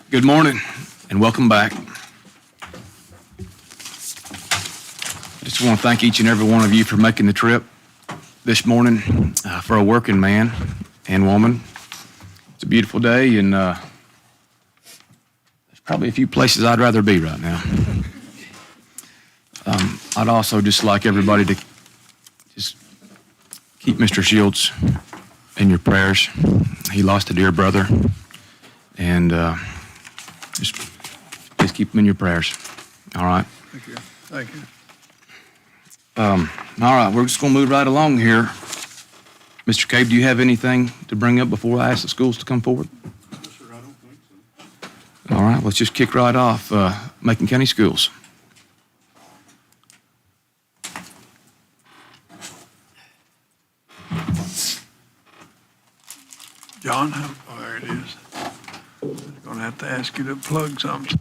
Good morning and welcome back. I just want to thank each and every one of you for making the trip this morning for a working man and woman. It's a beautiful day, and there's probably a few places I'd rather be right now. I'd also just like everybody to just keep Mr. Shields in your prayers. He lost a dear brother, and just please keep him in your prayers. All right? Thank you. Thank you. All right, we're just going to move right along here. Mr. Cave, do you have anything to bring up before I ask the schools to come forward? Yes, sir, I don't think so. All right, let's just kick right off. Macon County Schools. John, there it is. I'm going to have to ask you to plug something.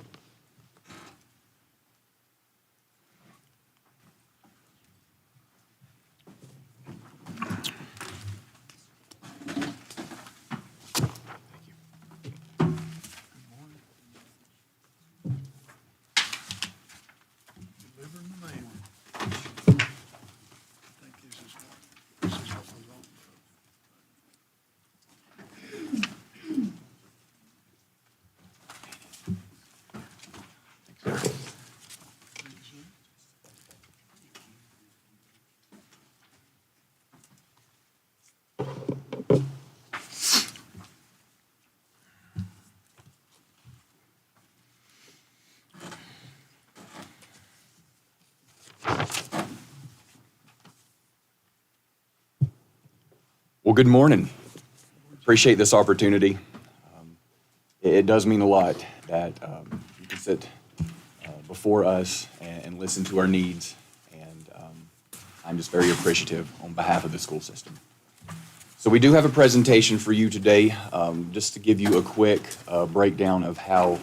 Delivering the mail. I think this is what was on. Well, good morning. Appreciate this opportunity. It does mean a lot that you can sit before us and listen to our needs, and I'm just very appreciative on behalf of the school system. So we do have a presentation for you today, just to give you a quick breakdown of how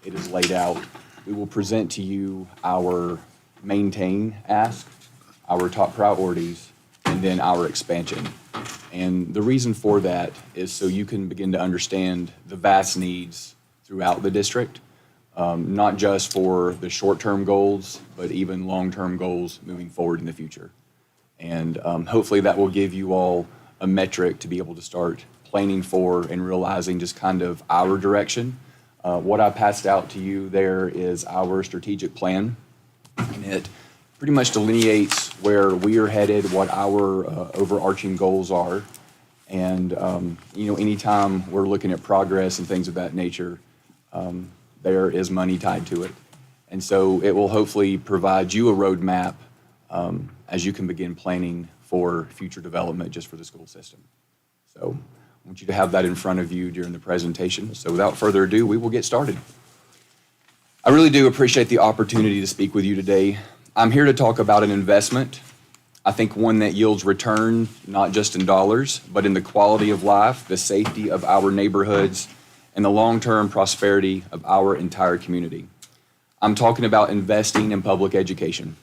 it is laid out. We will present to you our maintain ask, our top priorities, and then our expansion. And the reason for that is so you can begin to understand the vast needs throughout the district, not just for the short-term goals, but even long-term goals moving forward in the future. And hopefully that will give you all a metric to be able to start planning for and realizing just kind of our direction. What I passed out to you there is our strategic plan, and it pretty much delineates where we are headed, what our overarching goals are. And, anytime we're looking at progress and things of that nature, there is money tied to it. And so it will hopefully provide you a roadmap as you can begin planning for future development just for the school system. So I want you to have that in front of you during the presentation. So without further ado, we will get started. I really do appreciate the opportunity to speak with you today. I'm here to talk about an investment, I think one that yields return, not just in dollars, but in the quality of life, the safety of our neighborhoods, and the long-term prosperity of our entire community. I'm talking about investing in public education.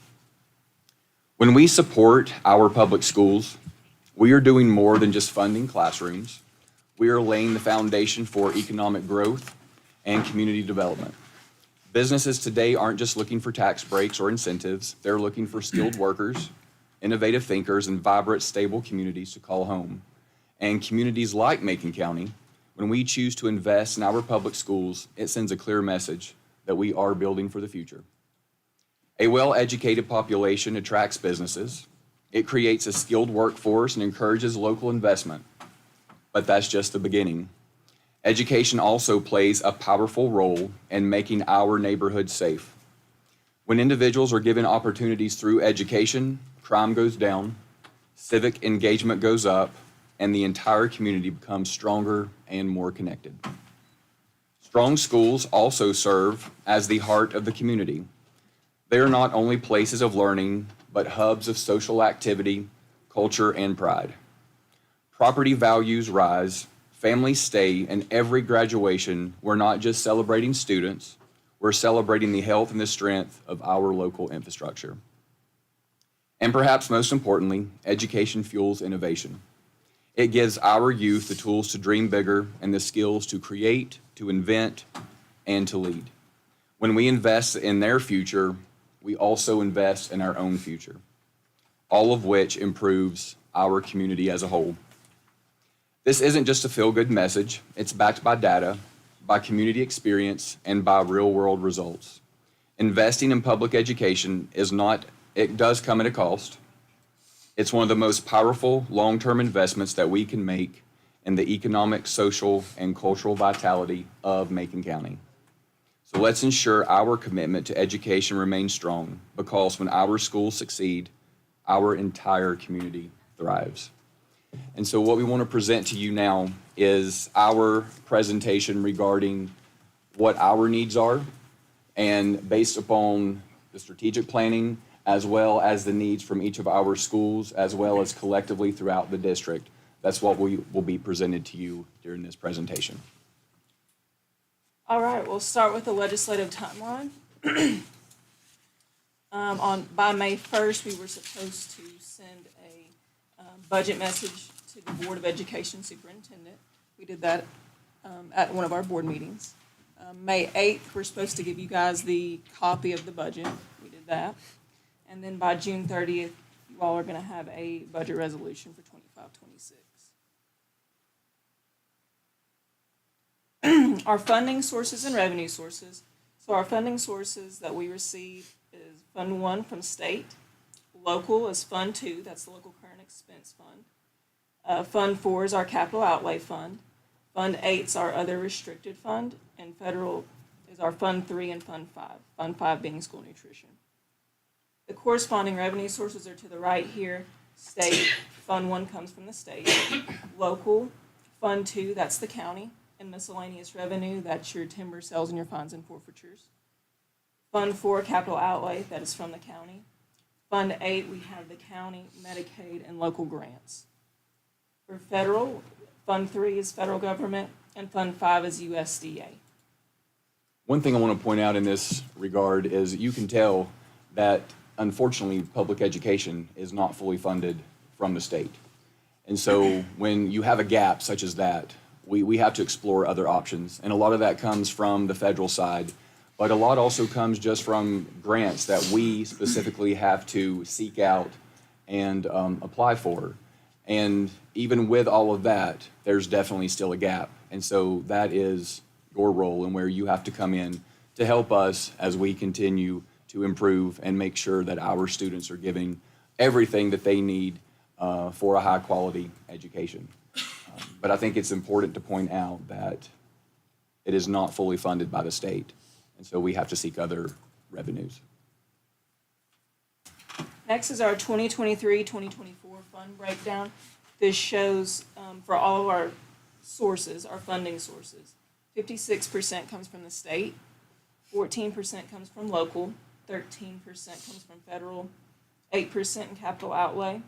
When we support our public schools, we are doing more than just funding classrooms. We are laying the foundation for economic growth and community development. Businesses today aren't just looking for tax breaks or incentives. They're looking for skilled workers, innovative thinkers, and vibrant, stable communities to call home. And communities like Macon County, when we choose to invest in our public schools, it sends a clear message that we are building for the future. A well-educated population attracts businesses. It creates a skilled workforce and encourages local investment. But that's just the beginning. Education also plays a powerful role in making our neighborhoods safe. When individuals are given opportunities through education, crime goes down, civic engagement goes up, and the entire community becomes stronger and more connected. Strong schools also serve as the heart of the community. They are not only places of learning, but hubs of social activity, culture, and pride. Property values rise, families stay, and every graduation, we're not just celebrating students, we're celebrating the health and the strength of our local infrastructure. And perhaps most importantly, education fuels innovation. It gives our youth the tools to dream bigger and the skills to create, to invent, and to lead. When we invest in their future, we also invest in our own future, all of which improves our community as a whole. This isn't just a feel-good message. It's backed by data, by community experience, and by real-world results. Investing in public education it does come at a cost. It's one of the most powerful long-term investments that we can make in the economic, social, and cultural vitality of Macon County. So let's ensure our commitment to education remains strong, because when our schools succeed, our entire community thrives. And so what we want to present to you now is our presentation regarding what our needs are, and based upon the strategic planning, as well as the needs from each of our schools, as well as collectively throughout the district. That's what we will be presented to you during this presentation. All right, we'll start with the legislative timeline. By May 1st, we were supposed to send a budget message to the Board of Education Superintendent. We did that at one of our board meetings. May 8th, we're supposed to give you guys the copy of the budget. We did that. And then by June 30th, you all are going to have a budget resolution for 25-26. Our funding sources and revenue sources. So our funding sources that we receive is Fund 1 from state. Local is Fund 2, that's the local current expense fund. Fund 4 is our capital outlay fund. Fund 8 is our other restricted fund. And federal is our Fund 3 and Fund 5. Fund 5 being school nutrition. The corresponding revenue sources are to the right here. State, Fund 1 comes from the state. Local, Fund 2, that's the county. And miscellaneous revenue, that's your timber sales and your fines and forfeitures. Fund 4, capital outlay, that is from the county. Fund 8, we have the county, Medicaid, and local grants. For federal, Fund 3 is federal government, and Fund 5 is USDA. One thing I want to point out in this regard is you can tell that, unfortunately, public education is not fully funded from the state. And so when you have a gap such as that, we have to explore other options. And a lot of that comes from the federal side, but a lot also comes just from grants that we specifically have to seek out and apply for. And even with all of that, there's definitely still a gap. And so that is your role, and where you have to come in to help us as we continue to improve and make sure that our students are getting everything that they need for a high-quality education. But I think it's important to point out that it is not fully funded by the state, and so we have to seek other revenues. Next is our 2023-2024 fund breakdown. This shows for all of our sources, our funding sources, 56% comes from the state, 14% comes from local, 13% comes from federal, 8% in capital outlay,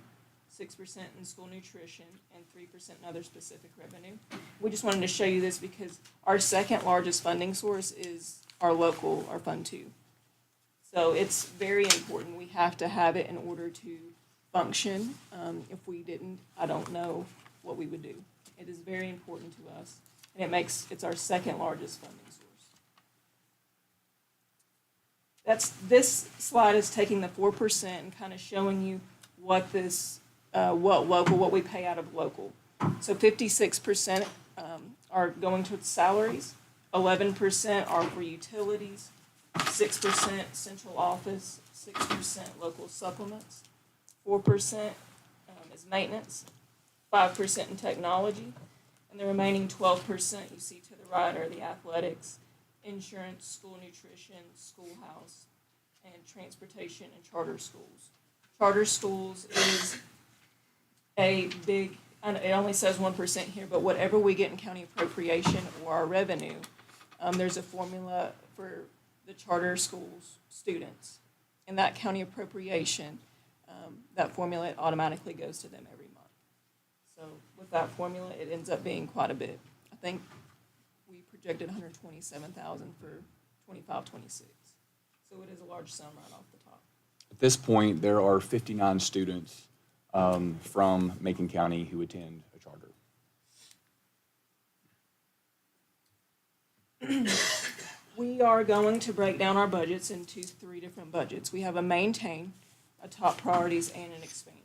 6% in school nutrition, and 3% in other specific revenue. We just wanted to show you this because our second largest funding source is our local, our Fund 2. So it's very important. We have to have it in order to function. If we didn't, I don't know what we would do. It is very important to us, and it's our second largest funding source. This slide is taking the 4% and kind of showing you what what we pay out of local. So 56% are going towards salaries, 11% are for utilities, 6% central office, 6% local supplements, 4% is maintenance, 5% in technology, and the remaining 12% you see to the right are the athletics, insurance, school nutrition, schoolhouse, and transportation and charter schools. Charter schools is a big, it only says 1% here, but whatever we get in county appropriation or our revenue, there's a formula for the charter schools students. And that county appropriation, that formula automatically goes to them every month. So with that formula, it ends up being quite a bit. I think we projected $127,000 for 25-26. So it is a large sum right off the top. At this point, there are 59 students from Macon County who attend a charter. We are going to break down our budgets into 3 different budgets. We have a maintain, a top priorities, and an expansion.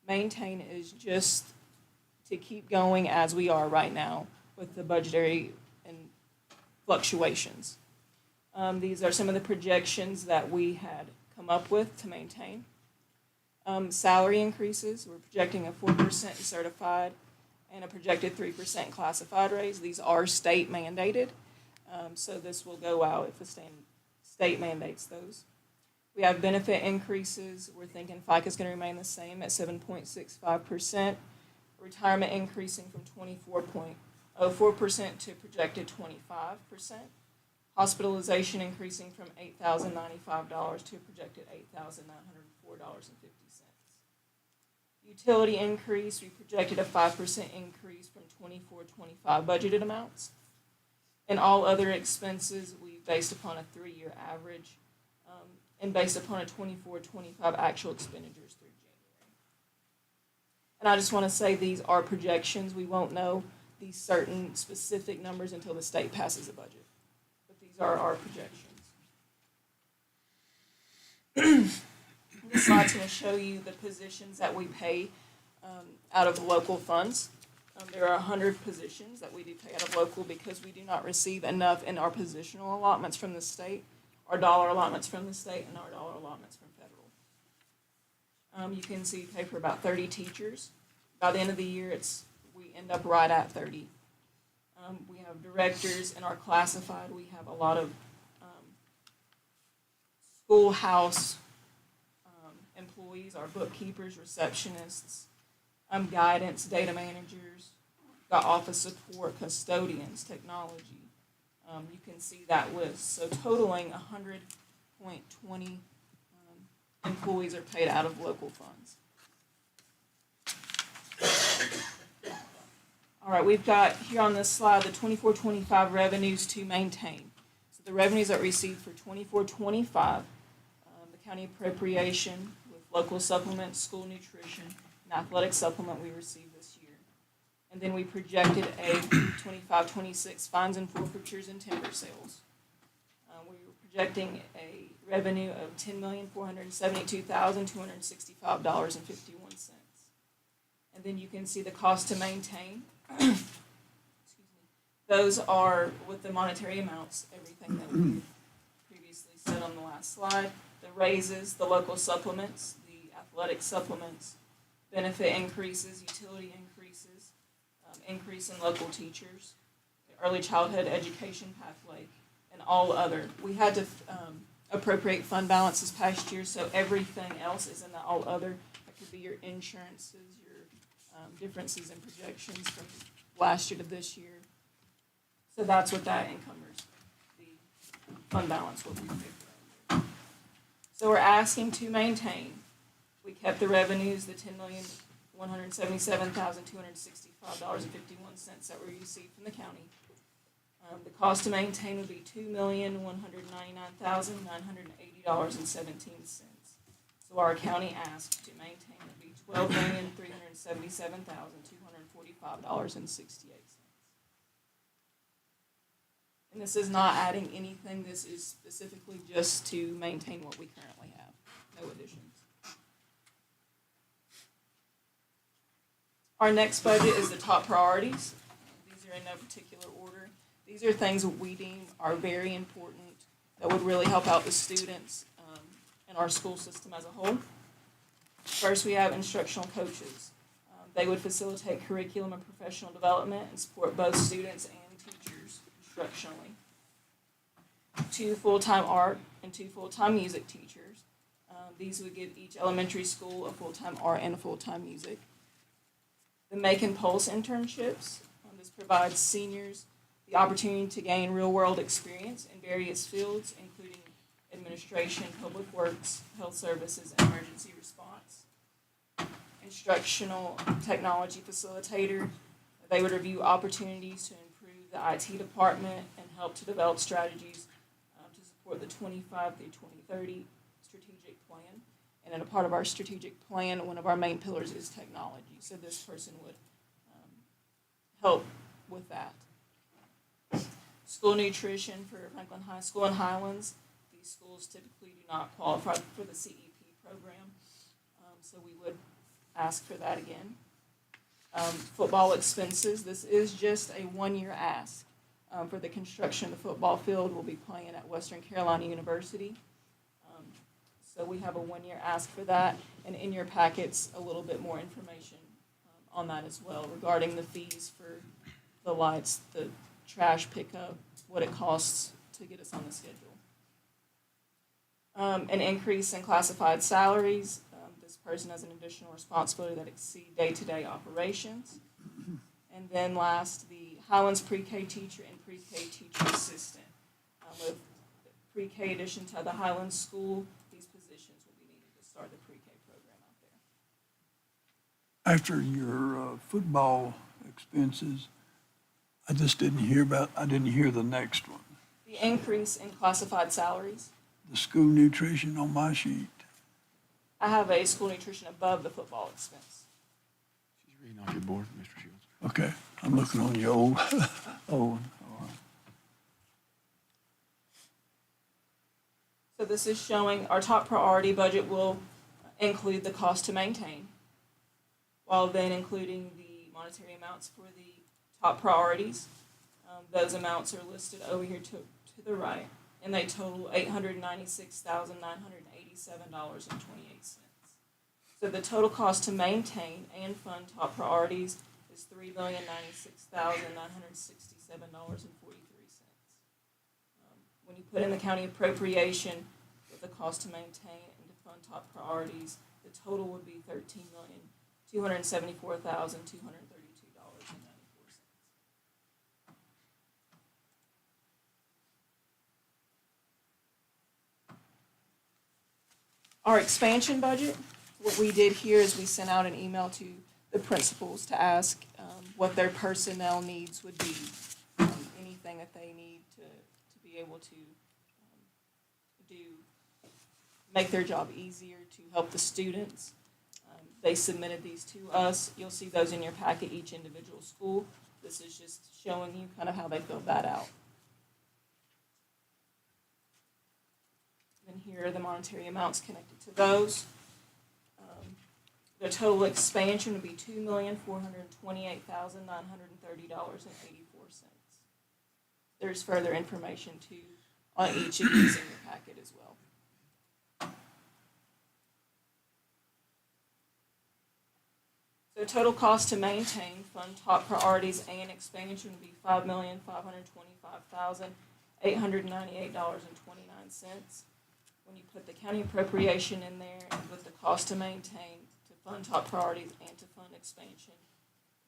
Maintain is just to keep going as we are right now with the budgetary and fluctuations. These are some of the projections that we had come up with to maintain. Salary increases, we're projecting a 4% certified and a projected 3% classified raise. These are state mandated, so this will go out if the state mandates those. We have benefit increases. We're thinking FICA is going to remain the same at 7.65%. Retirement increasing from 24.04% to projected 25%. Hospitalization increasing from $8,095 to a projected $8,904.50. Utility increase, we projected a 5% increase from 24-25 budgeted amounts. And all other expenses, we based upon a 3-year average and based upon a 24-25 actual expenditures through January. And I just want to say these are projections. We won't know these certain specific numbers until the state passes a budget. But these are our projections. This slide's going to show you the positions that we pay out of local funds. There are 100 positions that we do pay out of local because we do not receive enough in our positional allotments from the state, our dollar allotments from the state, and our dollar allotments from federal. You can see we pay for about 30 teachers. By the end of the year, we end up right at 30. We have directors in our classified. We have a lot of schoolhouse employees, our bookkeepers, receptionists, guidance, data managers, got office support, custodians, technology. You can see that list. So totaling 100.20 employees are paid out of local funds. All right, we've got here on this slide the 24-25 revenues to maintain. So the revenues that we received for 24-25, the county appropriation with local supplements, school nutrition, and athletic supplement we received this year. And then we projected a 25-26 fines and forfeitures and timber sales. We were projecting a revenue of $10,472,265.51. And then you can see the cost to maintain. Excuse me. Those are with the monetary amounts, everything that we previously said on the last slide. The raises, the local supplements, the athletic supplements, benefit increases, utility increases, increase in local teachers, early childhood education pathway, and all other. We had to appropriate fund balance this past year, so everything else is in the all other. That could be your insurances, your differences in projections from last year to this year. So that's what that encumbers, the fund balance, what we paid for. So we're asking to maintain. We kept the revenues, the $10,177,265.51 that we received from the county. The cost to maintain would be $2,199,980.17. So our county asked to maintain would be $12,377,245.68. And this is not adding anything. This is specifically just to maintain what we currently have. No additions. Our next budget is the top priorities. These are in no particular order. These are things that we deem are very important that would really help out the students and our school system as a whole. First, we have instructional coaches. They would facilitate curriculum and professional development and support both students and teachers instructionally. 2 full-time art and 2 full-time music teachers. These would give each elementary school a full-time art and a full-time music. The Macon Pulse internships. This provides seniors the opportunity to gain real-world experience in various fields, including administration, public works, health services, and emergency response. Instructional technology facilitator. They would review opportunities to improve the IT department and help to develop strategies to support the 25 through 2030 strategic plan. And in a part of our strategic plan, one of our main pillars is technology. So this person would help with that. School nutrition for Franklin High School and Highlands. These schools typically do not qualify for the CEP program, so we would ask for that again. Football expenses, this is just a one-year ask. For the construction of the football field, we'll be playing at Western Carolina University. So we have a one-year ask for that, and in your packets, a little bit more information on that as well regarding the fees for the lights, the trash pickup, what it costs to get us on the schedule. An increase in classified salaries. This person has an additional responsibility that exceed day-to-day operations. And then last, the Highlands pre-K teacher and pre-K teacher assistant. With pre-K addition to the Highlands school, these positions will be needed to start the pre-K program out there. After your football expenses, I didn't hear the next one. The increase in classified salaries. The school nutrition on my sheet. I have a school nutrition above the football expense. She's reading off your board, Mr. Shields. Okay, I'm looking on your old, old one. All right. So this is showing our top priority budget will include the cost to maintain, while then including the monetary amounts for the top priorities. Those amounts are listed over here to the right, and they total $896,987.28. So the total cost to maintain and fund top priorities is $3,096,967.43. When you put in the county appropriation with the cost to maintain and to fund top priorities, the total would be $13,274,232.94. Our expansion budget, what we did here is we sent out an email to the principals to ask what their personnel needs would be, anything that they need to be able to make their job easier, to help the students. They submitted these to us. You'll see those in your packet, each individual school. This is just showing you kind of how they filled that out. And here are the monetary amounts connected to those. The total expansion would be $2,428,930.84. There's further information too on each of these in your packet as well. So total cost to maintain, fund top priorities and expansion would be $5,525,898.29. When you put the county appropriation in there and with the cost to maintain, to fund top priorities and to fund expansion,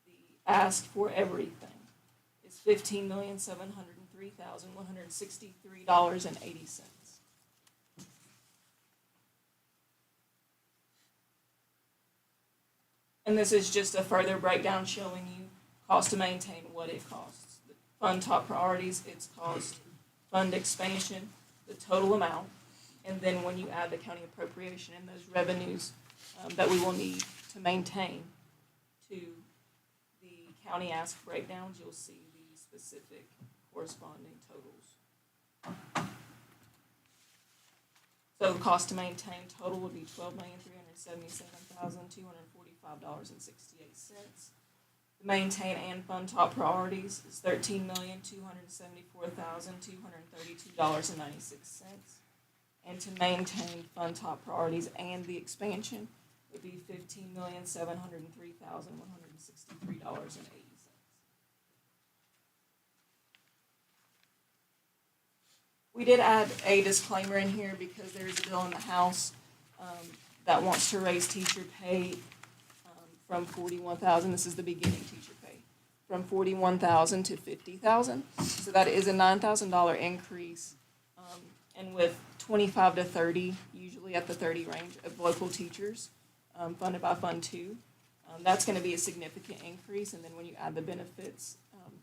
the ask for everything is $15,703,163.80. And this is just a further breakdown showing you cost to maintain, what it costs. The fund top priorities, its cost, fund expansion, the total amount, and then when you add the county appropriation and those revenues that we will need to maintain to the county ask breakdowns, you'll see the specific corresponding totals. So the cost to maintain total would be $12,377,245.68. The maintain and fund top priorities is $13,274,232.96. And to maintain fund top priorities and the expansion would be $15,703,163.80. We did add a disclaimer in here because there is a bill in the House that wants to raise teacher pay from $41,000. This is the beginning teacher pay, from $41,000 to $50,000. So that is a $9,000 increase, and with 25 to 30, usually at the 30 range of local teachers, funded by Fund 2. That's going to be a significant increase, and then when you add the benefits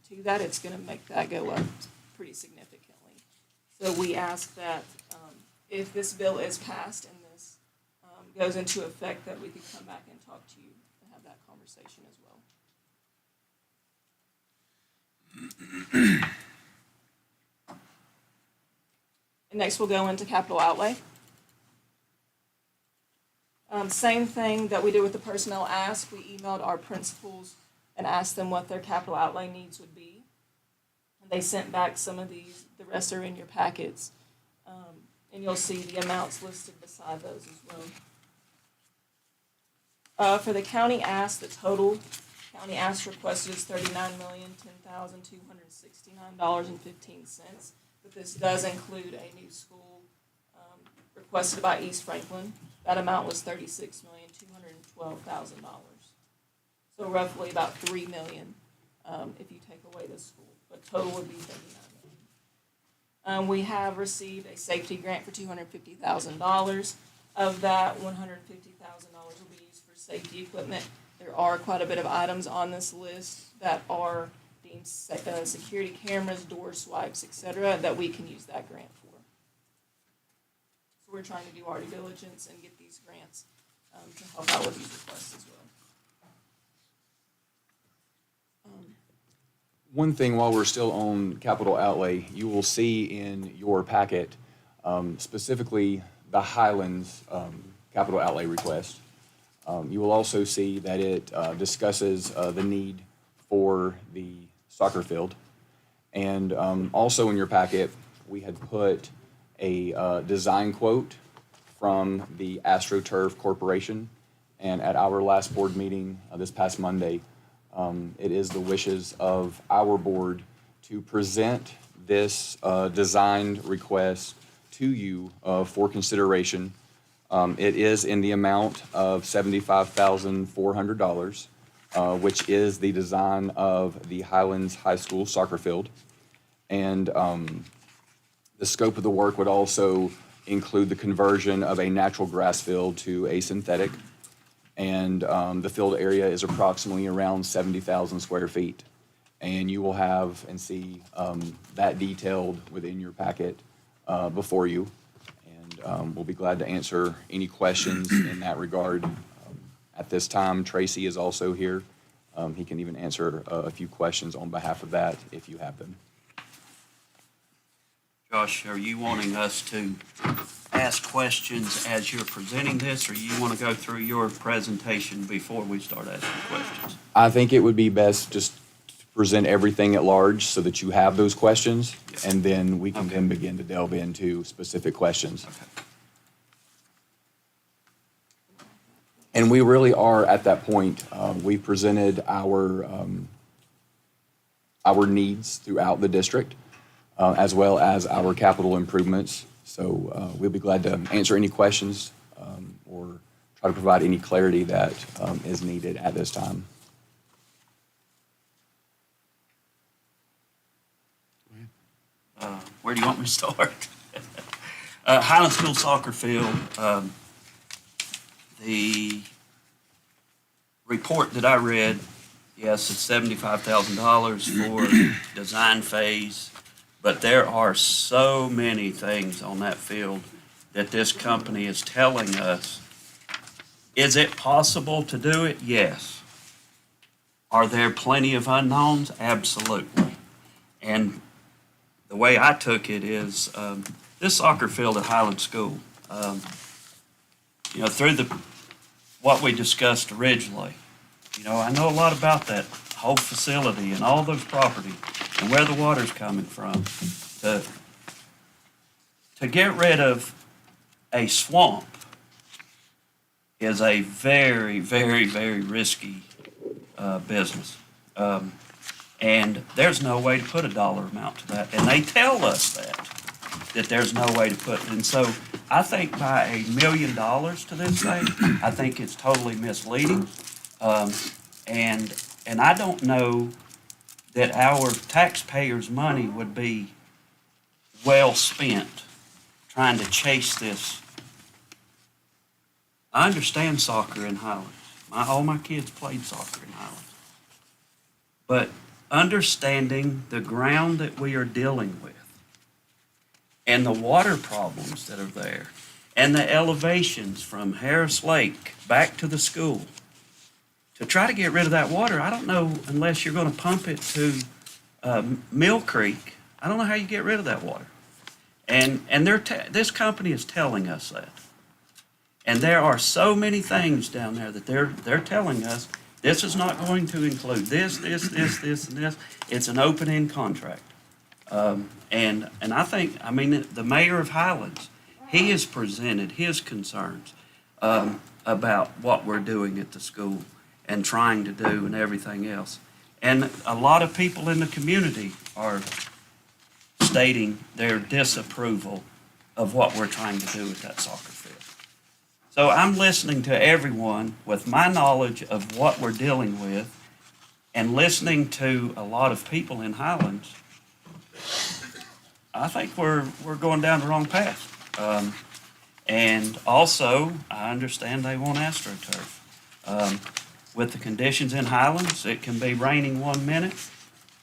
to that, it's going to make that go up pretty significantly. So we ask that if this bill is passed and this goes into effect, that we could come back and talk to you and have that conversation as well. And next we'll go into capital outlay. Same thing that we did with the personnel ask. We emailed our principals and asked them what their capital outlay needs would be. And they sent back some of these. The rest are in your packets. And you'll see the amounts listed beside those as well. For the county ask, the total county ask requested is $39,010,269.15. But this does include a new school requested by East Franklin. That amount was $36,212,000. So roughly about $3 million if you take away the school, but total would be $39 million. We have received a safety grant for $250,000. Of that, $150,000 will be used for safety equipment. There are quite a bit of items on this list that are deemed security cameras, door swipes, etc., that we can use that grant for. So we're trying to do our due diligence and get these grants to help out with these requests as well. One thing while we're still on capital outlay, you will see in your packet specifically the Highlands capital outlay request. You will also see that it discusses the need for the soccer field. And also in your packet, we had put a design quote from the AstroTurf Corporation. And at our last board meeting this past Monday, it is the wishes of our board to present this designed request to you for consideration. It is in the amount of $75,400, which is the design of the Highlands High School soccer field. And the scope of the work would also include the conversion of a natural grass field to a synthetic. And the field area is approximately around 70,000 square feet. And you will have and see that detailed within your packet before you. And we'll be glad to answer any questions in that regard. At this time, Tracy is also here. He can even answer a few questions on behalf of that if you have them. Josh, are you wanting us to ask questions as you're presenting this, or you want to go through your presentation before we start asking questions? I think it would be best just to present everything at large so that you have those questions, and then we can then begin to delve into specific questions. Okay. And we really are at that point. We presented our needs throughout the district, as well as our capital improvements. So we'll be glad to answer any questions or try to provide any clarity that is needed at this time. Where do you want me to start? Highland School soccer field, the report that I read, yes, it's $75,000 for design phase, but there are so many things on that field that this company is telling us. Is it possible to do it? Yes. Are there plenty of unknowns? Absolutely. And the way I took it is this soccer field at Highland School, through what we discussed originally, I know a lot about that whole facility and all those property and where the water's coming from. To get rid of a swamp is a very, very, very risky business. And there's no way to put a dollar amount to that. And they tell us that there's no way to put it. And so I think by $1 million to this thing, I think it's totally misleading. And I don't know that our taxpayers' money would be well spent trying to chase this. I understand soccer in Highlands. All my kids played soccer in Highlands. But understanding the ground that we are dealing with and the water problems that are there and the elevations from Harris Lake back to the school, to try to get rid of that water, I don't know, unless you're going to pump it to Mill Creek, I don't know how you get rid of that water. And this company is telling us that. And there are so many things down there that they're telling us, this is not going to include this, and this. It's an open-end contract. And I think, I mean, the mayor of Highlands, he has presented his concerns about what we're doing at the school and trying to do and everything else. And a lot of people in the community are stating their disapproval of what we're trying to do at that soccer field. So I'm listening to everyone with my knowledge of what we're dealing with and listening to a lot of people in Highlands. I think we're going down the wrong path. And also, I understand they want AstroTurf. With the conditions in Highlands, it can be raining 1 minute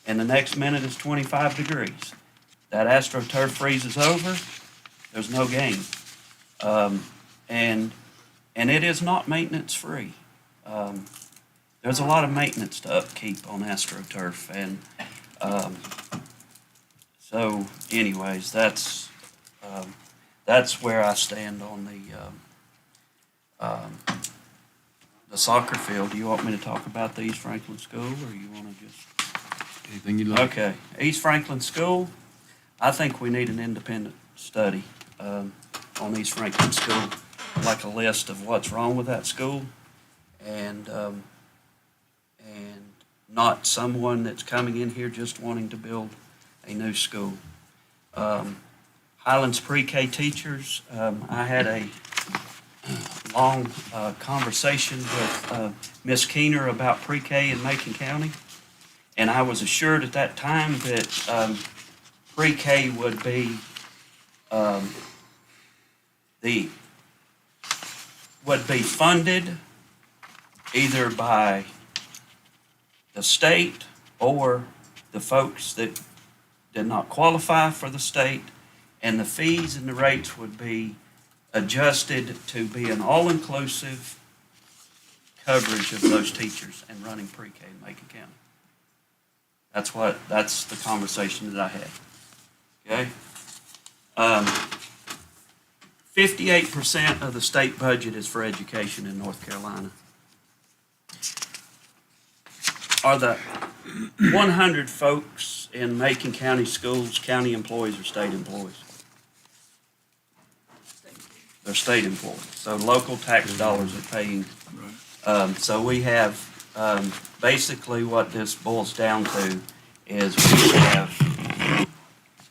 and the next minute is 25 degrees. That AstroTurf freezes over, there's no game. And it is not maintenance free. There's a lot of maintenance to upkeep on AstroTurf, and so anyways, that's where I stand on the soccer field. Do you want me to talk about the East Franklin School, or you want to just? Anything you'd like? Okay, East Franklin School, I think we need an independent study on East Franklin School, like a list of what's wrong with that school, and not someone that's coming in here just wanting to build a new school. Highlands pre-K teachers, I had a long conversation with Ms. Keener about pre-K in Macon County, and I was assured at that time that pre-K would be funded either by the state or the folks that did not qualify for the state, and the fees and the rates would be adjusted to be an all-inclusive coverage of those teachers and running pre-K in Macon County. That's the conversation that I had. Okay? 58% of the state budget is for education in North Carolina. Are the 100 folks in Macon County schools county employees or state employees? They're state employees, so local tax dollars are paying. So we have, basically what this boils down to is we have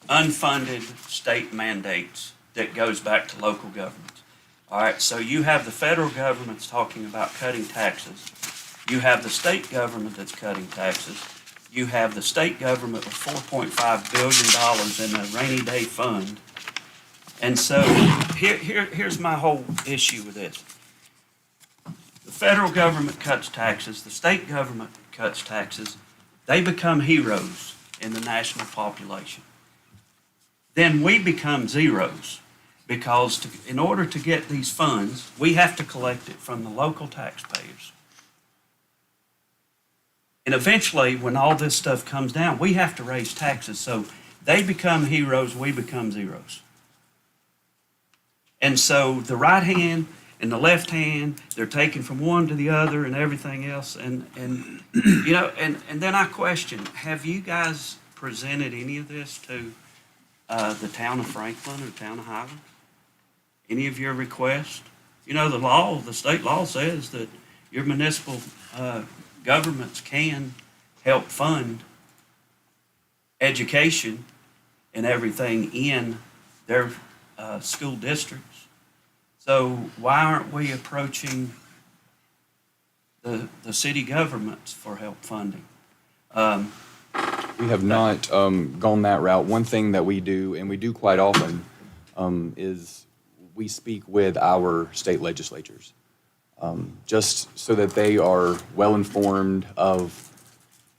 unfunded state mandates that goes back to local governments. All right, so you have the federal government's talking about cutting taxes. You have the state government that's cutting taxes. You have the state government with $4.5 billion in a rainy day fund. And so here's my whole issue with this. The federal government cuts taxes, the state government cuts taxes. They become heroes in the national population. Then we become zeros, because in order to get these funds, we have to collect it from the local taxpayers. And eventually, when all this stuff comes down, we have to raise taxes. So they become heroes, we become zeros. And so the right hand and the left hand, they're taking from one to the other and everything else. And you know, and then I question, have you guys presented any of this to the town of Franklin or town of Highland? Any of your requests? You know, the state law says that your municipal governments can help fund education and everything in their school districts. So why aren't we approaching the city governments for help funding? We have not gone that route. One thing that we do, and we do quite often, is we speak with our state legislatures, just so that they are well informed of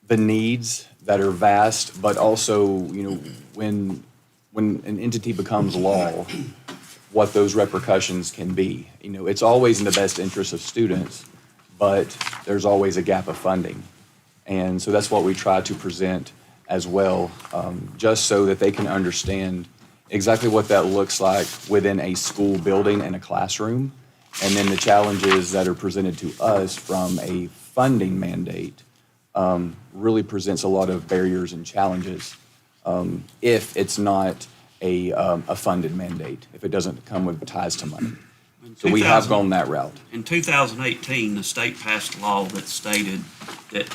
the needs that are vast, but also, you know, when an entity becomes law, what those repercussions can be. You know, it's always in the best interest of students, but there's always a gap of funding. And so that's what we try to present as well, just so that they can understand exactly what that looks like within a school building and a classroom, and then the challenges that are presented to us from a funding mandate really presents a lot of barriers and challenges if it's not a funded mandate, if it doesn't come with ties to money. So we have gone that route. In 2018, the state passed a law that stated that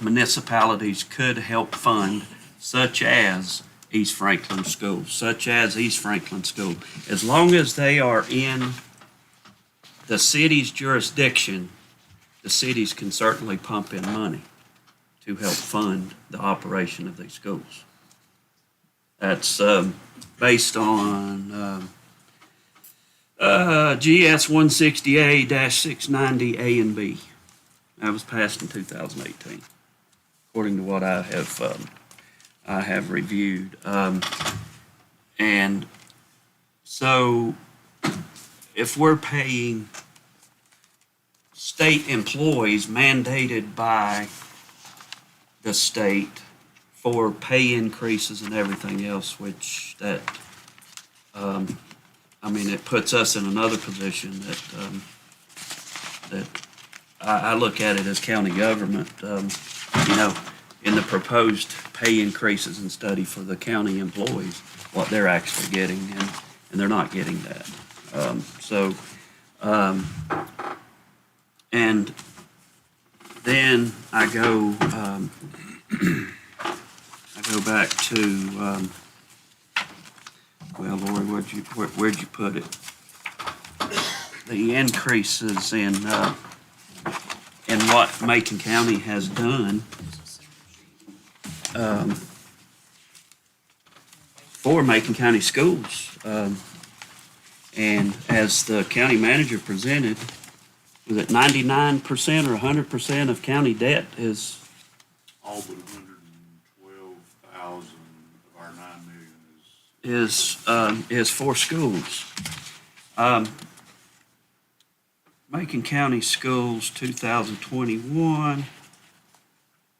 municipalities could help fund such as East Franklin School, as long as they are in the city's jurisdiction. The cities can certainly pump in money to help fund the operation of these schools. That's based on GS 160A-690 A and B. That was passed in 2018, according to what I have reviewed. And so if we're paying state employees mandated by the state for pay increases and everything else, which that, it puts us in another position that I look at it as county government, in the proposed pay increases and study for the county employees, what they're actually getting, and they're not getting that. And then I go back to, well, Lori, where'd you put it? The increases in what Macon County has done for Macon County schools. And as the county manager presented, was it 99% or 100% of county debt is? All but 112,000 of our 9 million Is for schools. Macon County Schools 2021,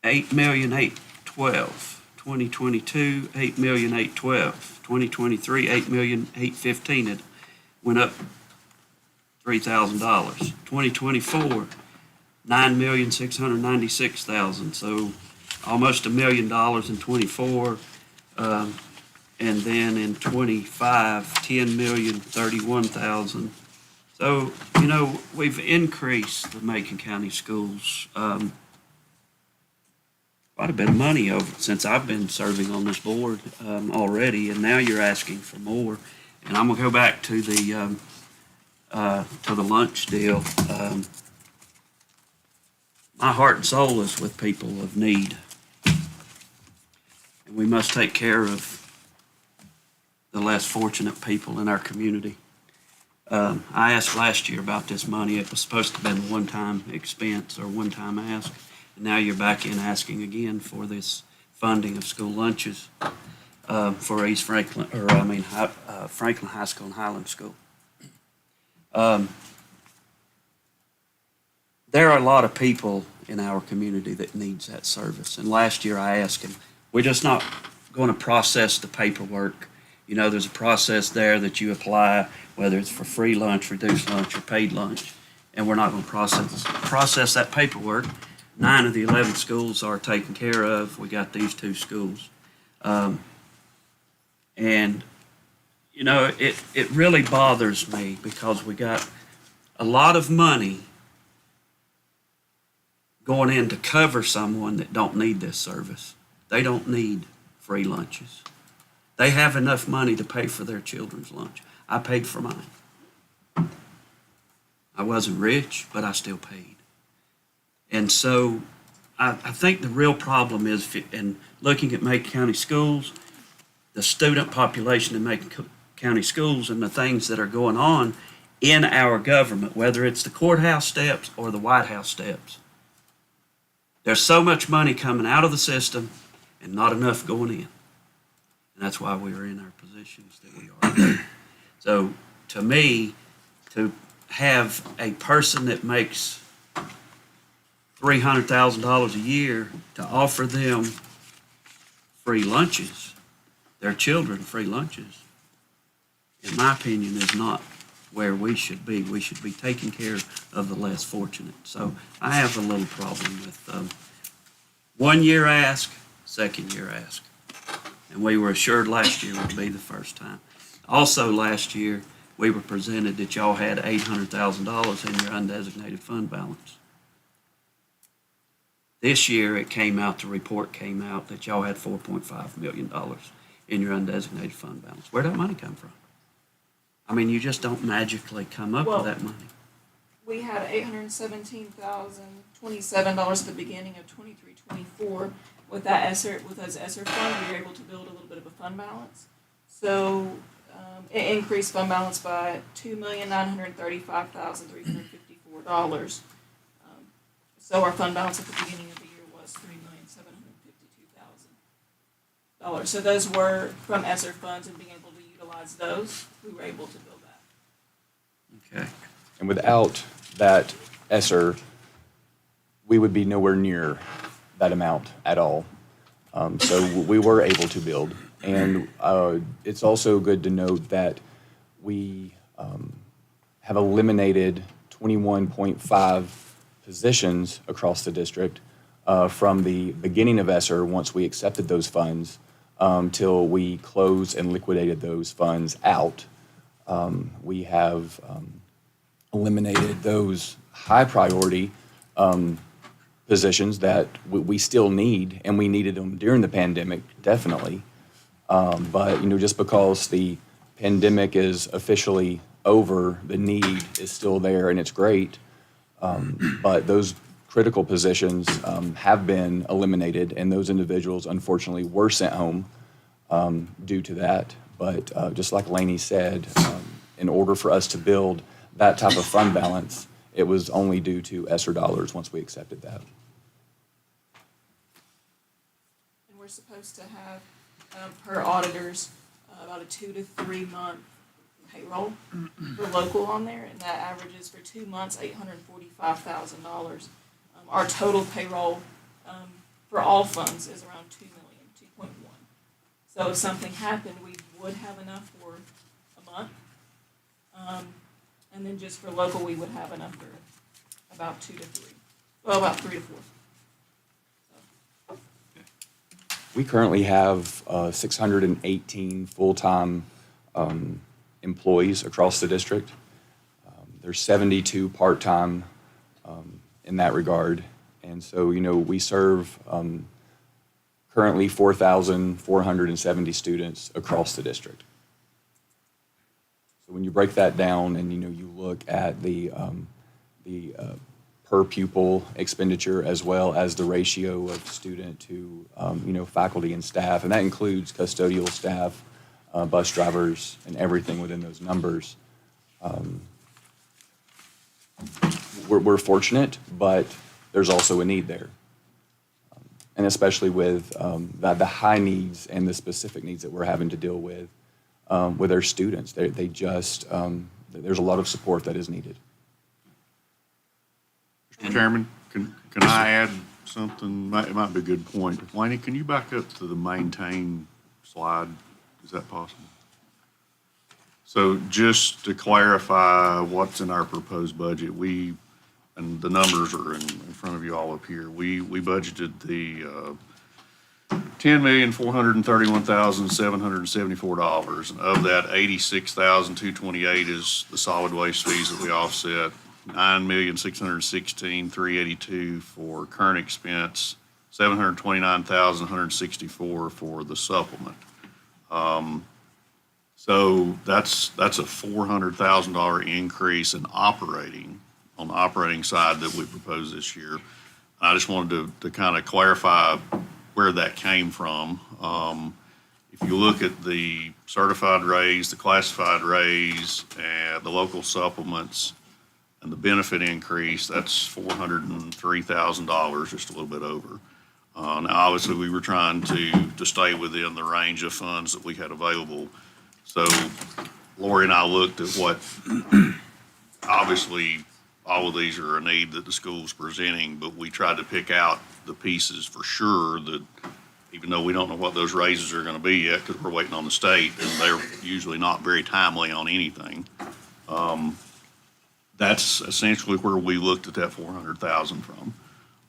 8,812,000. 2022, 8,812,000. 2023, 8,815,000. It went up $3,000. 2024, 9,696,000. So almost $1 million in 24. And then in 25, 10,031,000. So, we've increased the Macon County schools quite a bit of money over since I've been serving on this board already, and now you're asking for more. And I'm gonna go back to the lunch deal. My heart and soul is with people of need, and we must take care of the less fortunate people in our community. I asked last year about this money. It was supposed to have been a one-time expense or one-time ask. And now you're back in asking again for this funding of school lunches for East Franklin, Franklin High School and Highland School. There are a lot of people in our community that needs that service. And last year I asked him, we're just not going to process the paperwork. There's a process there that you apply, whether it's for free lunch, reduced lunch, or paid lunch, and we're not going to process that paperwork. 9 of the 11 schools are taken care of. We got these 2 schools. It really bothers me because we got a lot of money going in to cover someone that don't need this service. They don't need free lunches. They have enough money to pay for their children's lunch. I paid for mine. I wasn't rich, but I still paid. And so I think the real problem is, in looking at Macon County schools, the student population in Macon County schools and the things that are going on in our government, whether it's the courthouse steps or the White House steps. There's so much money coming out of the system and not enough going in. And that's why we are in our positions that we are. So to me, to have a person that makes $300,000 a year to offer them free lunches, their children free lunches, in my opinion, is not where we should be. We should be taking care of the less fortunate. So I have a little problem with 1 year ask, 2nd year ask. And we were assured last year would be the first time. Also last year, we were presented that y'all had $800,000 in your undesignated fund balance. This year, the report came out that y'all had $4.5 million in your undesignated fund balance. Where'd that money come from? I mean, you just don't magically come up Well, with that money. We had $817,027 at the beginning of 23-24. With those ESSER funds, we were able to build a little bit of a fund balance. So it increased fund balance by $2,935,354. So our fund balance at the beginning of the year was $3,752,000. So those were from ESSER funds, and being able to utilize those, we were able to build that. Okay. And without that ESSER, we would be nowhere near that amount at all. So we were able to build. And it's also good to note that we have eliminated 21.5 positions across the district from the beginning of ESSER, once we accepted those funds, till we closed and liquidated those funds out. We have eliminated those high priority positions that we still need, and we needed them during the pandemic, definitely. But, just because the pandemic is officially over, the need is still there, and it's great. But those critical positions have been eliminated, and those individuals unfortunately were sent home due to that. But just like Laney said, in order for us to build that type of fund balance, it was only due to ESSER dollars once we accepted that. And we're supposed to have, per auditors, about a 2 to 3 month payroll for local on there, and that averages for 2 months, $845,000. Our total payroll for all funds is around $2 million, 2.1. So if something happened, we would have enough for a month. And then just for local, we would have enough for about 2 to 3. Well, about 3 to 4. So. We currently have 618 full-time employees across the district. There's 72 part-time in that regard. And so, we serve currently 4,470 students across the district. So when you break that down and, you look at the per pupil expenditure as well as the ratio of student to, faculty and staff, and that includes custodial staff, bus drivers, and everything within those numbers. We're fortunate, but there's also a need there. And especially with the high needs and the specific needs that we're having to deal with our students. They just, there's a lot of support that is needed. Mr. Chairman, can I add something? It might be a good point. Laney, can you back up to the maintain slide? Is that possible? So just to clarify what's in our proposed budget, and the numbers are in front of you all up here. We budgeted the $10,431,774, and of that, $86,228 is the solid waste fees that we offset. $9,616,382 for current expense, $729,164 for the supplement. So that's a $400,000 increase in on the operating side that we proposed this year. I just wanted to kind of clarify where that came from. If you look at the certified raise, the classified raise, and the local supplements, and the benefit increase, that's $403,000, just a little bit over. Now, obviously, we were trying to stay within the range of funds that we had available. So Lori and I looked at what, obviously, all of these are a need that the school's presenting, but we tried to pick out the pieces for sure that even though we don't know what those raises are gonna be yet, because we're waiting on the state, and they're usually not very timely on anything. That's essentially where we looked at that 400,000 from.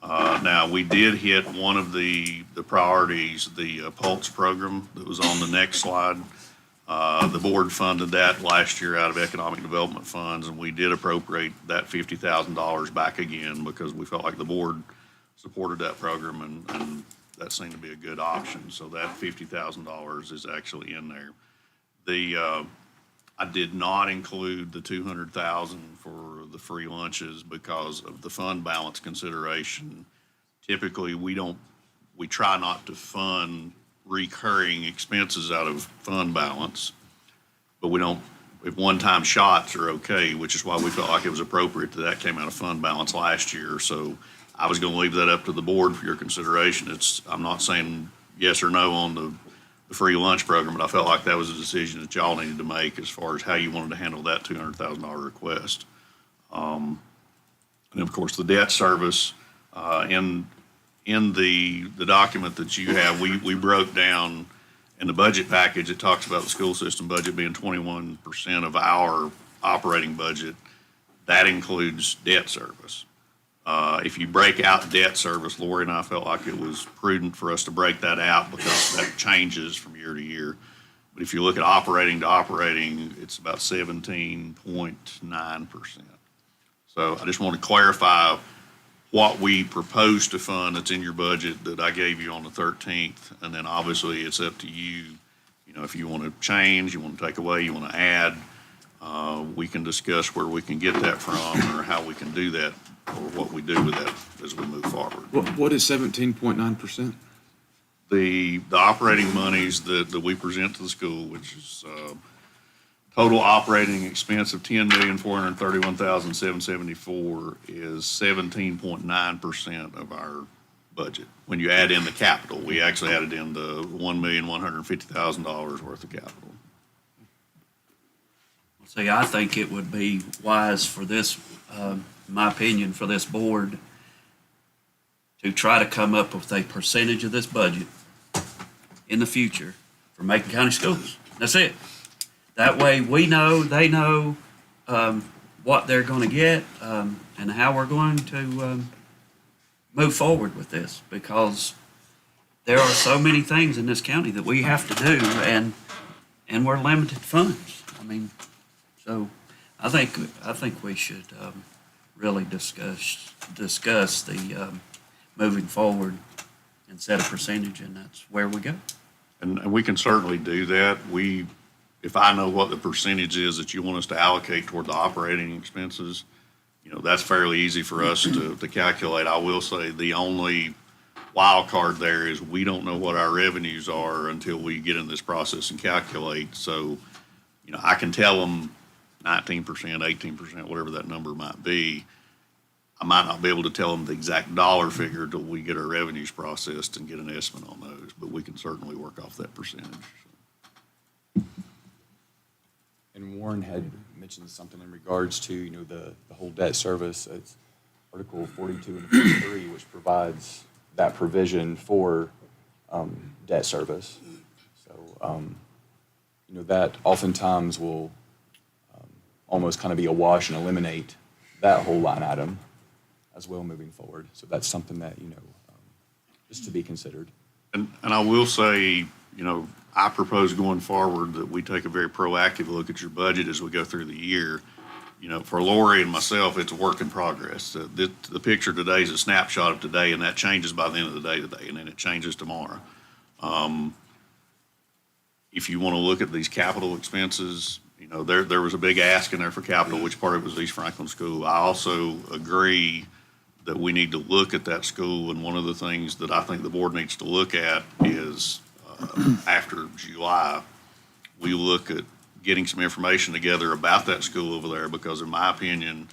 Now, we did hit one of the priorities, the Pulse program that was on the next slide. The board funded that last year out of economic development funds, and we did appropriate that $50,000 back again because we felt like the board supported that program, and that seemed to be a good option. So that $50,000 is actually in there. I did not include the 200,000 for the free lunches because of the fund balance consideration. Typically, we try not to fund recurring expenses out of fund balance, but we don't, if one-time shots are okay, which is why we felt like it was appropriate that came out of fund balance last year. So I was gonna leave that up to the board for your consideration. I'm not saying yes or no on the free lunch program, but I felt like that was a decision that y'all needed to make as far as how you wanted to handle that $200,000 request. And of course, the debt service, in the document that you have, we broke down in the budget package, it talks about the school system budget being 21% of our operating budget. That includes debt service. If you break out debt service, Lori and I felt like it was prudent for us to break that out because that changes from year to year. But if you look at operating to operating, it's about 17.9%. So I just want to clarify what we propose to fund that's in your budget that I gave you on the 13th. And then obviously it's up to you, if you want to change, you want to take away, you want to add, we can discuss where we can get that from or how we can do that or what we do with that as we move forward. What is 17.9%? The operating monies that we present to the school, which is total operating expense of $10,431,774 is 17.9% of our budget. When you add in the capital, we actually added in the $1,150,000 worth of capital. See, I think it would be wise for this, my opinion, for this board to try to come up with a percentage of this budget in the future for Macon County Schools. That's it. That way we know, they know, what they're gonna get, and how we're going to, move forward with this, because there are so many things in this county that we have to do, and we're limited funds. I mean, so I think we should, really discuss the, moving forward and set a percentage, and that's where we go. And we can certainly do that. If I know what the percentage is that you want us to allocate toward the operating expenses, that's fairly easy for us to calculate. I will say the only wild card there is we don't know what our revenues are until we get in this process and calculate. So, I can tell them 19%, 18%, whatever that number might be. I might not be able to tell them the exact dollar figure until we get our revenues processed and get an estimate on those, but we can certainly work off that percentage. And Warren had mentioned something in regards to, the whole debt service. It's Article 42 and 43, which provides that provision for debt service. So, that oftentimes will almost kind of be a wash and eliminate that whole line item as well moving forward. So that's something that, just to be considered. And I will say, I propose going forward that we take a very proactive look at your budget as we go through the year. For Lori and myself, it's a work in progress. The picture today is a snapshot of today, and that changes by the end of the day today, and then it changes tomorrow. If you want to look at these capital expenses, there was a big ask in there for capital, which part of it was East Franklin School. I also agree that we need to look at that school, and one of the things that I think the board needs to look at is after July, we look at getting some information together about that school over there, because in my opinion,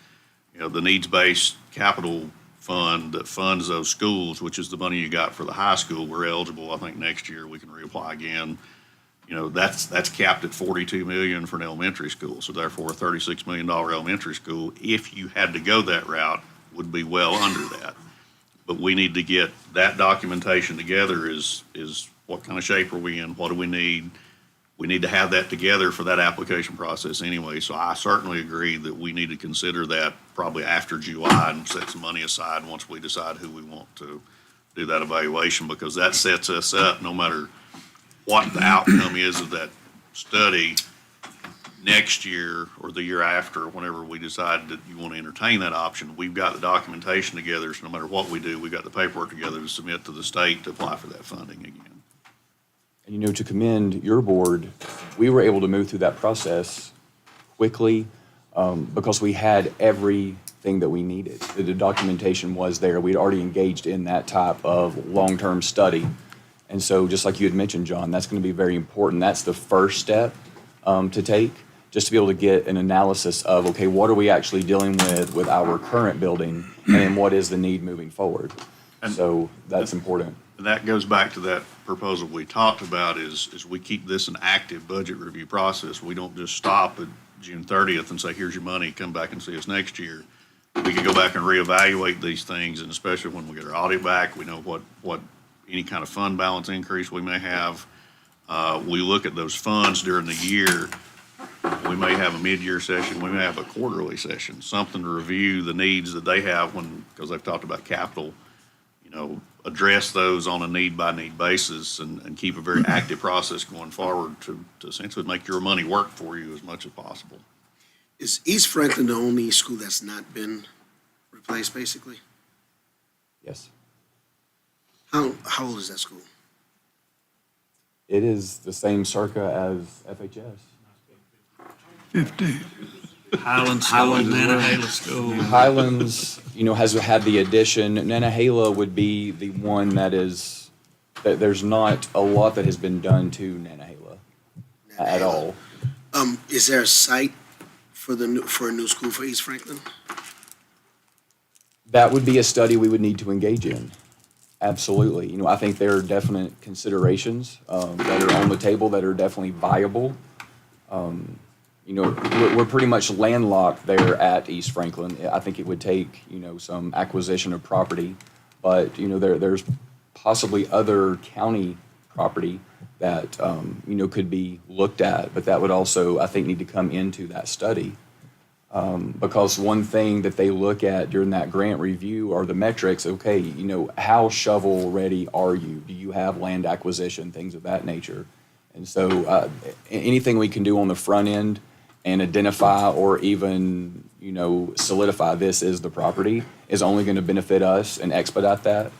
the needs-based capital fund that funds those schools, which is the money you got for the high school, we're eligible, I think next year we can reapply again. That's capped at $42 million for an elementary school. So therefore, a $36 million elementary school, if you had to go that route, would be well under that. but we need to get that documentation together is what kind of shape are we in? What do we need? We need to have that together for that application process anyway. So I certainly agree that we need to consider that probably after July and set some money aside once we decide who we want to do that evaluation, because that sets us up, no matter what the outcome is of that study next year or the year after, whenever we decide that you want to entertain that option, we've got the documentation together. So no matter what we do, we've got the paperwork together to submit to the state to apply for that funding again. And, to commend your board, we were able to move through that process quickly because we had everything that we needed. The documentation was there. We'd already engaged in that type of long-term study. And so just like you had mentioned, John, that's going to be very important. That's the first step to take, just to be able to get an analysis of, okay, what are we actually dealing with our current building, and then what is the need moving forward? So that's important. And that goes back to that proposal we talked about is we keep this an active budget review process. We don't just stop at June 30th and say, here's your money, come back and see us next year. We can go back and reevaluate these things, and especially when we get our audit back, we know what any kind of fund balance increase we may have. We look at those funds during the year. We may have a mid-year session, we may have a quarterly session, something to review the needs that they have because they've talked about capital, address those on a need-by-need basis and keep a very active process going forward to essentially make your money work for you as much as possible. Is East Franklin the only school that's not been replaced, basically? Yes. How old is that school? It is the same circa as FHS. 50. Highland School, Nantahala School. Highlands, has had the addition. Nantahala would be the one that there's not a lot that has been done to Nantahala at all. Is there a site for a new school for East Franklin? That would be a study we would need to engage in. Absolutely. I think there are definite considerations that are on the table that are definitely viable. We're pretty much landlocked there at East Franklin. I think it would take, some acquisition of property, but, there's possibly other county property that, could be looked at, but that would also, I think, need to come into that study. Because one thing that they look at during that grant review are the metrics. Okay, how shovel ready are you? Do you have land acquisition, things of that nature? And so anything we can do on the front end and identify or even, solidify this is the property is only going to benefit us and expedite that.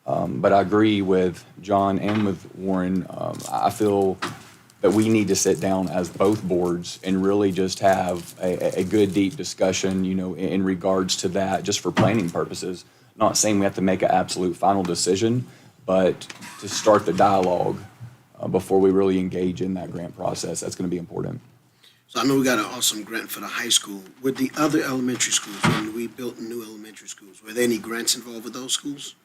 But I agree with John and with Warren. I feel that we need to sit down as both boards and really just have a good, deep discussion, in regards to that, just for planning purposes. Not saying we have to make an absolute final decision, but to start the dialogue before we really engage in that grant process. That's going to be important. So I know we got an awesome grant for the high school. With the other elementary schools, when we built new elementary schools, were there any grants involved with those schools?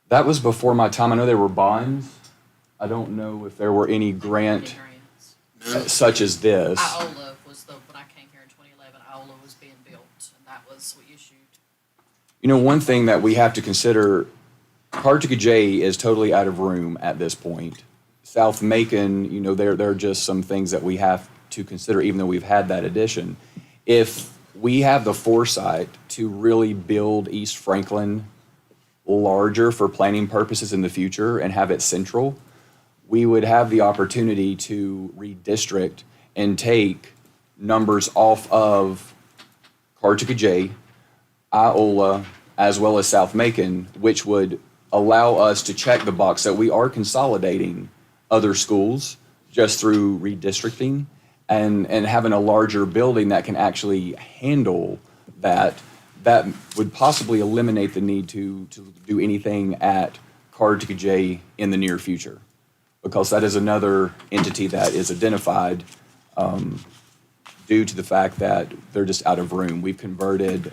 That was before my time. I know there were bonds. I don't know if there were any grant such as this. Iola was when I came here in 2011, Iola was being built, and that was, we issued. One thing that we have to consider, Cartagena J is totally out of room at this point. South Macon, there are just some things that we have to consider, even though we've had that addition. If we have the foresight to really build East Franklin larger for planning purposes in the future and have it central, we would have the opportunity to redistrict and take numbers off of Cartagena J, Iola, as well as South Macon, which would allow us to check the box that we are consolidating other schools just through redistricting and having a larger building that can actually handle that would possibly eliminate the need to do anything at Cartagena J in the near future, because that is another entity that is identified due to the fact that they're just out of room. We've converted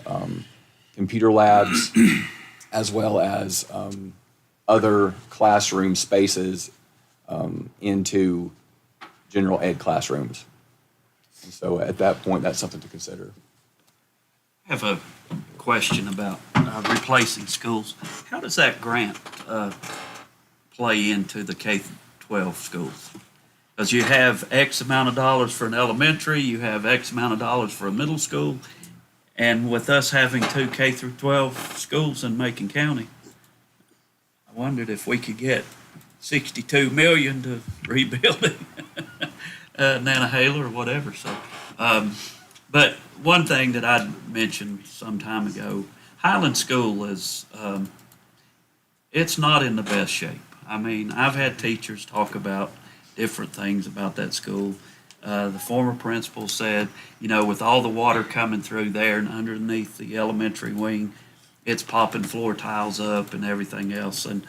computer labs as well as other classroom spaces into general ed classrooms. And so at that point, that's something to consider. I have a question about replacing schools. How does that grant play into the K-12 schools? Because you have X amount of dollars for an elementary, you have X amount of dollars for a middle school, and with us having 2 K-12 schools in Macon County, I wondered if we could get 62 million to rebuild it, Nantahala or whatever. So, but one thing that I mentioned some time ago, Highland School is, it's not in the best shape. I mean, I've had teachers talk about different things about that school. The former principal said, you know, with all the water coming through there and underneath the elementary wing, it's popping floor tiles up and everything else. And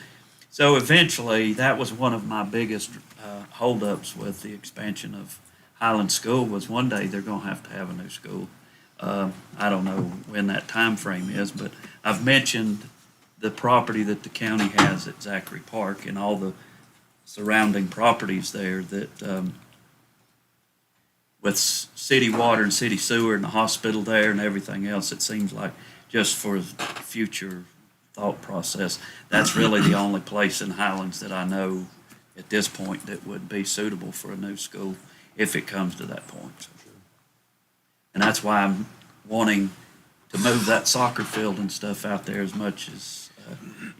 so eventually, that was one of my biggest holdups with the expansion of Highland School was one day they're going to have a new school. I don't know when that time frame is, but I've mentioned the property that the county has at Zachary Park and all the surrounding properties there that with city water and city sewer and the hospital there and everything else, it seems like just for future thought process, that's really the only place in Highlands that I know at this point that would be suitable for a new school if it comes to that point. And that's why I'm wanting to move that soccer field and stuff out there as much as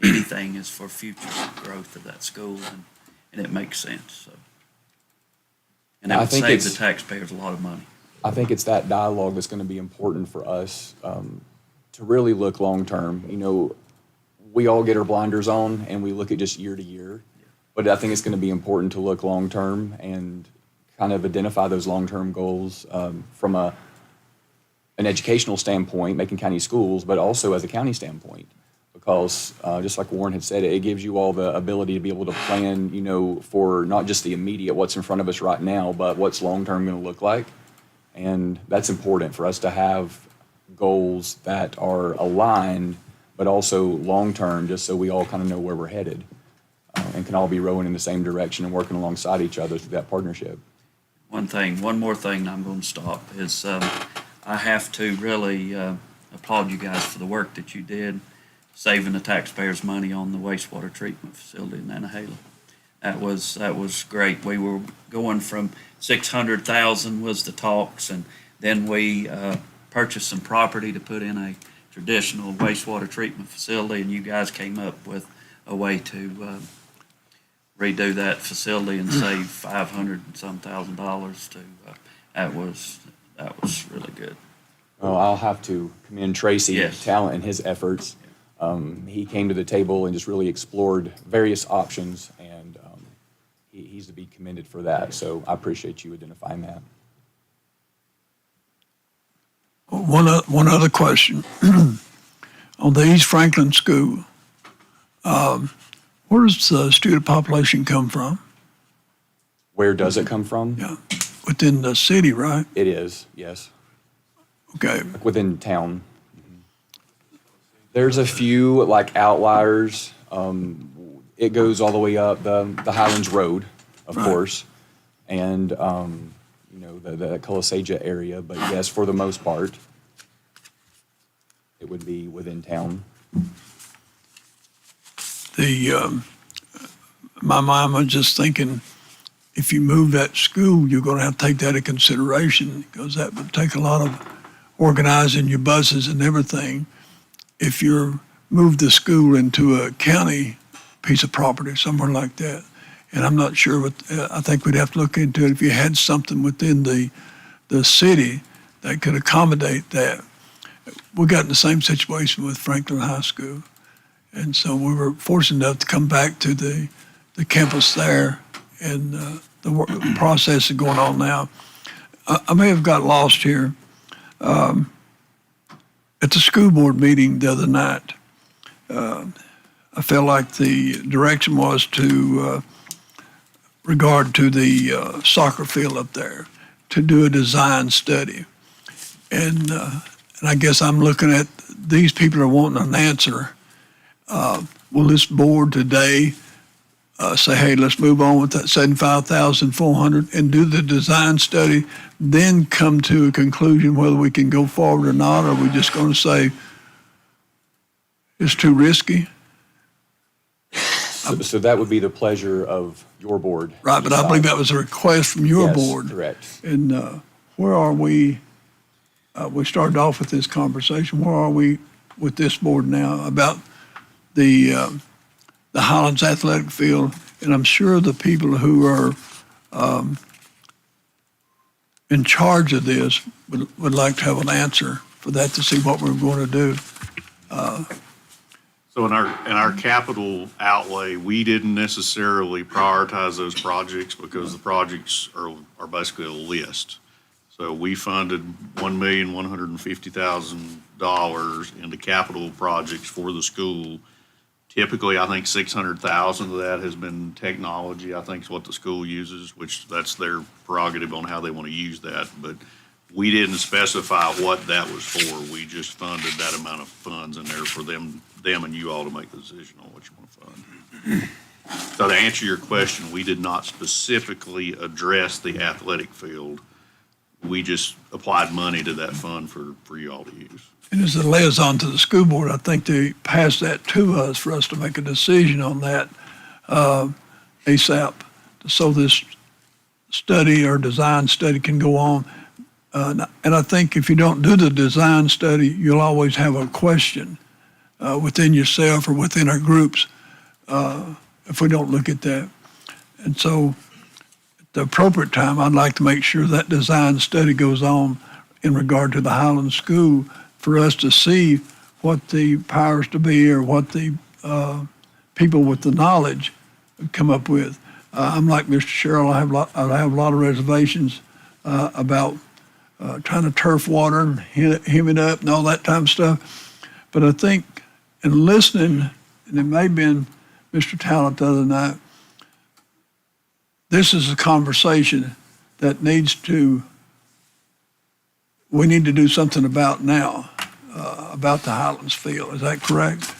anything is for future growth of that school, and it makes sense. So, and it I would think save the it's- taxpayers a lot of money. I think it's that dialogue that's going to be important for us to really look long-term. You know, we all get our blinders on and we look at just year to year, but I think it's going to be important to look long-term and kind of identify those long-term goals from an educational standpoint, Macon County schools, but also as a county standpoint. Because just like Warren had said, it gives you all the ability to be able to plan, you know, for not just the immediate, what's in front of us right now, but what's long-term going to look like. And that's important for us to have goals that are aligned, but also long-term, just so we all kind of know where we're headed and can all be rowing in the same direction and working alongside each other through that partnership. One more thing, and I'm going to stop, is I have to really applaud you guys for the work that you did, saving the taxpayers money on the wastewater treatment facility in Nantahala. That was great. We were going from 600,000 was the talks, and then we purchased some property to put in a traditional wastewater treatment facility, and you guys came up with a way to redo that facility and save $500 and some thousand to. That was really good. Well, I'll have to commend Tracy's Yes. talent and his efforts. He came to the table and just really explored various options, and he's to be commended for that. So I appreciate you identifying that. One other question. On the East Franklin School, where does the student population come from? Where does it come from? Yeah, within the city, right? It is, yes, Okay, within town. There's a few like outliers. It goes all the way up the Highlands Road, of Right. course, and you know the Colasaja area. But yes, for the most part, it would be within town. My mom was just thinking, if you move that school, you're going to have to take that into consideration because that would take a lot of organizing your buses and everything. If you move the school into a county piece of property, somewhere like that, and I'm not sure what, I think we'd have to look into it if you had something within the city that could accommodate that. We got in the same situation with Franklin High School. And so we were fortunate enough to come back to the campus there, and the process is going on now. I may have got lost here. At the school board meeting the other night, I felt like the direction was to regard to the soccer field up there, to do a design study. And I guess I'm looking at these people are wanting an answer. Will this board today say, hey, let's move on with that 75,400 and do the design study, then come to a conclusion whether we can go forward or not, or are we just going to say it's too risky? So that would be the pleasure of your board. to Right, but I believe decide. that was a request from your Yes, board. correct. And where are we? We started off with this conversation. Where are we with this board now about the Highlands Athletic Field? And I'm sure the people who are in charge of this would like to have an answer for that to see what we're going to do. So in our capital outlay, we didn't necessarily prioritize those projects because the projects are basically a list. So we funded $1,150,000 into capital projects for the school. Typically, I think 600,000 of that has been technology, I think is what the school uses, which that's their prerogative on how they want to use that. But we didn't specify what that was for. We just funded that amount of funds in there for them and you all to make the decision on what you want to fund. So to answer your question, we did not specifically address the athletic field. We just applied money to that fund for you all to use. And as a liaison to the school board, I think they passed that to us for us to make a decision on that ASAP. So this study or design study can go on. And I think if you don't do the design study, you'll always have a question within yourself or within our groups if we don't look at that. And so at the appropriate time, I'd like to make sure that design study goes on in regard to the Highland School for us to see what the powers to be or what the people with the knowledge come up with. I'm like Mr. Sherrill, I have a lot of reservations about trying to turf water and hem it up and all that type of stuff. But I think in listening, and it may have been Mr. Talent the other night, this is a conversation that we need to do something about now, about the Highlands Field. Is that correct?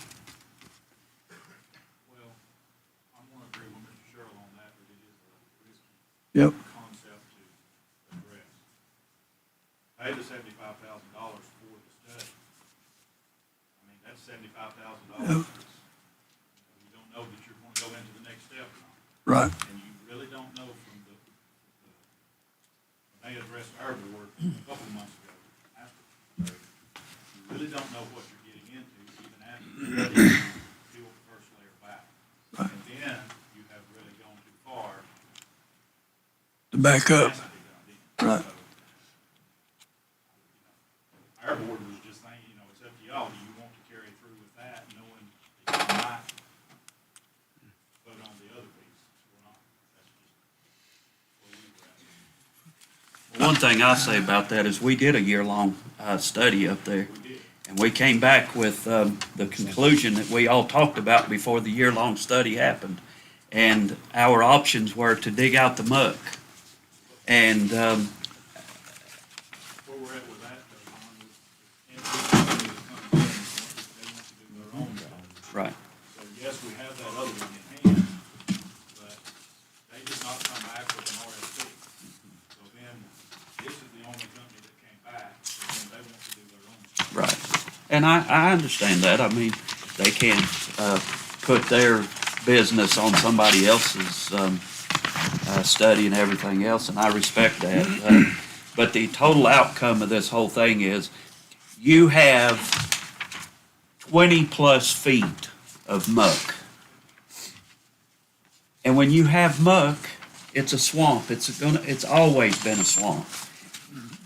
Well, I'm going to agree with Mr. Sherrill on that, but it is a risky Yep. concept to address. Pay the $75,000 for the study. I mean, that's $75,000. You don't know that you're going to go into the next step or not. Right. And you really don't know from when they addressed our board a couple of months ago, after, you really don't know what you're getting into even after you peel the first layer back. Right. And then you have really gone too far. To back up. Has to be done then. Right. So, our board was just saying, it's up to y'all. Do you want to carry through with that, knowing that you might vote on the other piece or not? That's just where we were at. One thing I say about that is we did a year-long study up there. And we came back with the conclusion that we all talked about before the year-long study happened. And our options were to dig out the muck. And Where we're at with that, though, Ron, is everybody that comes in, they want to do their own job. right. So yes, we have that other one in hand, but they did not come back with an RFP. So then, this is the only company that came back, so then they want to do their own stuff. Right. And I understand that. I mean, they can't put their business on somebody else's study and everything else, and I respect that. But the total outcome of this whole thing is you have 20-plus feet of muck. And when you have muck, it's a swamp. It's always been a swamp.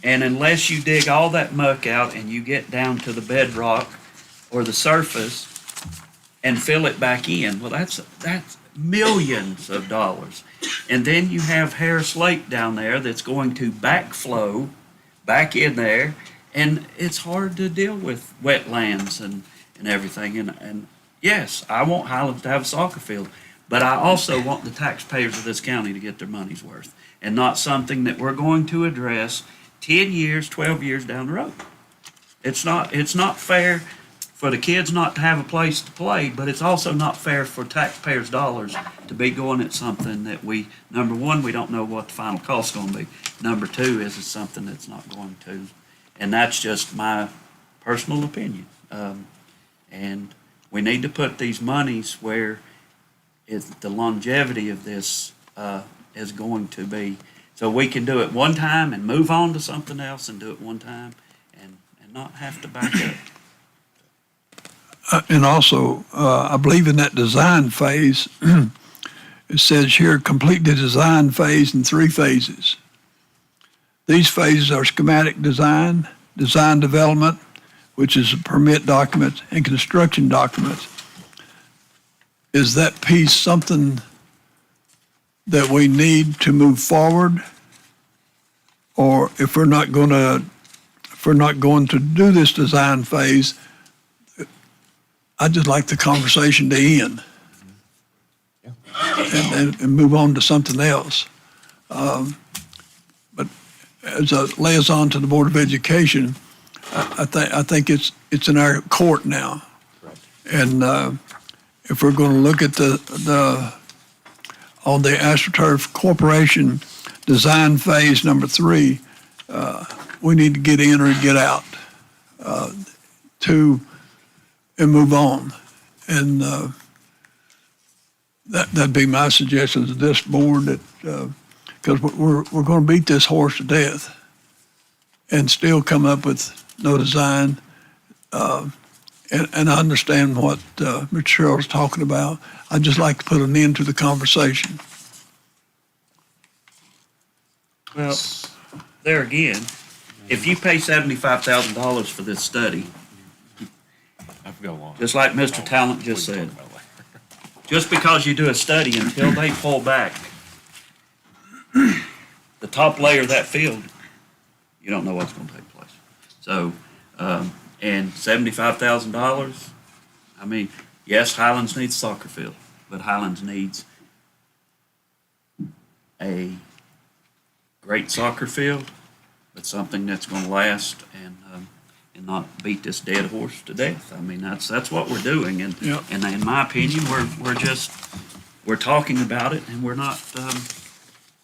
And unless you dig all that muck out and you get down to the bedrock or the surface and fill it back in, well, that's millions of dollars. And then you have Harris Lake down there that's going to backflow back in there, and it's hard to deal with wetlands and everything. And yes, I want Highlands to have a soccer field, but I also want the taxpayers of this county to get their money's worth, and not something that we're going to address 10 years, 12 years down the road. It's not fair for the kids not to have a place to play, but it's also not fair for taxpayers' dollars to be going at something that number one, we don't know what the final cost's gonna be. Number two is it's something that's not going to, and that's just my personal opinion. And we need to put these monies where the longevity of this is going to be. So we can do it one time and move on to something else and do it one time and not have to back up. And also, I believe in that design phase, it says here, complete the design phase in 3 phases. These phases are schematic design, design development, which is permit documents, and construction documents. Is that piece something that we need to move forward? Or if we're not going to do this design phase, I'd just like the conversation to end and move on to something else. But as a liaison to the Board of Education, I think it's in our court now. Right. And if we're going to look at on the AstroTurf Corporation design phase number 3, we need to get in or get out and move on. And that'd be my suggestion to this board, that because we're going to beat this horse to death and still come up with no design. And I understand what Mr. Sherrill's talking about. I'd just like to put an end to the conversation. Well, there again, if you pay $75,000 for this study, just like Mr. Talent just said, just because you do a study, until they pull back the top layer of that field, you don't know what's going to take place. So, and $75,000, I mean, yes, Highlands needs a soccer field, but Highlands needs a great soccer field, but something that's going to last and not beat this dead horse to death. I mean, that's what we're doing, and Yep. and in my opinion, we're talking about it, and we're not.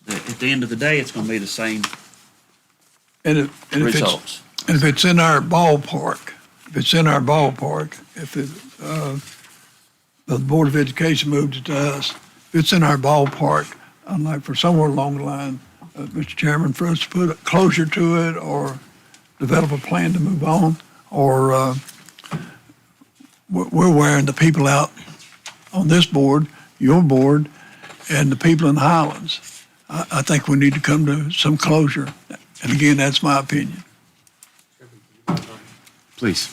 At the end of the day, it's going to be the same And if results. if it's in our ballpark, if the Board of Education moved it to us, if it's in our ballpark, I'd like for somewhere along the line, Mr. Chairman, for us to put a closure to it or develop a plan to move on, or we're wearing the people out on this board, your board, and the people in the Highlands. I think we need to come to some closure. And again, that's my opinion. Please.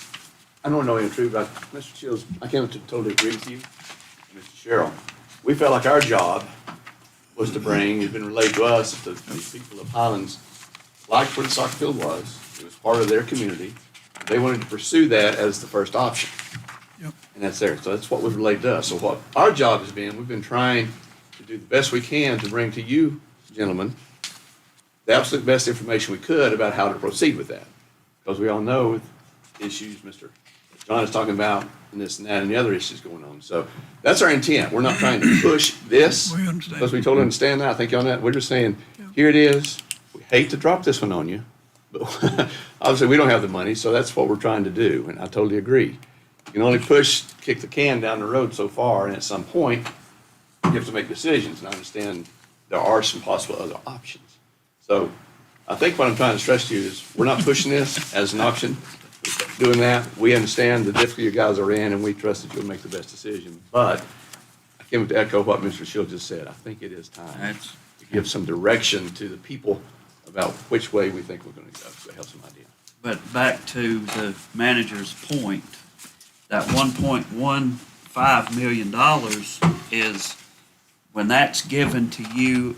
I don't know any truth, but Mr. Shields, I can't totally agree with you, Mr. Sherrill. We felt like our job was to bring, it's been relayed to us, that the people of Highlands liked where the soccer field was. It was part of their community. They wanted to pursue that as the first option. Yep. And that's there. So that's what was relayed to us. So what our job has been, we've been trying to do the best we can to bring to you, gentlemen, the absolute best information we could about how to proceed with that. Because we all know issues Mr. John is talking about, and this and that, and the other issues going on. So that's our intent. We're not trying to push this. We understand. Because we totally understand that. I think you on that. We're just saying, here it is. We hate to drop this one on you, but obviously we don't have the money, so that's what we're trying to do, and I totally agree. You can only kick the can down the road so far, and at some point, you have to make decisions, and I understand there are some possible other options. So I think what I'm trying to stress to you is we're not pushing this as an option. Doing that, we understand the difficulty you guys are in, and we trust that you'll make the best decision. But I came to echo what Mr. Shield just said. I think it is time to give some direction to the people about which way we think we're going to go, so have some idea. But back to the manager's point, that $1.15 million is, when that's given to you,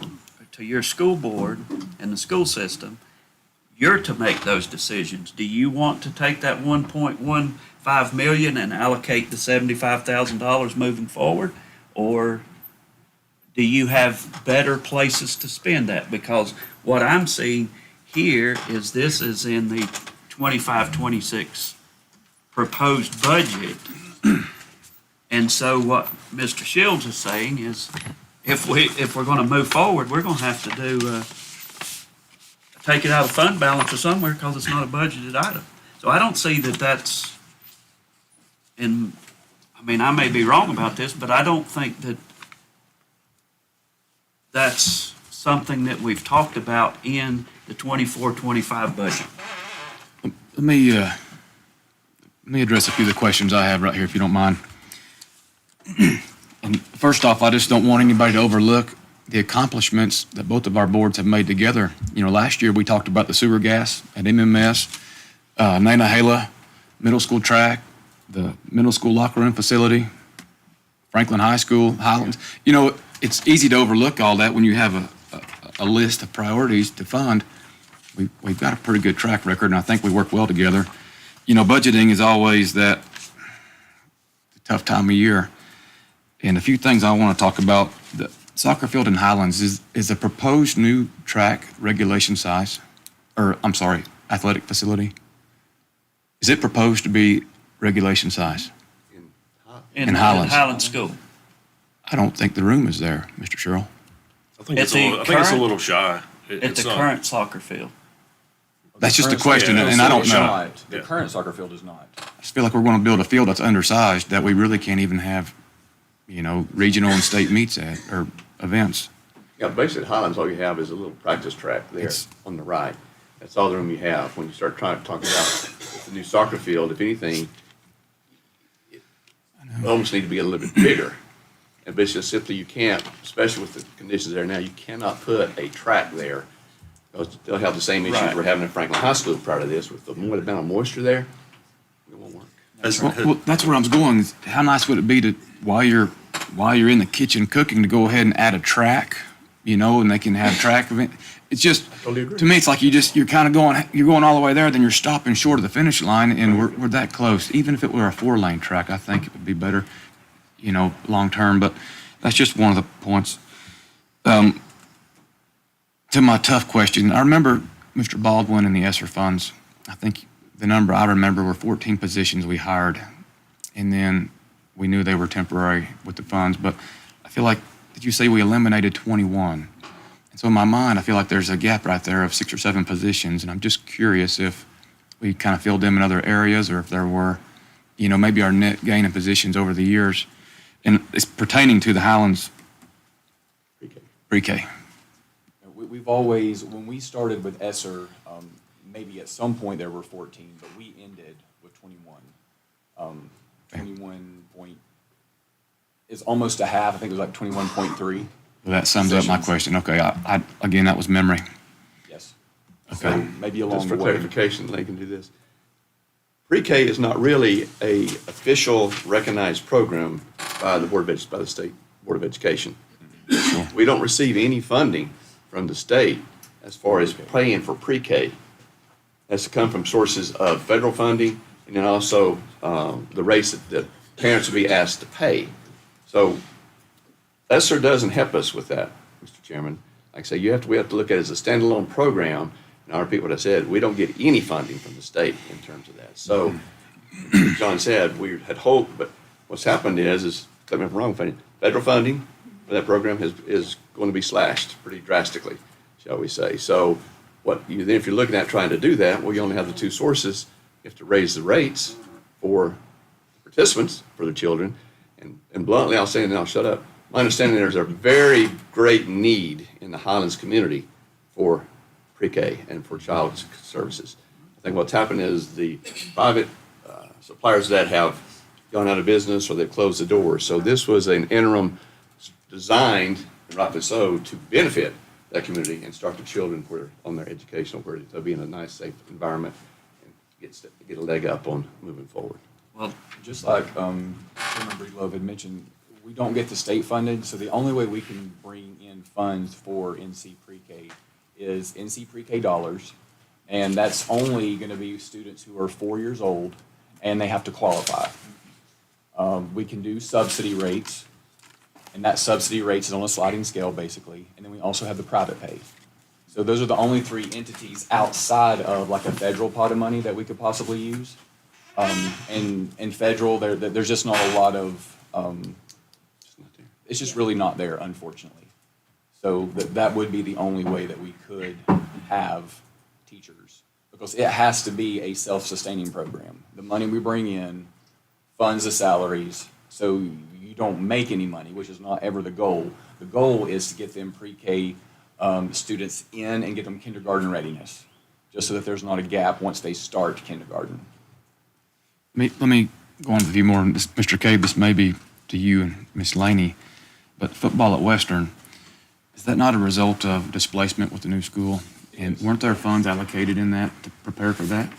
to your school board and the school system, you're to make those decisions. Do you want to take that $1.15 million and allocate the $75,000 moving forward? Or do you have better places to spend that? Because what I'm seeing here is this is in the 25-26 proposed budget. And so what Mr. Shields is saying is, if we're gonna move forward, we're gonna have to do, take it out of fund balance or somewhere, because it's not a budgeted item. So I don't see that that's I mean, I may be wrong about this, but I don't think that that's something that we've talked about in the 24-25 budget. Let me address a few of the questions I have right here, if you don't mind. And first off, I just don't want anybody to overlook the accomplishments that both of our boards have made together. You know, last year we talked about the sewer gas at MMS, Nantahala Middle School track, the middle school locker room facility, Franklin High School, Highlands. You know, it's easy to overlook all that when you have a list of priorities to fund. We've got a pretty good track record, and I think we work well together. You know, budgeting is always that tough time of year. And a few things I want to talk about. The soccer field in Highlands is a proposed new track regulation size, or I'm sorry, athletic facility. Is it proposed to be regulation size? In Highlands. Highland School. I don't think the room is there, Mr. Sherrill. I think At it's a the little current- shy. At the current soccer field. That's just a Current question, soccer and field I don't is know. not. The Yeah. current soccer field is not. I just feel like we're going to build a field that's undersized that we really can't even have, you know, regional and state meets at, or events. Yeah, basically at Highlands, all you have is a little practice track there It's- on the right. That's all the room you have. When you start trying to talk about the new soccer field, if anything, it almost need to be a little bit bigger. And but it's just simply you can't, especially with the conditions there now, you cannot put a track there. Because they'll have the same issues Right. we're having in Franklin High School prior to this, with the amount of moisture there, it won't work. Well, that's where I was going. Is how nice would it be to, while you're in the kitchen cooking, to go ahead and add a track, you know, and they can have track event. It's just, totally agree. to me, it's like you're kind of going all the way there, then you're stopping short of the finish line, and we're that close. Even if it were a 4-lane track, I think it would be better, you know, long term. But that's just one of the points. To my tough question, I remember Mr. Baldwin and the ESSER funds. I think the number I remember were 14 positions we hired, and then we knew they were temporary with the funds. But I feel like, did you say we eliminated 21? And so in my mind, I feel like there's a gap right there of 6 or 7 positions, and I'm just curious if we kind of filled them in other areas, or if there were, you know, maybe our net gain in positions over the years. And it's pertaining to the Highlands pre-K. We've always, when we started with ESSER, maybe at some point there were 14, but we ended with 21. 21 point, is almost a half. I think it was like 21.3. Well, that sums up my Positions. question. Okay, I again, that was memory. Yes. Okay. So maybe along Just the for way. clarification, they can do this. Pre-K is not really a official recognized program by the State Board of Education. We don't receive any funding from the state as far as paying for pre-K. That's to come from sources of federal funding, and then also the rates that the parents will be asked to pay. So ESSER doesn't help us with that, Mr. Chairman. Like I say, we have to look at it as a standalone program. And I repeat what I said, we don't get any funding from the state in terms of that. So, John said, we had hoped, but what's happened is tell me if I'm wrong, federal funding for that program is going to be slashed pretty drastically, shall we say. So if you're looking at trying to do that, well, you only have the 2 sources. You have to raise the rates for participants, for the children. And bluntly, I'll say, and then I'll shut up. My understanding, there's a very great need in the Highlands community for pre-K and for child services. I think what's happened is the private suppliers that have gone out of business or they've closed the doors. So this was an interim designed, and rightly so, to benefit that community and start the children on their educational, where they'll be in a nice, safe environment and get a leg up on moving forward. Well, Just like Chairman Breedlove had mentioned, we don't get the state funded, so the only way we can bring in funds for NC Pre-K is NC Pre-K dollars, and that's only going to be students who are 4 years old, and they have to qualify. We can do subsidy rates, and that subsidy rates is on a sliding scale, basically, and then we also have the private pay. So those are the only 3 entities outside of like a federal pot of money that we could possibly use. And federal, there's just not a lot of, It's not there. it's just really not there, unfortunately. So that would be the only way that we could have teachers, because it has to be a self-sustaining program. The money we bring in funds the salaries, so you don't make any money, which is not ever the goal. The goal is to get them pre-K students in and get them kindergarten readiness, just so that there's not a gap once they start kindergarten. Let me go on with a few more. Mr. Cave, this may be to you and Ms. Laney, but football at Western, is that not a result of displacement with the new school? And weren't there funds allocated in that to prepare for that?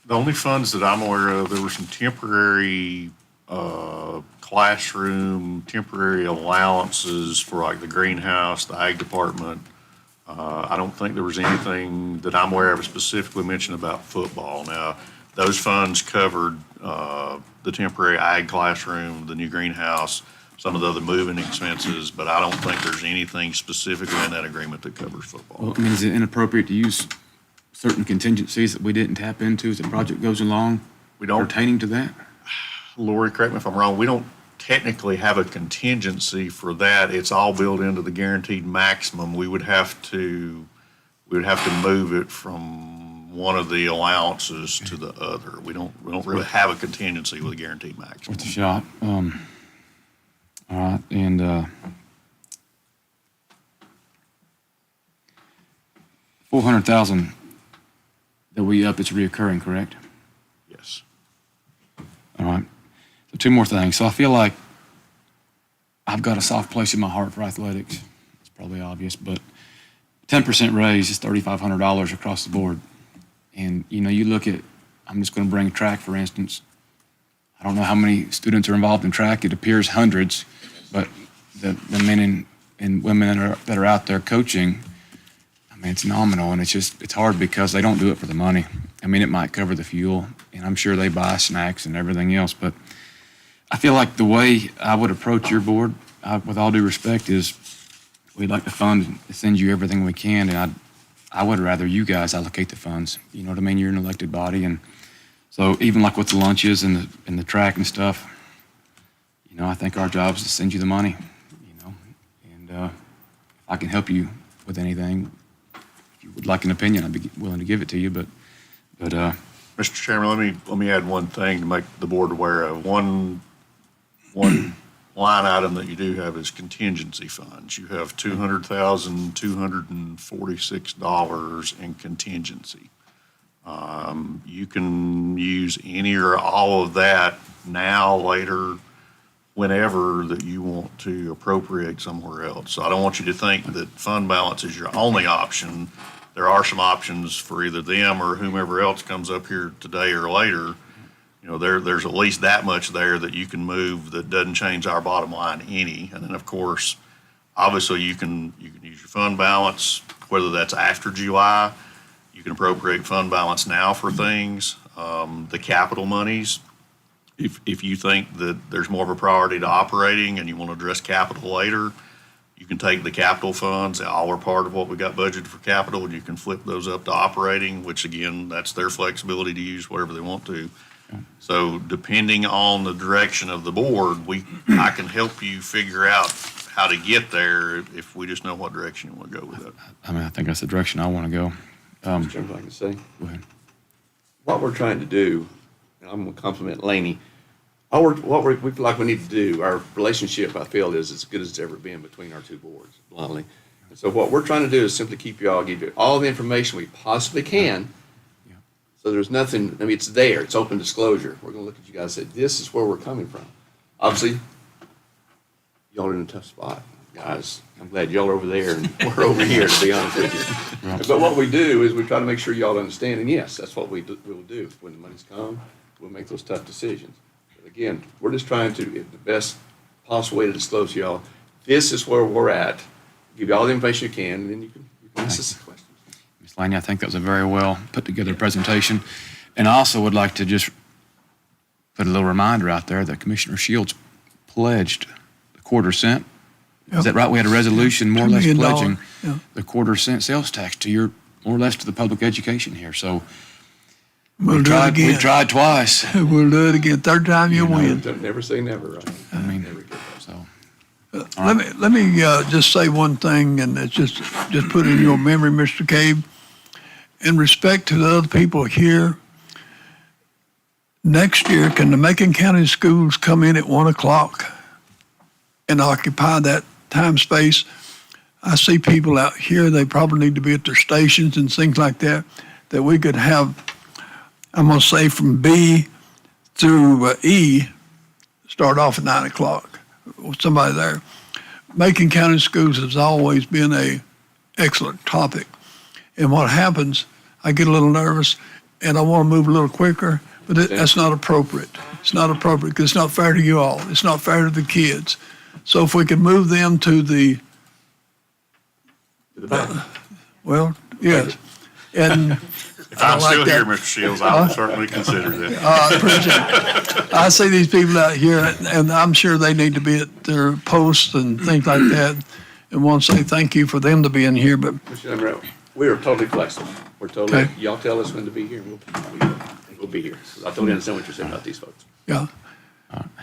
The only funds that I'm aware of, there were some temporary classroom, temporary allowances for like the greenhouse, the ag department. I don't think there was anything that I'm aware of specifically mentioned about football. Now, those funds covered the temporary ag classroom, the new greenhouse, some of the other moving expenses, but I don't think there's anything specifically in that agreement that covers football. Well, I mean, is it inappropriate to use certain contingencies that we didn't tap into as the project goes along We don't, pertaining to that? Lori, correct me if I'm wrong, we don't technically have a contingency for that. It's all built into the guaranteed maximum. We would have to move it from one of the allowances to the other. We don't really have a contingency with a guaranteed maximum. Worth a shot. All right, and 400,000 that we up, it's reoccurring, correct? Yes. All right. So two more things. So I feel like I've got a soft place in my heart for athletics. It's probably obvious, but 10% raise is $3,500 across the board. And, you know, you look at, I'm just going to bring track, for instance. I don't know how many students are involved in track. It appears hundreds, but the men and women that are out there coaching, I mean, it's nominal, and it's hard because they don't do it for the money. I mean, it might cover the fuel, and I'm sure they buy snacks and everything else, but I feel like the way I would approach your board, with all due respect, is we'd like to fund, send you everything we can, and I would rather you guys allocate the funds. You know what I mean? You're an elected body, and so even like with the lunches and the track and stuff, you know, I think our job is to send you the money, you know, and if I can help you with anything, if you would like an opinion, I'd be willing to give it to you, but Mr. Chairman, let me add one thing to make the board aware of. One line item that you do have is contingency funds. You have $200,246 in contingency. You can use any or all of that now, later, whenever that you want to appropriate somewhere else. So I don't want you to think that fund balance is your only option. There are some options for either them or whomever else comes up here today or later. You know, there's at least that much there that you can move that doesn't change our bottom line any. And then, of course, obviously you can use your fund balance, whether that's after July. You can appropriate fund balance now for things. The capital monies, if you think that there's more of a priority to operating and you want to address capital later, you can take the capital funds, all are part of what we got budgeted for capital, and you can flip those up to operating, which again, that's their flexibility to use whatever they want to. So depending on the direction of the board, I can help you figure out how to get there if we just know what direction you want to go with it. I mean, I think that's the direction I want to go. Mr. Chairman, if I can say, Go ahead. what we're trying to do, and I'm going to compliment Laney, what we feel like we need to do, our relationship, I feel, is as good as it's ever been between our two boards, bluntly. And so what we're trying to do is simply give you all the information we possibly can. Yeah. So there's nothing, I mean, it's there, it's open disclosure. We're going to look at you guys and say, this is where we're coming from. Obviously, y'all are in a tough spot, guys. I'm glad y'all are over there and we're over here, to be honest with you. Right. But what we do is we try to make sure y'all understand, and yes, that's what we will do. When the money's come, we'll make those tough decisions. But again, we're just trying to, in the best possible way to disclose to y'all, this is where we're at. Give you all the information you can, and then you can ask us questions. Ms. Laney, I think that was a very well put together presentation. And I also would like to just put a little reminder out there that Commissioner Shields pledged the $0.25. Is that right? We had a resolution more or less $2 million, pledging yeah. the $0.25 sales tax to more or less to the public education here. So We'll do it We again. tried twice. We'll do it again. Third time you win. Never say never, right? I mean, Never give up. so, Let me just say one thing, and it's just put in your memory, Mr. Cave. In respect to the other people here, next year, can the Macon County schools come in at 1 o'clock and occupy that time space? I see people out here, they probably need to be at their stations and things like that, that we could have, I'm gonna say from B through E, start off at 9 o'clock, with somebody there. Macon County schools has always been a excellent topic. And what happens, I get a little nervous and I want to move a little quicker, but that's not appropriate. It's not appropriate because it's not fair to you all. It's not fair to the kids. So if we could move them to the, To the back. well, yes. And If I'm like still here, that. Mr. Shields, I will certainly consider that. I appreciate it. I see these people out here and I'm sure they need to be at their posts and things like that. And want to say thank you for them to be in here, but Mr. Emmerich, we are totally flexible. We're totally, Okay. y'all tell us when to be here, and we'll be here. I totally understand what you're saying about these folks. yeah,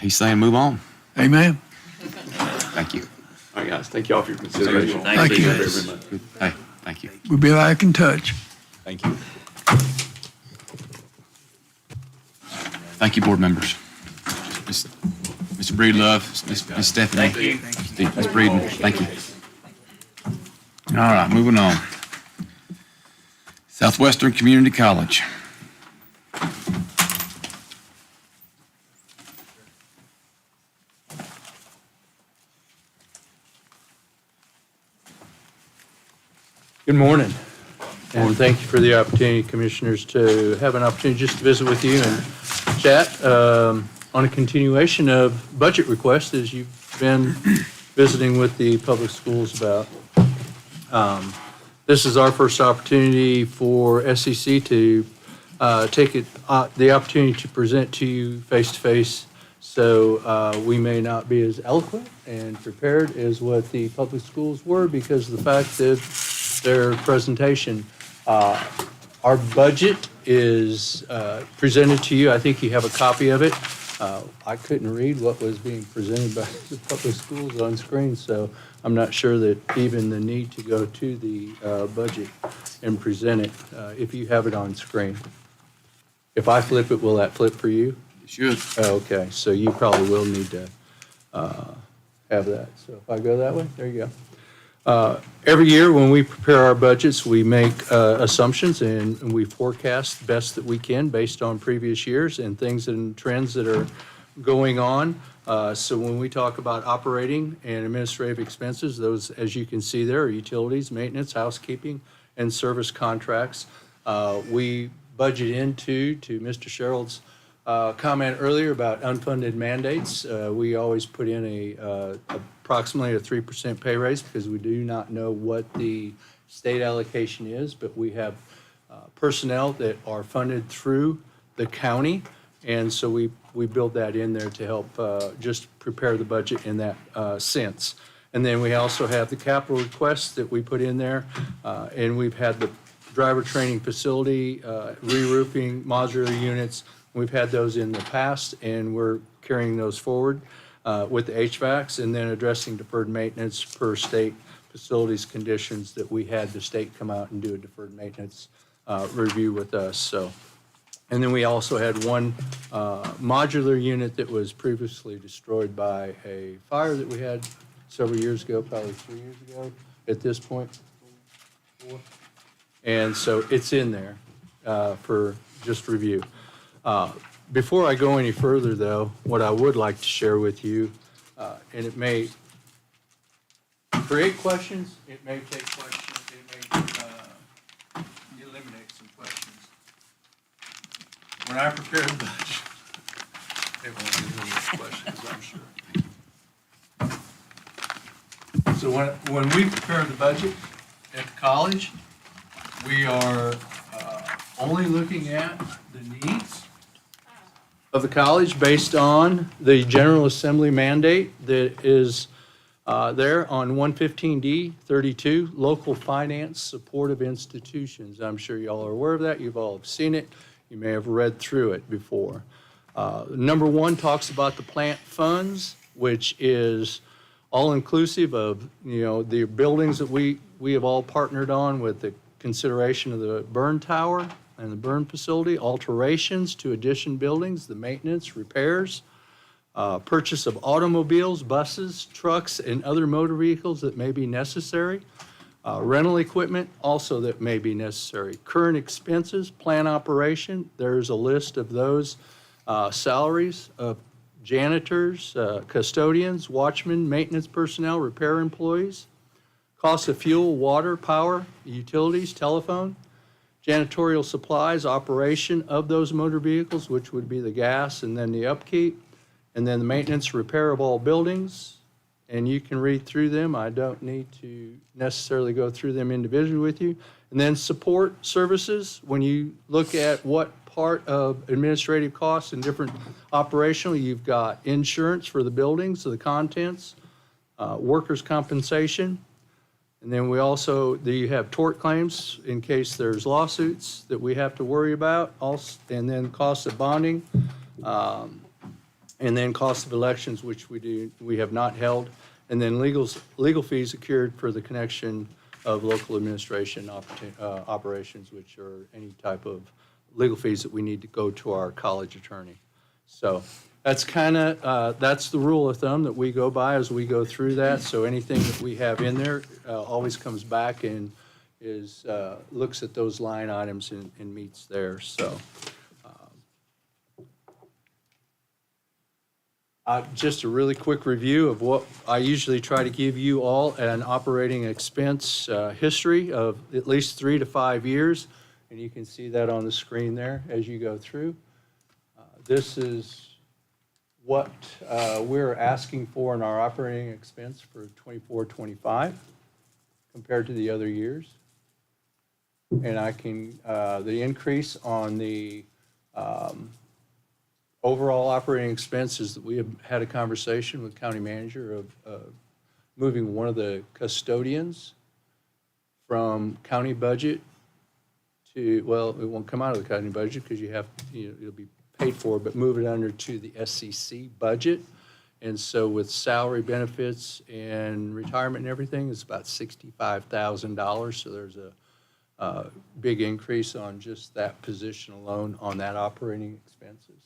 he's saying move on. amen. Thank you. All right, guys, thank y'all for your consideration. Thank you. Very, very much. Hey, thank you. We'll be back in touch. Thank you. Thank you, board members. Mr. Breedlove, Ms. Stephanie. Thank you. Ms. Breeden, thank you. All right, moving on. Southwestern Community College. Good morning, and thank you for the opportunity, Commissioners, to have an opportunity just to visit with you and chat on a continuation of budget requests as you've been visiting with the public schools about. This is our first opportunity for SEC to take the opportunity to present to you face-to-face, so we may not be as eloquent and prepared as what the public schools were because of the fact that their presentation. Our budget is presented to you. I think you have a copy of it. I couldn't read what was being presented by the public schools on screen, so I'm not sure that even the need to go to the budget and present it, if you have it on screen. If I flip it, will that flip for you? You should. Oh, okay, so you probably will need to have that. So if I go that way, there you go. Every year when we prepare our budgets, we make assumptions and we forecast best that we can based on previous years and things and trends that are going on. So when we talk about operating and administrative expenses, those, as you can see there, are utilities, maintenance, housekeeping, and service contracts. We budget into, to Mr. Sherrill's comment earlier about unfunded mandates. We always put in approximately a 3% pay raise because we do not know what the state allocation is, but we have personnel that are funded through the county, and so we build that in there to help just prepare the budget in that sense. And then we also have the capital requests that we put in there, and we've had the driver training facility, re-roofing, modular units. We've had those in the past, and we're carrying those forward with the HVACs, and then addressing deferred maintenance per state facilities conditions that we had the state come out and do a deferred maintenance review with us. So, and then we also had one modular unit that was previously destroyed by a fire that we had several years ago, probably 3 years ago at this point. 4. And so it's in there for just review. Before I go any further, though, what I would like to share with you, and it may create questions, it may take questions, it may eliminate some questions. When I prepared the budget, it won't eliminate questions, I'm sure. So when we prepare the budget at the college, we are only looking at the needs of the college based on the General Assembly mandate that is there on 115D 32, local finance supportive institutions. I'm sure y'all are aware of that. You've all seen it. You may have read through it before. Number one talks about the plant funds, which is all-inclusive of, the buildings that we have all partnered on with the consideration of the burn tower and the burn facility, alterations to addition buildings, the maintenance, repairs, purchase of automobiles, buses, trucks, and other motor vehicles that may be necessary, rental equipment also that may be necessary, current expenses, plant operation, there's a list of those salaries of janitors, custodians, watchmen, maintenance personnel, repair employees, cost of fuel, water, power, utilities, telephone, janitorial supplies, operation of those motor vehicles, which would be the gas and then the upkeep, and then the maintenance, repair of all buildings. And you can read through them. I don't need to necessarily go through them individually with you. And then support services, when you look at what part of administrative costs and different operational, you've got insurance for the buildings, so the contents, workers' compensation, and then you have tort claims in case there's lawsuits that we have to worry about, also, and then cost of bonding, and then cost of elections, which we have not held, and then legal fees accrued for the connection of local administration operations, which are any type of legal fees that we need to go to our college attorney. So that's that's the rule of thumb that we go by as we go through that. So anything that we have in there always comes back and looks at those line items and meets there. So just a really quick review of what I usually try to give you all, an operating expense history of at least 3 to 5 years. And you can see that on the screen there as you go through. This is what we're asking for in our operating expense for 24-25 compared to the other years. And the increase on the overall operating expenses that we have had a conversation with county manager of moving one of the custodians from county budget to, well, it won't come out of the county budget because it'll be paid for, but move it under to the SCC budget. And so with salary, benefits, and retirement and everything, it's about $65,000. So there's a big increase on just that position alone on that operating expenses.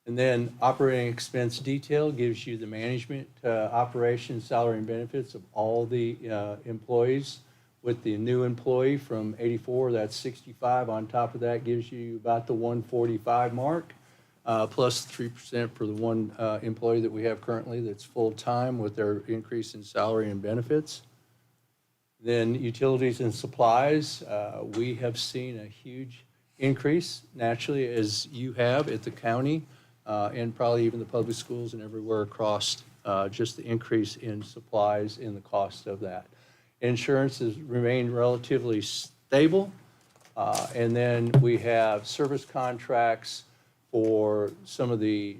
And then operating expense detail gives you the management, operations, salary, and benefits of all the employees. With the new employee from 84, that's 65. On top of that gives you about the 145 mark, plus 3% for the one employee that we have currently that's full-time with their increase in salary and benefits. Then utilities and supplies, we have seen a huge increase, naturally, as you have at the county, and probably even the public schools and everywhere across, just the increase in supplies and the cost of that. Insurance has remained relatively stable. And then we have service contracts for some of the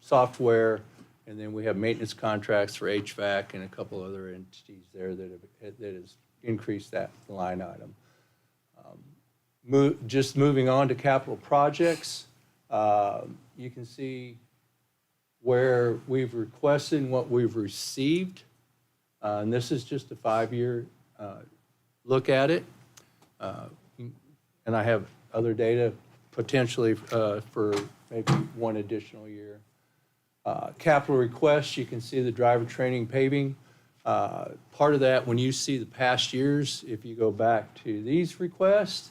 software, and then we have maintenance contracts for HVAC and a couple other entities there that has increased that line item. Just moving on to capital projects, you can see where we've requested and what we've received. And this is just a 5-year look at it. And I have other data potentially for maybe one additional year. Capital requests, you can see the driver training paving. Part of that, when you see the past years, if you go back to these requests,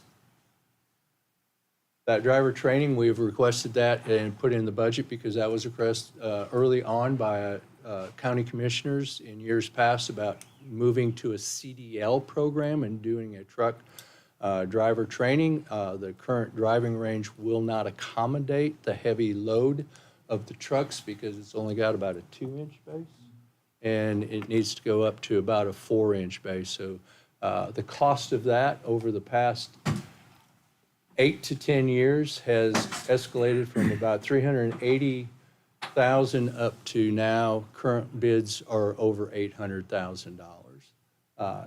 that driver training, we've requested that and put in the budget because that was requested early on by county commissioners in years past about moving to a CDL program and doing a truck driver training. The current driving range will not accommodate the heavy load of the trucks because it's only got about a 2-inch base, and it needs to go up to about a 4-inch base. So the cost of that over the past 8 to 10 years has escalated from about $380,000 up to now current bids are over $800,000.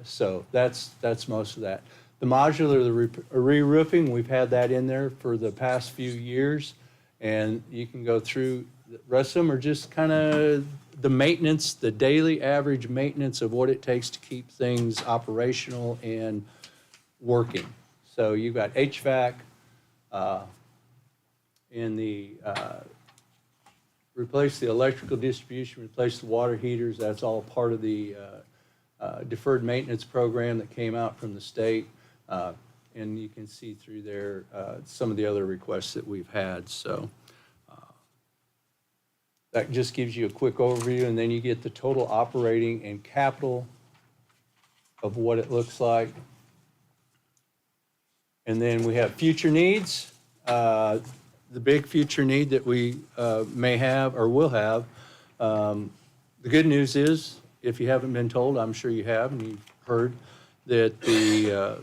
So that's most of that. The modular, the re-roofing, we've had that in there for the past few years. And you can go through, the rest of them are just kind of the maintenance, the daily average maintenance of what it takes to keep things operational and working. So you've got HVAC, in the, replace the electrical distribution, replace the water heaters. That's all part of the deferred maintenance program that came out from the state. And you can see through there some of the other requests that we've had. So that just gives you a quick overview, and then you get the total operating and capital of what it looks like. And then we have future needs. The big future need that we may have or will have. The good news is, if you haven't been told, I'm sure you have, and you've heard, that the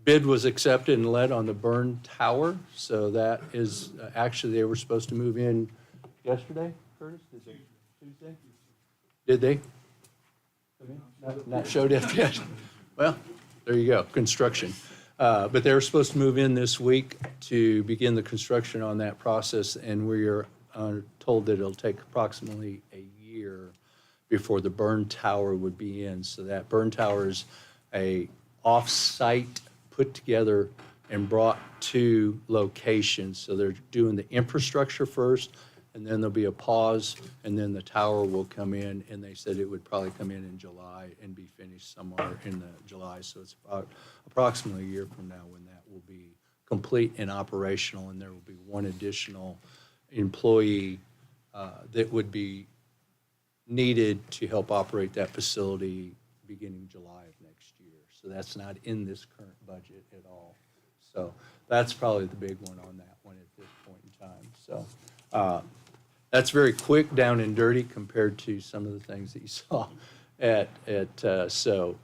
bid was accepted and led on the burn tower. So that is, actually, they were supposed to move in yesterday, Curtis? Tuesday? Did they? Not showed up yet? Well, there you go, construction. But they were supposed to move in this week to begin the construction on that process, and we are told that it'll take approximately a year before the burn tower would be in. So that burn tower is a off-site, put together and brought to locations. So they're doing the infrastructure first, and then there'll be a pause, and then the tower will come in, and they said it would probably come in July and be finished somewhere in the July. So it's about approximately a year from now when that will be complete and operational, and there will be one additional employee that would be needed to help operate that facility beginning July of next year. So that's not in this current budget at all. So that's probably the big one on that one at this point in time. So that's very quick, down and dirty compared to some of the things that you saw so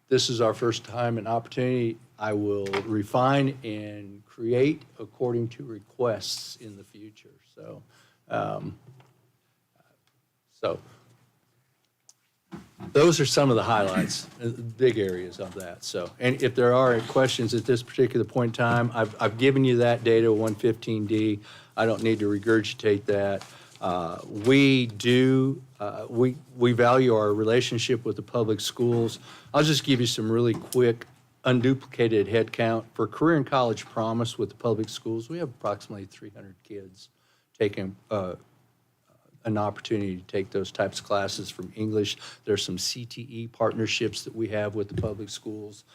this is our first time and opportunity. I will refine and create according to requests in the future. So, those are some of the highlights, big areas of that. So, and if there are questions at this particular point in time, I've given you that data, 115D. I don't need to regurgitate that. We value our relationship with the public schools. I'll just give you some really quick, unduplicated head count. For Career and College Promise with the public schools, we have approximately 300 kids taking an opportunity to take those types of classes from English. There's some CTE partnerships that we have with the public schools.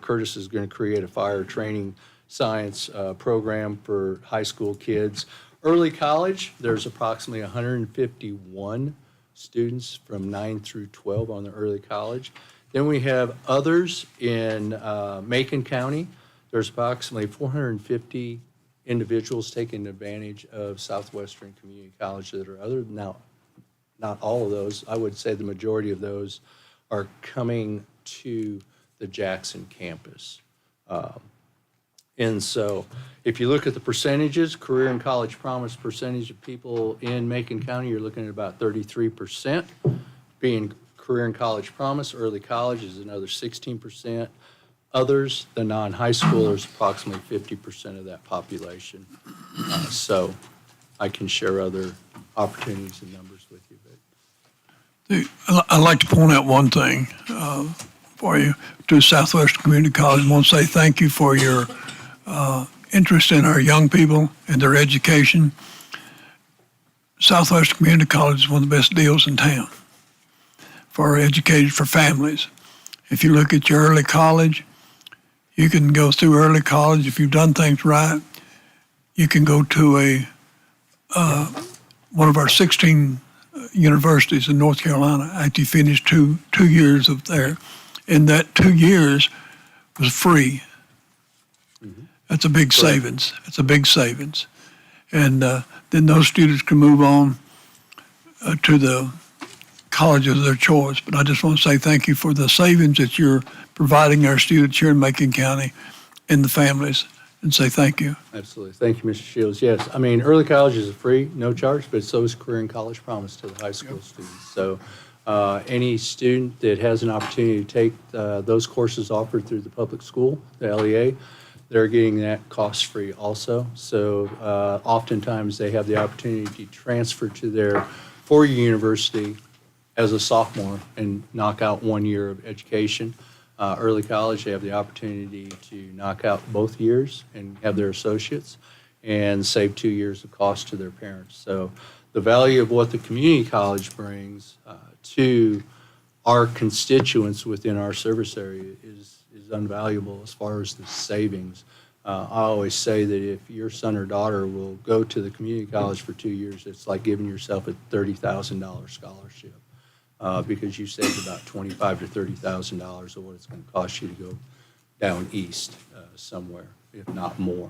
Curtis is going to create a fire training science program for high school kids. Early college, there's approximately 151 students from 9 through 12 on the early college. Then we have others in Macon County. There's approximately 450 individuals taking advantage of Southwestern Community College that are other. Now, not all of those. I would say the majority of those are coming to the Jackson campus. And so if you look at the percentages, Career and College Promise percentage of people in Macon County, you're looking at about 33%. Being Career and College Promise, early college is another 16%. Others, the non-high schoolers, approximately 50% of that population. So I can share other opportunities and numbers with you. But I'd like to point out one thing for you. To Southwestern Community College, I want to say thank you for your interest in our young people and their education. Southwestern Community College is one of the best deals in town for educators, for families. If you look at your early college, you can go through early college. If you've done things right, you can go to one of our 16 universities in North Carolina after you finish two years of there. And that 2 years was free. Mm-hmm. That's a big savings. It's a big savings. And then those students can move on to the college of their choice. But I just want to say thank you for the savings that you're providing our students here in Macon County and the families, and say thank you. Absolutely. Thank you, Mr. Shields. Yes, I mean, early college is free, no charge, but so is Career and College Promise to the high school students. So Any student that has an opportunity to take those courses offered through the public school, the LEA, they're getting that cost-free also. So oftentimes they have the opportunity to transfer to their four-year university as a sophomore and knock out 1 year of education. Early college, they have the opportunity to knock out both years and have their associates and save 2 years of cost to their parents. So the value of what the community college brings to our constituents within our service area is invaluable as far as the savings. I always say that if your son or daughter will go to the community college for 2 years, it's like giving yourself a $30,000 scholarship because you saved about $25,000 to $30,000 of what it's going to cost you to go down east somewhere, if not more.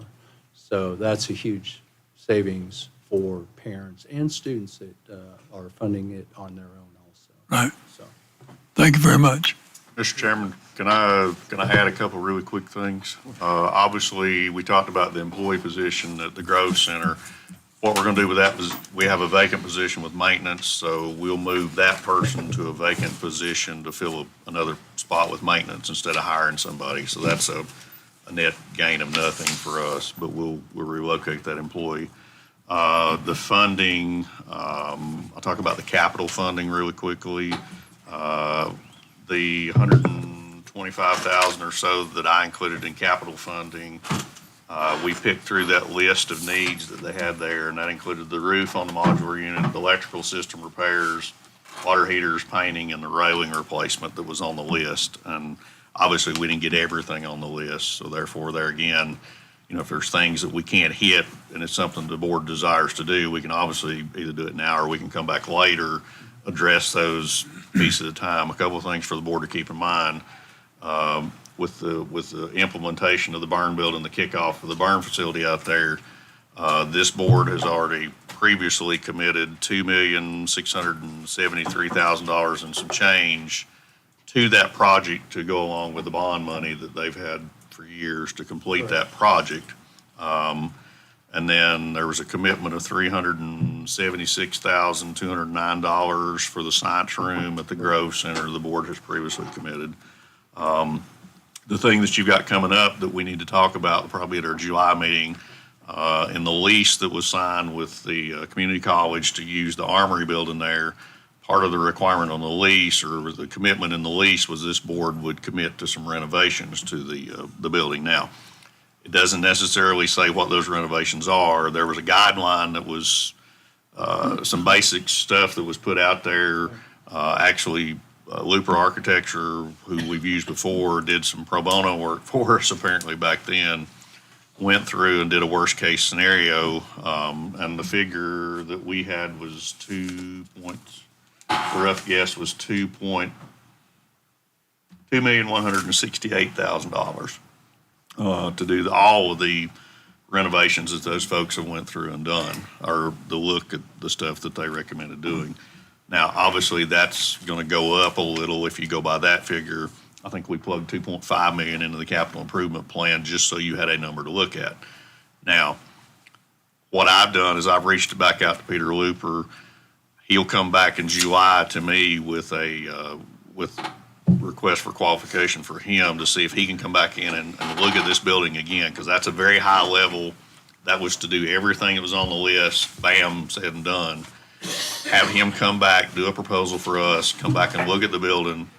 So that's a huge savings for parents and students that are funding it on their own also. Right. So. Thank you very much. Mr. Chairman, can I add a couple really quick things? Obviously, we talked about the employee position at the Grove Center. What we're going to do with that is we have a vacant position with maintenance, so we'll move that person to a vacant position to fill another spot with maintenance instead of hiring somebody. So that's a net gain of nothing for us, but we'll relocate that employee. The funding, I'll talk about the capital funding really quickly. The $125,000 or so that I included in capital funding, we picked through that list of needs that they had there, and that included the roof on the modular unit, the electrical system repairs, water heaters, painting, and the railing replacement that was on the list. And obviously, we didn't get everything on the list, so therefore, there again, if there's things that we can't hit and it's something the board desires to do, we can obviously either do it now or we can come back later, address those pieces at a time. A couple of things for the board to keep in mind. With the implementation of the burn building, the kickoff of the burn facility out there, this board has already previously committed $2,673,000 and some change to that project to go along with the bond money that they've had for years to complete that project. And then there was a commitment of $376,209 for the science room at the Grove Center. The board has previously committed. The thing that you've got coming up that we need to talk about probably at our July meeting, in the lease that was signed with the community college to use the Armory building there, part of the requirement on the lease or the commitment in the lease was this board would commit to some renovations to the building. Now, it doesn't necessarily say what those renovations are. There was a guideline that was some basic stuff that was put out there. Actually, Looper Architecture, who we've used before, did some pro bono work for us apparently back then, went through and did a worst case scenario. And the figure that we had was the rough guess was $2,168,000 to do all of the renovations that those folks have went through and done, or the look at the stuff that they recommended doing. Now, obviously, that's going to go up a little if you go by that figure. I think we plugged 2.5 million into the capital improvement plan just so you had a number to look at. Now, what I've done is I've reached back out to Peter Looper. He'll come back in July to me with a request for qualification for him to see if he can come back in and look at this building again, because that's a very high level. That was to do everything that was on the list, bam, said and done. Have him come back, do a proposal for us, come back and look at the building,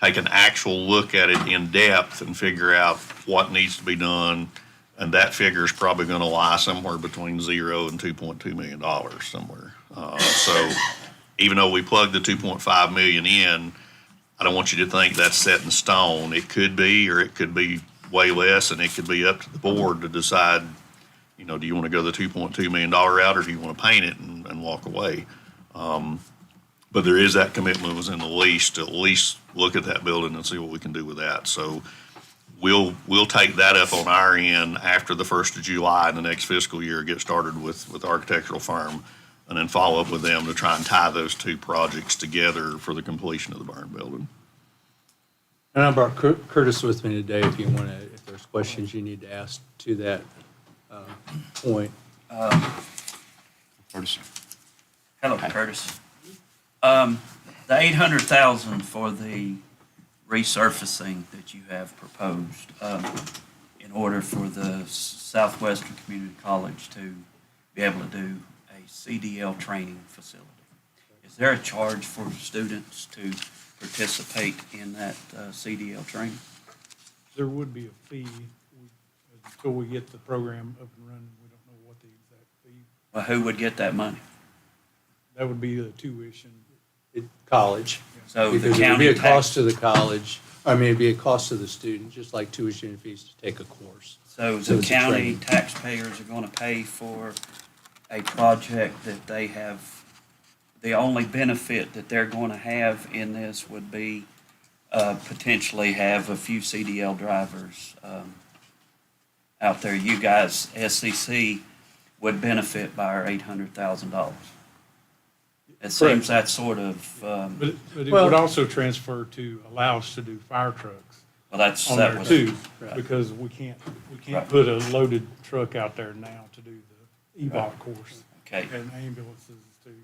take an actual look at it in depth and figure out what needs to be done. And that figure is probably going to lie somewhere between $0 and $2.2 million somewhere. So even though we plugged the 2.5 million in, I don't want you to think that's set in stone. It could be, or it could be way less, and it could be up to the board to decide, do you want to go the $2.2 million route, or do you want to paint it and walk away? But there is that commitment was in the lease to at least look at that building and see what we can do with that. So we'll take that up on our end after the 1st of July in the next fiscal year, get started with the architectural firm, and then follow up with them to try and tie those two projects together for the completion of the burn building. And I brought Curtis with me today if you want to, if there's questions you need to ask to that point. Curtis. Hello, Curtis. The 800,000 for the resurfacing that you have proposed, in order for the Southwestern Community College to be able to do a CDL training facility. Is there a charge for students to participate in that CDL training? There would be a fee. Until we get the program up and running, we don't know what the exact fee. Well, who would get that money? That would be the tuition. College. So the Because it would be county a tax, cost to the college, I mean, it'd be a cost to the student, just like tuition fees to take a course. so So the it's a county training. taxpayers are gonna pay for a project that they have, the only benefit that they're gonna have in this would be, potentially have a few CDL drivers, out there. You guys, SCC, would benefit by our $800,000. It seems that sort of, But it Well- would also transfer to allow us to do fire trucks well, that's, on that there was. too. Right. Because we can't Right. put a loaded truck out there now to do the EVOC course Okay, and ambulances too.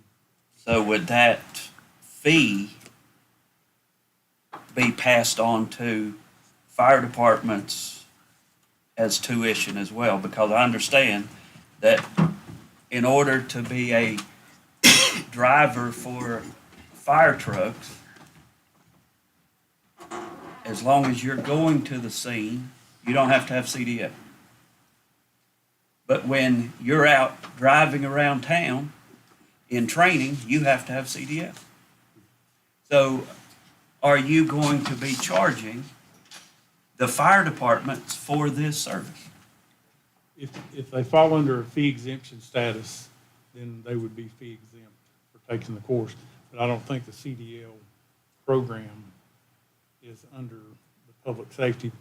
so would that fee be passed on to fire departments as tuition as well? Because I understand that in order to be a driver for fire trucks, as long as you're going to the scene, you don't have to have CDL. But when you're out driving around town in training, you have to have CDL. So are you going to be charging the fire departments for this service? If they fall under a fee exemption status, then they would be fee exempt for taking the course. But I don't think the CDL program is under the public safety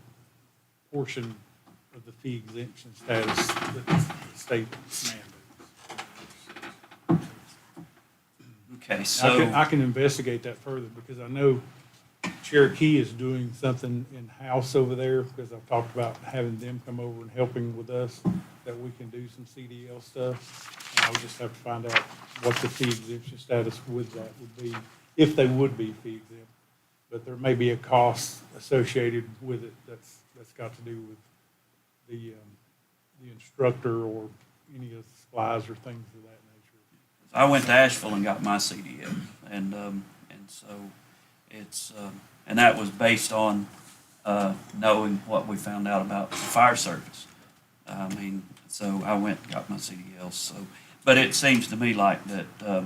portion of the fee exemption status that the state mandates. Okay, I so, can investigate that further because I know Cherokee is doing something in-house over there because I've talked about having them come over and helping with us, that we can do some CDL stuff. And I'll just have to find out what the fee exemption status with that would be, if they would be fee exempt. But there may be a cost associated with it that's got to do with the instructor or any of the supplies or things of that nature. I went to Asheville and got my CDL, and so it's, and that was based on, knowing what we found out about the fire service. I mean, so I went and got my CDL, so, but it seems to me like that, the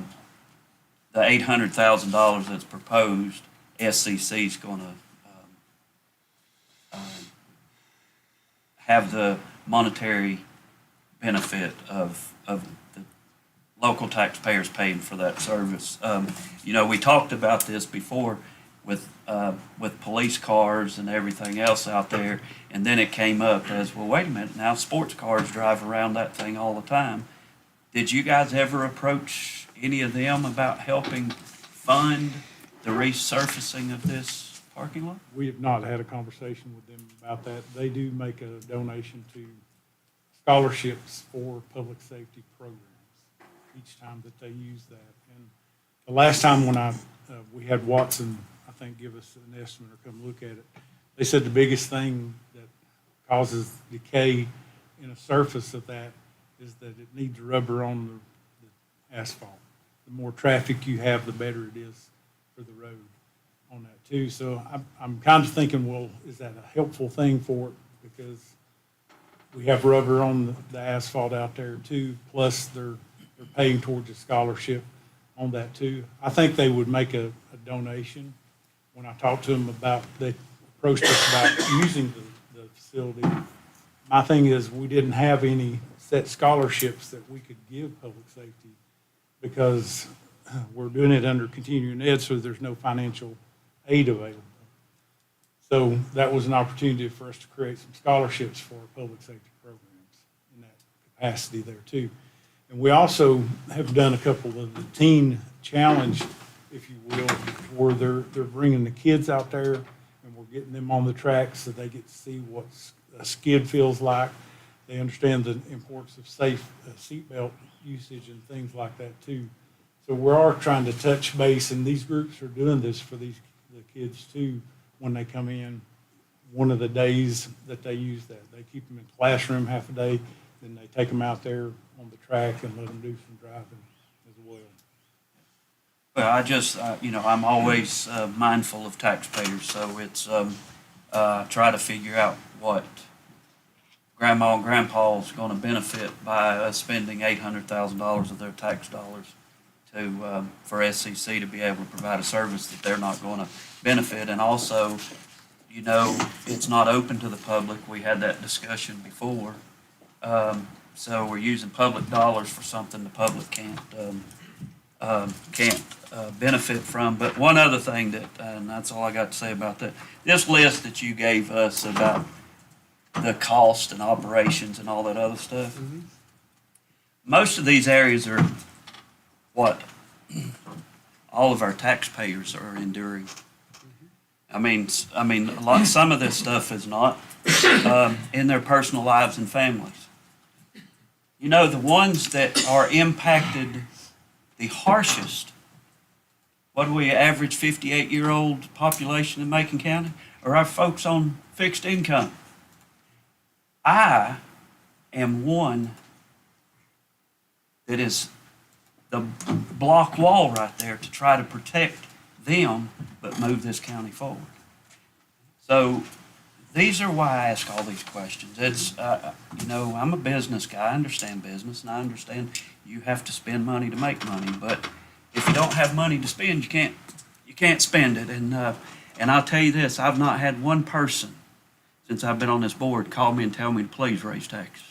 $800,000 that's proposed, SCC's gonna, have the monetary benefit of the local taxpayers paying for that service. You know, we talked about this before with police cars and everything else out there, and then it came up as, well, wait a minute, now sports cars drive around that thing all the time. Did you guys ever approach any of them about helping fund the resurfacing of this parking lot? We have not had a conversation with them about that. They do make a donation to scholarships for public safety programs each time that they use that. And the last time when we had Watson, I think, give us an estimate or come look at it, they said the biggest thing that causes decay in a surface of that is that it needs rubber on the asphalt. The more traffic you have, the better it is for the road on that too. So I'm kind of thinking, well, is that a helpful thing for it? Because we have rubber on the asphalt out there too, plus they're paying towards a scholarship on that too. I think they would make a donation. When I talked to them about, they approached us about using the facility. My thing is, we didn't have any set scholarships that we could give public safety because we're doing it under continuing ed, so there's no financial aid available. So that was an opportunity for us to create some scholarships for our public safety programs in that capacity there too. And we also have done a couple of the teen challenge, if you will, where they're bringing the kids out there and we're getting them on the track so they get to see what a skid feels like. They understand the importance of safe seatbelt usage and things like that too. So we are trying to touch base, and these groups are doing this for the kids too, when they come in. One of the days that they use that, they keep them in the classroom half a day, then they take them out there on the track and let them do some driving as well. Well, I just, I'm always mindful of taxpayers, so it's, try to figure out what grandma and grandpa's gonna benefit by us spending $800,000 of their tax dollars to, for SCC to be able to provide a service that they're not gonna benefit. And also, it's not open to the public. We had that discussion before. So we're using public dollars for something the public can't benefit from. But one other thing that, and that's all I got to say about that, this list that you gave us about the cost and operations and all that other stuff, most of these areas are what all of our taxpayers are enduring. I mean, some of this stuff is not in their personal lives and families. The ones that are impacted the harshest, what do we average 58-year-old population in Macon County, are our folks on fixed income. I am one that is the block wall right there to try to protect them, but move this county forward. So these are why I ask all these questions. It's, I'm a business guy. I understand business, and I understand you have to spend money to make money. But if you don't have money to spend, you can't spend it. And I'll tell you this: I've not had one person since I've been on this board call me and tell me to please raise taxes.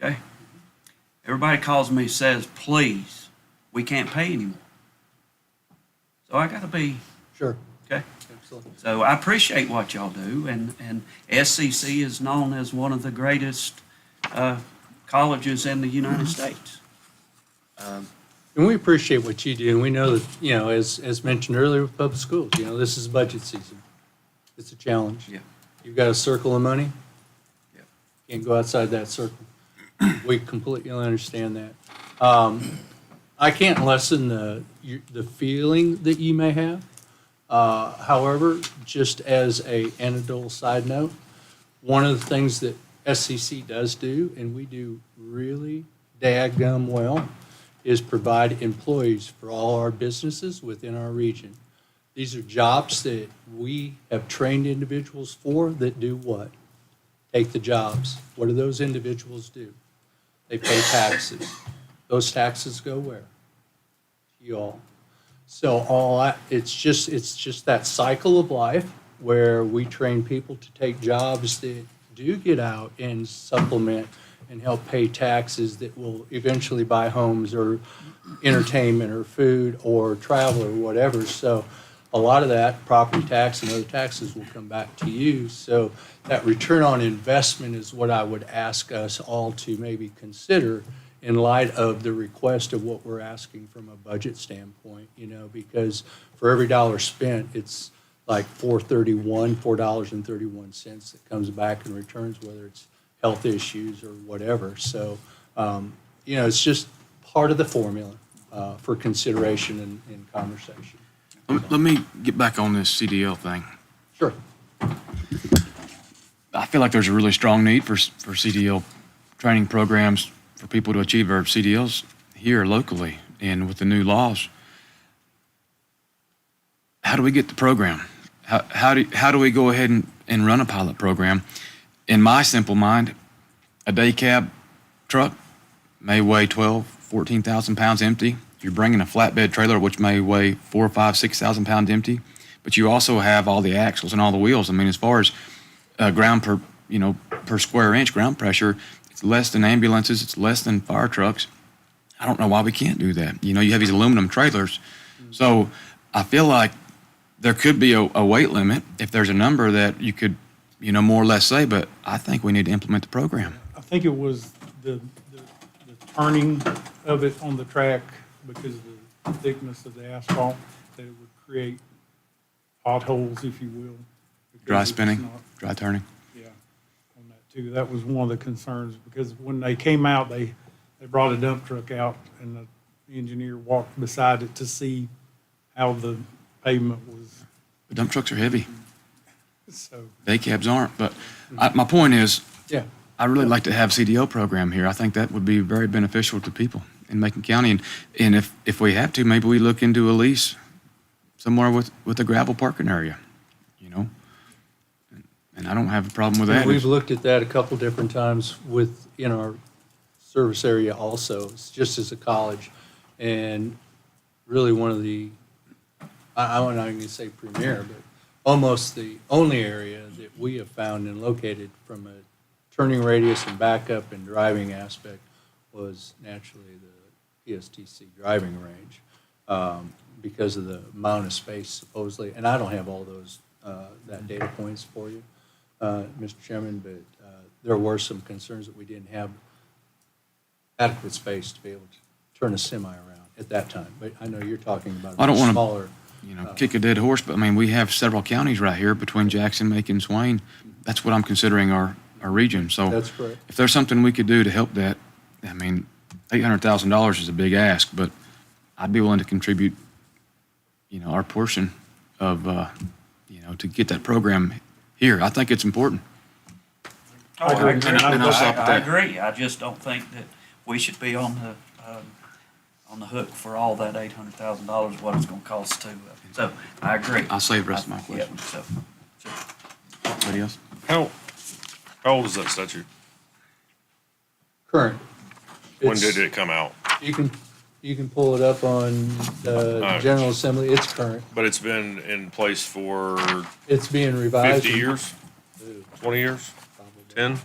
Okay? Everybody calls me and says, please, we can't pay anymore. So I got to be Sure. okay. Absolutely. So I appreciate what y'all do, and SCC is known as one of the greatest colleges in the United States. And we appreciate what you do, and we know that, as mentioned earlier with public schools, this is budget season. It's a challenge. Yeah. You've got a circle of money. Yeah. Can't go outside that circle. We completely understand that. I can't lessen the feeling that you may have. However, just as a anecdotal side note, one of the things that SCC does do, and we do really daggum well, is provide employees for all our businesses within our region. These are jobs that we have trained individuals for that do what? Take the jobs. What do those individuals do? They pay taxes. Those taxes go where? To you all. So it's just that cycle of life where we train people to take jobs that do get out and supplement and help pay taxes that will eventually buy homes or entertainment or food or travel or whatever. So a lot of that property tax and other taxes will come back to you. So that return on investment is what I would ask us all to maybe consider in light of the request of what we're asking from a budget standpoint, because for every dollar spent, it's like $4.31 that comes back in returns, whether it's health issues or whatever. So, it's just part of the formula for consideration and conversation. Let me get back on this CDL thing. Sure. I feel like there's a really strong need for CDL training programs for people to achieve their CDLs here locally. And with the new laws, how do we get the program? How do we go ahead and run a pilot program? In my simple mind, a day cab truck may weigh 14,000 pounds empty. You're bringing a flatbed trailer, which may weigh 4,000, 5,000, 6,000 pounds empty, but you also have all the axles and all the wheels. I mean, as far as ground per square inch ground pressure, it's less than ambulances. It's less than fire trucks. I don't know why we can't do that. You have these aluminum trailers. So I feel like there could be a weight limit if there's a number that you could, more or less say, but I think we need to implement the program. I think it was the turning of it on the track because of the thickness of the asphalt, that it would create potholes, if you will. because Dry it's spinning, not- dry turning. Yeah, on that too. That was one of the concerns, because when they came out, they brought a dump truck out, and the engineer walked beside it to see how the pavement was, The dump trucks are heavy. so, Day cabs aren't, but my point is, Yeah. I really like to have CDL program here. I think that would be very beneficial to people in Macon County. And if we have to, maybe we look into a lease somewhere with a gravel parking area, you know? And I don't have a problem with that. We've looked at that a couple different times in our service area also, it's just as a college. And really one of the, I'm not even gonna say premier, but almost the only area that we have found and located from a turning radius and backup and driving aspect was naturally the PSTC driving range, because of the amount of space supposedly, and I don't have all those, that data points for you, Mr. Chairman, but there were some concerns that we didn't have adequate space to be able to turn a semi around at that time. But I know you're talking about I don't a wanna, smaller. kick a dead horse, but I mean, we have several counties right here between Jackson, Macon, Swain. That's what I'm considering our region. So That's correct. if there's something we could do to help that, I mean, $800,000 is a big ask, but I'd be willing to contribute, our portion of, to get that program here. I think it's important. Oh, I agree. And I'll stop at I that. agree. I just don't think that we should be on the hook for all that $800,000, what it's gonna cost to, so I agree. I'll save the rest of my Yeah, questions. so, Anybody else? How old is that statute? Current. When It's- did it come out? You can pull it up on the Alright. General Assembly, it's current. But it's been in place for It's being revised. 50 years, 20 years, 10?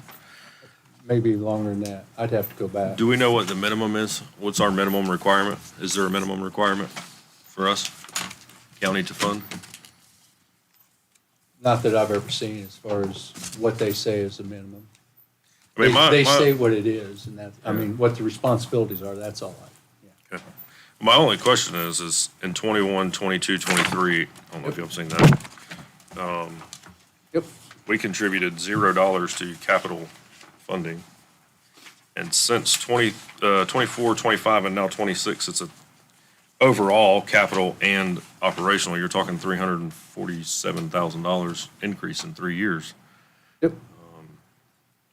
Maybe longer than that. I'd have to go back. Do we know what the minimum is? What's our minimum requirement? Is there a minimum requirement for us, county to fund? Not that I've ever seen as far as what they say is the minimum. I mean, They say what it is, and that, what the responsibilities are, that's all Okay. My only question is in 21, 22, 23, I don't know if you've seen that. Yep. We contributed $0 to capital funding. And since 24, 25, and now 26, it's a overall capital and operational, you're talking $347,000 increase in 3 years. Yep.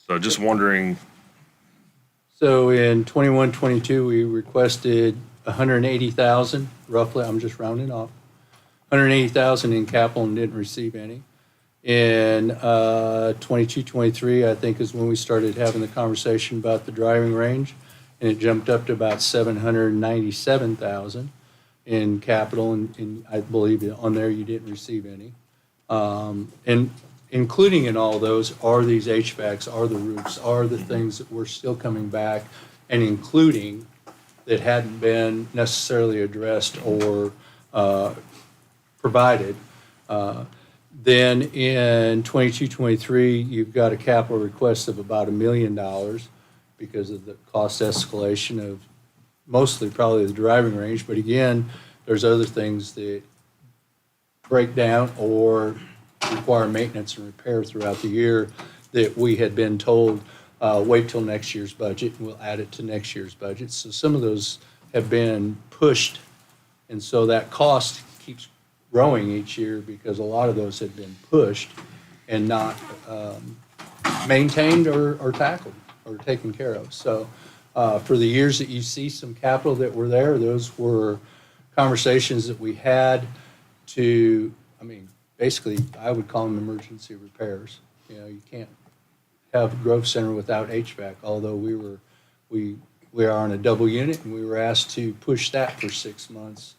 So just wondering, So in 21, 22, we requested 180,000, roughly, I'm just rounding off, 180,000 in capital and didn't receive any. In 22, 23, I think is when we started having the conversation about the driving range, and it jumped up to about 797,000 in capital, and I believe on there you didn't receive any. And including in all those are these HVACs, are the roofs, are the things that were still coming back, and including that hadn't been necessarily addressed or provided. Then in 22, 23, you've got a capital request of about $1 million because of the cost escalation of mostly probably the driving range. But again, there's other things that break down or require maintenance and repair throughout the year that we had been told, wait till next year's budget and we'll add it to next year's budget. So some of those have been pushed. And so that cost keeps growing each year because a lot of those have been pushed and not maintained or tackled or taken care of. So for the years that you see some capital that were there, those were conversations that we had to, basically, I would call them emergency repairs. You can't have Grove Center without HVAC, although we are on a double unit and we were asked to push that for 6 months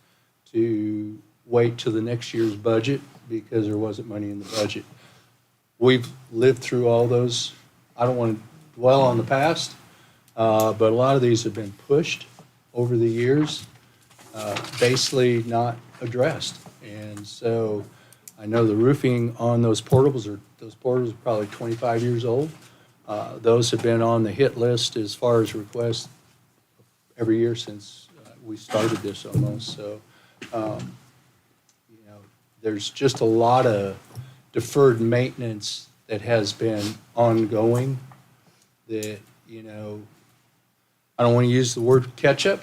to wait till the next year's budget because there wasn't money in the budget. We've lived through all those. I don't want to dwell on the past, but a lot of these have been pushed over the years, basically not addressed. And so I know the roofing on those portables are probably 25 years old. Those have been on the hit list as far as requests every year since we started this almost. So, there's just a lot of deferred maintenance that has been ongoing that, I don't want to use the word catch up,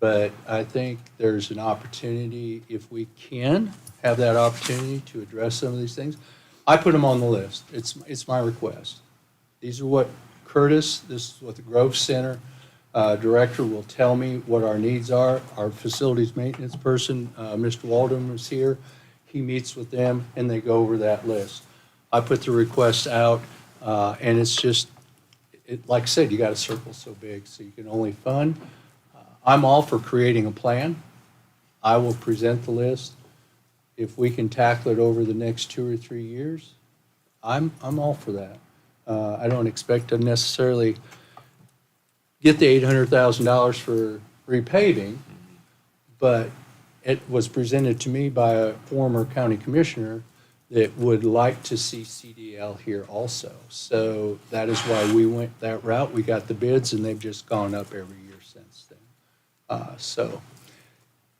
But I think there's an opportunity, if we can have that opportunity to address some of these things. I put them on the list. It's my request. These are what Curtis, this is what the Grove Center director will tell me what our needs are. Our facilities maintenance person, Mr. Walden, was here. He meets with them and they go over that list. I put the request out and it's just, like I said, you got a circle so big so you can only fund. I'm all for creating a plan. I will present the list. If we can tackle it over the next 2 or 3 years, I'm all for that. I don't expect to necessarily get the $800,000 for repaving, but it was presented to me by a former county commissioner that would like to see CDL here also. So that is why we went that route. We got the bids and they've just gone up every year since then. So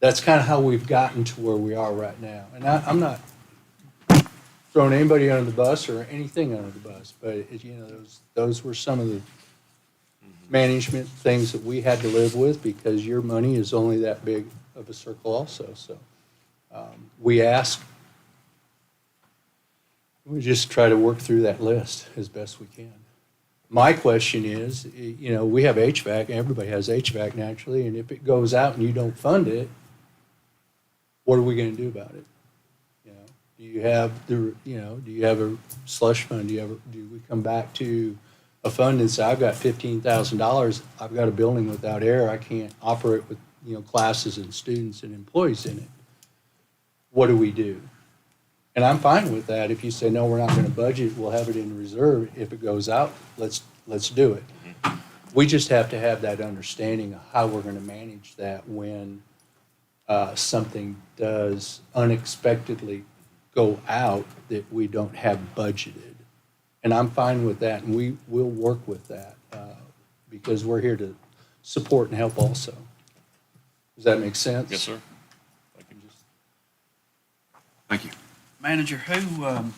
that's kind of how we've gotten to where we are right now. And I'm not throwing anybody under the bus or anything under the bus, but those were some of the management things that we had to live with because your money is only that big of a circle also. So we just try to work through that list as best we can. My question is, we have HVAC, everybody has HVAC naturally, and if it goes out and you don't fund it, what are we going to do about it? Do you have do you have a slush fund? Do we come back to a fund and say, I've got $15,000, I've got a building without air, I can't operate with, classes and students and employees in it. What do we do? And I'm fine with that. If you say, no, we're not going to budget, we'll have it in reserve. If it goes out, let's do it. We just have to have that understanding of how we're going to manage that when something does unexpectedly go out that we don't have budgeted. And I'm fine with that, and we will work with that because we're here to support and help also. Does that make sense? Yes, sir. Thank you. Manager, Dr.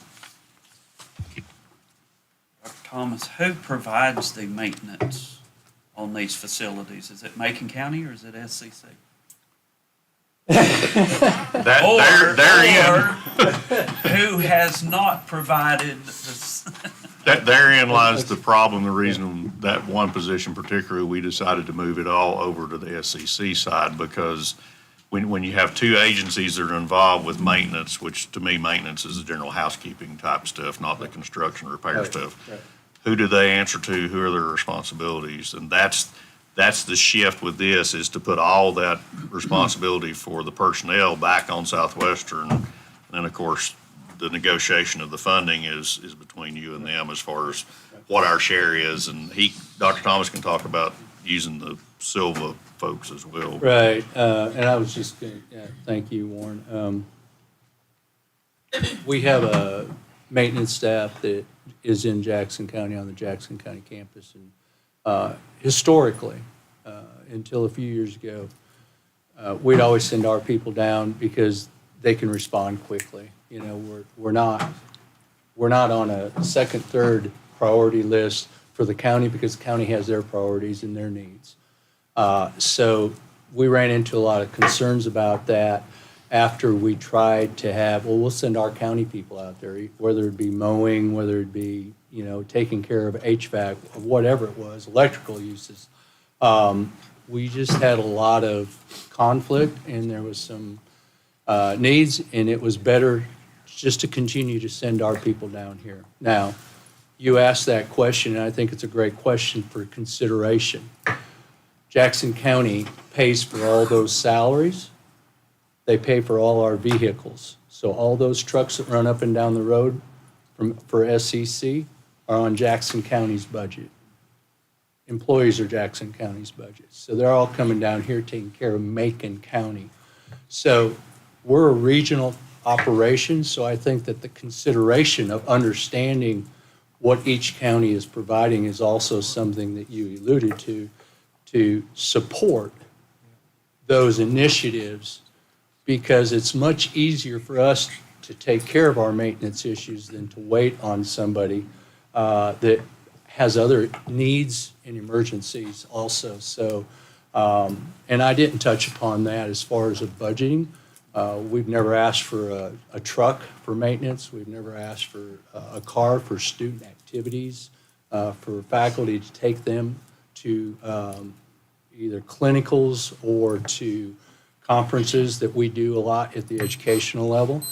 Thomas, who provides the maintenance on these facilities? Is it Macon County or is it SCC? Who has not provided this? Therein lies the problem, the reason that one position particularly, we decided to move it all over to the SCC side, because when you have two agencies that are involved with maintenance, which to me, maintenance is the general housekeeping type stuff, not the construction repair stuff. Right. Who do they answer to? Who are their responsibilities? And that's the shift with this, is to put all that responsibility for the personnel back on Southwestern. And then, of course, the negotiation of the funding is between you and them as far as what our share is. And Dr. Thomas can talk about using the Silva folks as well. Right, and I was just going to, thank you, Warren. We have a maintenance staff that is in Jackson County, on the Jackson County campus. And historically, until a few years ago, we'd always send our people down because they can respond quickly. We're not on a second, third priority list for the county because the county has their priorities and their needs. So we ran into a lot of concerns about that after we tried to have, we'll send our county people out there, whether it be mowing, whether it be, taking care of HVAC, whatever it was, electrical uses. We just had a lot of conflict and there was some needs, and it was better just to continue to send our people down here. Now, you asked that question, and I think it's a great question for consideration. Jackson County pays for all those salaries. They pay for all our vehicles. So all those trucks that run up and down the road for SCC are on Jackson County's budget. Employees are Jackson County's budget. So they're all coming down here taking care of Macon County. So we're a regional operation, so I think that the consideration of understanding what each county is providing is also something that you alluded to support those initiatives, because it's much easier for us to take care of our maintenance issues than to wait on somebody that has other needs and emergencies also. So And I didn't touch upon that as far as a budgeting. We've never asked for a truck for maintenance. We've never asked for a car for student activities, for faculty to take them to either clinicals or to conferences that we do a lot at the educational level.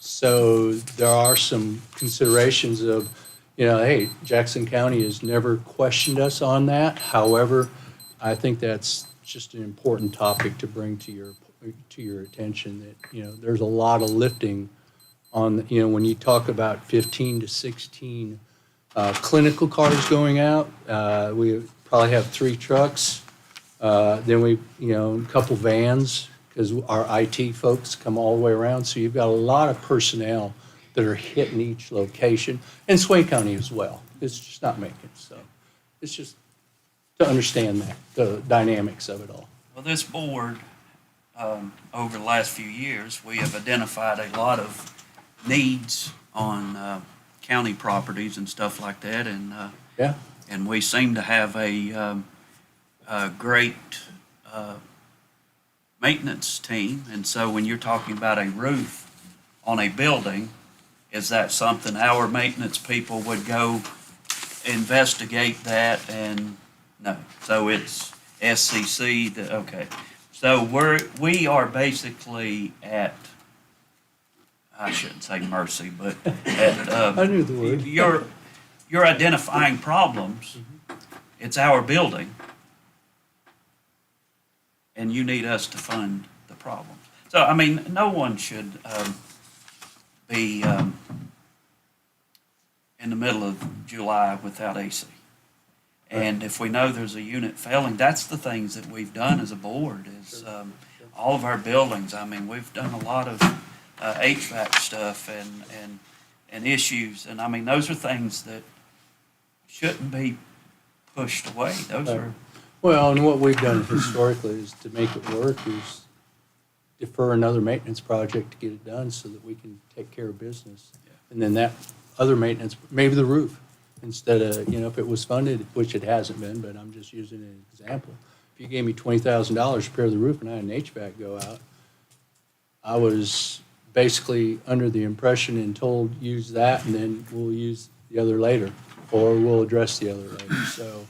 So there are some considerations of, hey, Jackson County has never questioned us on that. However, I think that's just an important topic to bring to your attention that, there's a lot of lifting on, when you talk about 15 to 16 clinical cars going out, we probably have 3 trucks. Then we, a couple vans, because our IT folks come all the way around. So you've got a lot of personnel that are hitting each location, and Swain County as well. It's just not Macon. So it's just to understand that, the dynamics of it all. Well, this board, over the last few years, we have identified a lot of needs on county properties and stuff like that, and Yeah. and we seem to have a great maintenance team. And so when you're talking about a roof on a building, is that something our maintenance people would go investigate that? And no, so it's SCC, okay. So we are basically at, I shouldn't say mercy, but at, I knew the word. you're identifying problems. It's our building, and you need us to fund the problems. So, I mean, no one should be in the middle of July without AC. And if we know there's a unit failing, that's the things that we've done as a board is all of our buildings. I mean, we've done a lot of HVAC stuff and issues. And I mean, those are things that shouldn't be pushed away. Those are. Well, and what we've done historically is to make it work is defer another maintenance project to get it done so that we can take care of business. And then that other maintenance, maybe the roof, instead of, if it was funded, which it hasn't been, but I'm just using an example. If you gave me $20,000 to repair the roof and I had an HVAC go out, I was basically under the impression and told, use that and then we'll use the other later, or we'll address the other later. So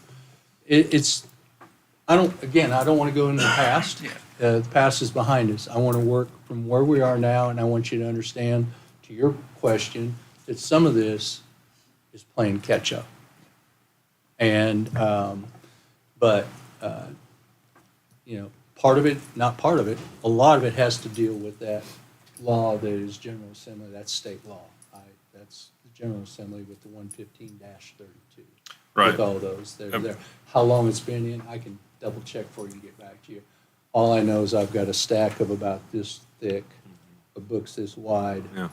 I don't want to go into the past. The past is behind us. I want to work from where we are now, and I want you to understand, to your question, that some of this is playing catch up. And, part of it, not part of it, a lot of it has to deal with that law that is General Assembly, that's state law. That's the General Assembly with the 115-32. Right. With all those that are there. How long it's been in, I can double check for you and get back to you. All I know is I've got a stack of about this thick, of books this wide, Yeah.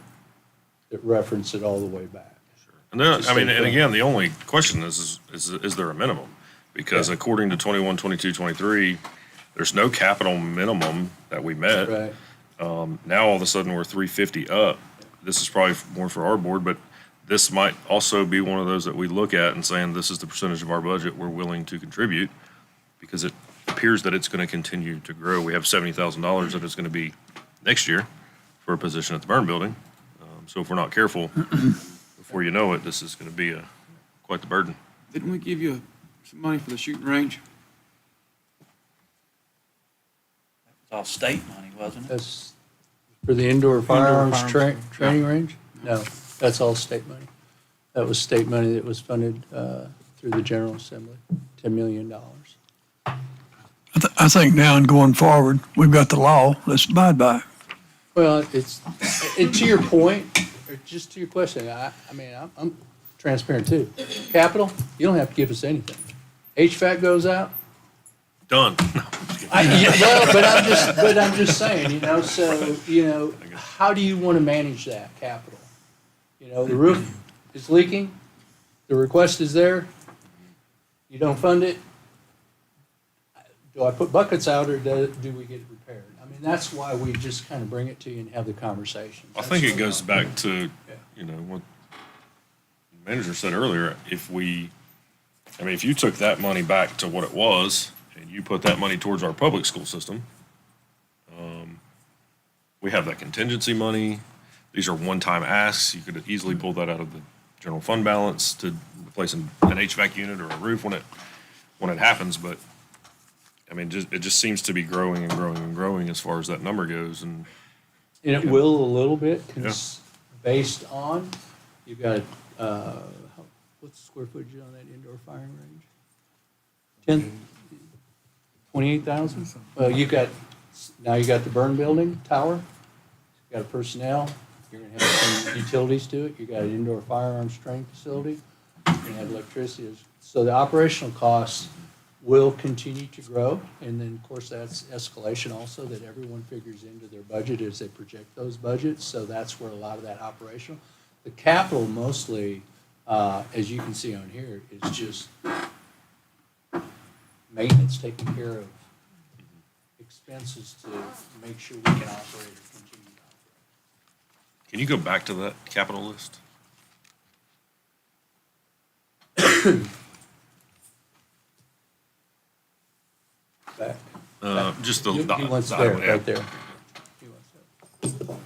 that reference it all the way back. And then, I mean, and again, the only question is there a minimum? Because according to 21, 22, 23, there's no capital minimum that we met. Right. Now all of a sudden we're 350 up. This is probably more for our board, but this might also be one of those that we look at and saying, this is the percentage of our budget we're willing to contribute, because it appears that it's going to continue to grow. We have $70,000 that is going to be next year for a position at the burn building. So if we're not careful, before you know it, this is going to be quite the burden. Didn't we give you some money for the shooting range? It's all state money, wasn't it? That's for the indoor firearms firearms. training range? No, that's all state money. That was state money that was funded through the General Assembly, $10 million. I think now and going forward, we've got the law, let's abide by it. Well, and to your point, or just to your question, I'm transparent too. Capital, you don't have to give us anything. HVAC goes out. Done. Well, but I'm just saying, so, how do you want to manage that capital? The roof is leaking, the request is there, you don't fund it. Do I put buckets out or do we get it repaired? I mean, that's why we just kind of bring it to you and have the conversation. I think it goes back to, what the manager said earlier. If you took that money back to what it was and you put that money towards our public school system, we have that contingency money. These are one-time asks. You could easily pull that out of the general fund balance to replace an HVAC unit or a roof when it happens. But I mean, it just seems to be growing and growing and growing as far as that number goes. And And it will a little bit, based on, you've got, what's the square footage on that indoor firing range? 28,000? Well, now you got the burn building tower, you got personnel, you're gonna have some utilities to it, you got an indoor firearms training facility, you're gonna have electricity. So the operational costs will continue to grow, and then, of course, that's escalation also that everyone figures into their budget as they project those budgets, so that's where a lot of that operational. The capital mostly, as you can see on here, is just maintenance, taking care of expenses to make sure we can operate or continue to operate. can you go back to that capital list? Back. Just the. He wants the there, item, yeah. right there. He wants that.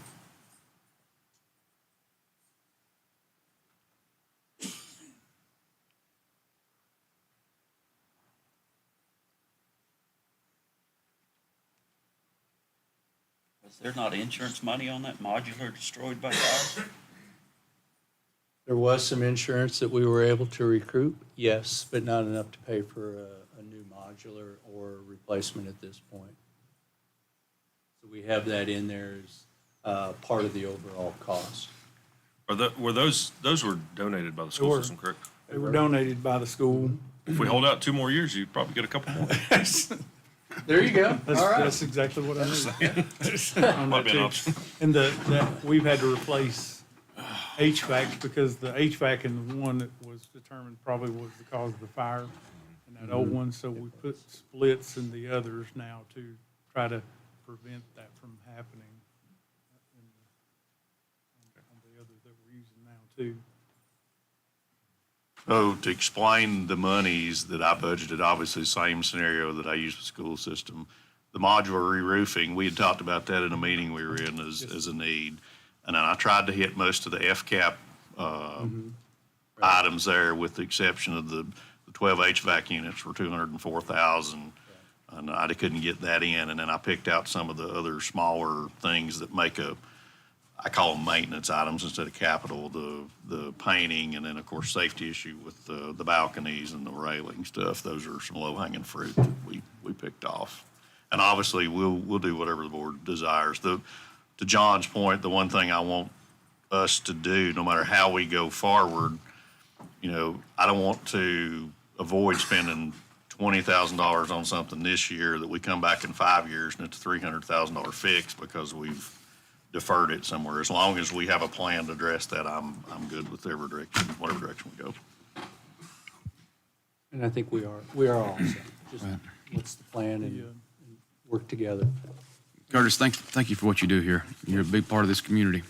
Was there not insurance money on that modular destroyed by fire? There was some insurance that we were able to recruit, yes, but not enough to pay for a new modular or replacement at this point. So we have that in there as part of the overall cost. Were those were donated by the school were. system, correct? They were donated by the school. If we hold out 2 more years, you'd probably get a couple more. There you go. That's, All right. that's exactly what I need. On Might that be an too. option. And that we've had to replace HVAC because the HVAC in the one that was determined probably was the cause of the fire in that old one. So we put splits in the others now to try to prevent that from happening on the other that we're using now too. So to explain the monies that I budgeted, obviously same scenario that I use with school system. The modular re-roofing, we had talked about that in a meeting we were in as a need. And then I tried to hit most of the FCAP items there with the exception of the 12 HVAC units for 204,000. And I couldn't get that in. And then I picked out some of the other smaller things that make I call them maintenance items instead of capital, the painting, and then, of course, safety issue with the balconies and the railing stuff. Those are some low-hanging fruit that we picked off. And obviously, we'll do whatever the board desires. To John's point, the one thing I want us to do, no matter how we go forward, I don't want to avoid spending $20,000 on something this year that we come back in 5 years and it's a $300,000 fix because we've deferred it somewhere. As long as we have a plan to address that, I'm good with whatever direction we go. And I think we are all set. Just what's the plan and work together. Curtis, thank you for what you do here. You're a big part of this community,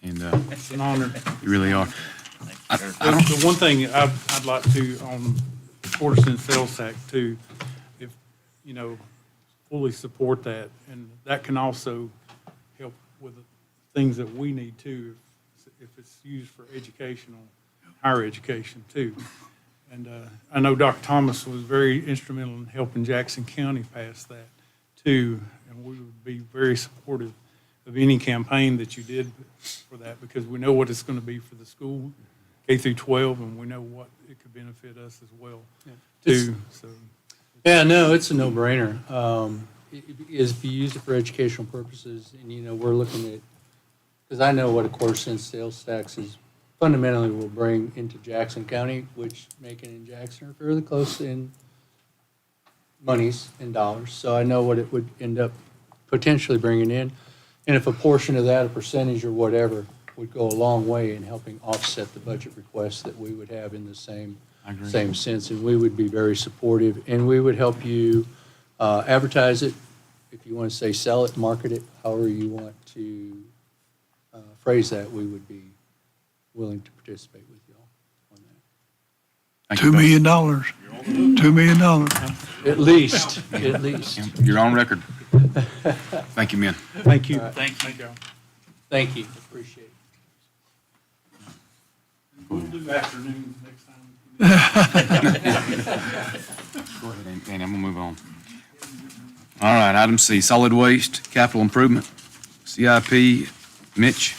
and It's an honor. you really are. The one thing I'd like to, on Quarter Cent Sales Tax too, if, fully support that. And that can also help with the things that we need too, if it's used for educational, higher education too. And I know Dr. Thomas was very instrumental in helping Jackson County pass that too. And we would be very supportive of any campaign that you did for that because we know what it's going to be for the school, K through 12, and we know what it could benefit us as well too. So. Yeah, no, it's a no-brainer. If you use it for educational purposes, and we're looking at, because I know what a quarter cent sales tax is fundamentally will bring into Jackson County, which Macon and Jackson are fairly close in monies and dollars. So I know what it would end up potentially bringing in. And if a portion of that, a percentage or whatever, would go a long way in helping offset the budget requests that we would have in the same sense. And we would be very supportive, and we would help you advertise it, if you want to say sell it, market it, however you want to phrase that, we would be willing to participate with you all on Thank $2 you, million. $2 million. At least, at least. fellas. You're on record. Thank you, men. Thank you. Thank you. Thank you, appreciate it. We'll do afternoons next time. Go ahead, Andy, I'm gonna move on. All right, item C, solid waste, capital improvement, CIP, Mitch.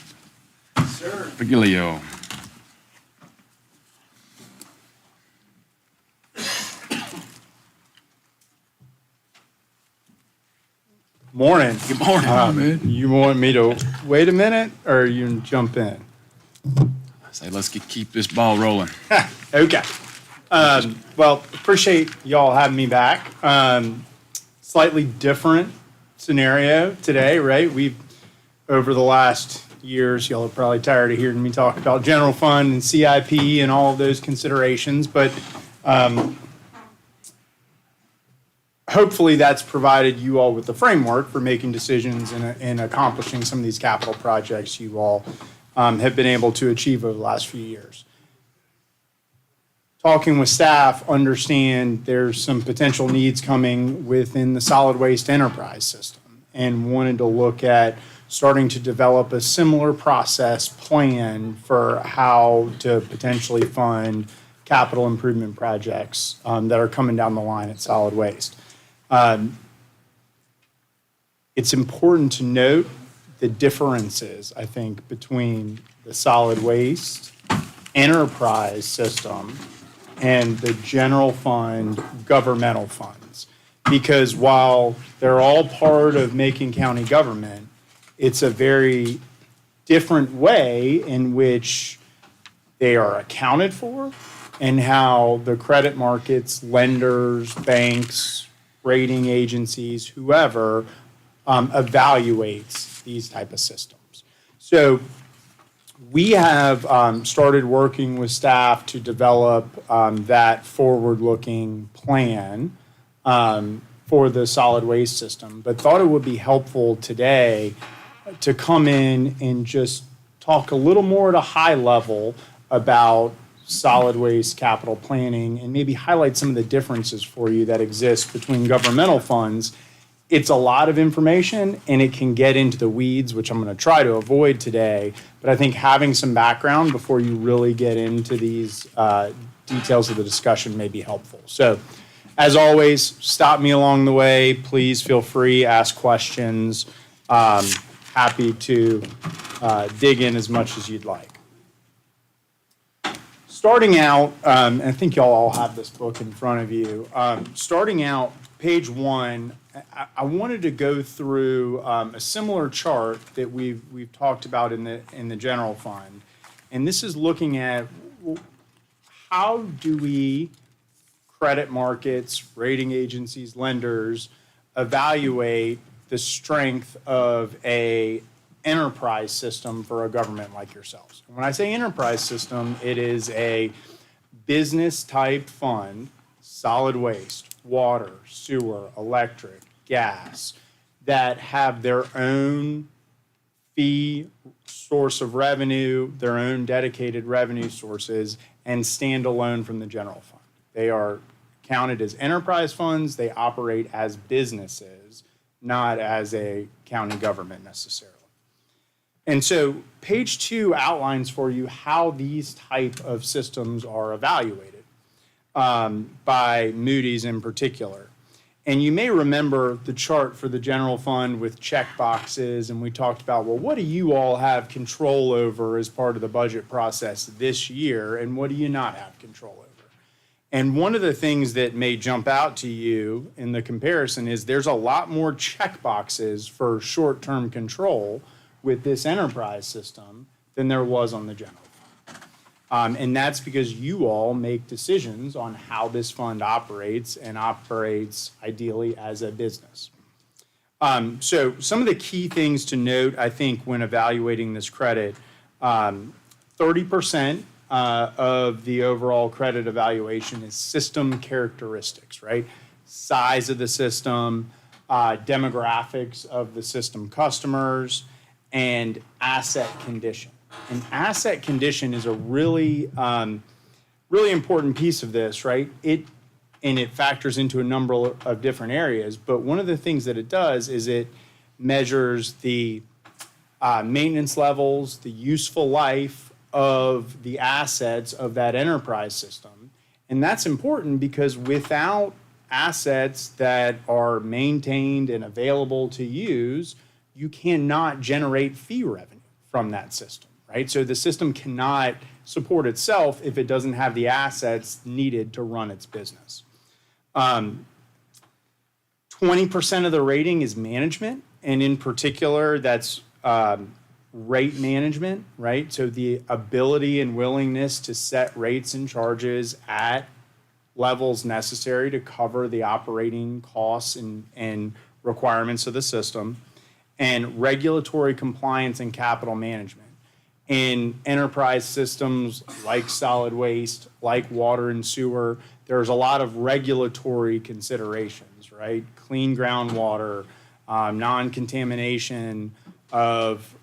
Sir. Virgilio. Morning. Good morning. man. You want me to wait a minute or you can jump in? Say, let's keep this ball rolling. Okay. Well, appreciate y'all having me back. Slightly different scenario today, right? Over the last years, y'all are probably tired of hearing me talk about general fund and CIP and all of those considerations, but hopefully that's provided you all with the framework for making decisions and accomplishing some of these capital projects you all have been able to achieve over the last few years. Talking with staff, understand there's some potential needs coming within the solid waste enterprise system and wanted to look at starting to develop a similar process plan for how to potentially fund capital improvement projects that are coming down the line at solid waste. It's important to note the differences, I think, between the solid waste enterprise system and the general fund governmental funds. Because while they're all part of Macon County government, it's a very different way in which they are accounted for and how the credit markets, lenders, banks, rating agencies, whoever, evaluates these type of systems. So we have started working with staff to develop that forward-looking plan for the solid waste system, but thought it would be helpful today to come in and just talk a little more at a high level about solid waste capital planning and maybe highlight some of the differences for you that exist between governmental funds. It's a lot of information and it can get into the weeds, which I'm going to try to avoid today. But I think having some background before you really get into these details of the discussion may be helpful. So as always, stop me along the way. Please feel free, ask questions. Happy to dig in as much as you'd like. Starting out, and I think y'all all have this book in front of you. Starting out, page 1, I wanted to go through a similar chart that we've talked about in the general fund, and this is looking at how do we, credit markets, rating agencies, lenders, evaluate the strength of a enterprise system for a government like yourselves. And when I say enterprise system, it is a business type fund, solid waste, water, sewer, electric, gas, that have their own fee source of revenue, their own dedicated revenue sources, and stand alone from the general fund. They are counted as enterprise funds. They operate as businesses, not as a county government necessarily. And so page 2 outlines for you how these type of systems are evaluated by Moody's in particular. And you may remember the chart for the general fund with check boxes, and we talked about, well, what do you all have control over as part of the budget process this year, and what do you not have control over? And one of the things that may jump out to you in the comparison is there's a lot more check boxes for short-term control with this enterprise system than there was on the general fund. And that's because you all make decisions on how this fund operates and operates ideally as a business. So some of the key things to note, I think, when evaluating this credit, 30% of the overall credit evaluation is system characteristics, right? Size of the system, demographics of the system customers, and asset condition. And asset condition is a really really important piece of this, right? And it factors into a number of different areas, but one of the things that it does is it measures the maintenance levels, the useful life of the assets of that enterprise system. And that's important because without assets that are maintained and available to use, you cannot generate fee revenue from that system, right? So the system cannot support itself if it doesn't have the assets needed to run its business. 20% of the rating is management, and in particular, that's rate management, right? So the ability and willingness to set rates and charges at levels necessary to cover the operating costs and requirements of the system, and regulatory compliance and capital management. In enterprise systems like solid waste, like water and sewer, there's a lot of regulatory considerations, right? Clean groundwater, non-contamination of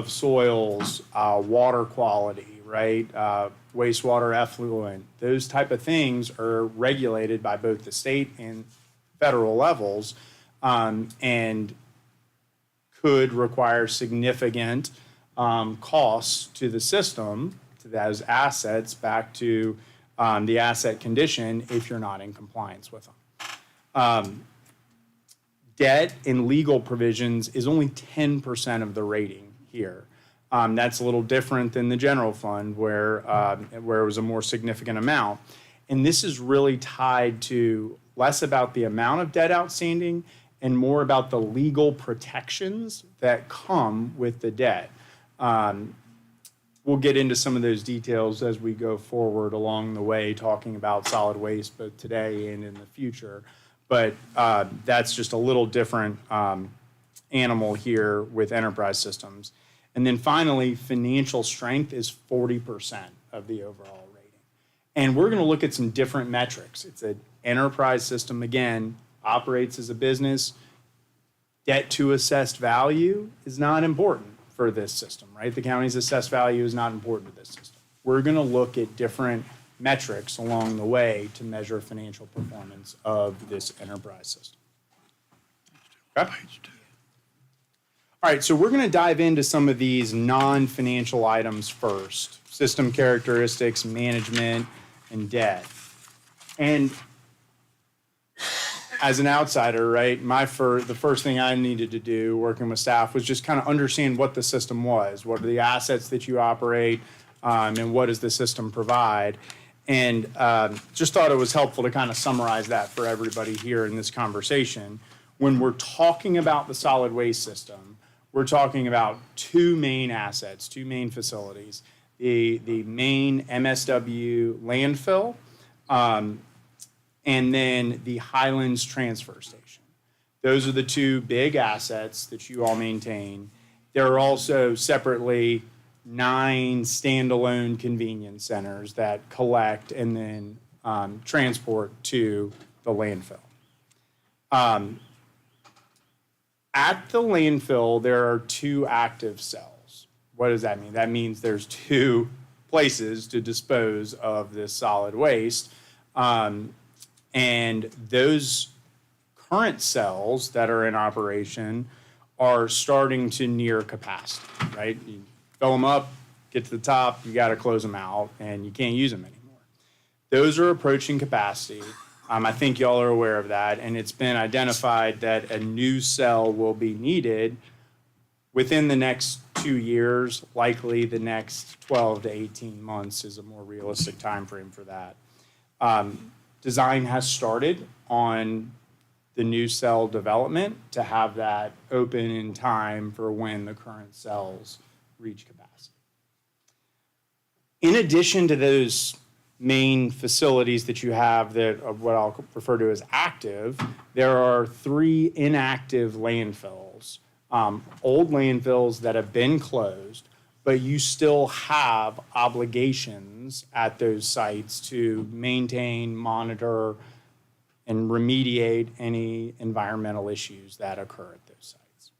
soils, water quality, right? Wastewater effluent, those type of things are regulated by both the state and federal levels, and could require significant costs to the system, to those assets, back to the asset condition if you're not in compliance with them. Debt and legal provisions is only 10% of the rating here. That's a little different than the general fund where it was a more significant amount. And this is really tied to less about the amount of debt outstanding and more about the legal protections that come with the debt. We'll get into some of those details as we go forward along the way, talking about solid waste, both today and in the future. But that's just a little different animal here with enterprise systems. And then finally, financial strength is 40% of the overall rating. And we're going to look at some different metrics. It's an enterprise system, again, operates as a business. Debt to assessed value is not important for this system, right? The county's assessed value is not important to this system. We're going to look at different metrics along the way to measure financial performance of this enterprise system. Okay? All right, so we're going to dive into some of these non-financial items first. System characteristics, management, and debt. And as an outsider, right, the first thing I needed to do working with staff was just kind of understand what the system was. What are the assets that you operate, and what does the system provide? And just thought it was helpful to kind of summarize that for everybody here in this conversation. When we're talking about the solid waste system, we're talking about two main assets, two main facilities. The main MSW landfill, and then the Highlands Transfer Station. Those are the two big assets that you all maintain. There are also separately 9 standalone convenience centers that collect and then transport to the landfill. At the landfill, there are 2 active cells. What does that mean? That means there's 2 places to dispose of this solid waste. And those current cells that are in operation are starting to near capacity, right? You fill them up, get to the top, you got to close them out, and you can't use them anymore. Those are approaching capacity. I think y'all are aware of that, and it's been identified that a new cell will be needed within the next 2 years, likely the next 12 to 18 months is a more realistic time frame for that. Design has started on the new cell development to have that open in time for when the current cells reach capacity. In addition to those main facilities that you have that of what I'll refer to as active, there are 3 inactive landfills, old landfills that have been closed, but you still have obligations at those sites to maintain, monitor, and remediate any environmental issues that occur at those sites.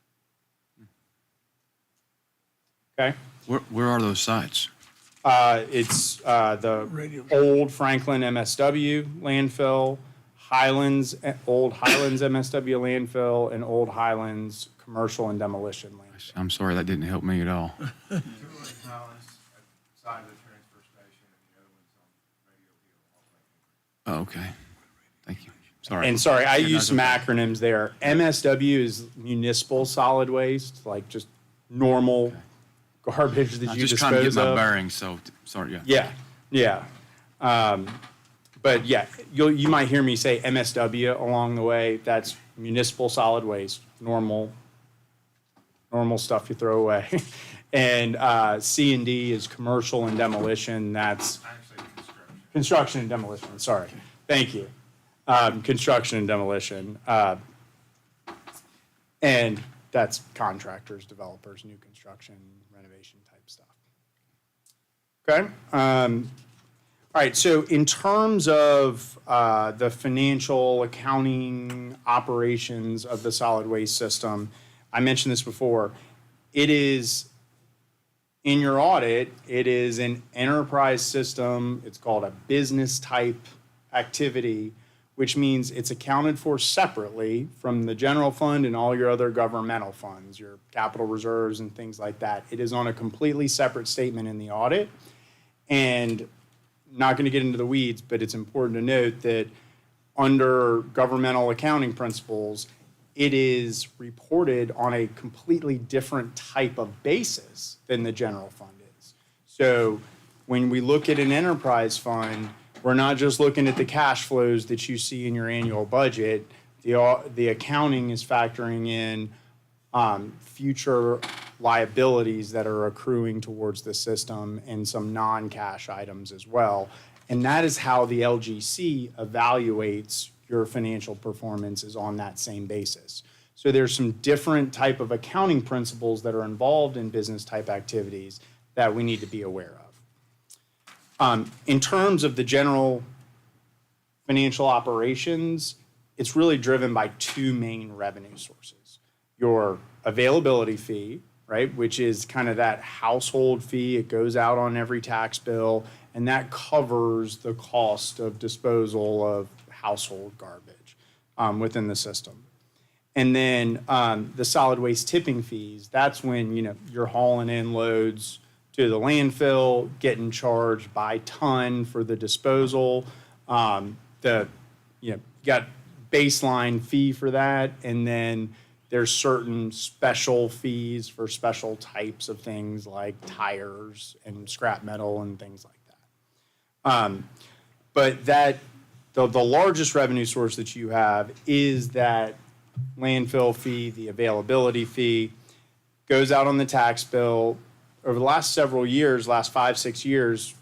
Okay? Where are those sites? It's the Radio. old Franklin MSW landfill, old Highlands MSW landfill, and old Highlands commercial and demolition landfill. I'm sorry, that didn't help me at all. Two are in Hollis, side of the transfer station, and the other one's on Radio Hill. Oh, okay. Thank you. Sorry. And sorry, I Yeah, no, used it's some okay. acronyms there. MSW is municipal solid waste, like just normal garbage that I was you just trying to get dispose my of. bearings, so, sorry, yeah. Yeah, yeah. But yeah, you might hear me say MSW along the way. That's municipal solid waste, normal stuff you throw away. And C&D is commercial and demolition. That's Actually, construction. construction and demolition. Sorry, thank you. Construction and demolition. And that's contractors, developers, new construction, renovation type stuff. Okay. All right. So in terms of the financial accounting operations of the solid waste system, I mentioned this before. It is in your audit. It is an enterprise system. It's called a business type activity, which means it's accounted for separately from the general fund and all your other governmental funds, your capital reserves and things like that. It is on a completely separate statement in the audit. And not going to get into the weeds, but it's important to note that under governmental accounting principles, it is reported on a completely different type of basis than the general fund is. So when we look at an enterprise fund, we're not just looking at the cash flows that you see in your annual budget. The accounting is factoring in future liabilities that are accruing towards the system and some non-cash items as well. And that is how the LGC evaluates your financial performance, is on that same basis. So there's some different type of accounting principles that are involved in business type activities that we need to be aware of. In terms of the general financial operations, it's really driven by two main revenue sources. Your availability fee, right, which is kind of that household fee. It goes out on every tax bill, and that covers the cost of disposal of household garbage within the system. And then the solid waste tipping fees, that's when, you're hauling in loads to the landfill, getting charged by ton for the disposal. You got baseline fee for that, and then there's certain special fees for special types of things like tires and scrap metal and things like that. But the largest revenue source that you have is that landfill fee, the availability fee, goes out on the tax bill. Over the last several years, last 5-6 years,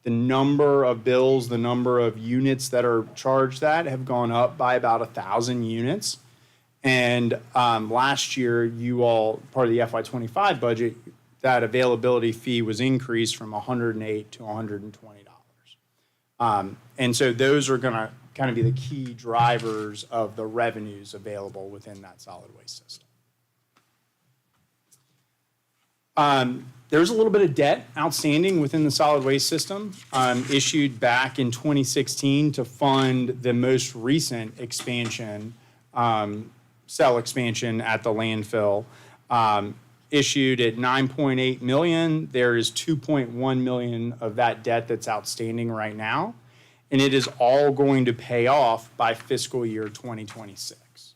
the number of bills, the number of units that are charged that have gone up by about 1,000 units. And last year, part of the FY25 budget, that availability fee was increased from $108 to $120. And so those are going to kind of be the key drivers of the revenues available within that solid waste system. There's a little bit of debt outstanding within the solid waste system, issued back in 2016 to fund the most recent expansion, cell expansion at the landfill. Issued at $9.8 million. There is $2.1 million of that debt that's outstanding right now, and it is all going to pay off by fiscal year 2026.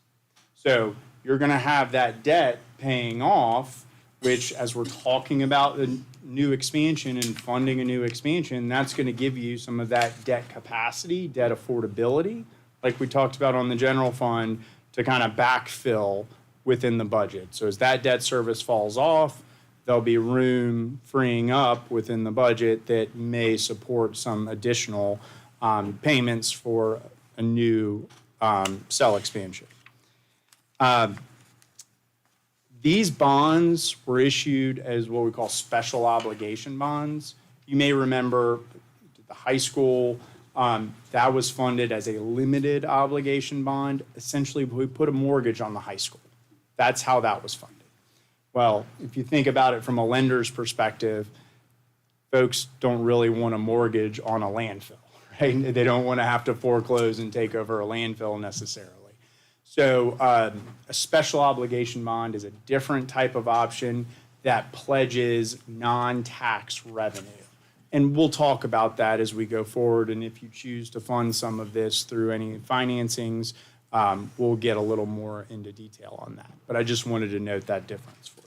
So you're going to have that debt paying off, which, as we're talking about the new expansion and funding a new expansion, that's going to give you some of that debt capacity, debt affordability, like we talked about on the general fund, to kind of backfill within the budget. So as that debt service falls off, there'll be room freeing up within the budget that may support some additional payments for a new cell expansion. These bonds were issued as what we call special obligation bonds. You may remember the high school, that was funded as a limited obligation bond. Essentially, we put a mortgage on the high school. That's how that was funded. Well, if you think about it from a lender's perspective, folks don't really want a mortgage on a landfill, right? They don't want to have to foreclose and take over a landfill necessarily. So a special obligation bond is a different type of option that pledges non-tax revenue. And we'll talk about that as we go forward. And if you choose to fund some of this through any financings, we'll get a little more into detail on that. But I just wanted to note that difference for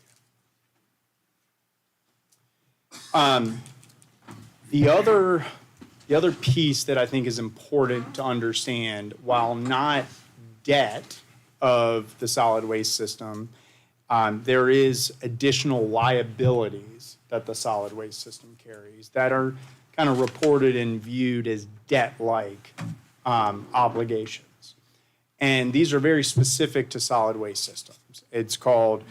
you. The other piece that I think is important to understand, while not debt of the solid waste system, there is additional liabilities that the solid waste system carries that are kind of reported and viewed as debt-like obligations. And these are very specific to solid waste systems. It's called,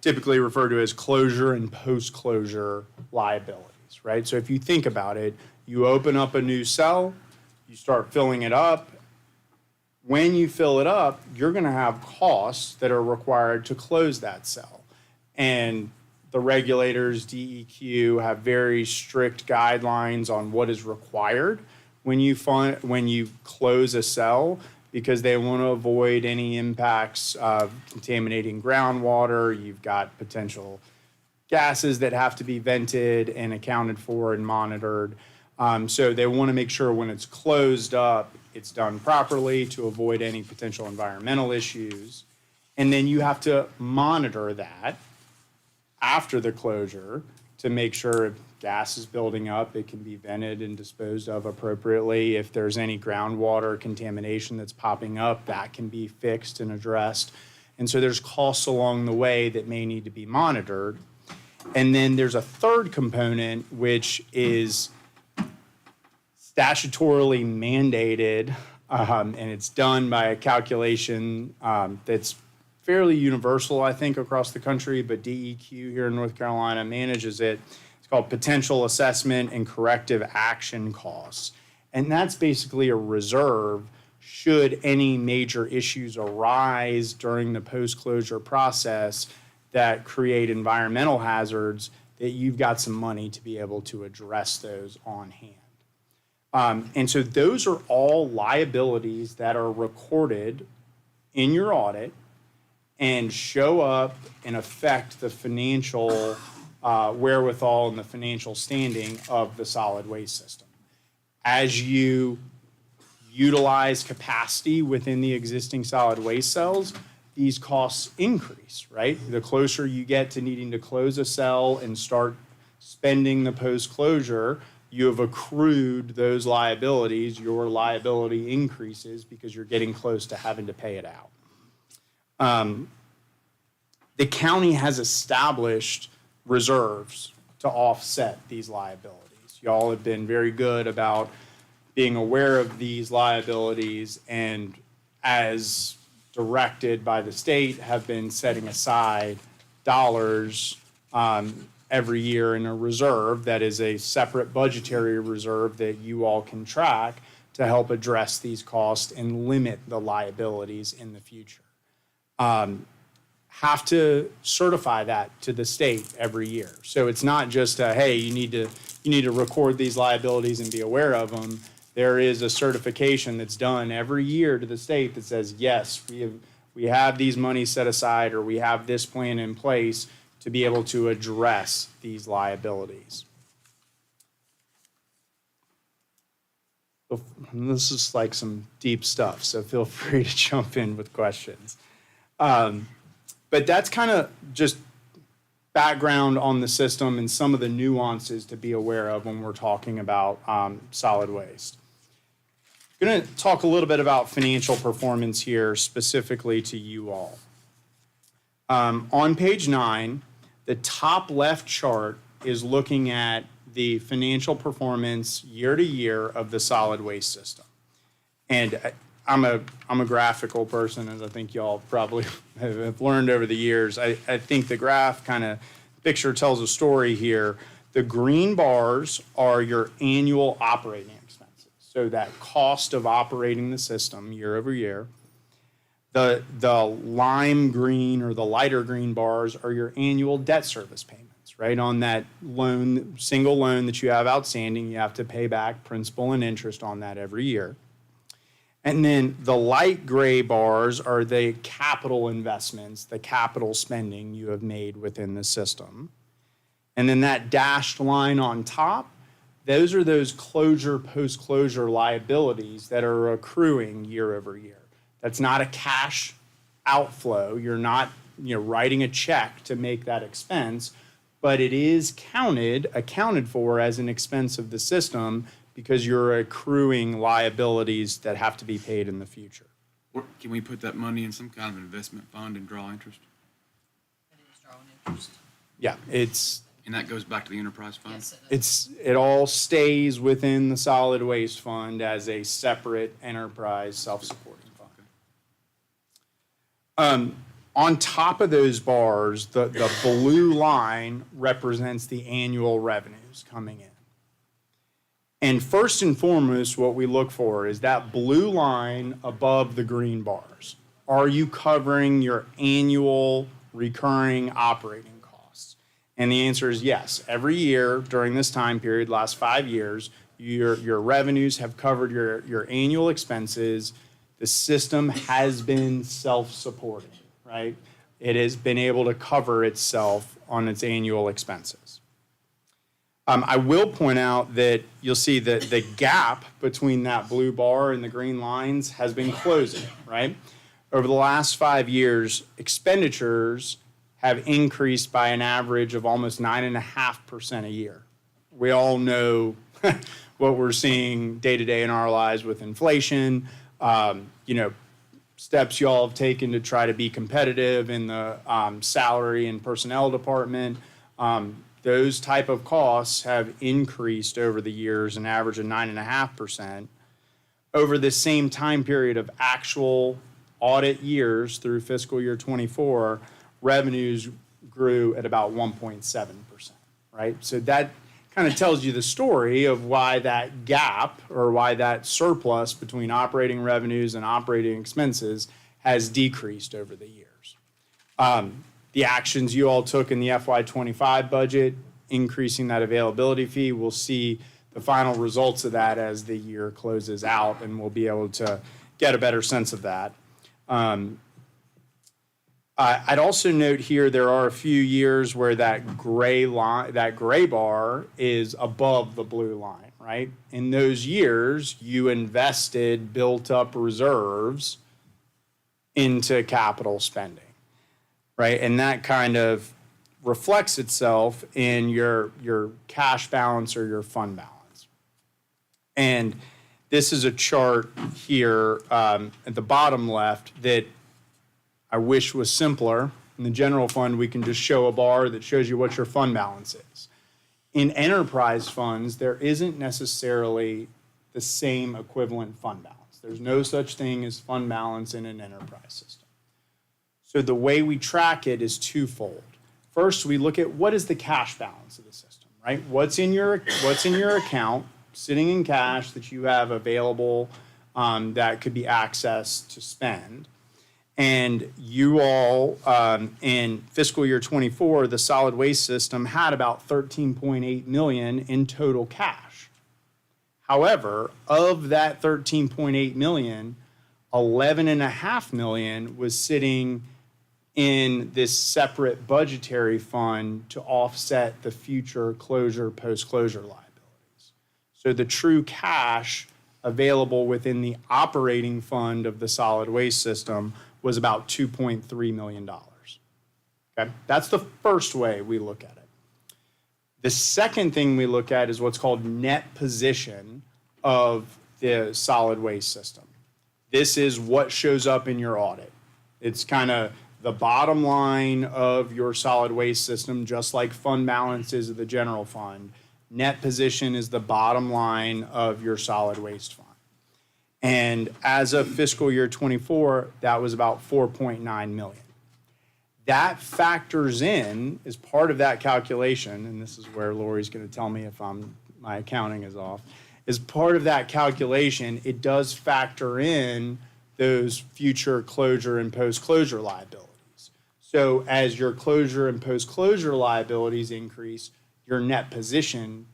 typically referred to as closure and post-closure liabilities, right? So if you think about it, you open up a new cell, you start filling it up. When you fill it up, you're going to have costs that are required to close that cell. And the regulators, DEQ, have very strict guidelines on what is required when you close a cell, because they want to avoid any impacts of contaminating groundwater. You've got potential gases that have to be vented and accounted for and monitored. So they want to make sure when it's closed up, it's done properly to avoid any potential environmental issues. And then you have to monitor that after the closure to make sure if gas is building up, it can be vented and disposed of appropriately. If there's any groundwater contamination that's popping up, that can be fixed and addressed. And so there's costs along the way that may need to be monitored. And then there's a third component, which is statutorily mandated, and it's done by a calculation that's fairly universal, I think, across the country, but DEQ here in North Carolina manages it. It's called potential assessment and corrective action costs. And that's basically a reserve should any major issues arise during the post-closure process that create environmental hazards, that you've got some money to be able to address those on hand. And so those are all liabilities that are recorded in your audit and show up and affect the financial wherewithal and the financial standing of the solid waste system. As you utilize capacity within the existing solid waste cells, these costs increase, right? The closer you get to needing to close a cell and start spending the post-closure, you have accrued those liabilities. Your liability increases because you're getting close to having to pay it out. The county has established reserves to offset these liabilities. Y'all have been very good about being aware of these liabilities and, as directed by the state, have been setting aside dollars every year in a reserve that is a separate budgetary reserve that you all can track to help address these costs and limit the liabilities in the future. Have to certify that to the state every year. So it's not just hey, you need to record these liabilities and be aware of them. There is a certification that's done every year to the state that says, yes, we have these monies set aside, or we have this plan in place to be able to address these liabilities. This is like some deep stuff, so feel free to jump in with questions. But that's kind of just background on the system and some of the nuances to be aware of when we're talking about solid waste. I'm going to talk a little bit about financial performance here, specifically to you all. On page 9, the top left chart is looking at the financial performance year to year of the solid waste system. And I'm a graphical person, as I think y'all probably have learned over the years. I think the graph kind of picture tells a story here. The green bars are your annual operating expenses, so that cost of operating the system year over year. The lime green or the lighter green bars are your annual debt service payments, right? On that loan, single loan that you have outstanding, you have to pay back principal and interest on that every year. And then the light gray bars are the capital investments, the capital spending you have made within the system. And then that dashed line on top, those are those closure, post-closure liabilities that are accruing year over year. That's not a cash outflow. You're not, writing a check to make that expense, but it is accounted for as an expense of the system because you're accruing liabilities that have to be paid in the future. Or can we put that money in some kind of investment fund and draw interest? It is drawing interest. Yeah, And that goes back to the enterprise fund? Yes, it is. it all stays within the solid waste fund as a separate enterprise self-supporting fund. On top of those bars, the blue line represents the annual revenues coming in. And first and foremost, what we look for is that blue line above the green bars. Are you covering your annual recurring operating costs? And the answer is yes. Every year during this time period, last 5 years, your revenues have covered your annual expenses. The system has been self-supporting, right? It has been able to cover itself on its annual expenses. I will point out that you'll see that the gap between that blue bar and the green lines has been closing, right? Over the last 5 years, expenditures have increased by an average of almost 9.5% a year. We all know what we're seeing day to day in our lives with inflation, steps y'all have taken to try to be competitive in the salary and personnel department. Those type of costs have increased over the years, an average of 9.5%. Over the same time period of actual audit years through fiscal year 24, revenues grew at about 1.7%, right? So that kind of tells you the story of why that gap or why that surplus between operating revenues and operating expenses has decreased over the years. The actions you all took in the FY25 budget, increasing that availability fee, we'll see the final results of that as the year closes out, and we'll be able to get a better sense of that. I'd also note here there are a few years where that gray bar is above the blue line, right? In those years, you invested, built up reserves into capital spending. Right, and that kind of reflects itself in your cash balance or your fund balance. And this is a chart here at the bottom left that I wish was simpler. In the general fund, we can just show a bar that shows you what your fund balance is. In enterprise funds, there isn't necessarily the same equivalent fund balance. There's no such thing as fund balance in an enterprise system. So the way we track it is twofold. First, we look at what is the cash balance of the system, right? What's in your account, sitting in cash that you have available that could be accessed to spend. And you all, in fiscal year 24, the solid waste system had about 13.8 million in total cash. However, of that 13.8 million, 11.5 million was sitting in this separate budgetary fund to offset the future closure, post-closure liabilities. So the true cash available within the operating fund of the solid waste system was about $2.3 million. Okay, that's the first way we look at it. The second thing we look at is what's called net position of the solid waste system. This is what shows up in your audit. It's kind of the bottom line of your solid waste system, just like fund balance is of the general fund. Net position is the bottom line of your solid waste fund. And as of fiscal year 24, that was about 4.9 million. That factors in, as part of that calculation, and this is where Lori's going to tell me if my accounting is off, as part of that calculation, it does factor in those future closure and post-closure liabilities. So as your closure and post-closure liabilities increase, your net position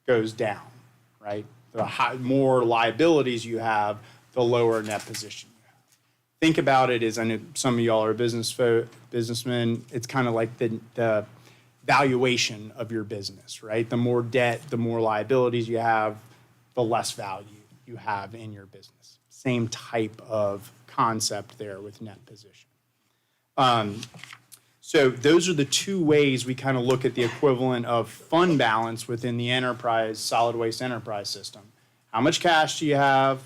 goes down, right? The more liabilities you have, the lower net position you have. Think about it as, I know some of y'all are businessmen, it's kind of like the valuation of your business, right? The more debt, the more liabilities you have, the less value you have in your business. Same type of concept there with net position. So those are the two ways we kind of look at the equivalent of fund balance within the enterprise, solid waste enterprise system. How much cash do you have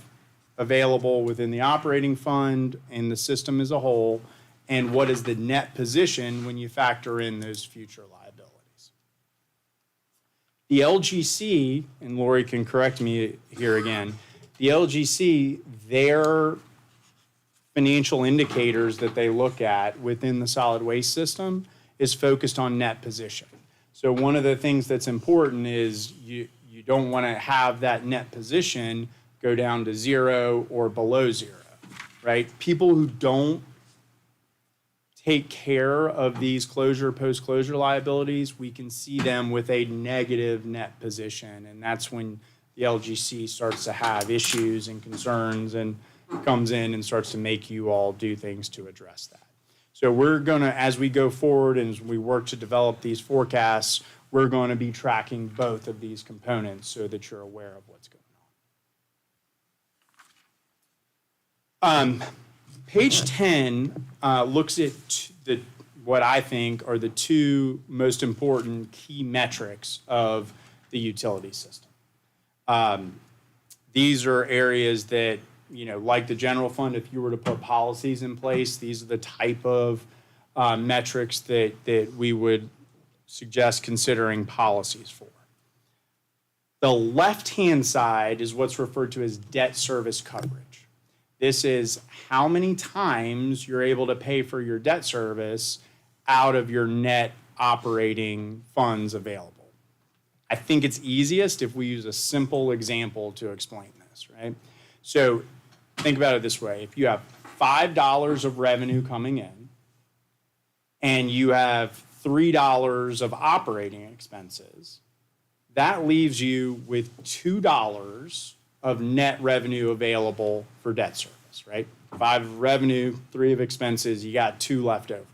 available within the operating fund and the system as a whole? And what is the net position when you factor in those future liabilities? The LGC, and Lori can correct me here again, the LGC, their financial indicators that they look at within the solid waste system is focused on net position. So one of the things that's important is you don't want to have that net position go down to 0 or below 0, right? People who don't take care of these closure, post-closure liabilities, we can see them with a negative net position, and that's when the LGC starts to have issues and concerns and comes in and starts to make you all do things to address that. So we're gonna, as we go forward and as we work to develop these forecasts, we're going to be tracking both of these components so that you're aware of what's going on. Page 10 looks at what I think are the two most important key metrics of the utility system. These are areas that, like the general fund, if you were to put policies in place, these are the type of metrics that we would suggest considering policies for. The left-hand side is what's referred to as debt service coverage. This is how many times you're able to pay for your debt service out of your net operating funds available. I think it's easiest if we use a simple example to explain this, right? So think about it this way. If you have $5 of revenue coming in and you have $3 of operating expenses, that leaves you with $2 of net revenue available for debt service, right? 5 of revenue, 3 of expenses, you got 2 left over.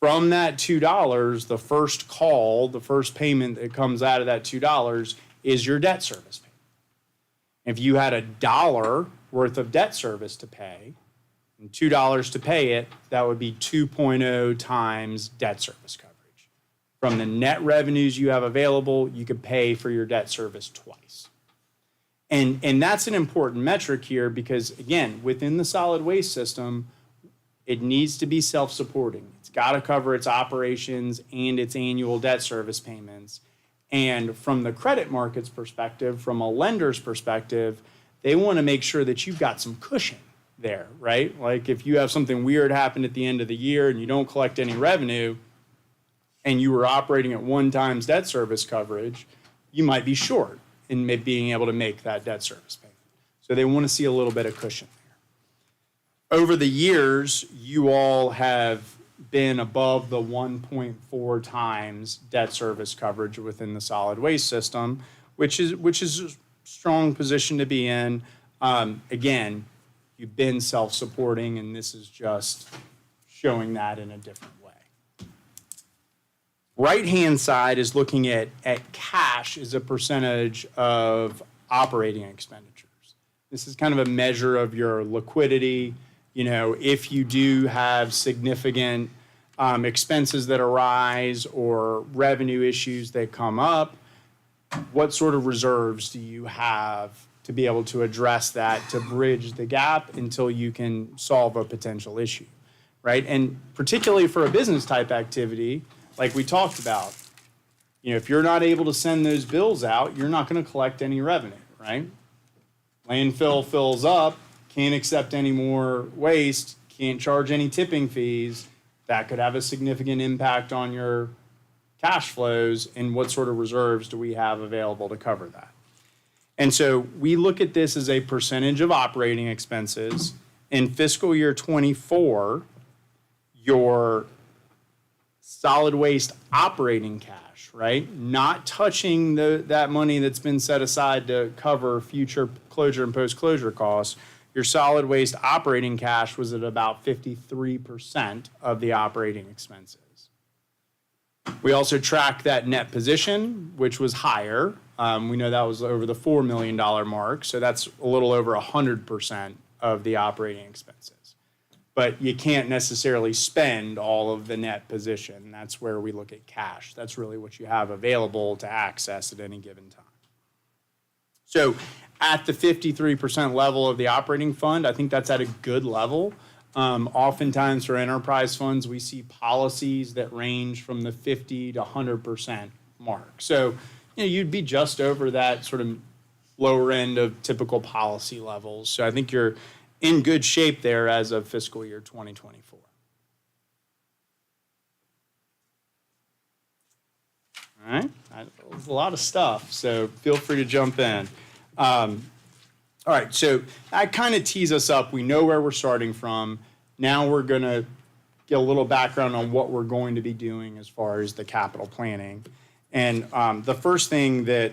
From that $2, the first call, the first payment that comes out of that $2 is your debt service payment. If you had $1 worth of debt service to pay and $2 to pay it, that would be 2.0 times debt service coverage. From the net revenues you have available, you could pay for your debt service twice. And that's an important metric here because, again, within the solid waste system, it needs to be self-supporting. It's got to cover its operations and its annual debt service payments. And from the credit market's perspective, from a lender's perspective, they want to make sure that you've got some cushion there, right? Like if you have something weird happen at the end of the year and you don't collect any revenue and you were operating at 1 times debt service coverage, you might be short in being able to make that debt service payment. So they want to see a little bit of cushion there. Over the years, you all have been above the 1.4 times debt service coverage within the solid waste system, which is a strong position to be in. Again, you've been self-supporting, and this is just showing that in a different way. Right-hand side is looking at cash as a percentage of operating expenditures. This is kind of a measure of your liquidity. If you do have significant expenses that arise or revenue issues that come up, what sort of reserves do you have to be able to address that, to bridge the gap until you can solve a potential issue, right? And particularly for a business type activity, like we talked about, if you're not able to send those bills out, you're not going to collect any revenue, right? Landfill fills up, can't accept any more waste, can't charge any tipping fees. That could have a significant impact on your cash flows, and what sort of reserves do we have available to cover that? And so we look at this as a percentage of operating expenses. In fiscal year 24, your solid waste operating cash, right? Not touching that money that's been set aside to cover future closure and post-closure costs. Your solid waste operating cash was at about 53% of the operating expenses. We also tracked that net position, which was higher. We know that was over the $4 million mark, so that's a little over 100% of the operating expenses. But you can't necessarily spend all of the net position. That's where we look at cash. That's really what you have available to access at any given time. So at the 53% level of the operating fund, I think that's at a good level. Oftentimes for enterprise funds, we see policies that range from the 50 to 100% mark. So, you'd be just over that sort of lower end of typical policy levels. So I think you're in good shape there as of fiscal year 2024. All right, there's a lot of stuff, so feel free to jump in. All right, so that kind of tees us up. We know where we're starting from. Now we're going to get a little background on what we're going to be doing as far as the capital planning. And the first thing that,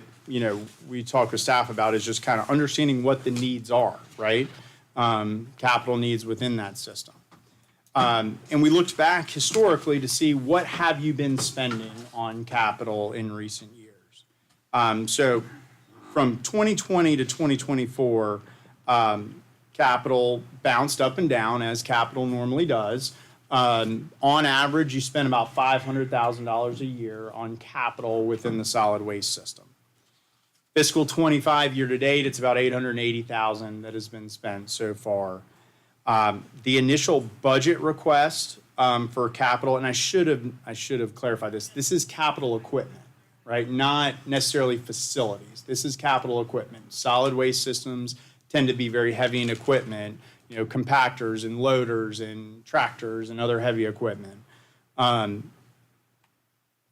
we talk with staff about is just kind of understanding what the needs are, right? Capital needs within that system. And we looked back historically to see what have you been spending on capital in recent years. So from 2020 to 2024, capital bounced up and down as capital normally does. On average, you spend about $500,000 a year on capital within the solid waste system. Fiscal 25 year to date, it's about $880,000 that has been spent so far. The initial budget request for capital, and I should have clarified this. This is capital equipment, right? Not necessarily facilities. This is capital equipment. Solid waste systems tend to be very heavy in equipment, compactors and loaders and tractors and other heavy equipment.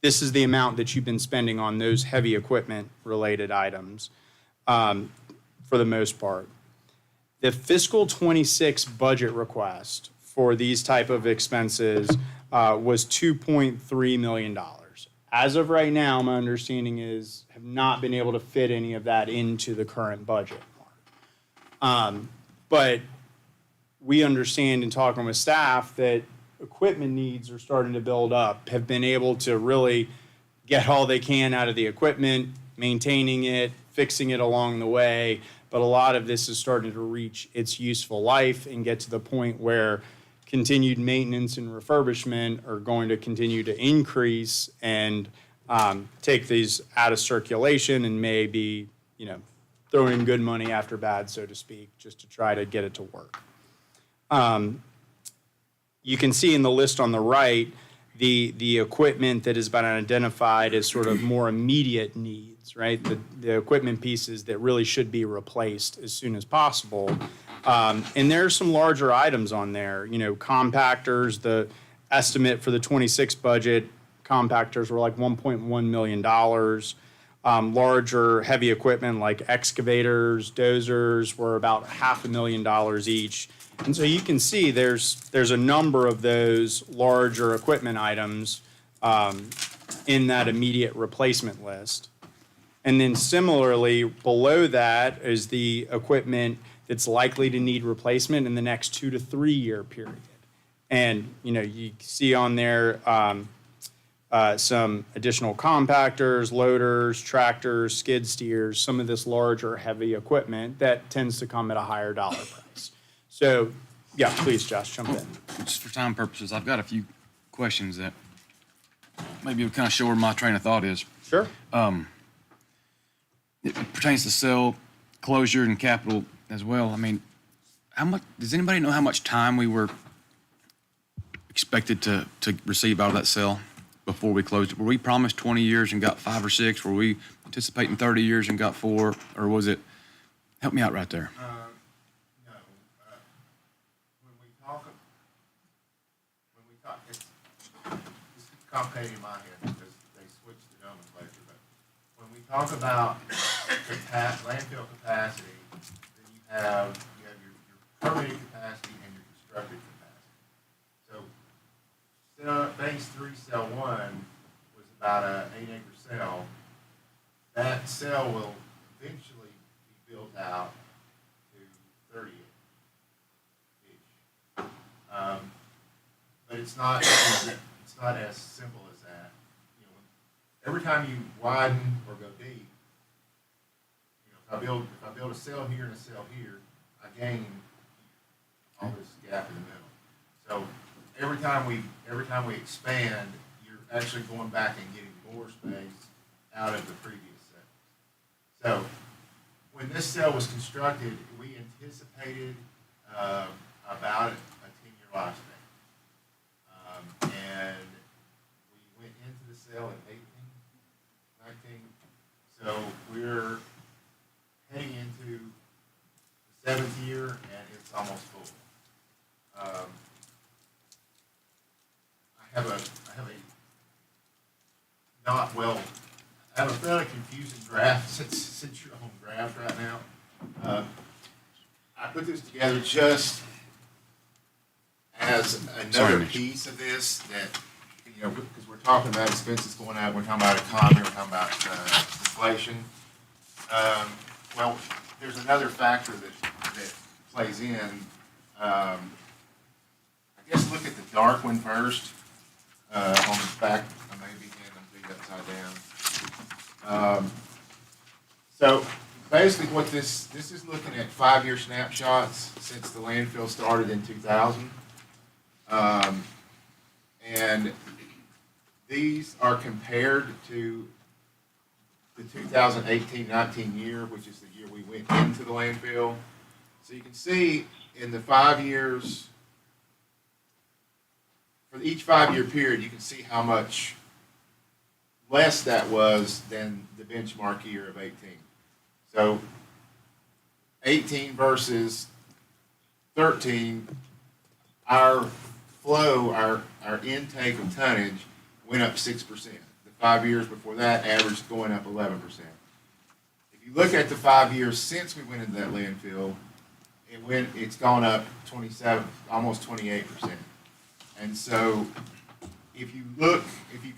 This is the amount that you've been spending on those heavy equipment related items for the most part. The fiscal 26 budget request for these type of expenses was $2.3 million. As of right now, my understanding is have not been able to fit any of that into the current budget. But we understand in talking with staff that equipment needs are starting to build up, have been able to really get all they can out of the equipment, maintaining it, fixing it along the way. But a lot of this is starting to reach its useful life and get to the point where continued maintenance and refurbishment are going to continue to increase and take these out of circulation and maybe, throwing in good money after bad, so to speak, just to try to get it to work. You can see in the list on the right, the equipment that has been identified as sort of more immediate needs, right? The equipment pieces that really should be replaced as soon as possible. And there are some larger items on there, compactors. The estimate for the 26 budget, compactors were like $1.1 million. Larger heavy equipment like excavators, dozers were about $500,000 each. And so you can see there's a number of those larger equipment items in that immediate replacement list. And then similarly, below that is the equipment that's likely to need replacement in the next 2 to 3 year period. And, you see on there some additional compactors, loaders, tractors, skid steers, some of this larger heavy equipment that tends to come at a higher dollar price. So, yeah, please, Josh, jump in. Just for time purposes, I've got a few questions that maybe will kind of show where my train of thought is. Sure. It pertains to cell closure and capital as well. I mean, how much, does anybody know how much time we were expected to receive out of that cell before we closed it? Were we promised 20 years and got 5 or 6? Were we anticipating 30 years and got 4? Or was it, help me out right there. No. It's complicated in my head because they switched the nomenclature, but when we talk about landfill capacity, then you have your permitted capacity and your constructed capacity. So Phase 3, Cell 1 was about a 8-acre cell. That cell will eventually be built out to 30-ish. But it's not as simple as that. You know, every time you widen or go deep, you know, if I build a cell here and a cell here, I gain all this gap in the middle. So every time we expand, you're actually going back and getting more space out of the previous cell. So when this cell was constructed, we anticipated about a 10-year lifespan. And we went into the cell at 18, 19. So we're heading into the 7th year, and it's almost full. I have a fairly confusing graph since you're on graphs right now. I put this together just as another piece of this that, you know, because we're talking about expenses going up, we're talking about economy, we're talking about inflation. Well, there's another factor that plays in. I guess look at the dark one first. On the back, I may begin to be upside down. So basically what this is looking at 5-year snapshots since the landfill started in 2000. And these are compared to the 2018-19 year, which is the year we went into the landfill. So you can see in the 5 years, for each 5-year period, you can see how much less that was than the benchmark year of 18. So 18 versus 13, our flow, our intake of tonnage went up 6%. The 5 years before that averaged going up 11%. If you look at the 5 years since we went into that landfill, it's gone up 27, almost 28%. And so if you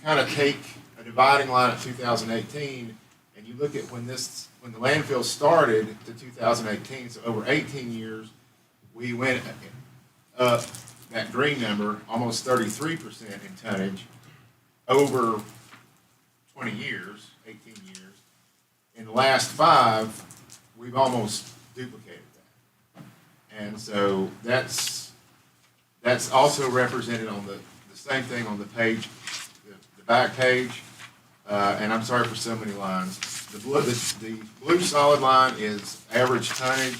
kind of take a dividing line at 2018 and you look at when the landfill started to 2018, so over 18 years, we went up that green number, almost 33% in tonnage over 20 years, 18 years. In the last 5, we've almost duplicated that. And so that's also represented on the same thing on the page, the back page. And I'm sorry for so many lines. The blue solid line is average tonnage.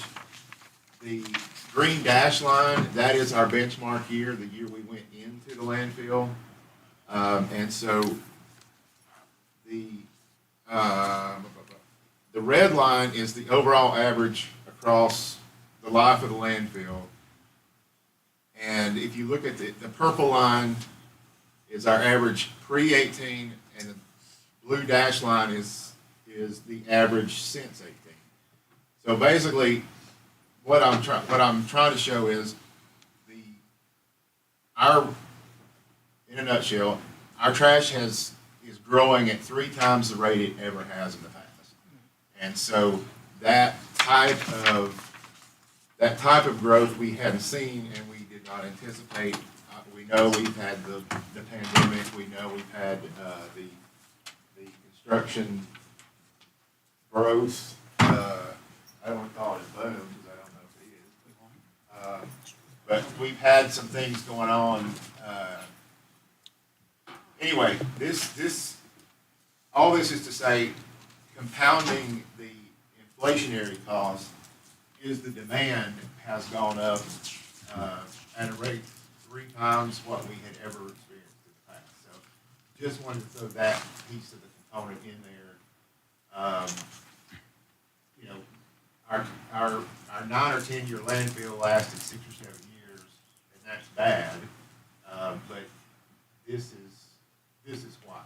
The green dash line, that is our benchmark year, the year we went into the landfill. And so the red line is the overall average across the life of the landfill. And if you look at the purple line is our average pre-18, and the blue dash line is the average since 18. So basically, what I'm trying to show is in a nutshell, our trash is growing at 3 times the rate it ever has in the past. And so that type of growth we hadn't seen and we did not anticipate. We know we've had the pandemic. We know we've had the construction growth. I don't want to call it a boom because I don't know if it is. But we've had some things going on. Anyway, all this is to say, compounding the inflationary cost is the demand has gone up at a rate 3 times what we had ever experienced in the past. So just wanted to throw that piece of the component in there. You know, our 9 or 10 year landfill lasted 6 or 7 years, and that's bad. But this is why.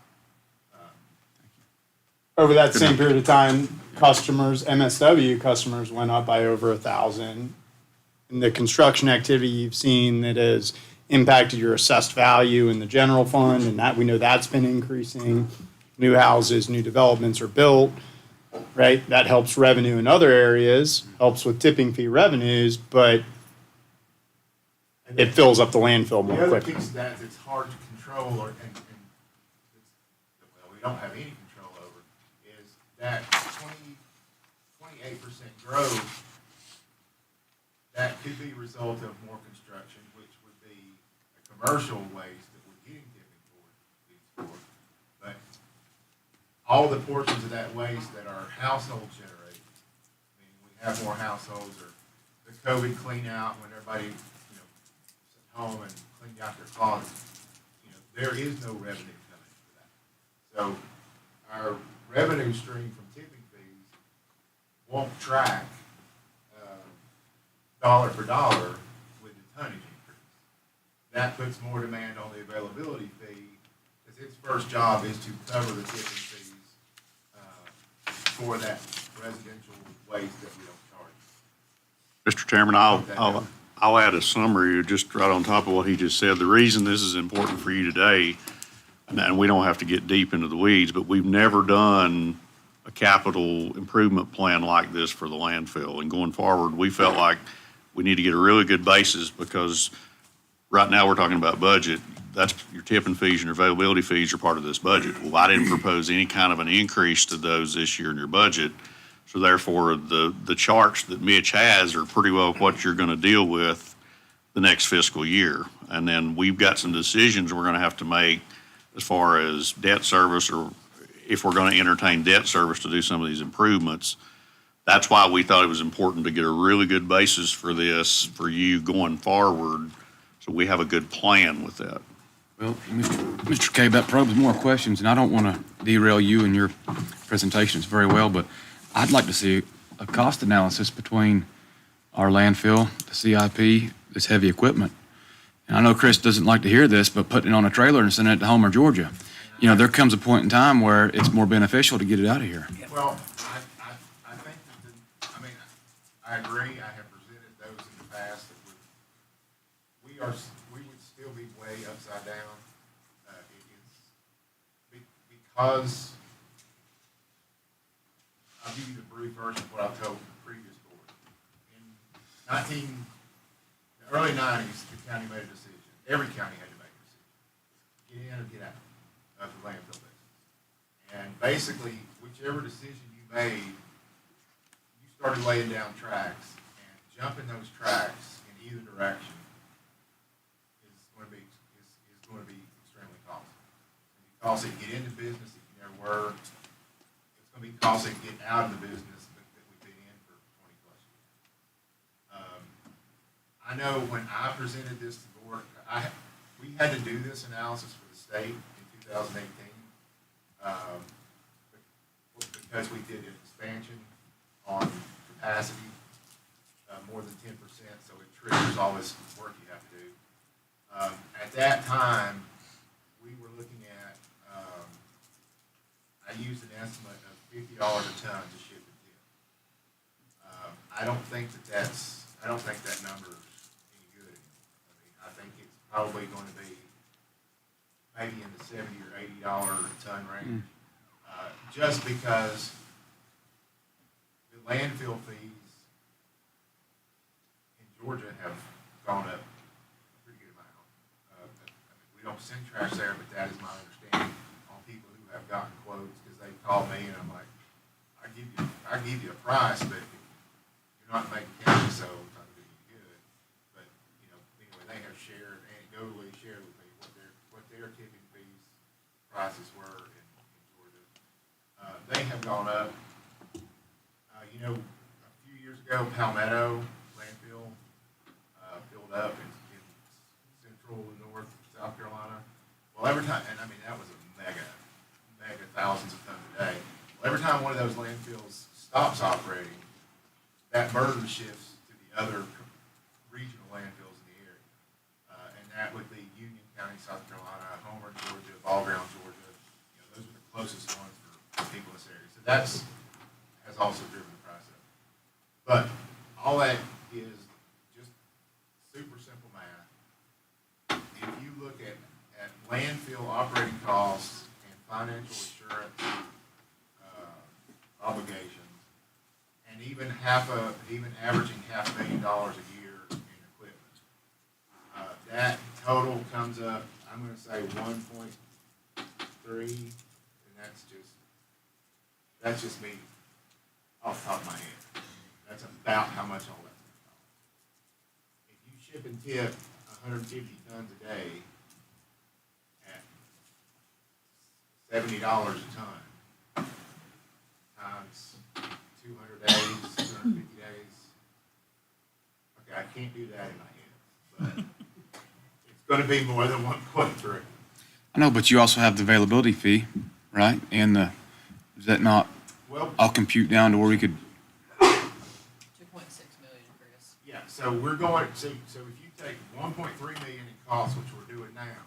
Over that same period of time, MSW customers went up by over 1,000. And the construction activity you've seen that has impacted your assessed value in the general fund, and that, we know that's been increasing. New houses, new developments are built, right? That helps revenue in other areas, helps with tipping fee revenues, but it fills up the landfill The more other quickly. piece of that that's hard to control, or, and well, we don't have any control over, is that 28% growth, that could be a result of more construction, which would be a commercial waste that we're getting tipping fees for. But all the portions of that waste that are household generated, I mean, we have more households, or the COVID clean out when everybody, sat home and cleaned out their closets, there is no revenue coming for that. So our revenue stream from tipping fees won't track dollar for dollar with the tonnage increase. That puts more demand on the availability fee, because its first job is to cover the tipping fees for that residential waste that we don't charge. Mr. Chairman, I'll add a summary just right on top of what he just said. The reason this is important for you today, and we don't have to get deep into the weeds, but we've never done a capital improvement plan like this for the landfill. And going forward, we felt like we need to get a really good basis, because right now we're talking about budget. That's your tipping fees and your availability fees are part of this budget. Well, I didn't propose any kind of an increase to those this year in your budget. So therefore, the charts that Mitch has are pretty well what you're going to deal with the next fiscal year. And then we've got some decisions we're going to have to make as far as debt service, or if we're going to entertain debt service to do some of these improvements. That's why we thought it was important to get a really good basis for this, for you going forward, so we have a good plan with that. Well, Mr. K, that probes more questions, and I don't want to derail you and your presentations very well, but I'd like to see a cost analysis between our landfill, the CIP, this heavy equipment. And I know Chris doesn't like to hear this, but putting it on a trailer and sending it to Homer, Georgia, there comes a point in time where it's more beneficial to get it out of here. Well, I think that I agree. I have presented those in the past that we would still be way upside down. Because I'll give you the brief version of what I told the previous board. In the early 90s, the county made a decision. Every county had to make a decision. Get in or get out of the landfill business. And basically, whichever decision you made, you started laying down tracks, and jumping those tracks in either direction is going to be extremely costly. It's going to be costly to get into business if you never were. It's going to be costly to get out of the business that we've been in for 20 plus years. I know when I presented this to the board, we had to do this analysis for the state in 2018. Because we did an expansion on capacity, more than 10%, so it triggers all this work you have to do. At that time, we were looking at, I used an estimate of $50 a ton to ship the tip. I don't think that number is any good anymore. I think it's probably going to be maybe in the $70 or $80 a ton range. Just because the landfill fees in Georgia have gone up a pretty good amount. We don't send trash there, but that is my understanding on people who have gotten quotes, because they call me and I'm like, I give you a price, but you're not in Macon County, so it's not going to be good. But anyway, they have anecdotally shared with me what their tipping fees prices were. They have gone up. A few years ago, Palmetto landfill filled up in central and north South Carolina. Well, every time, and that was a mega thousands of tons a day. Well, every time one of those landfills stops operating, that burden shifts to the other regional landfills in the area. And that would be Union County, South Carolina, Homer, Georgia, Ball Ground, Georgia. Those are the closest ones for people in this area. So has also driven the price up. But all that is just super simple math. landfill operating costs and financial assurance obligations, and even averaging $500,000 a year in equipment. That total comes up, I'm gonna say 1.3, and that's just me off the top of my head. That's about how much all that's gonna cost. If you ship and tip 150 tons a day at $70 a ton, times 200 days, 250 days. Okay, I can't do that in my head, but it's gonna be more than 1.3. I know, but you also have the availability fee, right? And is that not Well, all compute down to where we could, 2.6 million, Chris. yeah, so we're going, so if you take 1.3 million in costs, which we're doing now,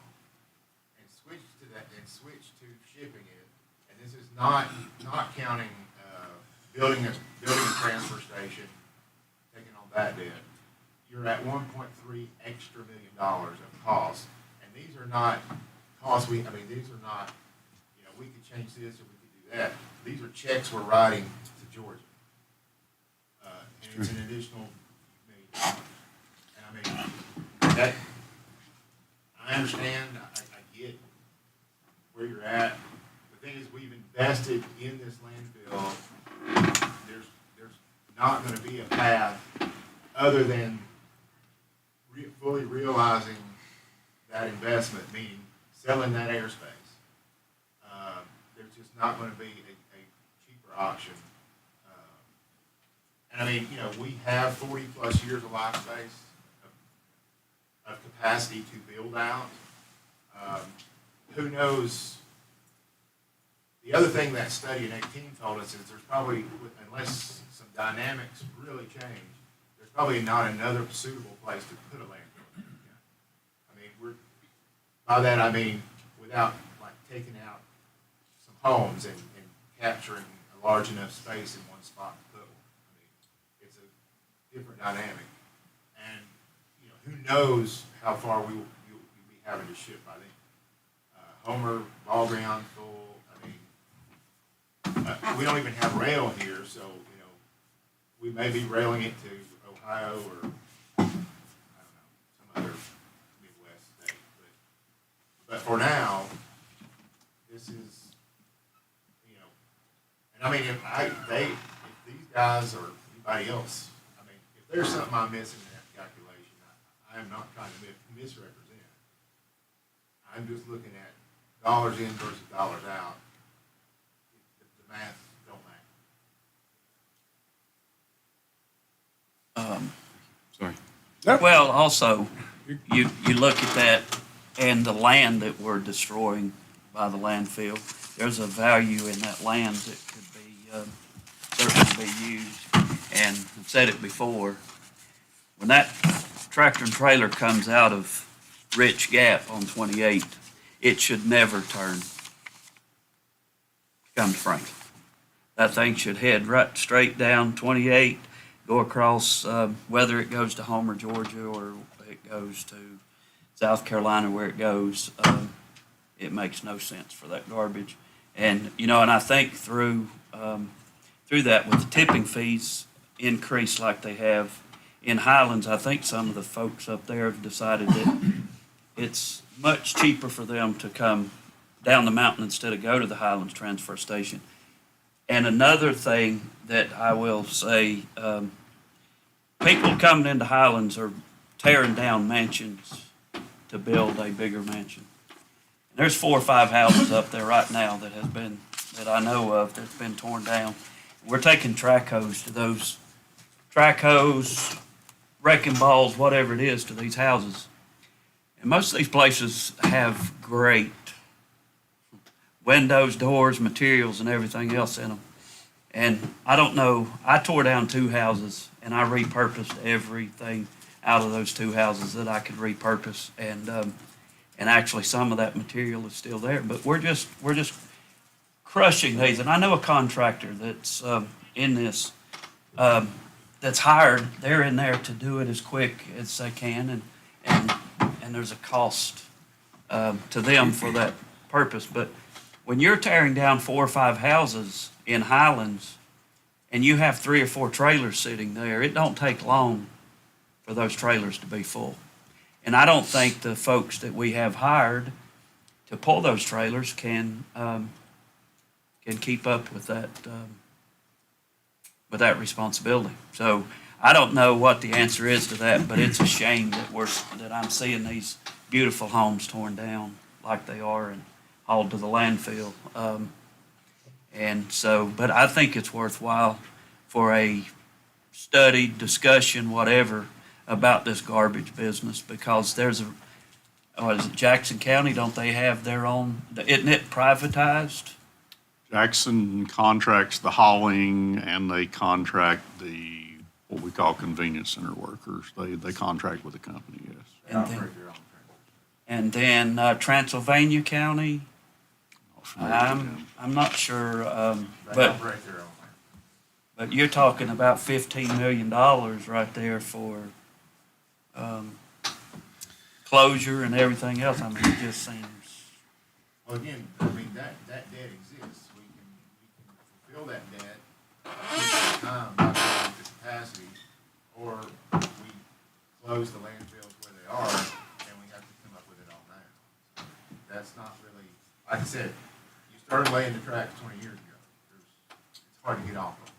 and switch to that, and switch to shipping it, and this is not counting, building a transfer station, taking on that debt, you're at 1.3 extra million dollars of cost. And these are not costs these are not, we could change this or we could do that. These are checks we're writing to Georgia. And it's an additional $1 million. And that, I understand, I get where you're at. The thing is, we've invested in this landfill. There's not gonna be a path other than fully realizing that investment, meaning selling that airspace. There's just not gonna be a cheaper option. And we have 40+ years of life space of capacity to build out. Who knows? The other thing that study in 18 told us is there's probably, unless some dynamics really change, there's probably not another suitable place to put a landfill. By that I mean without taking out some homes and capturing a large enough space in one spot to put one. It's a different dynamic. And, who knows how far we will be having to ship by then. Homer, ball ground full. We don't even have rail here, so, we may be railing it to Ohio or, I don't know, some other Midwest state. But for now, this is, and if these guys or anybody else, if there's something I'm missing in that calculation, I am not trying to misrepresent. I'm just looking at dollars in versus dollars out. The math don't match. sorry. Well, also, you look at that and the land that we're destroying by the landfill, there's a value in that land that could be, certainly be used. And I've said it before, when that tractor and trailer comes out of Rich Gap on 28, it should never turn, come to Franklin. That thing should head right straight down 28, go across, whether it goes to Homer, Georgia, or it goes to South Carolina, where it goes, it makes no sense for that garbage. And, and I think through that, with the tipping fees increase like they have in Highlands, I think some of the folks up there have decided that it's much cheaper for them to come down the mountain instead of go to the Highlands transfer station. And another thing that I will say, people coming into Highlands are tearing down mansions to build a bigger mansion. And there's 4 or 5 houses up there right now that I know of, that's been torn down. We're taking track hose to those, track hose, wrecking balls, whatever it is, to these houses. And most of these places have great windows, doors, materials, and everything else in them. And I don't know, I tore down 2 houses and I repurposed everything out of those 2 houses that I could repurpose. And actually some of that material is still there, but we're just crushing these. And I know a contractor that's in this, that's hired, they're in there to do it as quick as they can. And there's a cost to them for that purpose. But when you're tearing down 4 or 5 houses in Highlands and you have 3 or 4 trailers sitting there, it don't take long for those trailers to be full. And I don't think the folks that we have hired to pull those trailers can keep up with that responsibility. So I don't know what the answer is to that, but it's a shame that I'm seeing these beautiful homes torn down like they are and hauled to the landfill. And so, but I think it's worthwhile for a study, discussion, whatever, about this garbage business, because is it Jackson County, don't they have their own, isn't it privatized? Jackson contracts the hauling and they contract what we call convenience center workers. They contract with the company, yes. And then Transylvania County, I'm not sure, but you're talking about $15 million right there for closure and everything else. I mean, it just seems. Well, again, I mean, that debt exists. We can fulfill that debt at time by building the capacity, or we close the landfills where they are, and we have to come up with it all now. So that's not really, like I said, you started laying the tracks 20 years ago. It's hard to get off of.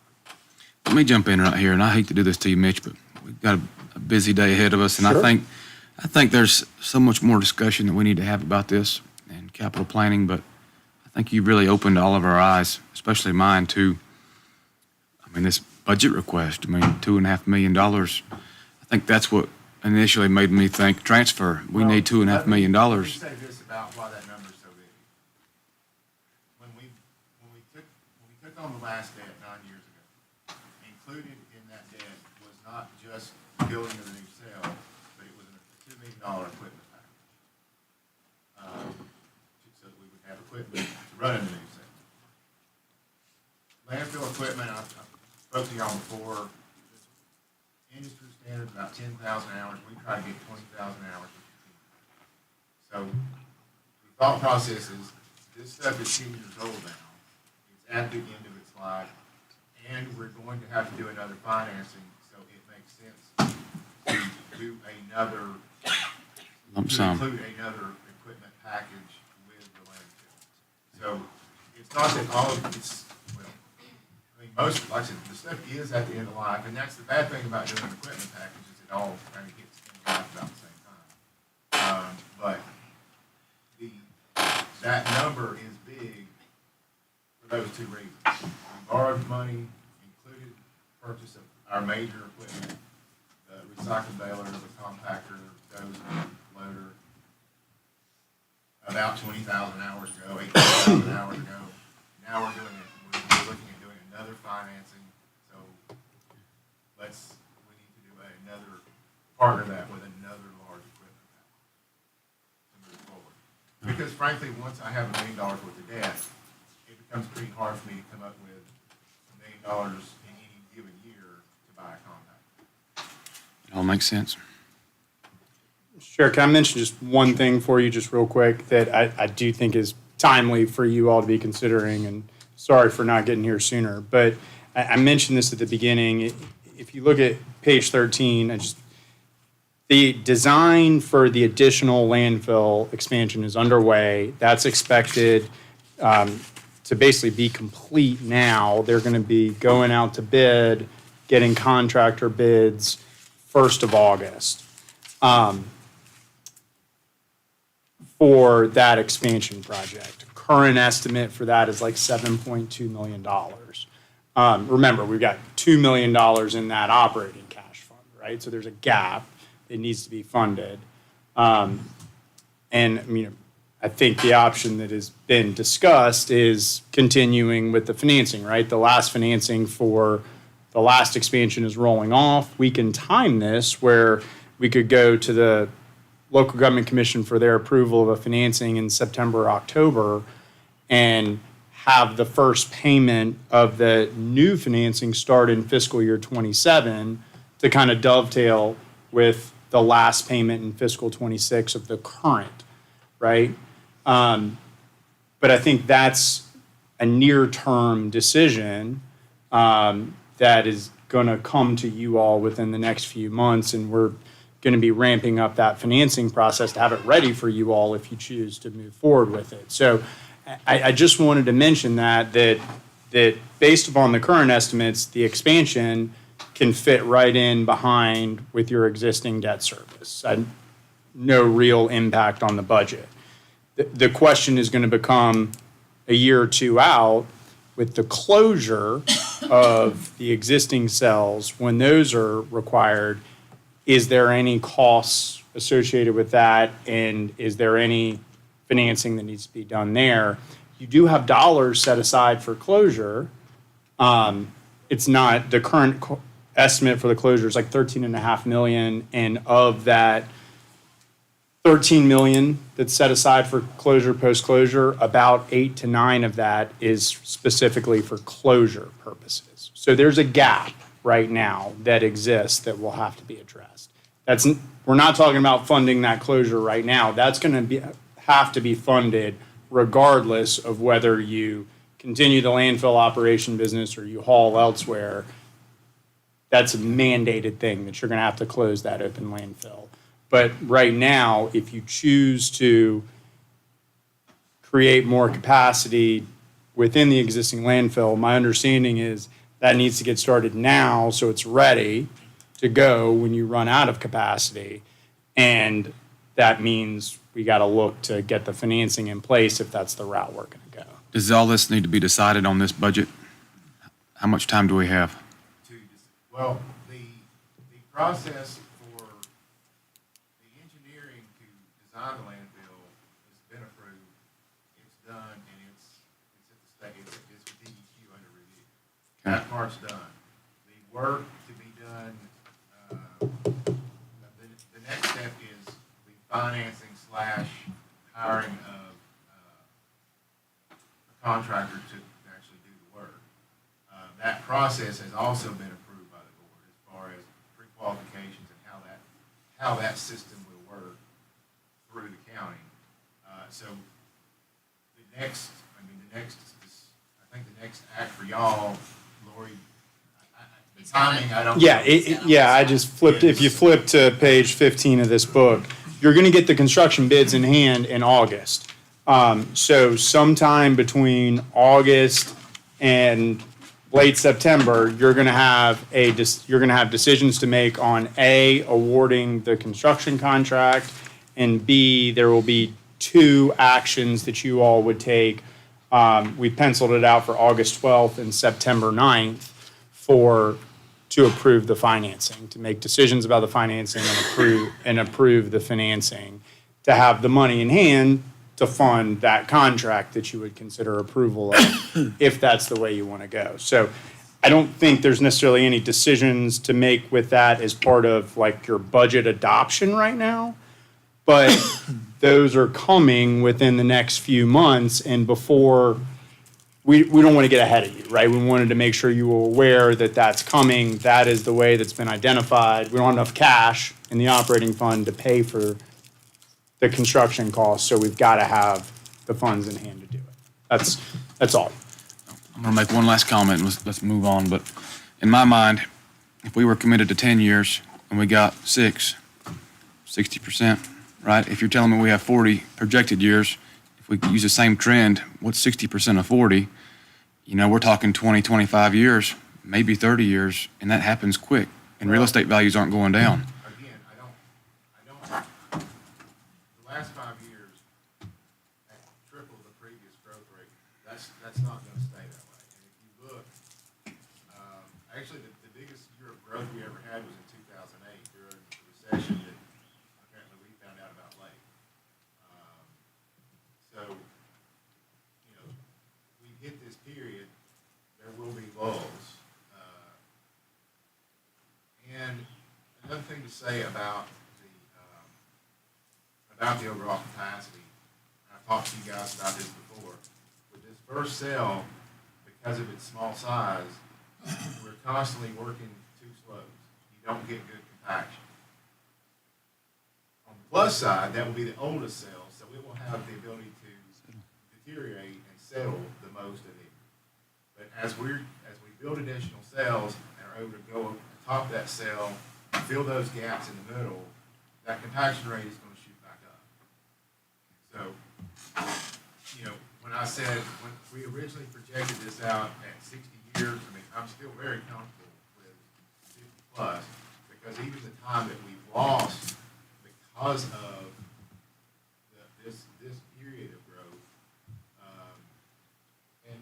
Let me jump in right here, and I hate to do this to you, Mitch, but we've got a busy day ahead of us, and Sure. I think there's so much more discussion that we need to have about this and capital planning, but I think you really opened all of our eyes, especially mine, to, I mean, this budget request. I mean, $2.5 million. I think that's what initially made me think transfer. We need $2.5 million. Let me say this about why that number's so big. When we took on the last debt 9 years ago, included in that debt was not just building of the new cell, but it was a $2 million equipment package. So that we would have equipment to run in the new cell. Landfill equipment, I spoke to y'all before, industry standard about 10,000 hours. We try to get 20,000 hours. So the thought process is, this stuff is 10 years old now. It's at the end of its life, and we're going to have to do another financing, so it makes sense to do another, Lump to sum. include another equipment package with the landfill. So it's not that all of it's, well, I mean, most, like I said, the stuff is at the end of life, and that's the bad thing about doing an equipment package, is it all kind of gets end of life about the same time. But that number is big for those two reasons. We borrowed money, included purchase of our major equipment, the recycling baler, the compactor, dozer, loader, about 20,000 hours ago, 18,000 hours ago. Now we're looking at doing another financing, so we need to do another, partner that with another large equipment package to move forward. Because frankly, once I have $1 million worth of debt, it becomes pretty hard for me to come up with $1 million in any given year to buy a compact. It all makes sense. Sure, can I mention just one thing for you, just real quick, that I do think is timely for you all to be considering, and sorry for not getting here sooner, but I mentioned this at the beginning. If you look at page 13, the design for the additional landfill expansion is underway. That's expected to basically be complete now. They're going to be going out to bid, getting contractor bids 1st of August. For that expansion project. Current estimate for that is like $7.2 million. Remember, we've got $2 million in that operating cash fund, right? So there's a gap that needs to be funded. And I mean, I think the option that has been discussed is continuing with the financing, right? The last financing for the last expansion is rolling off. We can time this where we could go to the local government commission for their approval of a financing in September or October and have the first payment of the new financing start in fiscal year 27 to kind of dovetail with the last payment in fiscal 26 of the current right? But I think that's a near-term decision that is going to come to you all within the next few months, and we're going to be ramping up that financing process to have it ready for you all if you choose to move forward with it. So I just wanted to mention that based upon the current estimates, the expansion can fit right in behind with your existing debt service. No real impact on the budget. The question is going to become a year or two out with the closure of the existing cells, when those are required, is there any costs associated with that? And is there any financing that needs to be done there? You do have dollars set aside for closure. It's not, the current estimate for the closure is like 13.5 million. And of that 13 million that's set aside for closure, post-closure, about 8 to 9 of that is specifically for closure purposes. So there's a gap right now that exists that will have to be addressed. We're not talking about funding that closure right now. That's going to have to be funded regardless of whether you continue the landfill operation business or you haul elsewhere. That's a mandated thing that you're going to have to close that open landfill. But right now, if you choose to create more capacity within the existing landfill, my understanding is that needs to get started now so it's ready to go when you run out of capacity. And that means we got to look to get the financing in place if that's the route we're going to go. Does all this need to be decided on this budget? How much time do we have? Well, the process for the engineering to design the landfill has been approved. It's done, and it's at the state, it's with DEQ under review. That part's done. The work to be done, the next step is the financing / hiring of a contractor to actually do the work. That process has also been approved by the board as far as pre-qualifications and how that system will work through the county. So the next act for y'all, Lori, the timing, I don't. Yeah, I just flipped, if you flip to page 15 of this book, you're going to get the construction bids in hand in August. So sometime between August and late September, you're going to have decisions to make on A, awarding the construction contract, and B, there will be 2 actions that you all would take. We penciled it out for August 12th and September 9th to approve the financing, to make decisions about the financing and approve the financing, to have the money in hand to fund that contract that you would consider approval of, if that's the way you want to go. So I don't think there's necessarily any decisions to make with that as part of like your budget adoption right now, but those are coming within the next few months, and before, we don't want to get ahead of you, right? We wanted to make sure you were aware that that's coming. That is the way that's been identified. We don't have enough cash in the operating fund to pay for the construction costs, so we've got to have the funds in hand to do it. That's all. I'm going to make one last comment and let's move on. But in my mind, if we were committed to 10 years and we got 60%, right? If you're telling me we have 40 projected years, if we use the same trend, what's 60% of 40? We're talking 20, 25 years, maybe 30 years, and that happens quick. And real estate values aren't going down. Again, I don't, the last 5 years, at triple the previous growth rate, that's not gonna stay that way. And if you look, actually, the biggest year of growth we ever had was in 2008 during the recession that apparently we found out about late. So, we hit this period, there will be lulls. And another thing to say about the overall capacity, I've talked to you guys about this before. With this first cell, because of its small size, we're constantly working 2 slopes. You don't get good compaction. On the plus side, that will be the oldest cell, so it will have the ability to deteriorate and settle the most of it. But as we build additional cells and are able to go atop that cell, fill those gaps in the middle, that compaction rate is gonna shoot back up. So, when I said, when we originally projected this out at 60 years, I mean, I'm still very comfortable with 50 plus, because even the time that we've lost because of this period of growth, and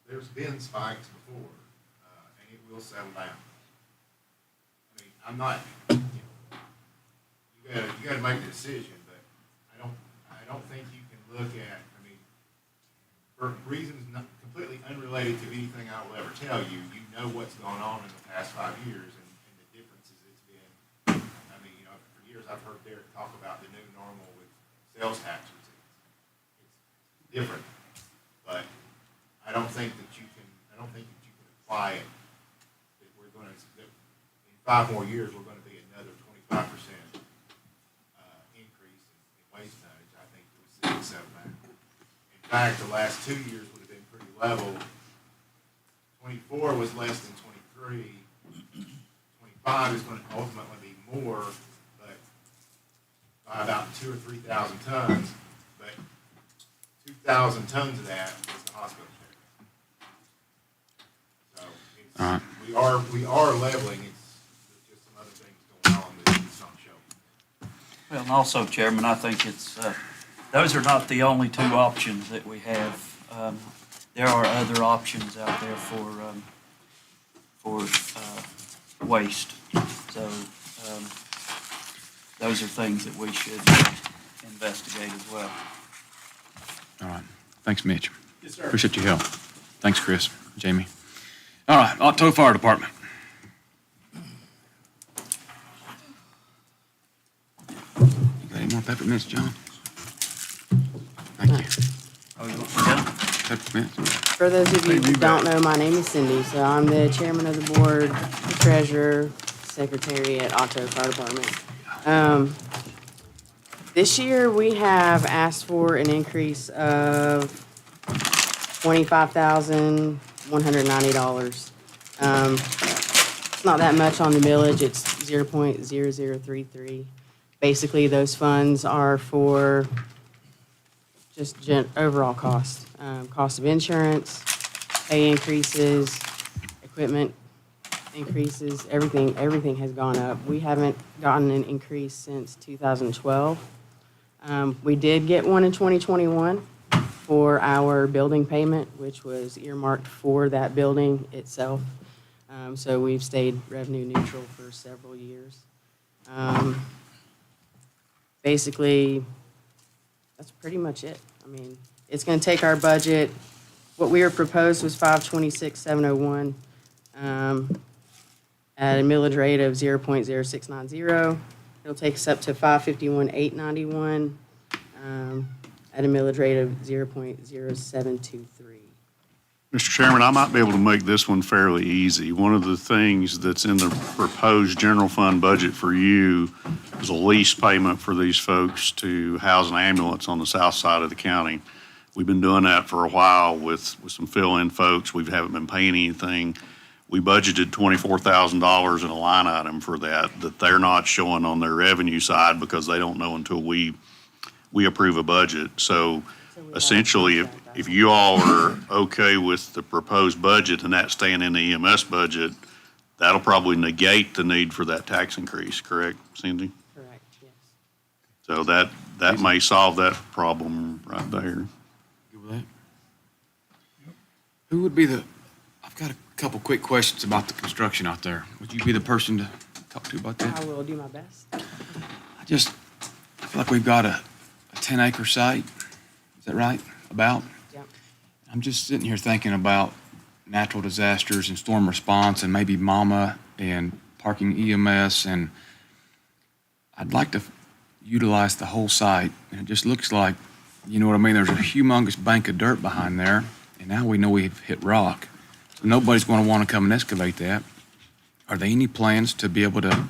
there's been spikes before, and it will settle down. I mean, I'm not, you gotta make a decision, but I don't think you can look at, I mean, for reasons not completely unrelated to anything I will ever tell you, you know what's gone on in the past 5 years and the differences it's been. I mean, for years I've heard Derek talk about the new normal with sales taxes. It's different, but I don't think that you can apply it, that that in 5 more years, we're gonna be another 25% increase in waste tonnage. I think we'll see it settle down. In fact, the last 2 years would have been pretty level. 24 was less than 23. 25 is gonna ultimately be more, but by about 2,000 or 3,000 tons, but 2,000 tons of that is the hospital share. So we are leveling. There's just some other things going on that it's not showing. Well, and also, Chairman, I think those are not the only two options that we have. There are other options out there for waste. So those are things that we should investigate as well. All right. Thanks, Mitch. Yes, sir. Appreciate your help. Thanks, Chris, Jamie. All right, Otto Fire Department. You got any more peppermints, John? Thank you. Oh, you want to go? Peppermints. For those of you who don't know, my name is Cindy, so I'm the chairman of the board, the treasurer, secretary at Otto Fire Department. This year, we have asked for an increase of $25,190. It's not that much on the millage, it's 0.0033. Basically, those funds are for just overall cost. Cost of insurance, pay increases, equipment increases, everything has gone up. We haven't gotten an increase since 2012. We did get one in 2021 for our building payment, which was earmarked for that building itself. So we've stayed revenue neutral for several years. Basically, that's pretty much it. I mean, it's going to take our budget. What we were proposed was 526,701 at a millage rate of 0.0690. It'll take us up to 551,891 at a millage rate of 0.0723. Mr. Chairman, I might be able to make this one fairly easy. One of the things that's in the proposed general fund budget for you is a lease payment for these folks to house an ambulance on the south side of the county. We've been doing that for a while with some fill-in folks. We haven't been paying anything. We budgeted $24,000 in a line item for that they're not showing on their revenue side because they don't know until we approve a budget. So essentially, if you all are okay with the proposed budget and that staying in the EMS budget, that'll probably negate the need for that tax increase, correct, Cindy? Correct, yes. So that may solve that problem right there. Good with that? Who would be I've got a couple quick questions about the construction out there. Would you be the person to talk to about that? I will do my best. I feel like we've got a 10-acre site. Is that right? About? Yep. I'm just sitting here thinking about natural disasters and storm response and maybe MAMA and parking EMS, and I'd like to utilize the whole site. And it just looks like, you know what I mean, there's a humongous bank of dirt behind there, and now we know we've hit rock. So nobody's going to want to come and excavate that. Are there any plans to be able to,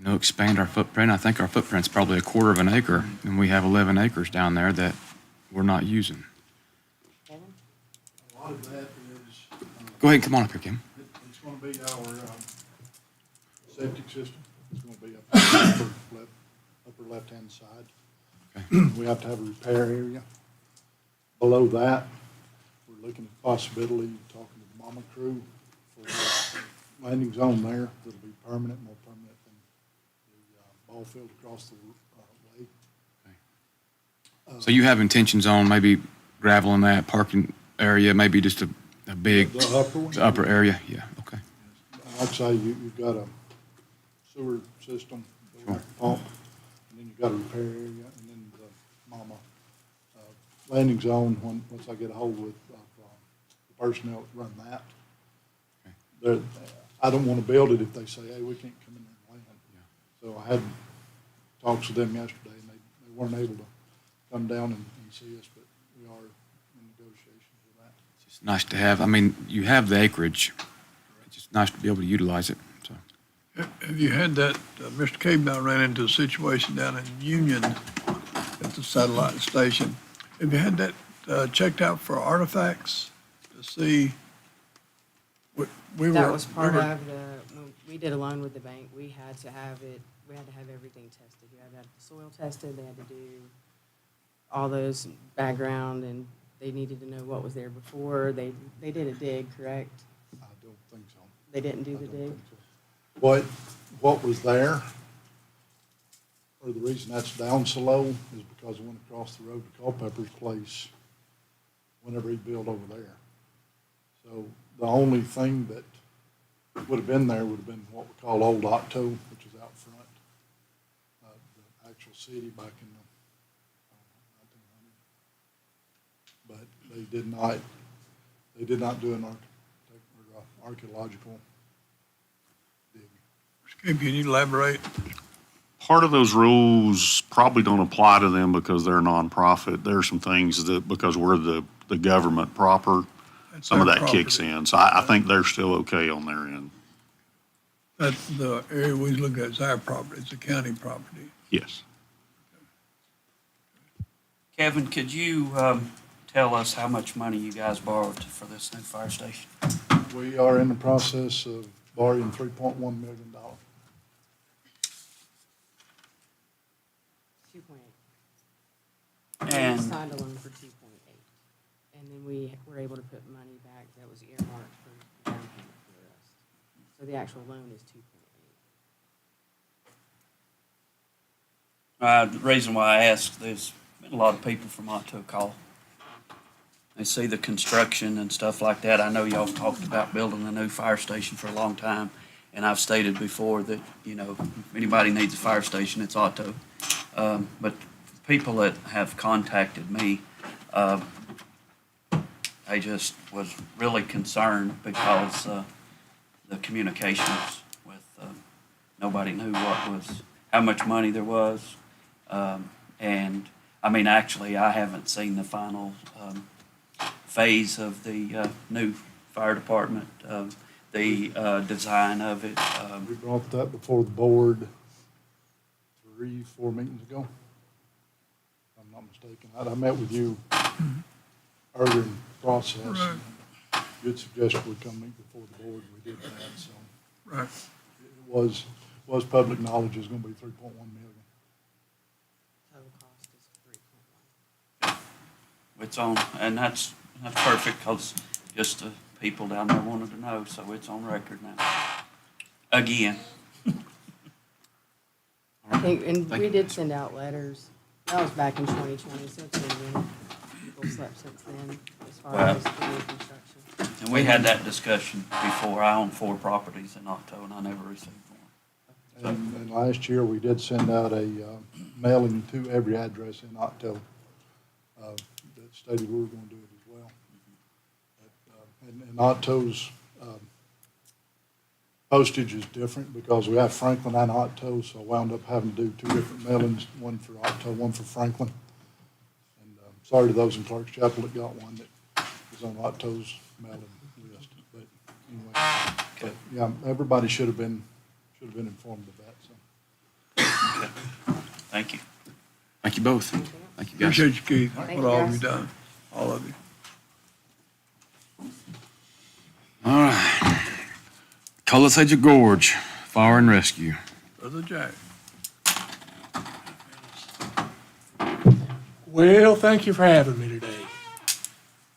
expand our footprint. I think our footprint's probably a quarter of an acre, and we have 11 acres down there that we're not using. Kevin? A lot of that is, Go ahead, come on up here, Kim. it's gonna be our, septic system. It's gonna be up on the upper left-hand side. We have to have a repair area. Below that, we're looking at possibility, talking to the Mama Crew for a landing zone there that'll be permanent, more permanent than the ball field across the lake. So you have intentions on maybe graveling that parking area, maybe just a big, The upper one? the upper area? Yeah, okay. Like I say, you've got a sewer system, the pump, and then you've got a repair area, and then the Mama landing zone, once I get a hold with the personnel that run that. I don't want to build it if they say, hey, we can't come in there and land. So I had talks with them yesterday, and they weren't able to come down and see us, but we are in negotiations with that. It's nice to have, I mean, you have the acreage. It's just nice to be able to utilize it, so. Have you had that, Mr. Cave and I ran into a situation down in Union at the satellite station. Have you had that checked out for artifacts to see? That was part of when we did a loan with the bank, we had to have everything tested. You had to have the soil tested, they had to do all those background, and they needed to know what was there before. They did a dig, correct? I don't think so. They didn't do I the don't dig? think so. What was there, or the reason that's down so low, is because I went across the road to Culpepper's place whenever he built over there. So the only thing that would have been there would have been what we call Old Otto, which is out front. The actual city back in the 1900s. But they did not do an archaeological dig. Mr. Cave, can you elaborate? Part of those rules probably don't apply to them because they're a nonprofit. There are some things that, because we're the government proper, That's some of their that kicks property. in. So I think they're still okay on their end. That's the area we look at, it's our property, it's a county property. Yes. Kevin, could you tell us how much money you guys borrowed for this new fire station? We are in the process of borrowing $3.1 million. 2.8. And- We signed a loan for 2.8. And then we were able to put money back that was earmarked for down payment for the rest. So the actual loan is 2.8. The reason why I asked, there's been a lot of people from Otto call. They see the construction and stuff like that. I know y'all have talked about building a new fire station for a long time, and I've stated before that, if anybody needs a fire station, it's Otto. But people that have contacted me, I just was really concerned because the communications with, nobody knew how much money there was. And, I mean, actually, I haven't seen the final phase of the new fire department, the design of it. We brought that before the board 3-4 meetings ago, if I'm not mistaken. I met with you earlier in the process. Right. You had suggested we come meet before the board, we did that, so. Right. It was public knowledge, it's gonna be 3.1 million. Total cost is 3.1. It's on, and that's perfect, because just the people down there wanted to know, so it's on record now. Again. I think, and Thank we you. did send out letters. That was back in 2020, so it's been a minute. People slept since then, as far Well. as the new construction. And we had that discussion before. I own 4 properties in Otto, and I never received one. And last year, we did send out a mailing to every address in Octo that stated we were gonna do it as well. And Otto's postage is different because we have Franklin and Otto, so I wound up having to do 2 different mailings, one for Otto, one for Franklin. And sorry to those in Clark's Chapel that got one that was on Otto's mailing list. But anyway, but yeah, everybody should have been informed of that, so. Thank you. Thank you both. Thank you, guys. Appreciate you, Keith, Thank what you, all guys. you've done, all of you. All right. Colossaga Gorge, Fire and Rescue. Brother Jack. Well, thank you for having me today.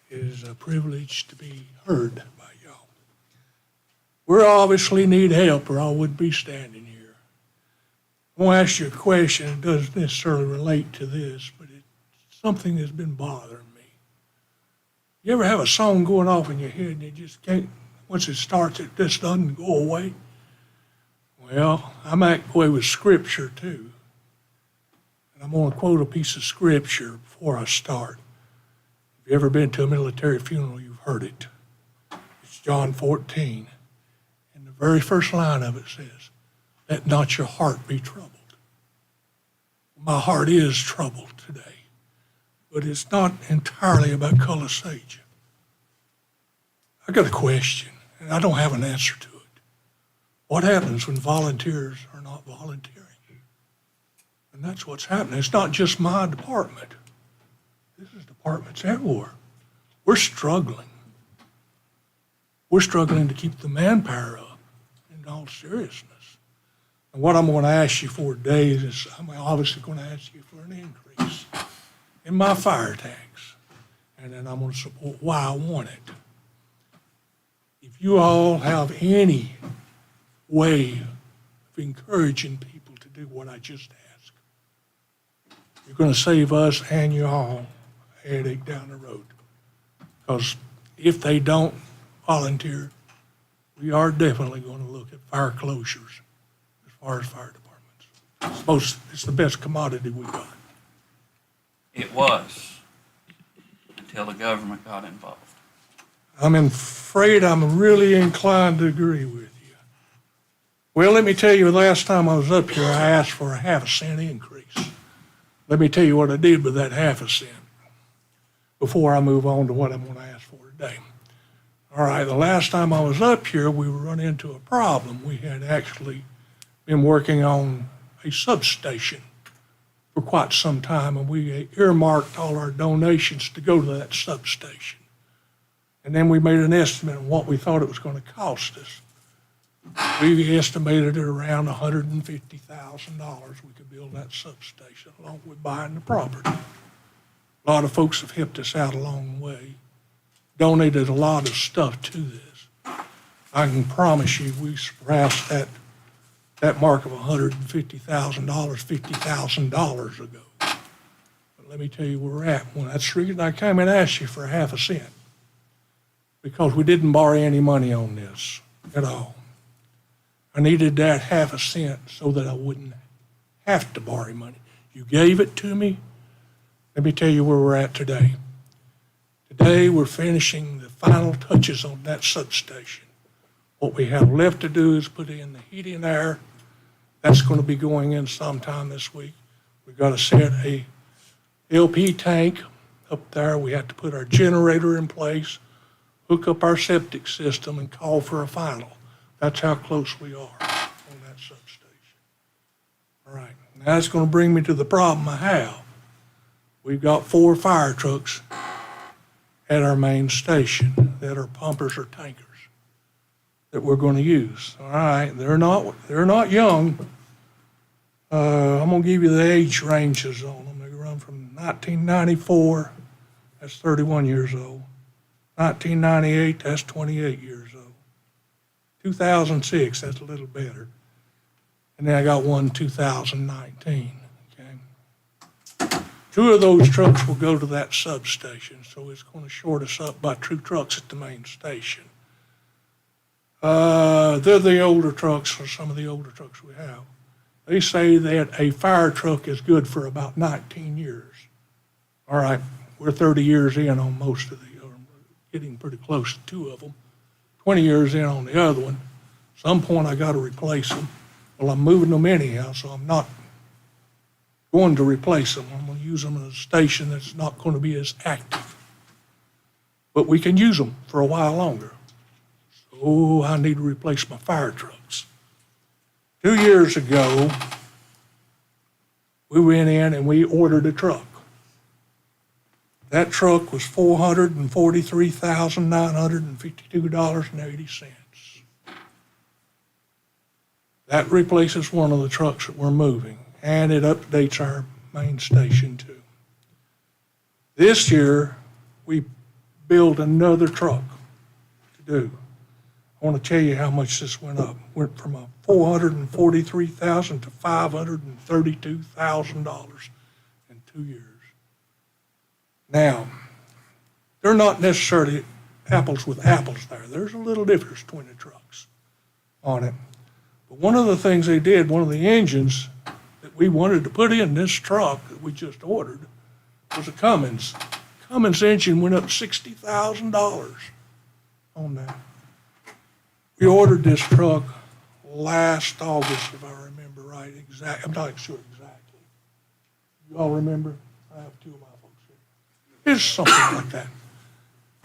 It is a privilege to be heard by y'all. We obviously need help or I wouldn't be standing here. I want to ask you a question. It doesn't necessarily relate to this, but it's something that's been bothering me. You ever have a song going off in your head and you just can't, once it starts, it just doesn't go away? Well, I might go away with scripture too. And I'm going to quote a piece of scripture before I start. If you've ever been to a military funeral, you've heard it. It's John 14. And the very first line of it says, "Let not your heart be troubled." My heart is troubled today, but it's not entirely about Colossaga. I got a question, and I don't have an answer to it. What happens when volunteers are not volunteering? And that's what's happening. It's not just my department. This is departments everywhere. We're struggling. We're struggling to keep the manpower up, in all seriousness. And what I'm going to ask you for today is I'm obviously going to ask you for an increase in my fire tax. And then I'm going to support why I want it. If you all have any way of encouraging people to do what I just asked, you're going to save us and you all a headache down the road. Because if they don't volunteer, we are definitely going to look at fire closures as far as fire departments. It's the best commodity we got. It was until the government got involved. I'm afraid I'm really inclined to agree with you. Well, let me tell you, the last time I was up here, I asked for a half a cent increase. Let me tell you what I did with that half a cent before I move on to what I'm going to ask for today. All right, the last time I was up here, we were running into a problem. We had actually been working on a substation for quite some time, and we earmarked all our donations to go to that substation. And then we made an estimate of what we thought it was going to cost us. We estimated it around $150,000 we could build that substation along with buying the property. A lot of folks have helped us out along the way, donated a lot of stuff to this. I can promise you we surpassed that mark of $150,000, $50,000 ago. But let me tell you where we're at. Well, that's the reason I came and asked you for a half a cent, because we didn't borrow any money on this at all. I needed that half a cent so that I wouldn't have to borrow money. You gave it to me. Let me tell you where we're at today. Today, we're finishing the final touches on that substation. What we have left to do is put in the heating and air. That's going to be going in sometime this week. We've got to set a LP tank up there. We have to put our generator in place, hook up our septic system, and call for a final. That's how close we are on that substation. All right, now that's going to bring me to the problem I have. We've got 4 fire trucks at our main station that are pumpers or tankers that we're going to use. All right, they're not young. I'm going to give you the age ranges on them. They run from 1994, that's 31 years old. 1998, that's 28 years old. 2006, that's a little better. And then I got one 2019, okay? 2 of those trucks will go to that substation, so it's going to short us up by 2 trucks at the main station. They're the older trucks, or some of the older trucks we have. They say that a fire truck is good for about 19 years. All right, we're 30 years in on most of the, or getting pretty close to 2 of them. 20 years in on the other one. Some point I got to replace them. Well, I'm moving them anyhow, so I'm not going to replace them. I'm going to use them in a station that's not going to be as active. But we can use them for a while longer. So I need to replace my fire trucks. 2 years ago, we went in and we ordered a truck. That truck was $443,952.80. That replaces one of the trucks that we're moving, and it updates our main station too. This year, we built another truck to do. I want to tell you how much this went up. Went from a $443,000 to $532,000 in 2 years. Now, they're not necessarily apples with apples there. There's a little difference between the trucks on it. But one of the things they did, one of the engines that we wanted to put in this truck that we just ordered was a Cummins. Cummins engine went up $60,000 on that. We ordered this truck last August, if I remember right, I'm not sure exactly. You all remember? I have two of my folks here. It's something like that.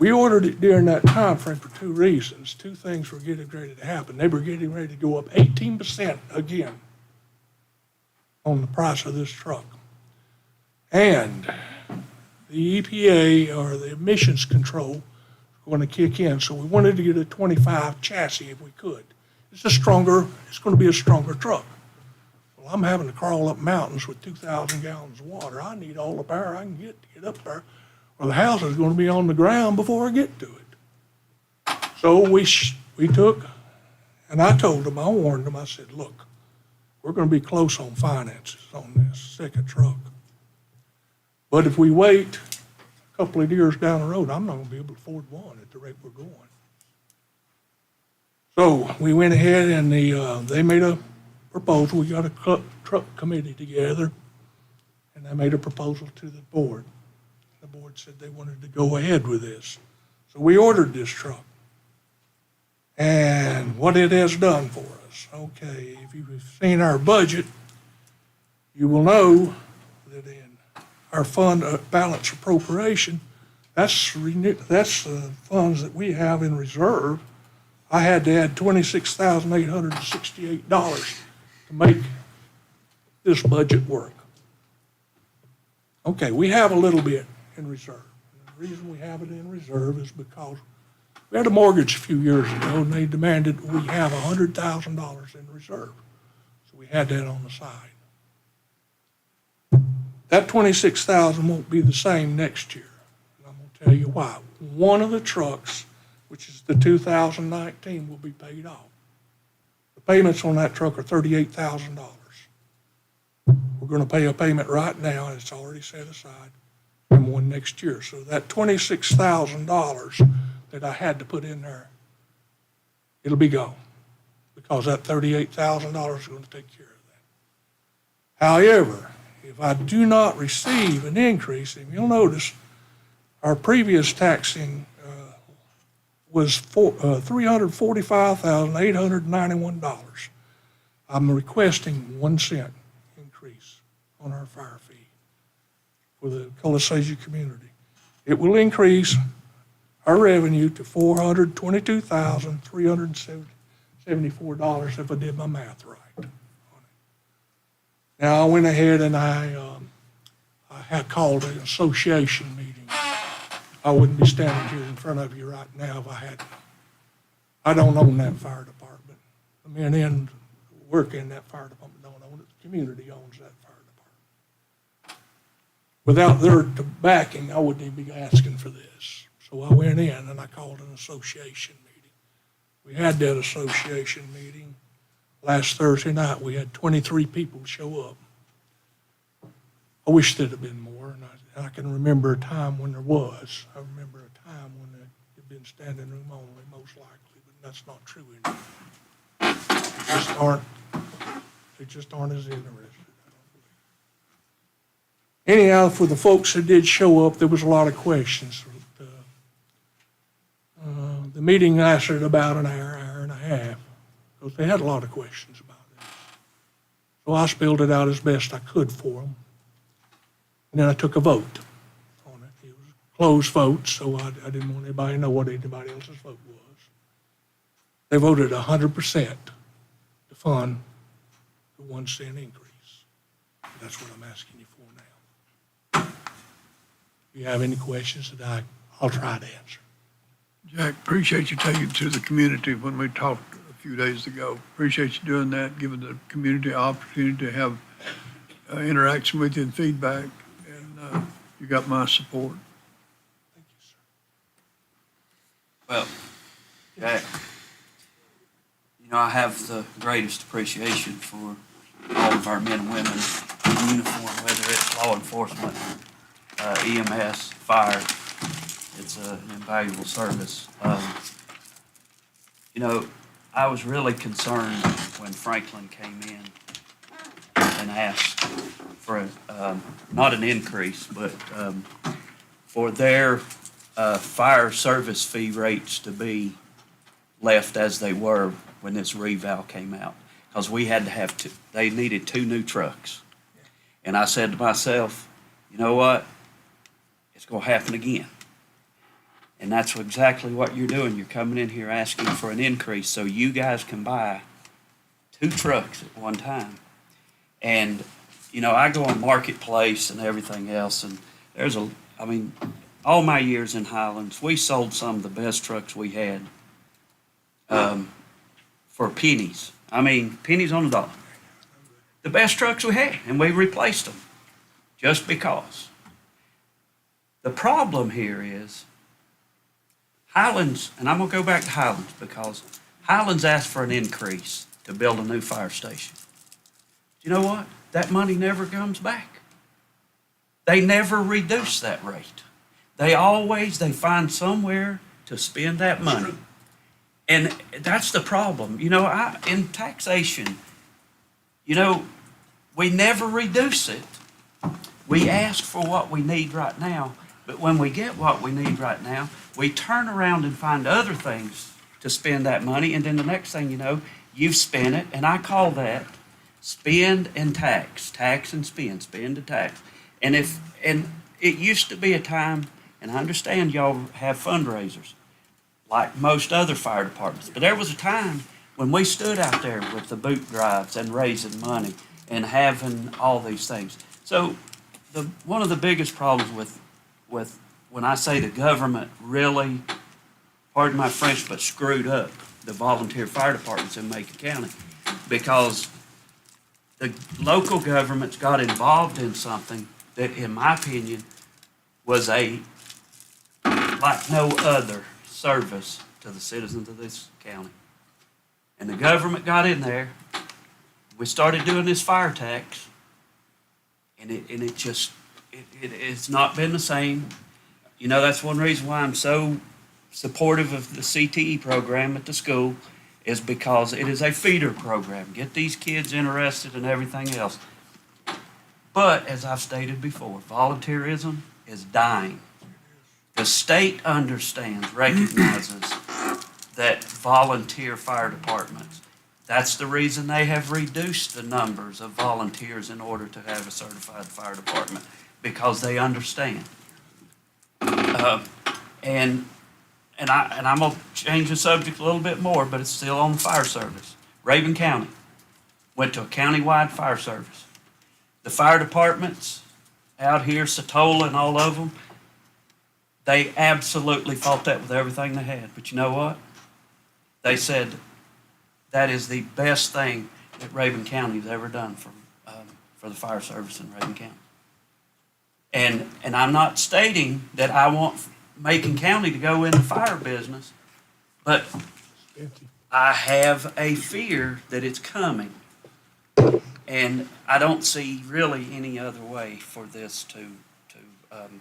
We ordered it during that time frame for two reasons. Two things were getting ready to happen. They were getting ready to go up 18% again on the price of this truck. And the EPA, or the emissions control, going to kick in. So we wanted to get a 25 chassis if we could. It's going to be a stronger truck. Well, I'm having to crawl up mountains with 2,000 gallons of water. I need all the power I can get to get up there, or the house is going to be on the ground before I get to it. So we took, and I told them, I warned them, I said, look, we're going to be close on finances on this second truck. But if we wait a couple of years down the road, I'm not going to be able to afford one at the rate we're going. So we went ahead and they made a proposal. We got a truck committee together, and they made a proposal to the board. The board said they wanted to go ahead with this. So we ordered this truck. And what it has done for us, okay, if you've seen our budget, you will know that in our fund balance appropriation, that's the funds that we have in reserve. I had to add $26,868 to make this budget work. Okay, we have a little bit in reserve. And the reason we have it in reserve is because we had a mortgage a few years ago, and they demanded we have $100,000 in reserve. So we had that on the side. That $26,000 won't be the same next year. And I'm going to tell you why. One of the trucks, which is the 2019, will be paid off. The payments on that truck are $38,000. We're going to pay a payment right now, and it's already set aside, and one next year. So that $26,000 that I had to put in there, it'll be gone, because that $38,000 is going to take care of that. However, if I do not receive an increase, and you'll notice our previous taxing was $345,891. I'm requesting 1 cent increase on our fire fee for the Colasasia community. It will increase our revenue to $422,374 if I did my math right. Now, I went ahead and I had called an association meeting. I wouldn't be standing here in front of you right now if I hadn't. I don't own that fire department. The men in work in that fire department don't own it. The community owns that fire department. Without their backing, I wouldn't even be asking for this. So I went in and I called an association meeting. We had that association meeting last Thursday night. We had 23 people show up. I wish there'd have been more, and I can remember a time when there was. I remember a time when it had been standing room only, most likely, but that's not true anymore. They just aren't as interested, I don't believe. Anyhow, for the folks that did show up, there was a lot of questions. The meeting lasted about an hour, hour and a half, because they had a lot of questions about it. So I spelled it out as best I could for them. And then I took a vote on it. It was a closed vote, so I didn't want anybody to know what anybody else's vote was. They voted 100% to fund the 1 cent increase. That's what I'm asking you for now. If you have any questions that I'll try to answer. Jack, appreciate you taking it to the community when we talked a few days ago. Appreciate you doing that, giving the community opportunity to have interaction with you and feedback. And you got my support. Thank you, sir. Well, Jack, I have the greatest appreciation for all of our men and women in uniform, whether it's law enforcement, EMS, fire. It's an invaluable service. I was really concerned when Franklin came in and asked for not an increase, but for their fire service fee rates to be left as they were when this reval came out. Because we had to have they needed 2 new trucks. And I said to myself, you know what? It's going to happen again. And that's exactly what you're doing. You're coming in here asking for an increase so you guys can buy 2 trucks at one time. And, I go on Marketplace and everything else, and all my years in Highlands, we sold some of the best trucks we had for pennies. Pennies on the dollar. The best trucks we had, and we replaced them just because. The problem here is Highlands, and I'm going to go back to Highlands because Highlands asked for an increase to build a new fire station. You know what? That money never comes back. They never reduce that rate. They find somewhere to spend that money. And that's the problem. In taxation, we never reduce it. We ask for what we need right now, but when we get what we need right now, we turn around and find other things to spend that money, and then the next thing you know, you've spent it, and I call that spend and tax and spend and tax. And it used to be a time, and I understand y'all have fundraisers, like most other fire departments. But there was a time when we stood out there with the boot drives and raising money and having all these things. So one of the biggest problems with when I say the government really, pardon my French, but screwed up the volunteer fire departments in Macon County, because the local governments got involved in something that, in my opinion, was like no other service to the citizens of this county. And the government got in there. We started doing this fire tax, and it's not been the same. That's one reason why I'm so supportive of the CTE program at the school, is because it is a feeder program. Get these kids interested in everything else. But as I've stated before, volunteerism is dying. The state understands, recognizes that volunteer fire departments, that's the reason they have reduced the numbers of volunteers in order to have a certified fire department, because they understand. And I'm going to change the subject a little bit more, but it's still on the fire service. Raven County went to a countywide fire service. The fire departments out here, Satola and all of them, they absolutely fought that with everything they had. But you know what? They said that is the best thing that Raven County has ever done for the fire service in Raven County. And I'm not stating that I want Macon County to go in the fire business, but I have a fear that it's coming. And I don't see really any other way for this to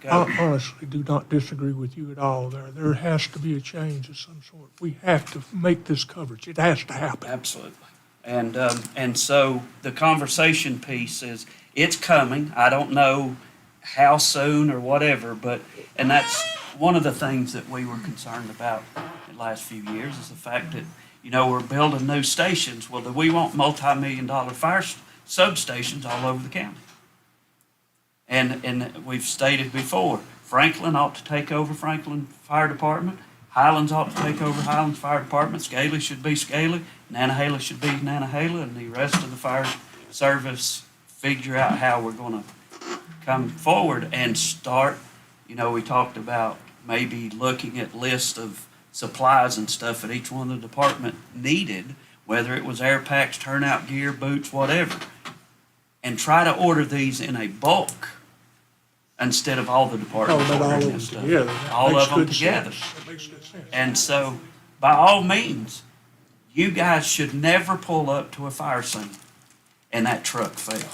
go. I honestly do not disagree with you at all there. There has to be a change of some sort. We have to make this coverage. It has to happen. Absolutely. And so the conversation piece is, it's coming. I don't know how soon or whatever, and that's one of the things that we were concerned about in the last few years, is the fact that, we're building new stations. Well, we want multi-million-dollar fire substations all over the county. And we've stated before, Franklin ought to take over Franklin Fire Department. Highlands ought to take over Highlands Fire Department. Scaly should be Scaly. Nantahala should be Nantahala, and the rest of the fire service figure out how we're gonna come forward and start, we talked about maybe looking at lists of supplies and stuff that each one of the department needed, whether it was air packs, turnout gear, boots, whatever, and try to order these in a bulk instead of all the departments Talking about all ordering of this them stuff. together. That All makes of them good together. sense. That makes good sense. And so, by all means, you guys should never pull up to a fire scene and that truck fail.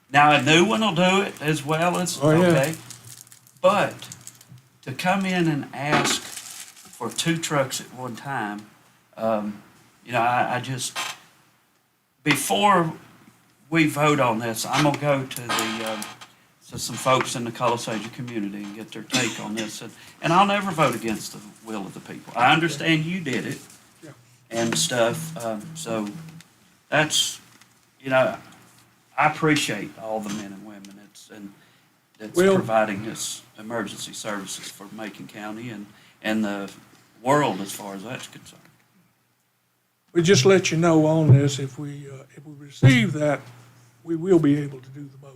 Now, a new one will do it as well as, Oh, yeah. okay, but to come in and ask for 2 trucks at one time, I just, before we vote on this, I'm gonna go to some folks in the Colossagia community and get their take on this. And I'll never vote against the will of the people. I understand you did it Yeah. and stuff, so that's, I appreciate all the men and women that's Well- providing this emergency services for Macon County and the world as far as that's concerned. We just let you know on this, if we receive that, we will be able to do the both.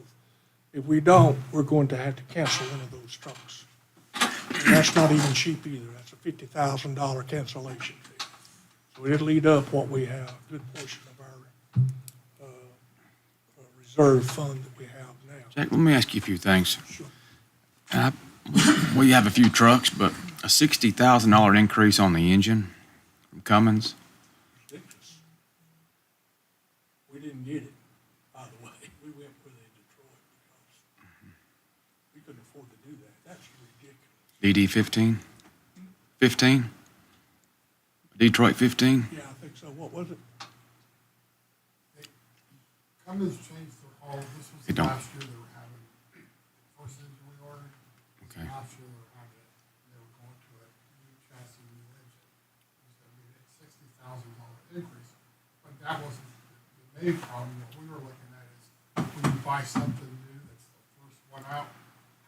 If we don't, we're going to have to cancel one of those trucks. And that's not even cheap either. That's a $50,000 cancellation fee. So it'll eat up what we have, a good portion of our reserve fund that we have now. Jack, let me ask you a few things. Sure. We have a few trucks, but a $60,000 increase on the engine from Cummins? Ridiculous. We didn't get it, by the way. We went with it in Detroit because we couldn't afford to do that. That's ridiculous. DD 15? 15? Detroit 15? Yeah, I think so. What was it? Cummins changed their whole, this was They the don't. last year they were having first engine reorder. Okay. Last year they were having it, they were going to a new chassis, new engine. It was gonna be a $60,000 increase. But that wasn't the main problem. What we were looking at is when you buy something new that's the first one out,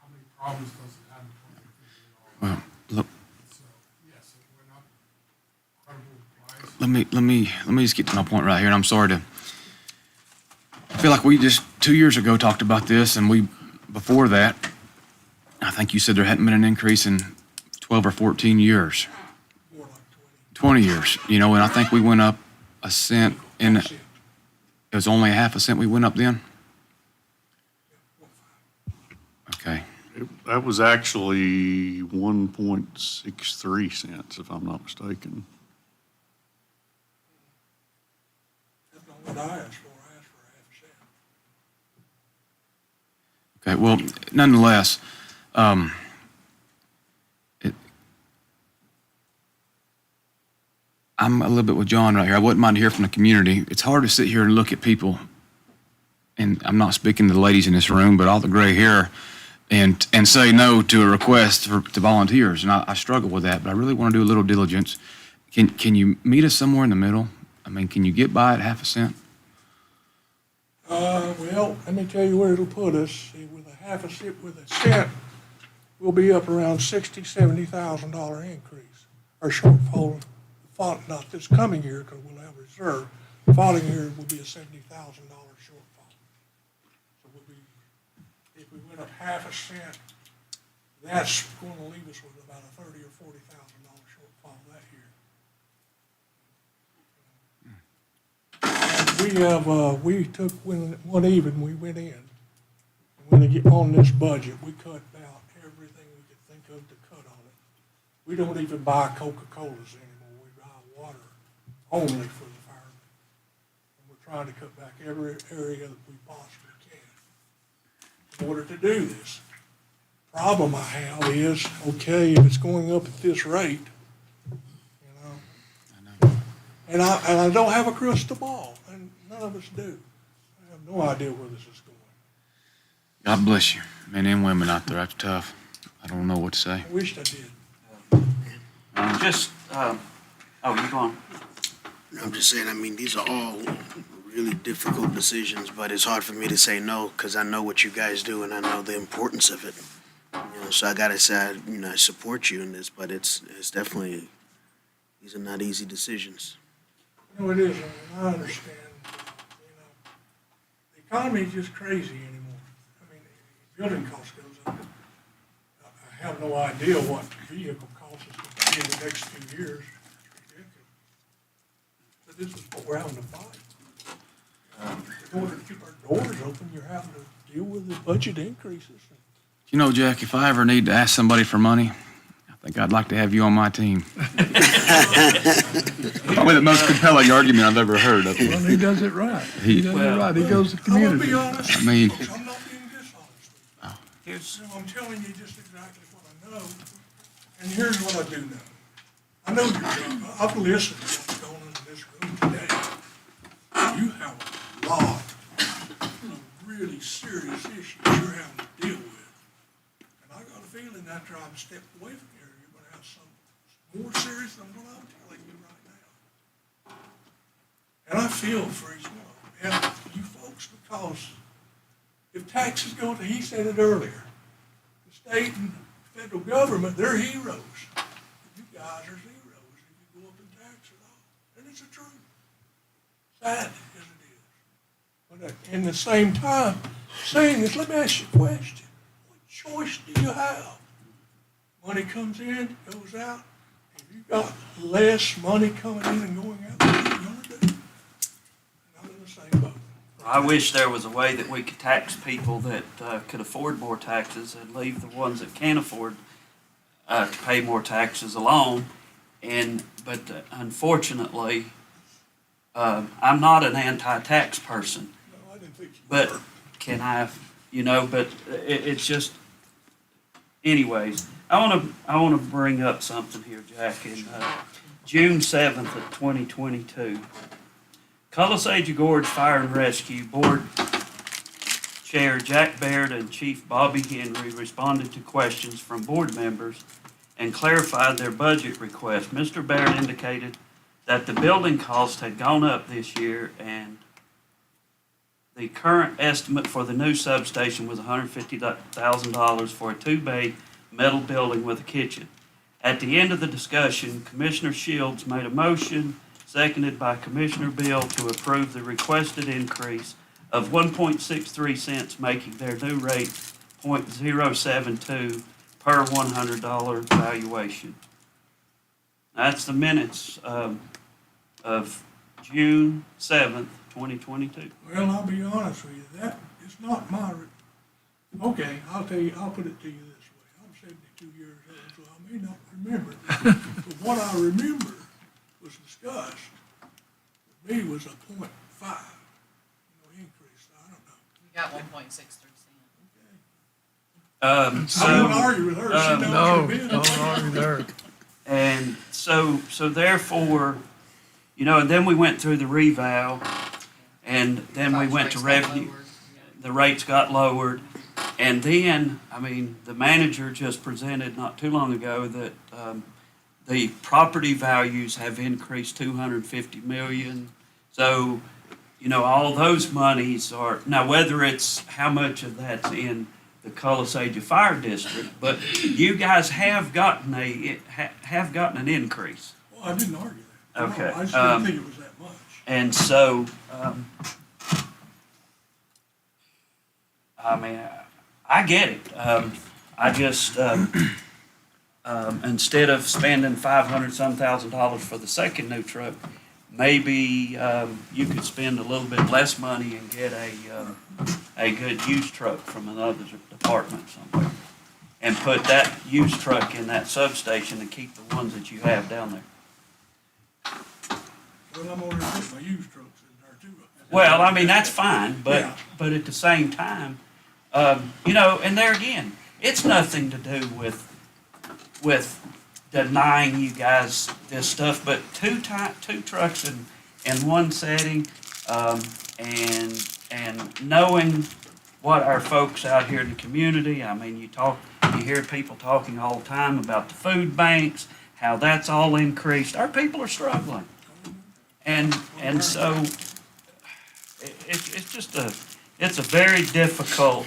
how many problems does it have before they figure it all out? Well, look, So, yes, it went up incredible price. let me just get to my point right here, and I'm sorry to, I feel like we just 2 years ago talked about this, and before that, I think you said there hadn't been an increase in 12 or 14 years. More like 20 years, and I think we went up a cent it was only a half a cent we went up then? Okay. That was actually 1.63 cents, if I'm not mistaken. That's not what I asked for. I asked for a half a cent. Okay, well, nonetheless, I'm a little bit with John right here. I wouldn't mind to hear from the community. It's hard to sit here and look at people, and I'm not speaking to the ladies in this room, but all the gray hair, and say no to a request to volunteers. And I struggle with that, but I really want to do a little diligence. Can you meet us somewhere in the middle? I mean, can you get by at half a cent? Well, let me tell you where it'll put us. See, with a half a cent, with a cent, we'll be up around $60,000-$70,000 increase. Our shortfall, not this coming year, because we'll have reserve. The following year will be a $70,000 shortfall. So we'll be, if we went up half a cent, that's going to leave us with about a $30,000 or $40,000 shortfall that year. We took, when we went in, when they get on this budget, we cut out everything we could think of to cut on it. We don't even buy Coca-Colas anymore, we buy water only for the firemen. And we're trying to cut back every area that we possibly can in order to do this. Problem I have is, okay, if it's going up at this rate, and I don't have a crystal ball, and none of us do. I have no idea where this is going. God bless you, men and women out there. That's tough. I don't know what to say. I wished I did. You go on. I'm just saying, I mean, these are all really difficult decisions, but it's hard for me to say no, because I know what you guys do and I know the importance of it. So I gotta say, I support you in this, but it's definitely, these are not easy decisions. It is, and I understand, they economy is just crazy anymore. I mean, building costs goes up. I have no idea what vehicle costs is going to be in the next few years. It's ridiculous. But this is what we're having to fight. In order to keep our doors open, you're having to deal with the budget increases. You know, Jack, if I ever need to ask somebody for money, I think I'd like to have you on my team. Probably the most compelling argument I've ever heard of. Well, he does it right. He- He does it right. He goes to the I'm gonna community. be honest. I mean- folks, I'm not being dishonest with you. Here's, I'm telling you just exactly what I know, and here's what I do know. I know I've listened to what's going on in this room today. You have a lot of really serious issues you're having to deal with. And I got a feeling after I've stepped away from here, you're gonna have some more serious than what I'm telling you right now. And I feel for each one of them, and you folks, because if taxes go to, he said it earlier, the state and federal government, they're heroes. You guys are zeros if you go up in tax at all. And it's the truth. Sad as it is. But in the same time, saying this, let me ask you a question. What choice do you have? Money comes in, goes out. If you got less money coming in and going out, what are you gonna do? And I'm in the same boat. I wish there was a way that we could tax people that could afford more taxes and leave the ones that can't afford to pay more taxes alone. But unfortunately, I'm not an anti-tax person. No, I didn't think you But were. can I, but it's just, anyways, I want to bring up something here, Jack. In June 7th of 2022, Colossagia Gorge Fire and Rescue Board Chair Jack Baird and Chief Bobby Henry responded to questions from board members and clarified their budget request. Mr. Baird indicated that the building cost had gone up this year and the current estimate for the new substation was $150,000 for a two-bay metal building with a kitchen. At the end of the discussion, Commissioner Shields made a motion, seconded by Commissioner Bill, to approve the requested increase of 1.63 cents, making their new rate .072 per $100 valuation. That's the minutes of June 7th, 2022. Well, I'll be honest with you, that is not my, okay, I'll tell you, I'll put it to you this way. I'm 72 years old, so I may not remember it. But what I remember was discussed, with me was a .5, increase, I don't know. You got 1.63 I won't argue with her, she knows No, her business. don't argue there. And so therefore, and then we went through the revow, and then we went to revenue. The rates got lowered. And then, the manager just presented not too long ago that the property values have increased 250 million. So, all those monies are, now whether it's how much of that's in the Colossagia Fire District, but you guys have gotten an increase. Well, I didn't argue that. Okay, No, I just didn't think it was that much. And so, I get it. I just, instead of spending $500-some thousand for the second new truck, maybe you could spend a little bit less money and get a good used truck from another department somewhere, and put that used truck in that substation and keep the ones that you have down there. Well, I'm already putting my used trucks in there too. Well, that's fine, Yeah. but at the same time, and there again, it's nothing to do with denying you guys this stuff, but two trucks in one setting, and knowing what our folks out here in the community, you hear people talking all the time about the food banks, how that's all increased. Our people are struggling. And so it's a very difficult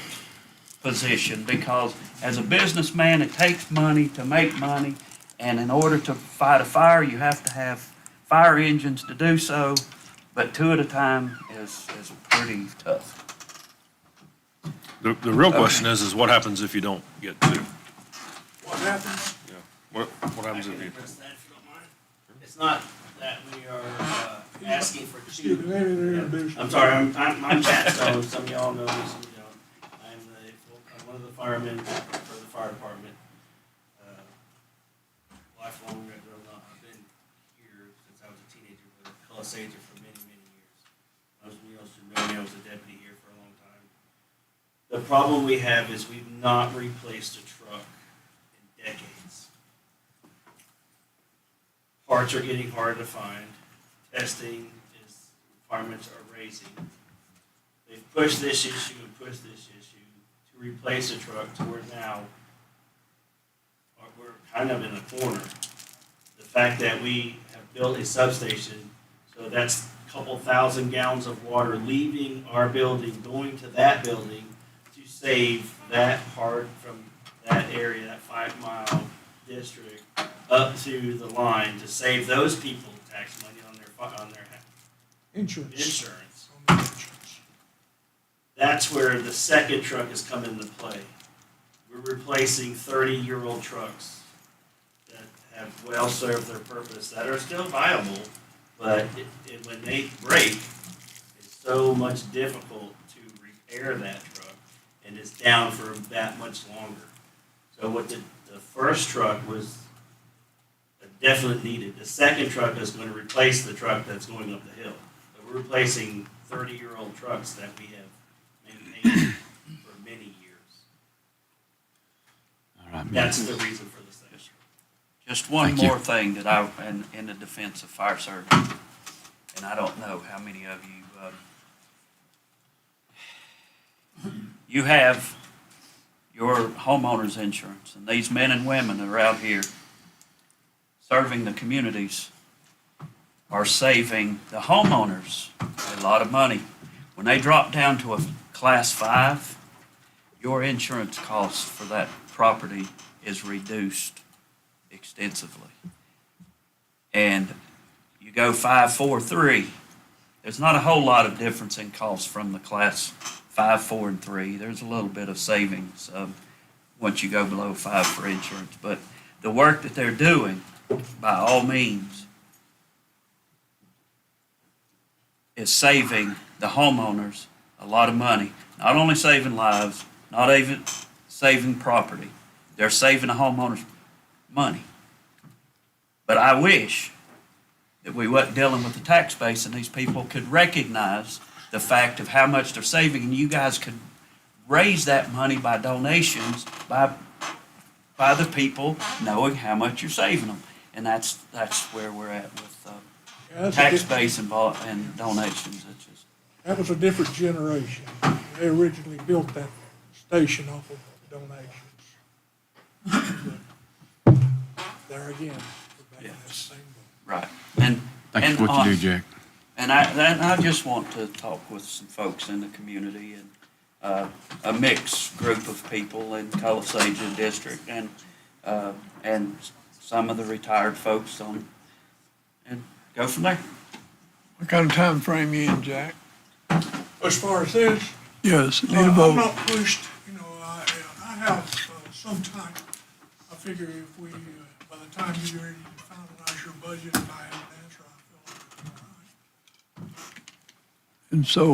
position, because as a businessman, it takes money to make money, and in order to fight a fire, you have to have fire engines to do so, but two at a time is pretty tough. The real question is what happens if you don't get two? What happens? Yeah. What happens if you? It's not that we are asking for Excuse me, maybe they're introducing. I'm sorry, I'm Chad Stone, some of y'all know me, some of y'all don't. I'm one of the firemen for the fire department. Lifelong, I've been here since I was a teenager, but a Cullis agent for many, many years. Most of you should know me, I was a deputy here for a long time. The problem we have is we've not replaced a truck in decades. Parts are getting hard to find. Testing is, requirements are raising. They've pushed this issue and pushed this issue to replace a truck to where now we're kind of in a corner. The fact that we have built a substation, so that's a couple thousand gallons of water leaving our building, going to that building to save that part from that area, that 5 mile district, up to the line to save those people tax money on their Insurance. That's where the second truck has come into play. We're replacing 30-year-old trucks that have well served their purpose, that are still viable, but when they break, it's so much difficult to repair that truck, and it's down for that much longer. So what the first truck was definitely needed. The second truck is going to replace the truck that's going up the hill. So we're replacing 30-year-old trucks that we have maintained for many years. All right, man. That's the reason for this thing. Just one Thank you. more thing that in the defense of fire service, and I don't know how many of you, you have your homeowner's insurance, and these men and women that are out here serving the communities are saving the homeowners a lot of money. When they drop down to a class 5, your insurance cost for that property is reduced extensively. And you go 5, 4, 3, there's not a whole lot of difference in cost from the class 5, 4, and 3. There's a little bit of savings once you go below 5 for insurance. But the work that they're doing, by all means, is saving the homeowners a lot of money. Not only saving lives, not even saving property, they're saving the homeowners money. But I wish that we wasn't dealing with the tax base and these people could recognize the fact of how much they're saving, and you guys could raise that money by donations, by the people knowing how much you're saving them. And that's where we're at with tax base and donations. It's just, That was a different generation. They originally built that station off of donations. But there again, we're back in that same boat. right. And Thanks for what you do, Jack. And I just want to talk with some folks in the community and a mixed group of people in Cullis District and some of the retired folks and go from there. What kind of time frame you in, Jack? As far as this, Yes, need a I'm vote. not pushed, I have some time. I figure if we, by the time you're ready to finalize your budget, if I have an answer, I feel like it's all right. And so,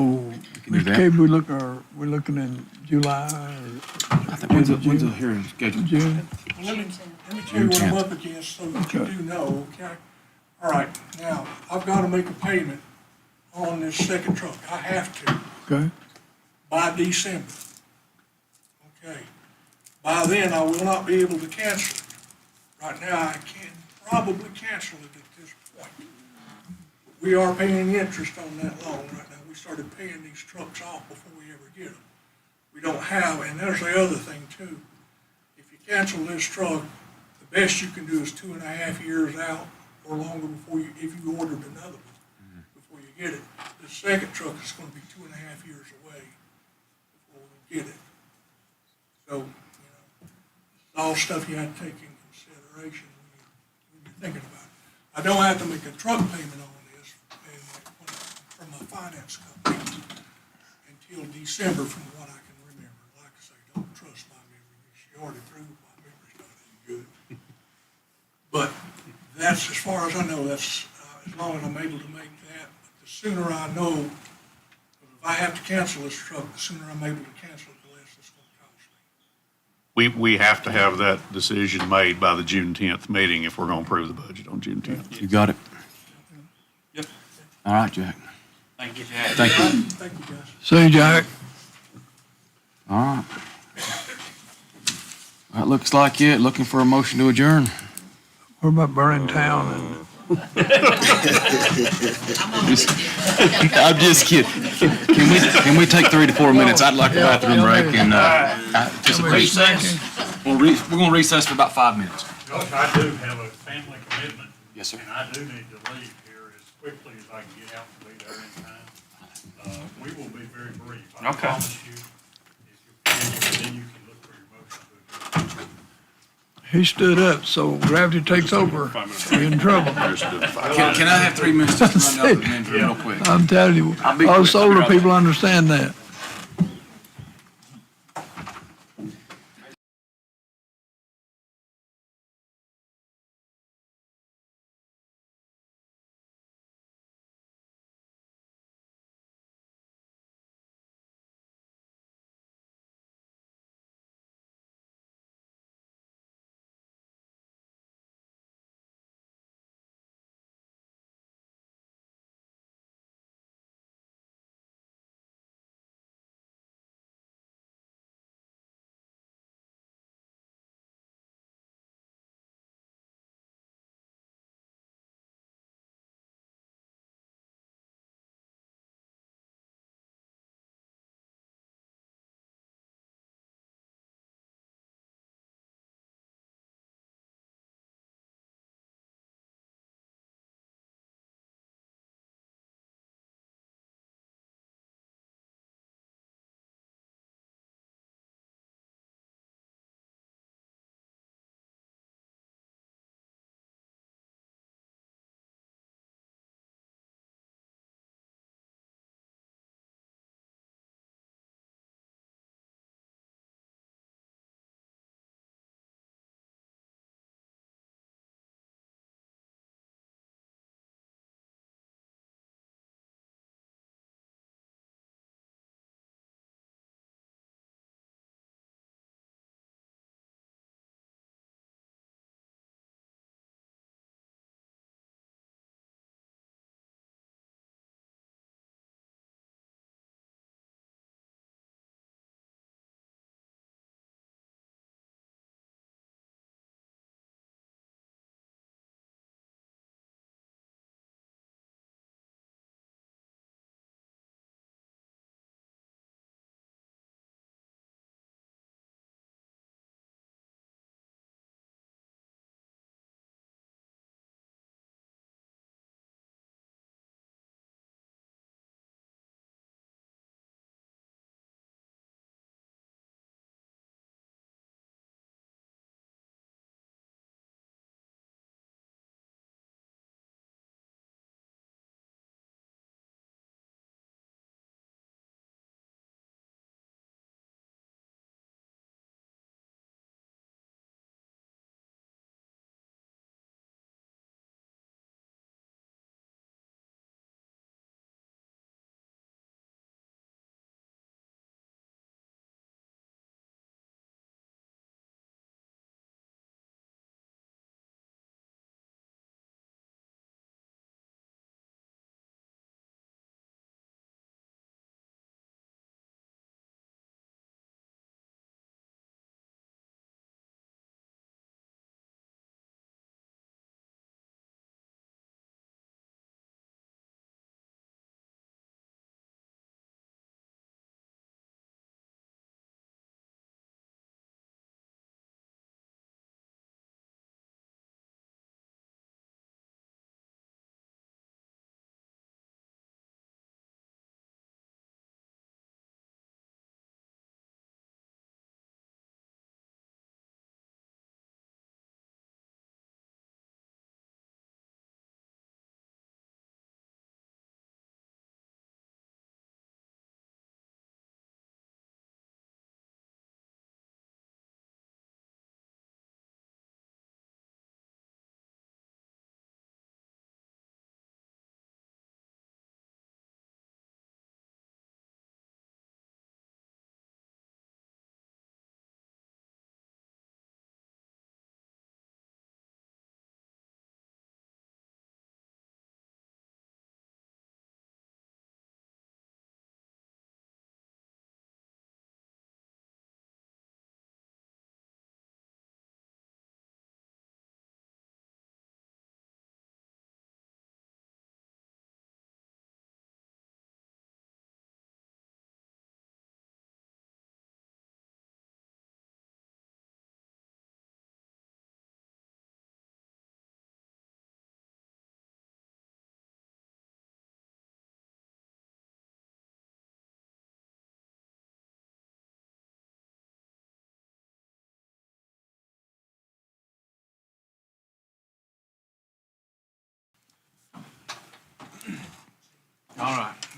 can do Mr. that. Cable, we're looking in July or I think, when's the hearing scheduled? June? Well, let me tell you what I'm June up against so that you Okay. do know, okay? All right, now, I've got to make a payment on this second truck. I have to Okay, by December. Okay. By then, I will not be able to cancel it. Right now, I can probably cancel it at this point. We are paying interest on that loan right now. We started paying these trucks off before we ever get them. We don't have, and there's the other thing too. If you cancel this truck, the best you can do is 2.5 years out or longer if you ordered another one, before you get it. The second truck is gonna be 2.5 years away before we get it. So, it's all stuff you have to take in consideration when you're thinking about it. I don't have to make a truck payment on this from my finance company until December, from what I can remember. Like majority through, my memory's not any good. But that's, as far as I know, that's, as long as I'm able to make that, the sooner I know, if I have to cancel this truck, the sooner I'm able to cancel it, the less it's gonna cost me. We have to have that decision made by the June 10th meeting if we're going to approve the budget on June 10th. You got it? Yep. All right, Jack. Thank you, Jack. Thank you. Thank you, guys. See you, Jack. All right. That looks like it. Looking for a motion to adjourn. What about burning town and? I'm just kidding. Can we take 3 to 4 minutes? I'd like a bathroom break and, just a recess. We're gonna recess for about 5 minutes. Josh, I do have a family commitment. Yes, sir. And I do need to leave here as quickly as I can get out to be there in time. We will be very brief. I Okay. promise you. If you're finished, then you can look for your motion to adjourn. He stood up, so gravity takes over. You're in trouble. Can I have 3 minutes just to run down the men's room real quick? I'm telling you, I'll be us quick. older people understand that.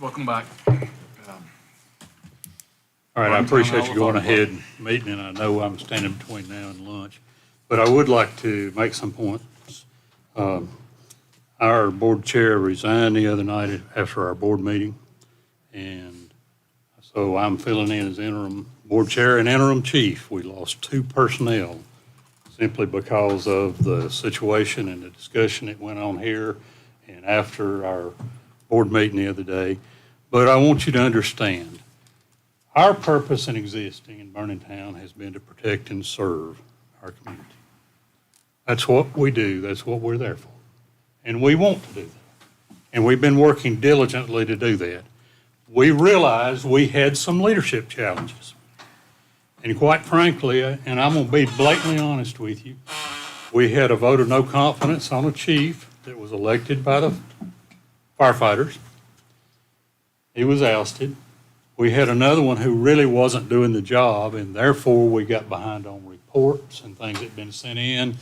Welcome back. All right, I appreciate you going ahead and meeting, and I know I'm standing between now and lunch, but I would like to make some points. Our board chair resigned the other night after our board meeting, and so I'm filling in as interim board chair and interim chief. We lost 2 personnel simply because of the situation and the discussion that went on here and after our board meeting the other day. But I want you to understand, our purpose in existing in Vernon Town has been to protect and serve our community. That's what we do. That's what we're there for. And we want to do that. And we've been working diligently to do that. We realized we had some leadership challenges. And quite frankly, and I'm going to be blatantly honest with you, we had a vote of no confidence on a chief that was elected by the firefighters. He was ousted. We had another one who really wasn't doing the job, and therefore we got behind on reports and things that had been sent in.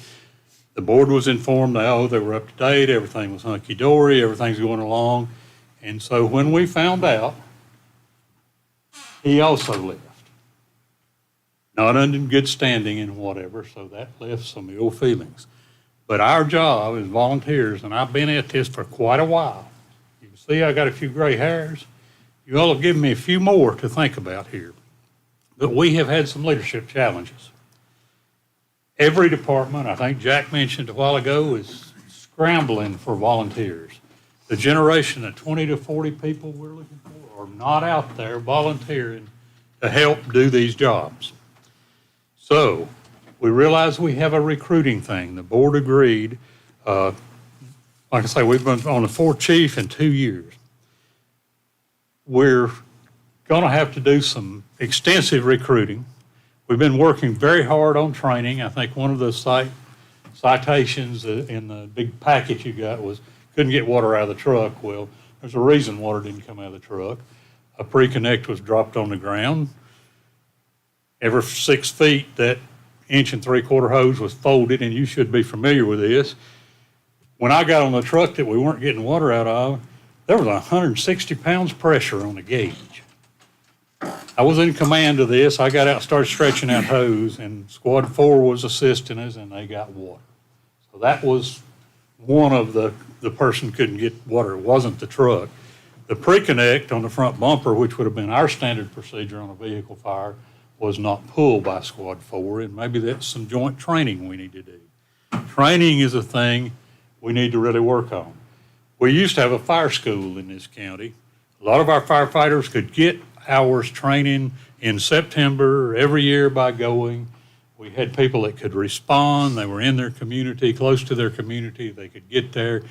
The board was informed, they were up to date, everything was hunky-dory, everything's going along. And so when we found out, he also left. Not under good standing and whatever, so that left some ill feelings. But our job as volunteers, and I've been at this for quite a while. You can see I got a few gray hairs. You all have given me a few more to think about here. But we have had some leadership challenges. Every department, I think Jack mentioned a while ago, is scrambling for volunteers. The generation of 20 to 40 people we're looking for are not out there volunteering to help do these jobs. So we realize we have a recruiting thing. The board agreed. Like I say, we've been on the 4th chief in 2 years. We're going to have to do some extensive recruiting. We've been working very hard on training. I think one of the citations in the big packet you got was couldn't get water out of the truck. Well, there's a reason water didn't come out of the truck. A pre-connect was dropped on the ground. Every 6 feet, that 1 3/4 hose was folded, and you should be familiar with this. When I got on the truck that we weren't getting water out of, there was 160 pounds pressure on the gauge. I was in command of this. I got out and started stretching that hose, and Squad 4 was assisting us, and they got water. So that was one of the person couldn't get water. It wasn't the truck. The pre-connect on the front bumper, which would have been our standard procedure on a vehicle fire, was not pulled by Squad 4, and maybe that's some joint training we need to do. Training is a thing we need to really work on. We used to have a fire school in this county. A lot of our firefighters could get hours training in September every year by going. We had people that could respond. They were in their community, close to their community. They could get there.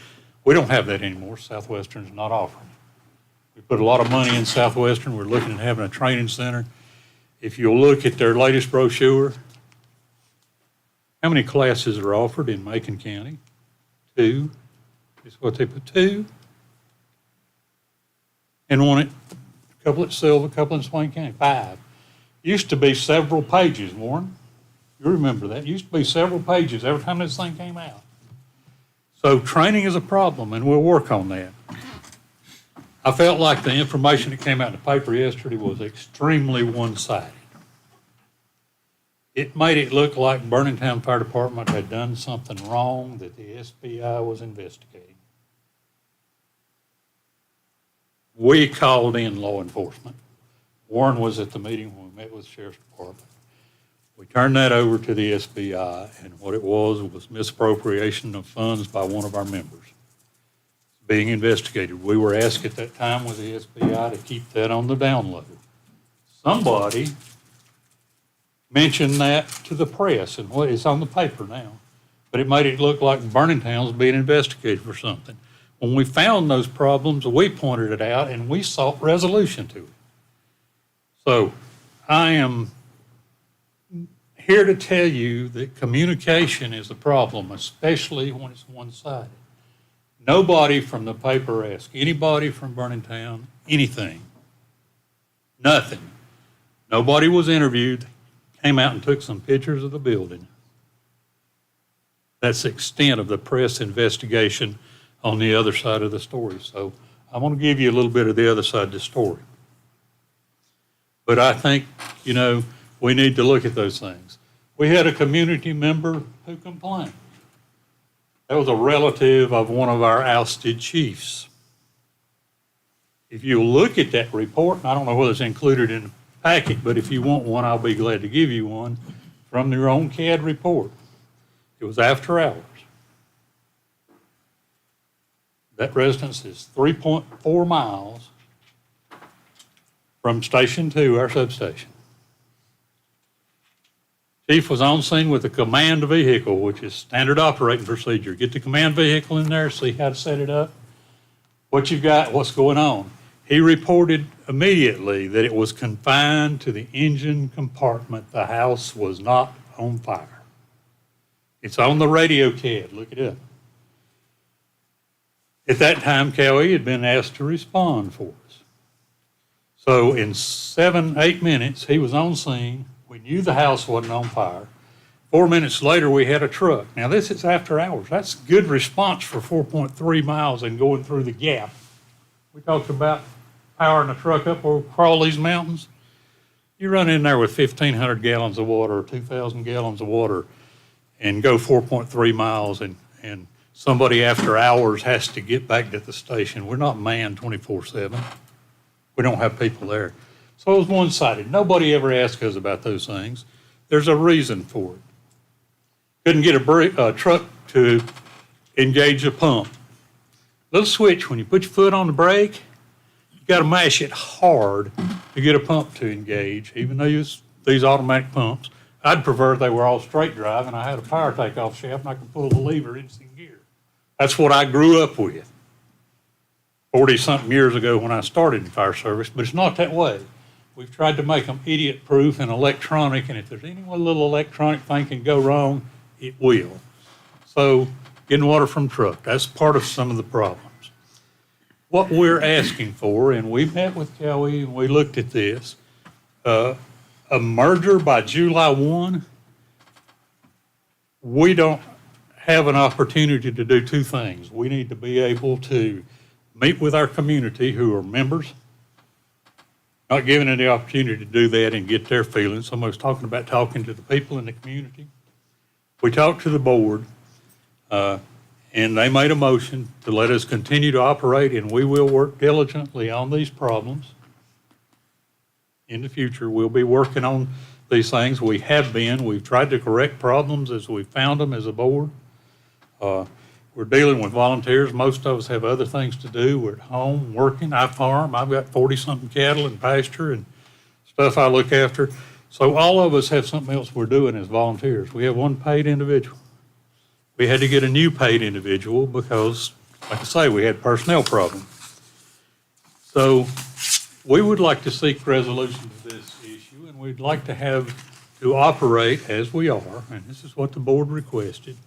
We don't have that anymore. Southwestern's not offering it. We put a lot of money in Southwestern. We're looking at having a training center. If you'll look at their latest brochure, how many classes are offered in Macon County? 2 is what they put, 2. And one a couple at Silva, a couple in Swain County, 5. Used to be several pages, Warren. You remember that. Used to be several pages every time this thing came out. So training is a problem, and we'll work on that. I felt like the information that came out in the paper yesterday was extremely one-sided. It made it look like Vernon Town Fire Department had done something wrong that the SBI was investigating. We called in law enforcement. Warren was at the meeting when we met with the Sheriff's Department. We turned that over to the SBI, and what it was misappropriation of funds by one of our members being investigated. We were asked at that time with the SBI to keep that on the down low. Somebody mentioned that to the press, and it's on the paper now, but it made it look like Vernon Town was being investigated for something. When we found those problems, we pointed it out, and we sought resolution to it. So I am here to tell you that communication is the problem, especially when it's one-sided. Nobody from the paper asked anybody from Vernon Town anything. Nothing. Nobody was interviewed. Came out and took some pictures of the building. That's the extent of the press investigation on the other side of the story. So I'm going to give you a little bit of the other side of the story. But I think, we need to look at those things. We had a community member who complained. That was a relative of one of our ousted chiefs. If you look at that report, and I don't know whether it's included in the packet, but if you want one, I'll be glad to give you one from their own CAD report. It was after hours. That residence is 3.4 miles from Station 2, our substation. Chief was on scene with a command vehicle, which is standard operating procedure. Get the command vehicle in there, see how to set it up, what you've got, what's going on. He reported immediately that it was confined to the engine compartment. The house was not on fire. It's on the radio CAD, look it up. At that time, Cowie had been asked to respond for us. So in 7-8 minutes, he was on scene. We knew the house wasn't on fire. 4 minutes later, we had a truck. Now, this is after hours. That's good response for 4.3 miles and going through the gap. We talked about powering a truck up or crawl these mountains. You run in there with 1,500 gallons of water or 2,000 gallons of water and go 4.3 miles and somebody after hours has to get back to the station. We're not manned 24/7. We don't have people there. So it was one-sided. Nobody ever asked us about those things. There's a reason for it. Couldn't get a truck to engage a pump. Little switch, when you put your foot on the brake, you got to mash it hard to get a pump to engage, even though these automatic pumps. I'd prefer they were all straight drive and I had a power takeoff shaft and I could pull the lever in gear. That's what I grew up with 40-something years ago when I started in fire service, but it's not that way. We've tried to make them idiot-proof and electronic, and if there's any little electronic thing can go wrong, it will. So getting water from truck, that's part of some of the problems. What we're asking for, and we met with Kelly and we looked at this, a merger by July 1, we don't have an opportunity to do two things. We need to be able to meet with our community who are members, not giving them the opportunity to do that and get their feelings. Somebody was talking about talking to the people in the community. We talked to the board, and they made a motion to let us continue to operate, and we will work diligently on these problems. In the future, we'll be working on these things. We have been. We've tried to correct problems as we found them as a board. We're dealing with volunteers. Most of us have other things to do. We're at home working. I farm. I've got 40-something cattle and pasture and stuff I look after. So all of us have something else we're doing as volunteers. We have one paid individual. We had to get a new paid individual because, like I say, we had personnel problems. So we would like to seek resolution to this issue, and we'd like to operate as we are, and this is what the board requested,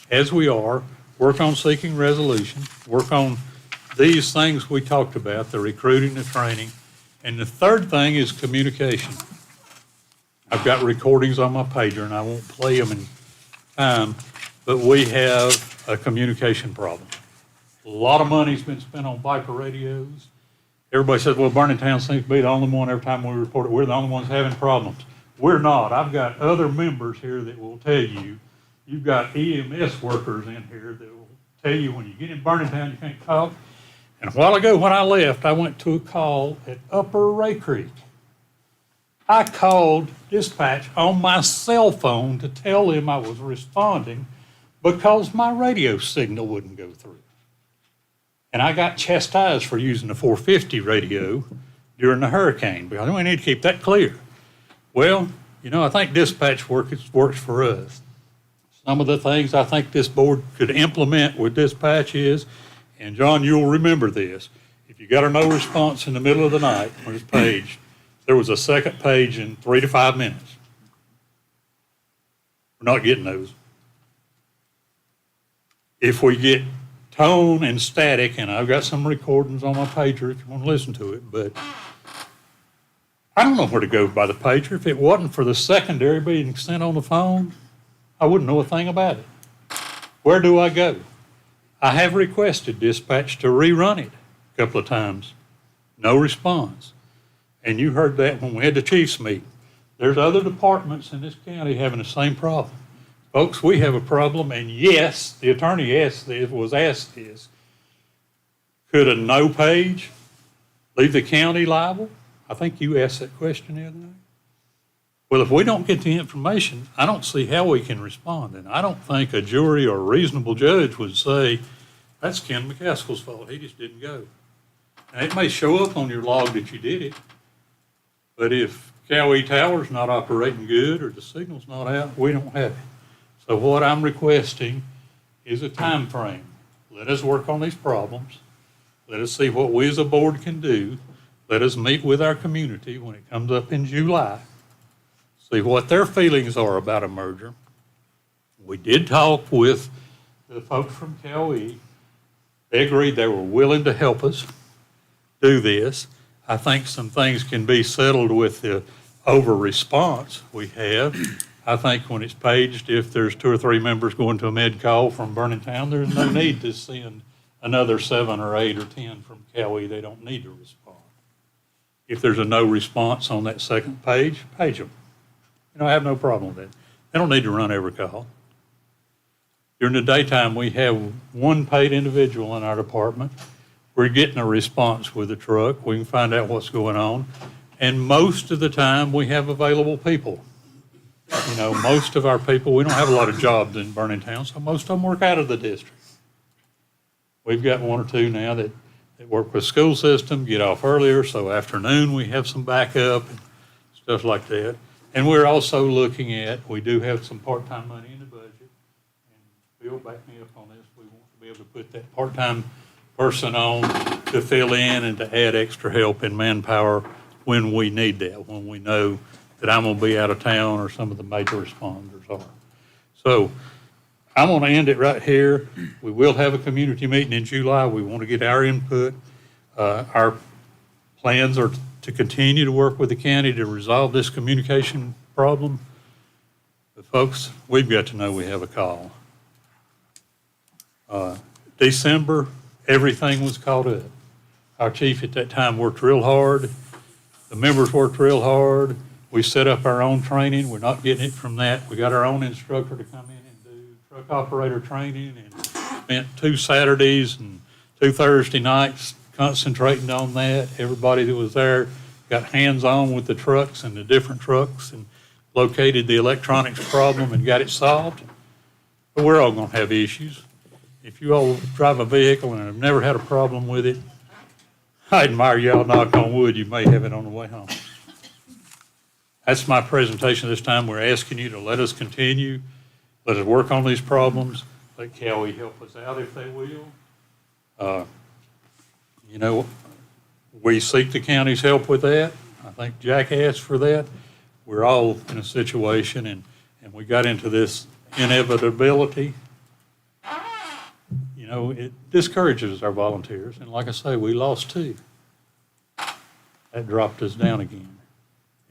as we are, work on seeking resolution, work on these things we talked about, the recruiting, the training, and the third thing is communication. I've got recordings on my pager, and I won't play them in time, but we have a communication problem. A lot of money's been spent on Viper radios. Everybody says, well, Burning-Town seems to be the only one every time we report it. We're the only ones having problems. We're not. I've got other members here that will tell you. You've got EMS workers in here that will tell you when you get in Burning-Town, you can't talk. And a while ago when I left, I went to a call at Upper Ray Creek. I called dispatch on my cell phone to tell them I was responding because my radio signal wouldn't go through. And I got chastised for using the 450 radio during the hurricane because we need to keep that clear. Well, I think dispatch works for us. Some of the things I think this board could implement with dispatch is, and John, you'll remember this, if you got a no response in the middle of the night on this page, there was a second page in 3 to 5 minutes. We're not getting those. If we get tone and static, and I've got some recordings on my pager if you want to listen to it, but I don't know where to go by the pager. If it wasn't for the secondary being sent on the phone, I wouldn't know a thing about it. Where do I go? I have requested dispatch to rerun it. a couple of times. No response. And you heard that when we had the chiefs meet. There's other departments in this county having the same problem. Folks, we have a problem, and yes, the attorney was asked this. Could a no page leave the county liable? I think you asked that question the other night. Well, if we don't get the information, I don't see how we can respond. And I don't think a jury or a reasonable judge would say, that's Ken McCaskill's fault, he just didn't go. And it may show up on your log that you did it, but if Cowee Tower's not operating good or the signal's not out, we don't have it. So what I'm requesting is a time frame. Let us work on these problems. Let us see what we as a board can do. Let us meet with our community when it comes up in July. See what their feelings are about a merger. We did talk with the folks from Cowee. They agreed they were willing to help us do this. I think some things can be settled with the over-response we have. I think when it's paged, if there's 2 or 3 members going to a med call from Burning Town, there's no need to send another 7 or 8 or 10 from Cowee. They don't need to respond. If there's a no response on that second page, page them. I have no problem with that. They don't need to run every call. During the daytime, we have one paid individual in our department. We're getting a response with the truck. We can find out what's going on. And most of the time, we have available people. Most of our people, we don't have a lot of jobs in Burning Town, so most of them work out of the district. We've got 1 or 2 now that work with school system, get off earlier, so afternoon we have some backup and stuff like that. And we're also looking at, we do have some part-time money in the budget. And Bill, back me up on this. We want to be able to put that part-time person on to fill in and to add extra help and manpower when we need that, when we know that I'm going to be out of town or some of the major responders are. So I'm going to end it right here. We will have a community meeting in July. We want to get our input. Our plans are to continue to work with the county to resolve this communication problem. But folks, we've got to know we have a call. December, everything was caught up. Our chief at that time worked real hard. The members worked real hard. We set up our own training. We're not getting it from that. We got our own instructor to come in and do truck operator training and spent 2 Saturdays and 2 Thursday nights concentrating on that. Everybody that was there got hands-on with the trucks and the different trucks and located the electronics problem and got it solved. But we're all going to have issues. If you all drive a vehicle and have never had a problem with it, I admire y'all, knock on wood, you may have it on the way home. That's my presentation this time. We're asking you to let us continue. Let us work on these problems. Let Cowee help us out if they will. We seek the county's help with that. I think Jack asked for that. We're all in a situation, and we got into this inevitability. It discourages our volunteers. And like I say, we lost 2. That dropped us down again.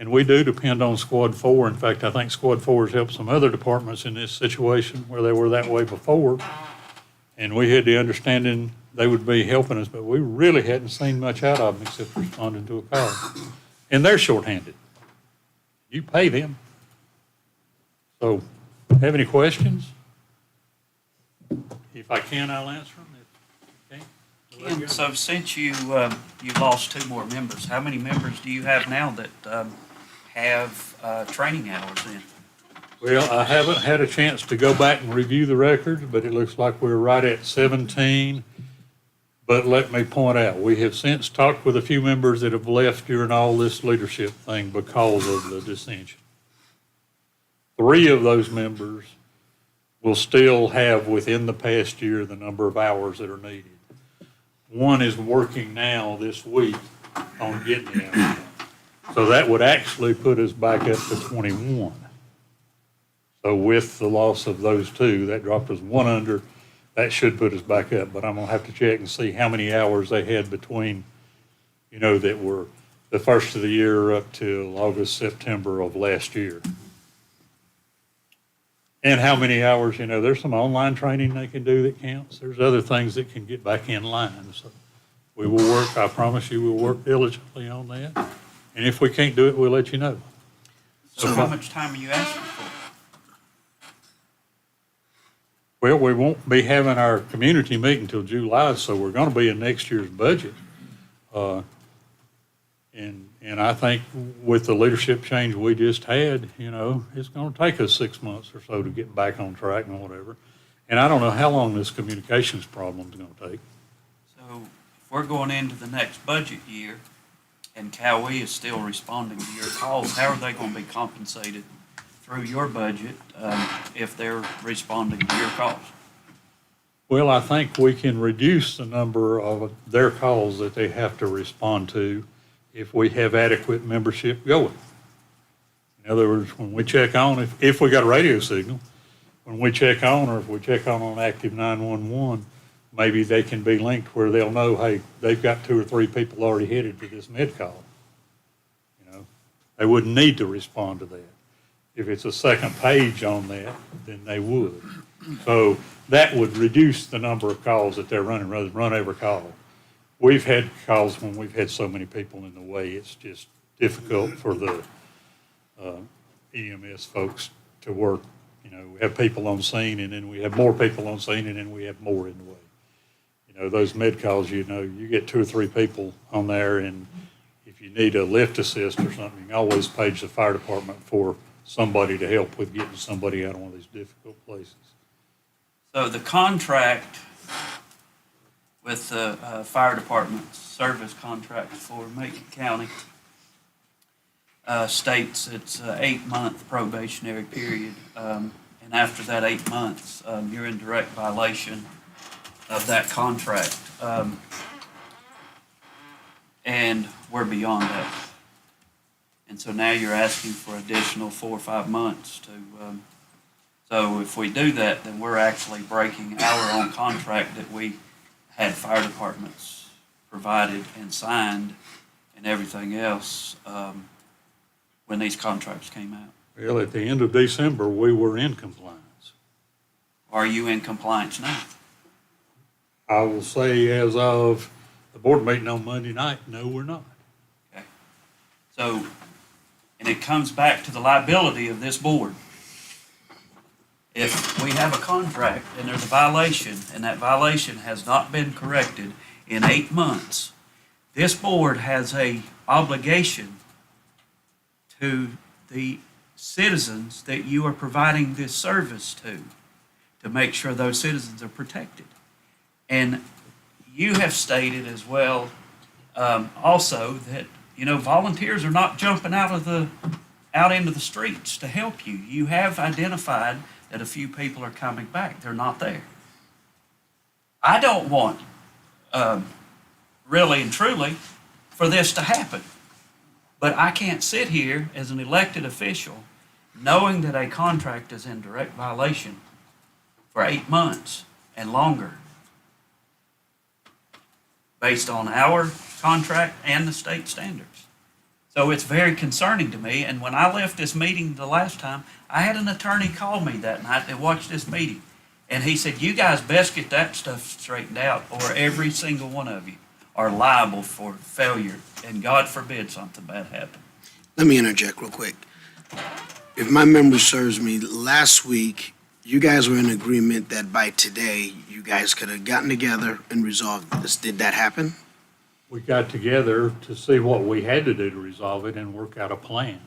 And we do depend on Squad 4. In fact, I think Squad 4 has helped some other departments in this situation where they were that way before. And we had the understanding they would be helping us, but we really hadn't seen much out of them except responding to a call. And they're shorthanded. You pay them. So, have any questions? If I can, I'll answer them. If you can't, Ken, so since you lost 2 more members, how many members do you have now that have training hours in? Well, I haven't had a chance to go back and review the records, but it looks like we're right at 17. But let me point out, we have since talked with a few members that have left during all this leadership thing because of the dissension. 3 of those members will still have within the past year the number of hours that are needed. 1 is working now this week on getting the hours. So that would actually put us back up to 21. So with the loss of those 2, that dropped us 1 under. That should put us back up, but I'm going to have to check and see how many hours they had between, that were the first of the year up till August, September of last year. And how many hours, there's some online training they can do that counts. There's other things that can get back in line. So We will work, I promise you, we'll work diligently on that. And if we can't do it, we'll let you know. So how much time are you asking for? Well, we won't be having our community meeting till July, so we're gonna be in next year's budget. And I think with the leadership change we just had, you know, it's gonna take us 6 months or so to get back on track and whatever. And I don't know how long this communications problem's gonna take. So if we're going into the next budget year and Cowee is still responding to your calls, how are they gonna be compensated through your budget if they're responding to your calls? Well, I think we can reduce the number of their calls that they have to respond to if we have adequate membership going. In other words, when we check on, if we got a radio signal, when we check on, or if we check on active 911, maybe they can be linked where they'll know, hey, they've got 2 or 3 people already headed to this med call. You know, they wouldn't need to respond to that. If it's a second page on that, then they would. So that would reduce the number of calls that they're running rather than run every call. We've had calls when we've had so many people in the way, it's just difficult for the EMS folks to work. You know, we have people on scene and then we have more people on scene and then we have more in the way. You know, those med calls, you know, you get 2 or 3 people on there, and if you need a lift assist or something, you can always page the fire department for somebody to help with getting somebody out of one of these difficult places. So the contract with the fire department's service contract for Macon County states it's an 8-month probationary period. And after that 8 months, you're in direct violation of that contract. And we're beyond that. And so now you're asking for additional 4 or 5 months to, so if we do that, then we're actually breaking our own contract that we had fire departments provided and signed and everything else when these contracts came out. Well, at the end of December, we were in compliance. Are you in compliance now? I will say as of the board meeting on Monday night, no, we're not. Okay. So, and it comes back to the liability of this board. If we have a contract and there's a violation and that violation has not been corrected in 8 months, this board has a obligation to the citizens that you are providing this service to make sure those citizens are protected. And you have stated as well, also that, you know, volunteers are not jumping out into the streets to help you. You have identified that a few people are coming back. They're not there. I don't want, really and truly, for this to happen. But I can't sit here as an elected official knowing that a contract is in direct violation for 8 months and longer based on our contract and the state standards. So it's very concerning to me, and when I left this meeting the last time, I had an attorney call me that night that watched this meeting, and he said, you guys best get that stuff straightened out, or every single one of you are liable for failure, and God forbid something bad happen. Let me interject real quick. If my memory serves me, last week, you guys were in agreement that by today, you guys could have gotten together and resolved this. Did that happen? We got together to see what we had to do to resolve it and work out a plan.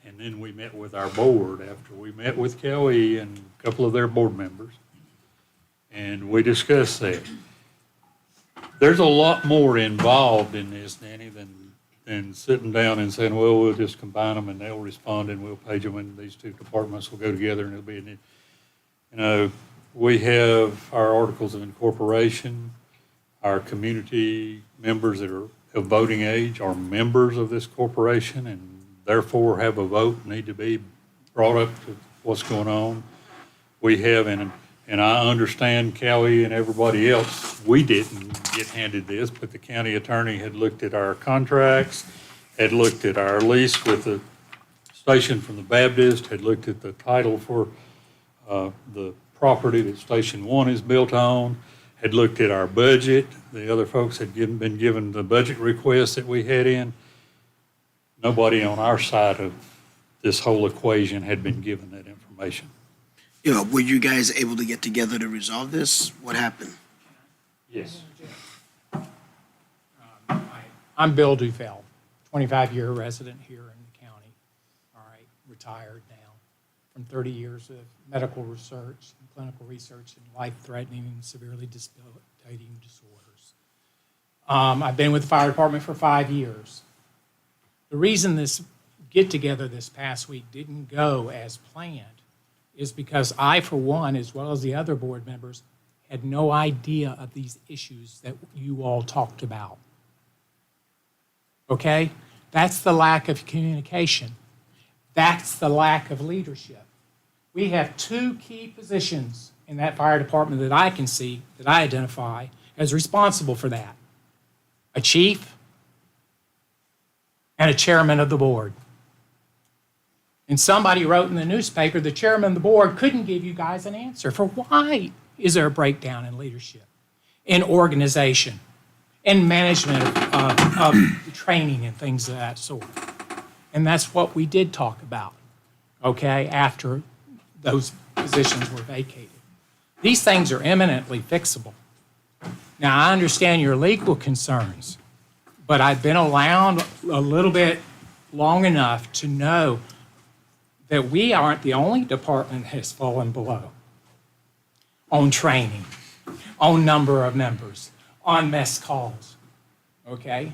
And then we met with our board after we met with Kelly and a couple of their board members. And we discussed that. There's a lot more involved in this, Danny, than sitting down and saying, well, we'll just combine them and they'll respond and we'll page them and these 2 departments will go together and it'll be, you know, we have our articles of incorporation. Our community members that are of voting age are members of this corporation and therefore have a vote, need to be brought up to what's going on. We have, and I understand Kelly and everybody else, we didn't get handed this, but the county attorney had looked at our contracts, had looked at our lease with the station from the Baptist, had looked at the title for the property that Station 1 is built on, had looked at our budget. The other folks had been given the budget requests that we had in. Nobody on our side of this whole equation had been given that information. You know, were you guys able to get together to resolve this? What happened? Yes. I'm Bill Dufell, 25-year resident here in the county. All right, retired now from 30 years of medical research and clinical research in life-threatening and severely debilitating disorders. I've been with the fire department for 5 years. The reason this get-together this past week didn't go as planned is because I, for one, as well as the other board members, had no idea of these issues that you all talked about. Okay? That's the lack of communication. That's the lack of leadership. We have 2 key positions in that fire department that I can see, that I identify as responsible for that. A chief and a chairman of the board. And somebody wrote in the newspaper, the chairman of the board couldn't give you guys an answer for why is there a breakdown in leadership, in organization, in management of training and things of that sort. And that's what we did talk about, okay, after those positions were vacated. These things are eminently fixable. Now, I understand your legal concerns, but I've been around a little bit long enough to know that we aren't the only department that has fallen below on training, on number of members, on mess calls, okay?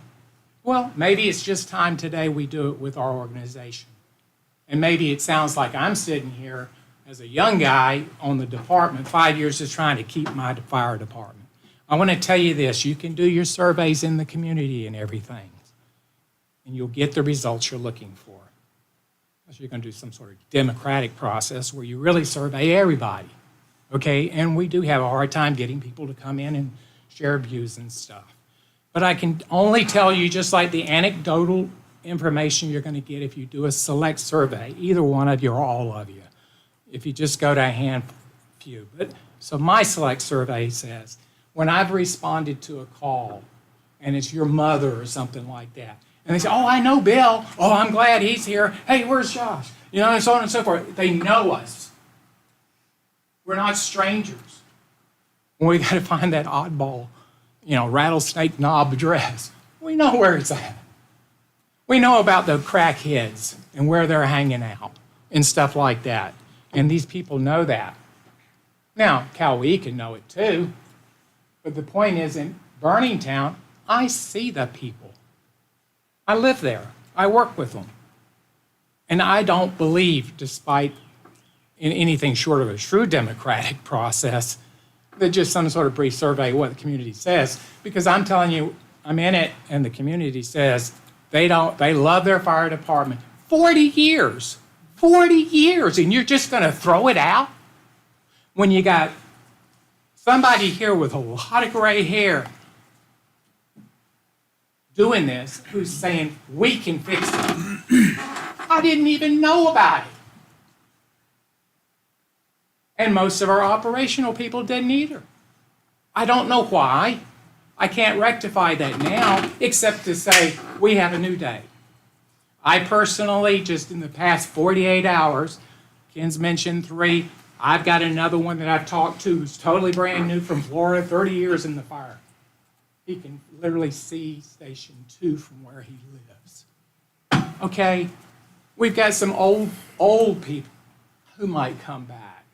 Well, maybe it's just time today we do it with our organization. And maybe it sounds like I'm sitting here as a young guy on the department, 5 years just trying to keep my fire department. I want to tell you this, you can do your surveys in the community and everything, and you'll get the results you're looking for. Unless you're going to do some sort of democratic process where you really survey everybody, okay? And we do have a hard time getting people to come in and share views and stuff. But I can only tell you, just like the anecdotal information you're going to get if you do a select survey, either one of you or all of you, if you just go to a handful. But so my select survey says, when I've responded to a call, and it's your mother or something like that, and they say, oh, I know Bill. Oh, I'm glad he's here. Hey, where's Josh? You know, and so on and so forth. They know us. We're not strangers. We got to find that oddball, you know, rattlesnake knob dress. We know where it's at. We know about the crackheads and where they're hanging out and stuff like that. And these people know that. Now, Cowee can know it too. But the point is, in Burningtown, I see the people. I live there. I work with them. And I don't believe, despite in anything short of a true democratic process, that just some sort of brief survey of what the community says, because I'm telling you, I'm in it, and the community says they love their fire department. 40 years, and you're just going to throw it out? When you got somebody here with a lot of gray hair doing this, who's saying, we can fix it. I didn't even know about it. And most of our operational people didn't either. I don't know why. I can't rectify that now, except to say, we have a new day. I personally, just in the past 48 hours, Ken's mentioned 3, I've got another one that I've talked to who's totally brand new from Florida, 30 years in the fire. He can literally see Station 2 from where he lives. Okay, we've got some old people who might come back.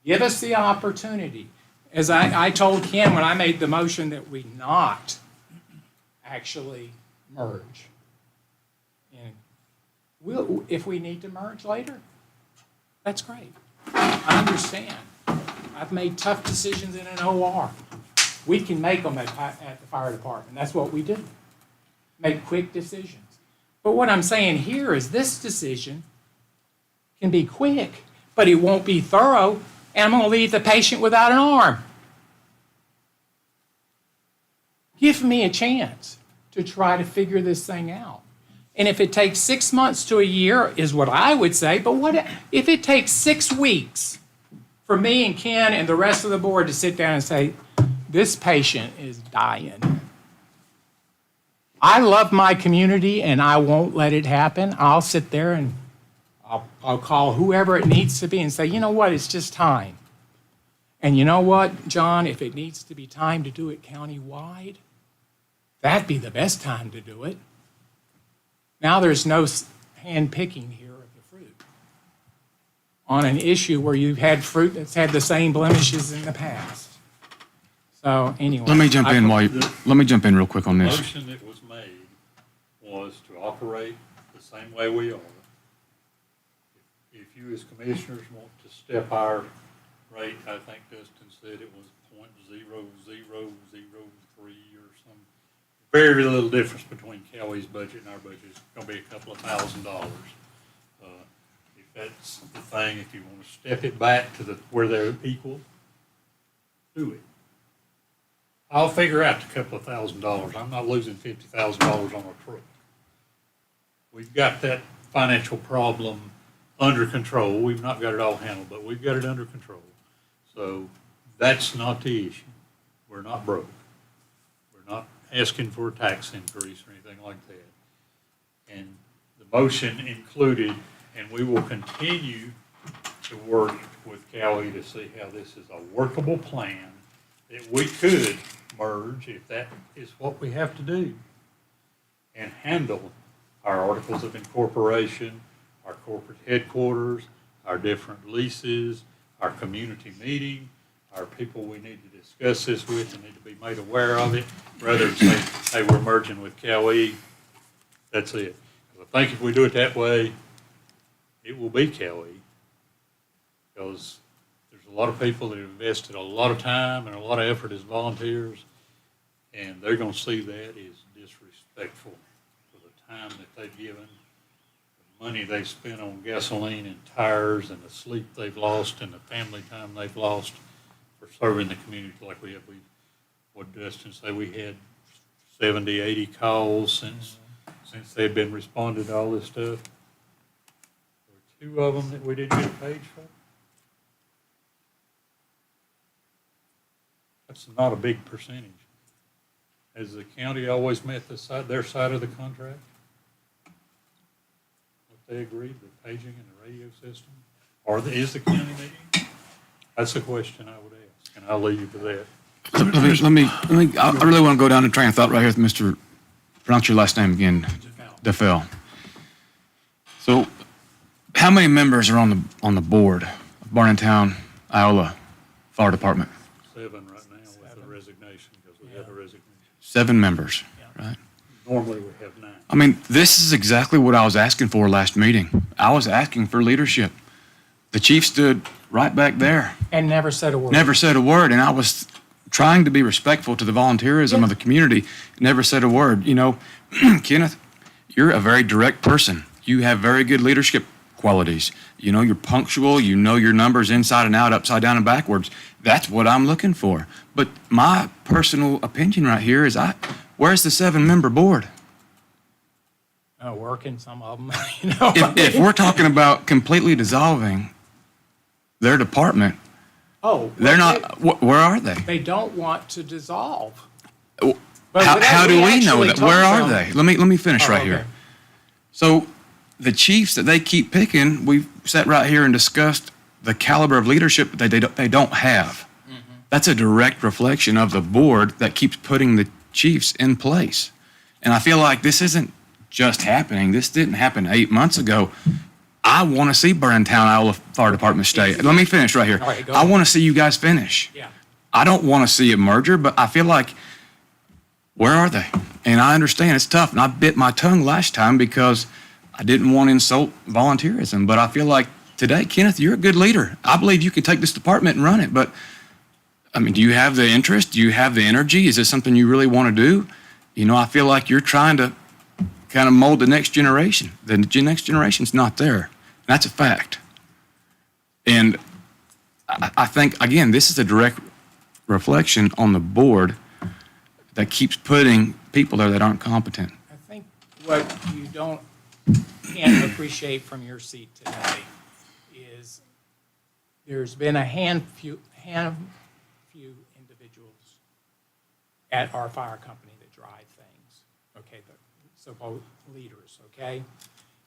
Give us the opportunity. As I told Ken when I made the motion that we not actually merge. And if we need to merge later, that's great. I understand. I've made tough decisions in an OR. We can make them at the fire department. That's what we do. Make quick decisions. But what I'm saying here is this decision can be quick, but it won't be thorough, and I'm going to leave the patient without an arm. Give me a chance to try to figure this thing out. And if it takes 6 months to a year is what I would say, but what if it takes 6 weeks for me and Ken and the rest of the board to sit down and say, this patient is dying. I love my community and I won't let it happen. I'll sit there and I'll call whoever it needs to be and say, you know what, it's just time. And you know what, John, if it needs to be time to do it countywide, that'd be the best time to do it. Now there's no hand picking here of the fruit on an issue where you've had fruit that's had the same blemishes in the past. So anyway. Let me jump in real quick on The this. motion that was made was to operate the same way we are. If you as commissioners want to step our rate, I think Dustin said it was .0003 or some, very little difference between Cowie's budget and our budget. It's gonna be a couple of $1,000. If that's the thing, if you wanna step it back to where they're equal, do it. I'll figure out the couple of $1,000. I'm not losing $50,000 on a truck. We've got that financial problem under control. We've not got it all handled, but we've got it under control. So that's not the issue. We're not broke. We're not asking for a tax increase or anything like that. And the motion included, and we will continue to work with Cowie to see how this is a workable plan that we could merge, if that is what we have to do, and handle our articles of incorporation, our corporate headquarters, our different leases, our community meeting, our people we need to discuss this with and need to be made aware of it, rather than say, hey, we're merging with Cowie. That's it. I think if we do it that way, it will be Cowie, because there's a lot of people that have invested a lot of time and a lot of effort as volunteers, and they're gonna see that as disrespectful for the time that they've given, the money they spent on gasoline and tires, and the sleep they've lost, and the family time they've lost for serving the community like we have. What Dustin say, we had 70, 80 calls since they've been responding to all this stuff. There were 2 of them that we didn't get a page for. That's not a big percentage. Has the county always met their side of the contract? What they agreed, the paging and the radio system? Or is the county meeting? That's a question I would ask, and I'll leave you to that. I really want to go down the train of thought right here with Mr., pronounce your last name again. DeFell. So how many members are on the board of Barntown, Iola Fire Department? 7 right now with the resignation, because we have a resignation. 7 members, right? Normally we have 9. I mean, this is exactly what I was asking for last meeting. I was asking for leadership. The chief stood right back there. And never said a word. Never said a word, and I was trying to be respectful to the volunteerism of the community. Never said a word. You know, Kenneth, you're a very direct person. You have very good leadership qualities. You know, you're punctual. You know your numbers inside and out, upside down and backwards. That's what I'm looking for. But my personal opinion right here is, where's the 7-member board? Working, some of them, you know. If we're talking about completely dissolving their department, they're not. Where are they? They don't want to dissolve. How do we know that? Where are them- they? Let me finish right okay. here. So the chiefs that they keep picking, we've sat right here and discussed the caliber of leadership that they don't have. That's a direct reflection of the board that keeps putting the chiefs in place. And I feel like this isn't just happening. This didn't happen 8 months ago. I want to see Burntown, Iowa Fire Department stay. Let me finish right here. All right, go I ahead. want to see you guys finish. Yeah. I don't want to see a merger, but I feel like, where are they? And I understand it's tough, and I bit my tongue last time because I didn't want to insult volunteerism, but I feel like today, Kenneth, you're a good leader. I believe you can take this department and run it, but I mean, do you have the interest? Do you have the energy? Is this something you really want to do? You know, I feel like you're trying to kind of mold the next generation. The next generation's not there. That's a fact. And I think, again, this is a direct reflection on the board that keeps putting people there that aren't competent. I think what you can't appreciate from your seat today is there's been a handful individuals at our fire company that drive things, okay, the so-called leaders, okay?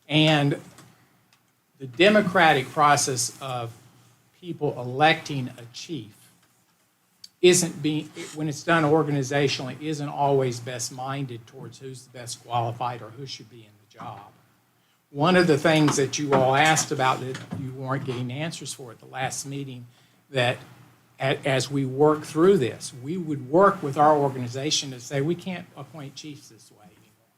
And the democratic process of people electing a chief isn't being, when it's done organizationally, isn't always best minded towards who's the best qualified or who should be in the job. One of the things that you all asked about that you weren't getting answers for at the last meeting, that as we work through this, we would work with our organization to say, we can't appoint chiefs this way anymore.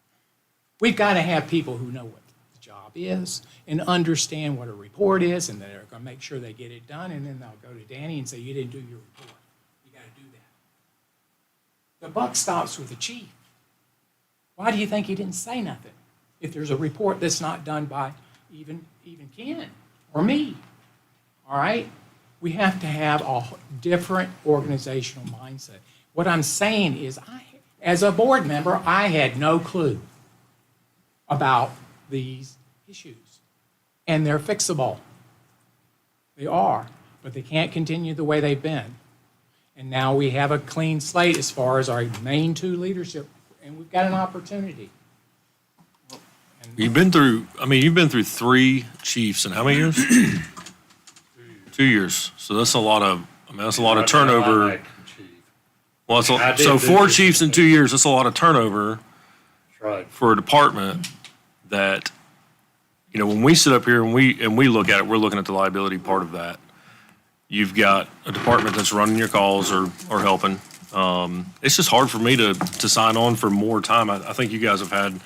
We've got to have people who know what the job is and understand what a report is, and they're going to make sure they get it done, and then they'll go to Danny and say, you didn't do your report. You got to do that. The buck stops with the chief. Why do you think he didn't say nothing if there's a report that's not done by even Ken or me? All right? We have to have a different organizational mindset. What I'm saying is, as a board member, I had no clue about these issues. And they're fixable. They are, but they can't continue the way they've been. And now we have a clean slate as far as our main two leadership, and we've got an opportunity. You've been through 3 chiefs in how many years? 2 years. So that's a lot of, that's a lot of turnover. Well, so 4 chiefs in 2 years, that's a lot of turnover for a department that, when we sit up here and we look at it, we're looking at the liability part of that. You've got a department that's running your calls or helping. It's just hard for me to sign on for more time. I think you guys have had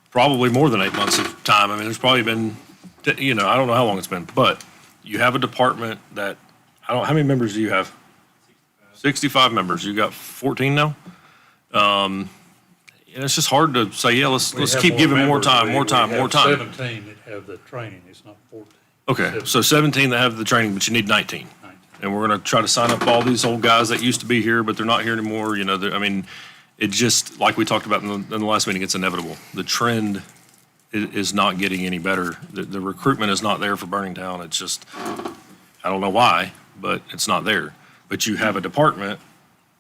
probably more than 8 months of time. I mean, there's probably been, I don't know how long it's been, but you have a department that, how many members do you have? 65 members. You got 14 now? And it's just hard to say, yeah, let's keep giving more time. 17 that have the training, it's not 14. Okay, so 17 that have the training, but you need 19. And we're going to try to sign up all these old guys that used to be here, but they're not here anymore. It just, like we talked about in the last meeting, it's inevitable. The trend is not getting any better. The recruitment is not there for Burningtown. It's just, I don't know why, but it's not there. But you have a department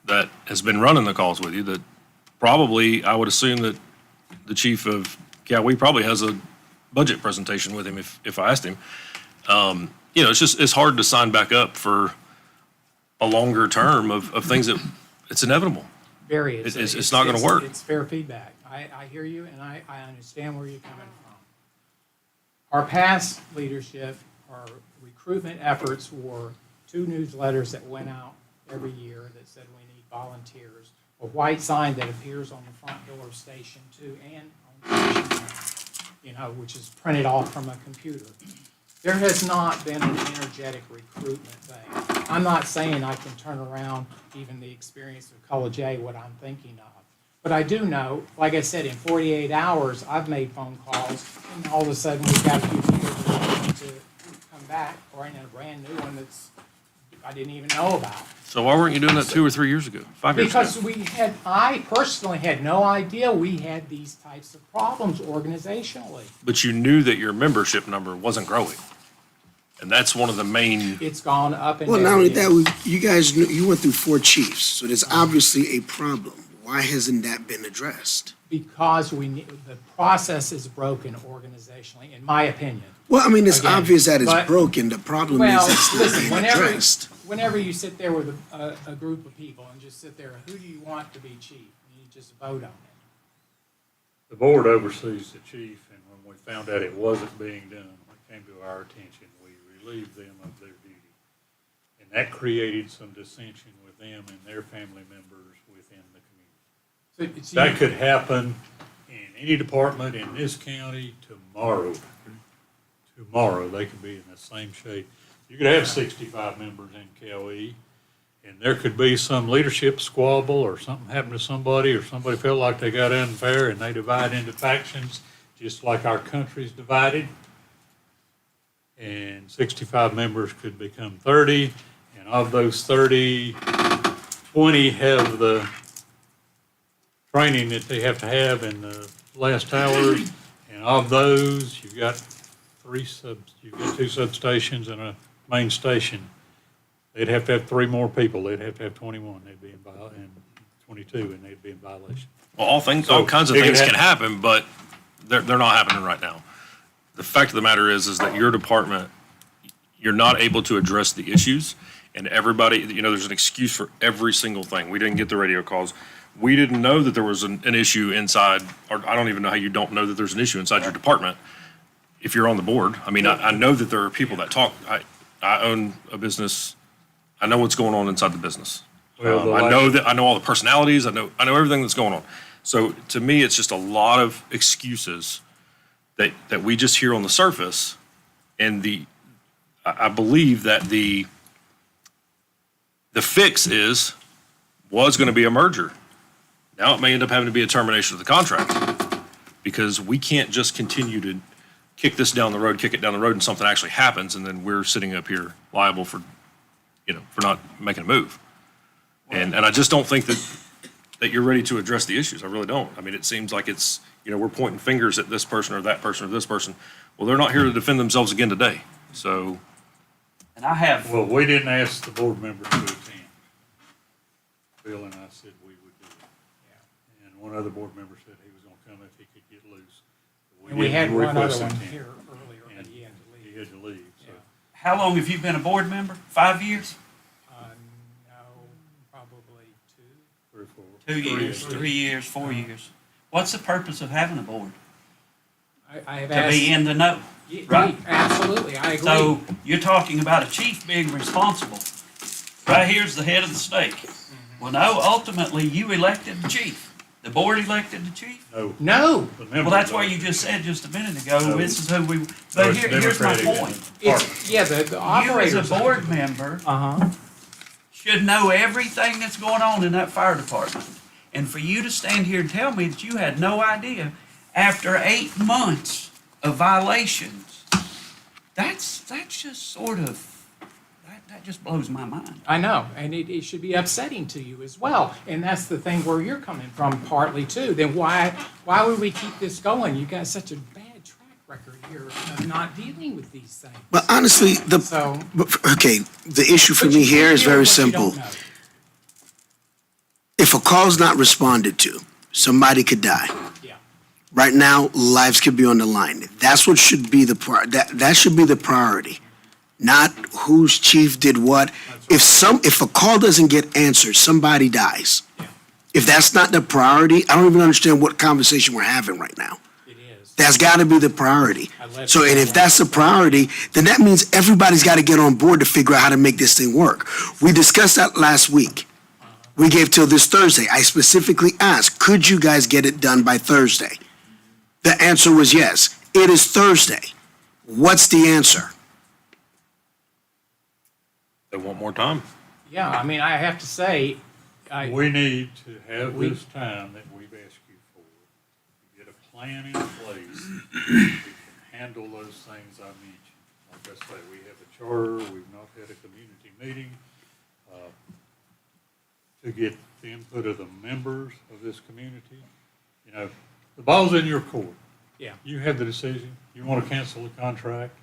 that has been running the calls with you that probably, I would assume that the chief of Cowee probably has a budget presentation with him if I asked him. It's hard to sign back up for a longer term of things that it's inevitable. Barry, it's not going to work. It's fair feedback. I hear you, and I understand where you're coming from. Our past leadership, our recruitment efforts were 2 newsletters that went out every year that said we need volunteers, a white sign that appears on the front door of Station 2 and on Station 1, which is printed off from a computer. There has not been an energetic recruitment thing. I'm not saying I can turn around even the experience of College A, what I'm thinking of. But I do know, like I said, in 48 hours, I've made phone calls, and all of a sudden we've got a few people that are going to come back, or in a brand new one that's I didn't even know about. So why weren't you doing that 2 or 3 years ago, 5 years ago? Because I personally had no idea we had these types of problems organizationally. But you knew that your membership number wasn't growing. And that's one of the main. It's gone up and down. Well, not only that, you guys, you went through 4 chiefs, so there's obviously a problem. Why hasn't that been addressed? Because the process is broken organizationally, in my opinion. Well, it's obvious that it's broken. The problem is it's not being addressed. Whenever you sit there with a group of people and just sit there, who do you want to be chief? And you just vote on it. The board oversees the chief, and when we found out it wasn't being done, when it came to our attention, we relieved them of their duty. And that created some dissension with them and their family members within the community. That could happen in any department in this county tomorrow. Tomorrow, they could be in the same shape. You could have 65 members in Cowee, and there could be some leadership squabble or something happened to somebody, or somebody felt like they got unfair and they divide into factions, just like our country's divided. And 65 members could become 30, and of those 30, 20 have the training that they have to have in the last hours, and of those, you've got 2 substations and a main station, they'd have to have 3 more people. They'd have to have 21. They'd be in and 22, and they'd be in violation. Well, all So kinds of it could things can happen. happen, but they're not happening right now. The fact of the matter is that your department, you're not able to address the issues, and everybody, there's an excuse for every single thing. We didn't get the radio calls. We didn't know that there was an issue inside, or I don't even know how you don't know that there's an issue inside your department if you're on the board. I mean, I know that there are people that talk. I own a business. I know what's going on inside the business. Well, I know all the personalities. I know everything that's going on. So to me, it's just a lot of excuses that we just hear on the surface, and I believe that the fix was going to be a merger. Now it may end up having to be a termination of the contract, because we can't just continue to kick it down the road, and something actually happens, and then we're sitting up here liable for not making a move. And I just don't think that you're ready to address the issues. I really don't. I mean, it seems like it's, we're pointing fingers at this person or that person or this person. Well, they're not here to defend themselves again today. So. And I have. Well, we didn't ask the board members to attend. Bill and I said we would do it. And one other board member said he was gonna come if he could get loose. And we had didn't one other request one attend. here earlier, but he had to leave. He had to leave, so. How long have you been a board member? 5 years? No, probably 2. 3 or 4. 2 years, 3 years, 4 years. What's the purpose of having a board? I have To asked. be in the know, right? Absolutely, I agree. So you're talking about a chief being responsible. Right here's the head of the stake. Well, no, ultimately you elected the chief. The board elected the chief. No. The members Well, that's why voted. you just said just a minute ago, No. this is who we, No, but it's here's my Democratic point. It's, yeah, the You operators. as a board member should know everything that's going on in that fire department. And for you to stand here and tell me that you had no idea after 8 months of violations, that's just sort of, that just blows my mind. I know, and it should be upsetting to you as well. And that's the thing where you're coming from partly too. Then why would we keep this going? You got such a bad track record here of not dealing with these things. But honestly, the issue for But me you here can't is deal very with what you don't simple. know. If a call's not responded to, somebody could die. Yeah. Right now, lives could be on the line. That's what should be that should be the priority, not whose chief did what. If a call doesn't get answered, somebody dies. Yeah. If that's not the priority, I don't even understand what conversation we're having right now. It is. That's got to be the priority. I let So, you and know if that. that's the priority, then that means everybody's got to get on board to figure out how to make this thing work. We discussed that last week. We gave till this Thursday. I specifically asked, could you guys get it done by Thursday? The answer was yes. It is Thursday. What's the answer? They want more time. Yeah, I mean, I have to say, We need to have We- this time that we've asked you for, to get a plan in place that can handle those things I mentioned. Like I say, we have a charter, we've not had a community meeting, to get the input of the members of this community. The ball's in your court. Yeah. You have the decision. You want to cancel the contract.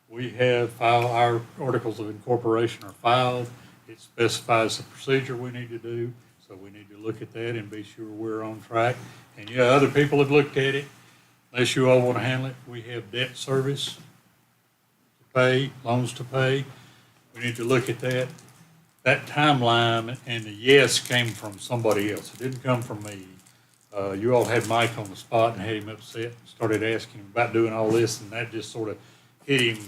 We have our articles of incorporation are filed. It specifies the procedure we need to do, so we need to look at that and be sure we're on track. And yeah, other people have looked at it. Unless you all want to handle it, we have debt service to pay, loans to pay. We need to look at that. That timeline and the yes came from somebody else. It didn't come from me. You all had Mike on the spot and had him upset, started asking him about doing all this, and that just sort of hit him.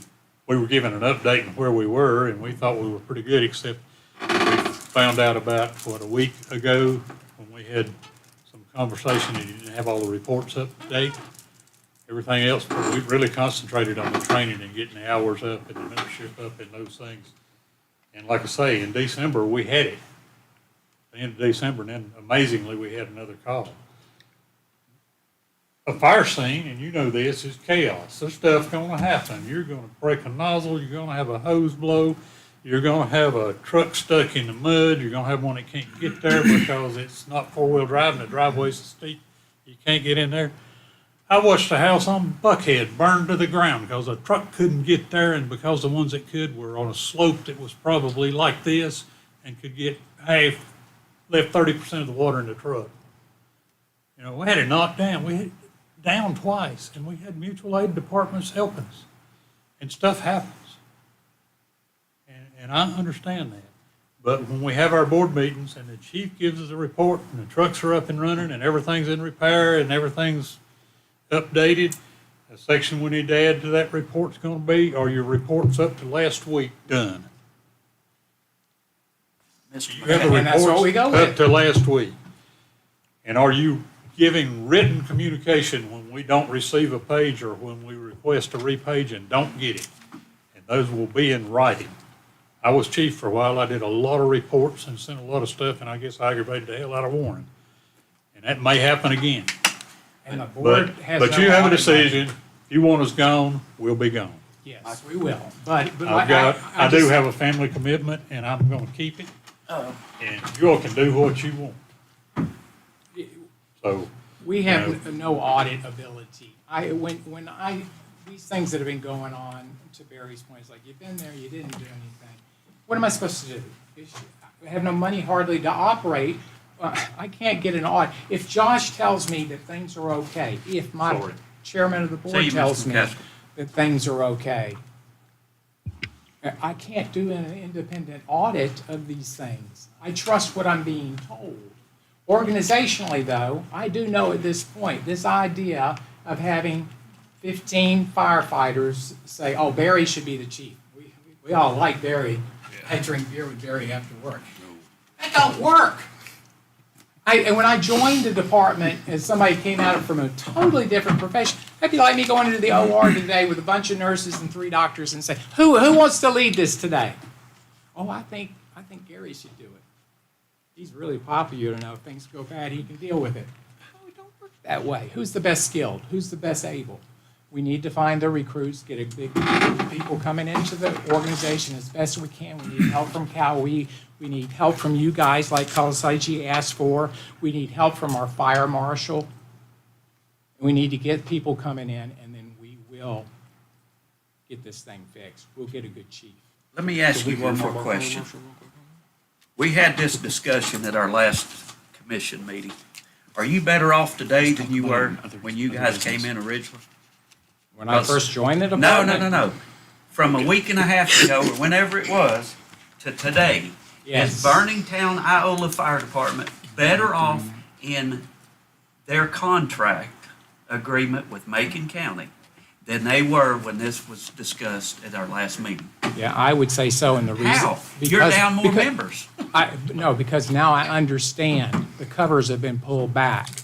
We were given an update on where we were, and we thought we were pretty good, except we found out about, a week ago when we had some conversation and you didn't have all the reports up to date. Everything else, we really concentrated on the training and getting the hours up and the membership up and those things. And like I say, in December, we had it. The end of December, and then amazingly, we had another call. A fire scene, and you know this, is chaos. There's stuff gonna happen. You're gonna break a nozzle, you're gonna have a hose blow, you're gonna have a truck stuck in the mud, you're gonna have one that can't get there because it's not four-wheel drive and the driveway's steep, you can't get in there. I watched a house on Buckhead burn to the ground because a truck couldn't get there, and because the ones that could were on a slope that was probably like this and could get left 30% of the water in the truck. You know, we had it knocked down. We had it down twice, and we had mutual aid departments helping us. And stuff happens. And I understand that. But when we have our board meetings and the chief gives us a report and the trucks are up and running and everything's in repair and everything's updated, a section we need to add to that report's gonna be, are your reports up to last week done? You have the And that's what we go reports up with. to last week. And are you giving written communication when we don't receive a page or when we request a repage and don't get it? And those will be in writing. I was chief for a while. I did a lot of reports and sent a lot of stuff, and I guess I aggravated the hell out of Warren. And that may happen again. And the board But, has but no you have a audit decision. If you want us gone, we'll be gone. Yes, we will. But I do have a family commitment, and I'm gonna keep it. And you all can do what you want. So, we have no audit ability. These things that have been going on, to Barry's point, it's like, you've been there, you didn't do anything. What am I supposed to do? I have no money hardly to operate. I can't get an audit. If Josh tells me that things are okay, if my chairman of the board tells me that things are okay, I can't do an independent audit of these things. I trust what I'm being told. Organizationally, though, I do know at this point, this idea of having 15 firefighters say, oh, Barry should be the chief. We all like Barry. I drink beer with Barry after work. That don't work. And when I joined the department, as somebody came out from a totally different profession, that'd be like me going into the OR today with a bunch of nurses and 3 doctors and say, who wants to lead this today? Oh, I think Gary should do it. He's really popular enough. If things go bad, he can deal with it. No, it don't work that way. Who's the best skilled? Who's the best able? We need to find the recruits, get a big group of people coming into the organization as best we can. We need help from Cal. We need help from you guys like Kalasaiji asked for. We need help from our fire marshal. We need to get people coming in, and then we will get this thing fixed. We'll get a good chief. Let me ask you one more question. We had this discussion at our last commission meeting. Are you better off today than you were when you guys came in originally? When I first joined the department? No. From a week and a half ago, or whenever it was, to today, is Burningtown, Iola Fire Department better off in their contract agreement with Macon County than they were when this was discussed at our last meeting? Yeah, I would say so, and the reason. How? You're down more members. No, because now I understand the covers have been pulled back.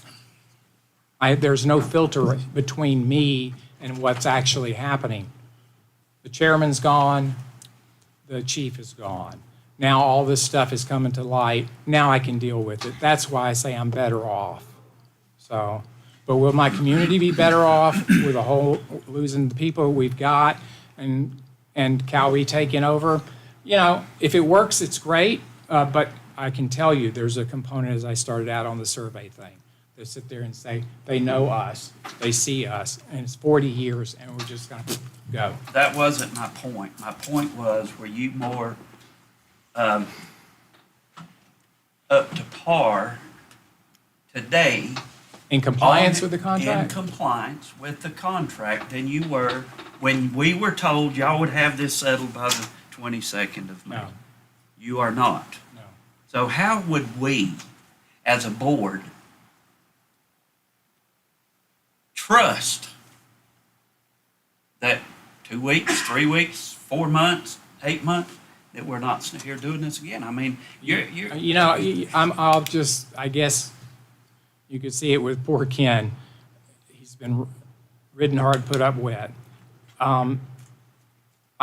There's no filter between me and what's actually happening. The chairman's gone, the chief is gone. Now all this stuff is coming to light. Now I can deal with it. That's why I say I'm better off. So, but will my community be better off with losing the people we've got and Cowie taking over? You know, if it works, it's great. But I can tell you, there's a component, as I started out on the survey thing. They sit there and say, they know us, they see us, and it's 40 years, and we're just going to go. That wasn't my point. My point was, were you more up to par today? In compliance with the contract? In compliance with the contract than you were when we were told y'all would have this settled by the 22nd of May. No. You are not. No. So how would we, as a board, trust that 2 weeks, 3 weeks, 4 months, 8 months, that we're not here doing this again? I mean, you're. You know, I guess you could see it with poor Ken. He's been ridden hard, put up wet. I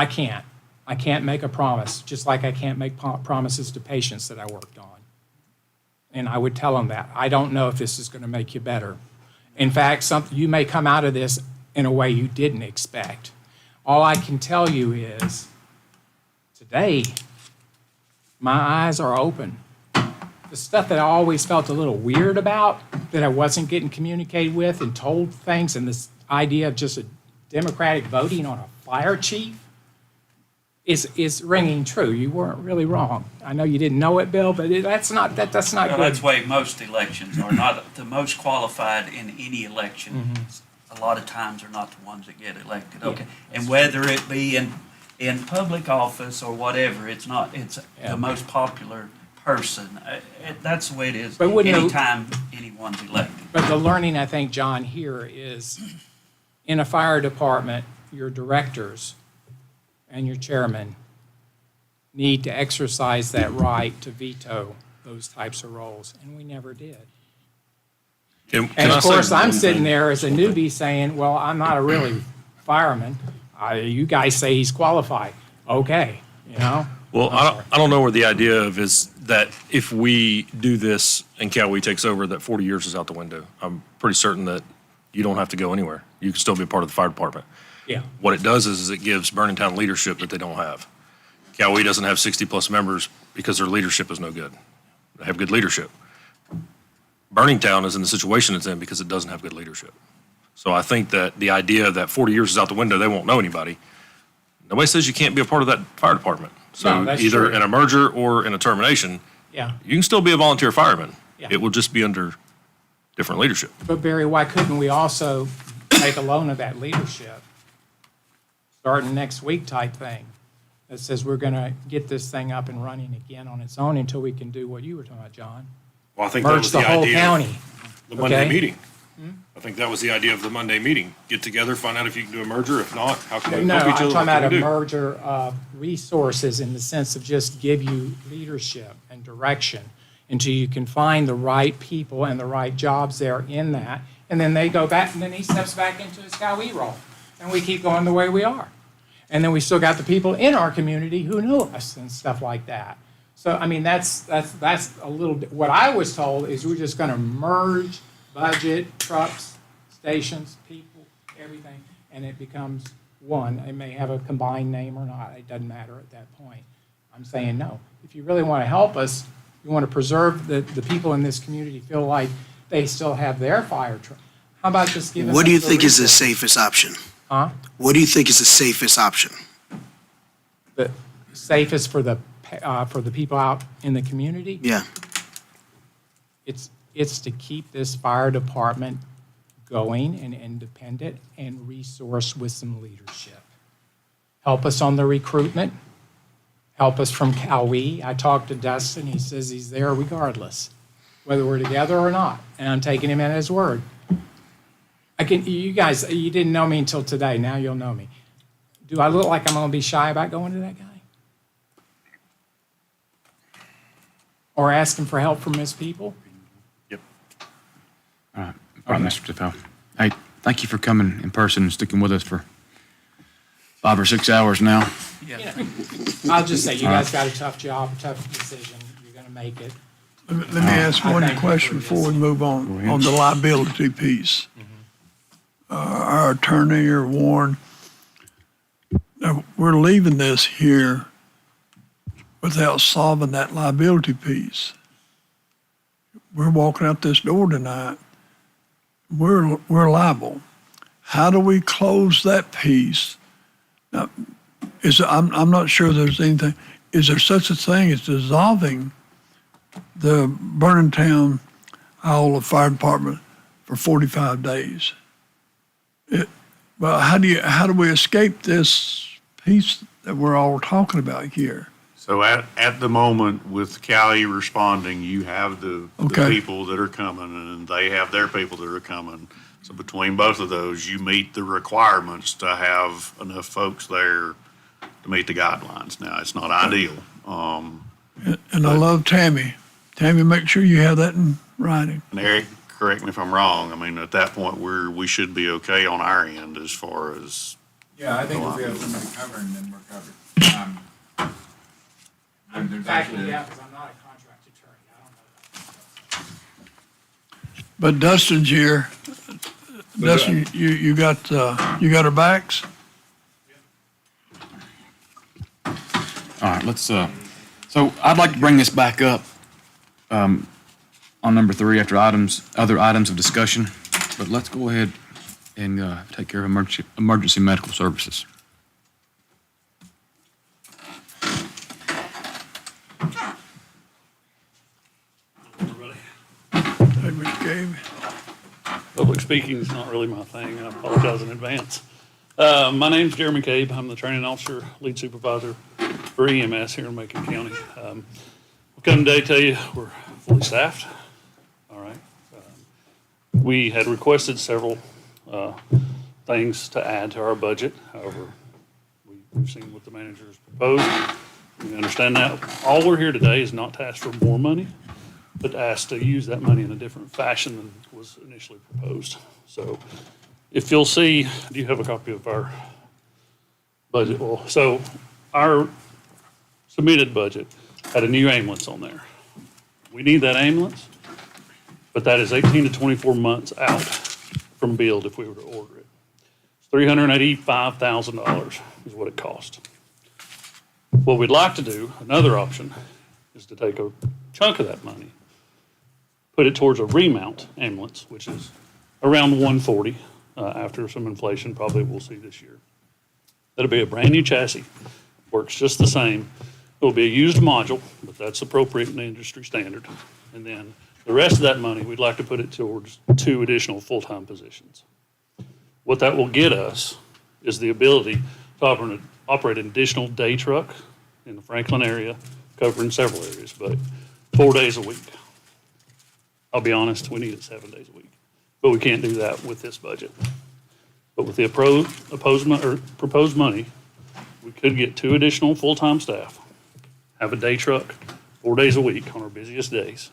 can't make a promise, just like I can't make promises to patients that I worked on. And I would tell them that. I don't know if this is going to make you better. In fact, you may come out of this in a way you didn't expect. All I can tell you is, today, my eyes are open. the stuff that I always felt a little weird about, that I wasn't getting communicated with and told things, and this idea of just a democratic voting on a fire chief is ringing true. You weren't really wrong. I know you didn't know it, Bill, but that's not Well, good. that's the way most elections are. Not the most qualified in any election. A lot of times are not the ones that get elected. Okay, and whether it be in public office or whatever, it's not. It's the most popular person. That's the way it is. But wouldn't anytime anyone's elected. But the learning, I think, John, here is in a fire department, your directors and your chairman need to exercise that right to veto those types of roles, and we never did. And of course, I'm sitting there as a newbie saying, well, I'm not a really fireman. You guys say he's qualified. Okay, you know? Well, I don't know where the idea of is that if we do this and Cowee takes over, that 40 years is out the window. I'm pretty certain that you don't have to go anywhere. You can still be a part of the fire department. Yeah. What it does is it gives Burning Town leadership that they don't have. Cowee doesn't have 60-plus members because their leadership is no good. They have good leadership. Burning Town is in the situation it's in because it doesn't have good leadership. So I think that the idea that 40 years is out the window, they won't know anybody. Nobody says you can't be a part of that fire department. So No, that's either true. in a merger or in a termination, Yeah. you can still be a volunteer fireman. Yeah. It will just be under different leadership. But Barry, why couldn't we also take a loan of that leadership, starting next week type thing, that says we're going to get this thing up and running again on its own until we can do what you were talking about, John? Well, I think that Merge was the the whole idea county. of the Monday Okay? meeting. I think that was the idea of the Monday meeting. Get together, find out if you can do a merger. If not, how can we No, help I'm each other? talking What about can a we do? merger of resources in the sense of just give you leadership and direction until you can find the right people and the right jobs there in that. And then they go back, and then he steps back into his Cowee role. And we keep going the way we are. And then we still got the people in our community who knew us and stuff like that. So, I mean, that's a little, what I was told is we're just gonna merge budget, trucks, stations, people, everything, and it becomes one. It may have a combined name or not, it doesn't matter at that point. I'm saying no. If you really wanna help us, you wanna preserve the people in this community feel like they still have their fire truck. How about just giving What do you us the think is the resources? safest option? Huh? What do you think is the safest option? The safest for the people out in the community? Yeah. It's to keep this fire department going and independent and resourced with some leadership. Help us on the recruitment. Help us from Cowee. I talked to Dustin. He says he's there regardless, whether we're together or not. And I'm taking him at his word. You guys, you didn't know me until today. Now you'll know me. Do I look like I'm going to be shy about going to that guy? Or asking for help from his people? Yep. All right, Mr. DeFeo. Hey, thank you for coming in person and sticking with us for 5 or 6 hours now. You know, I'll just say, you guys got a tough job, a tough decision. You're going to make it. Let me ask I one thank you question for before we this. move on the liability piece. Our attorney or Warren, we're leaving this here without solving that liability piece. We're walking out this door tonight, we're liable. How do we close that piece? Now, I'm not sure there's anything, is there such a thing as dissolving the Burning Town Iola Fire Department for 45 days? Well, how do we escape this piece that we're all talking about here? So at the moment, with Cali responding, you have the Okay. people that are coming, and they have their people that are coming. So between both of those, you meet the requirements to have enough folks there to meet the guidelines. Now, it's not ideal. And I love Tammy. Tammy, make sure you have that in writing. And Eric, correct me if I'm wrong, I mean, at that point, we should be okay on our end as far as. Yeah, I think if we have somebody covering, then we're covered. And there's actually. Yeah, because I'm not a contract attorney. I don't know that. But Dustin's here. Dustin, you got our backs? All right, let's, so I'd like to bring this back up on number 3 after other items of discussion, but let's go ahead and take care of emergency medical services. Hey, Mr. Gabe. Public speaking is not really my thing. I apologize in advance. My name's Jeremy Cabe. I'm the training officer, lead supervisor for EMS here in Macon County. We've come today to tell you we're fully staffed. All right. We had requested several things to add to our budget. However, we've seen what the manager's proposed. We understand that. All we're here today is not to ask for more money, but to ask to use that money in a different fashion than was initially proposed. So if you'll see, do you have a copy of our budget? Well, so our submitted budget had a new ambulance on there. We need that ambulance, but that is 18 to 24 months out from build if we were to order it. It's $385,000 is what it cost. What we'd like to do, another option, is to take a chunk of that money, put it towards a remount ambulance, which is around 140 after some inflation probably we'll see this year. That'll be a brand new chassis, works just the same. It'll be a used module, but that's appropriate in the industry standard. And then the rest of that money, we'd like to put it towards 2 additional full-time positions. What that will get us is the ability to operate an additional day truck in the Franklin area, covering several areas, but 4 days a week. I'll be honest, we need it 7 days a week, but we can't do that with this budget. But with the proposed money, we could get 2 additional full-time staff, have a day truck 4 days a week on our busiest days.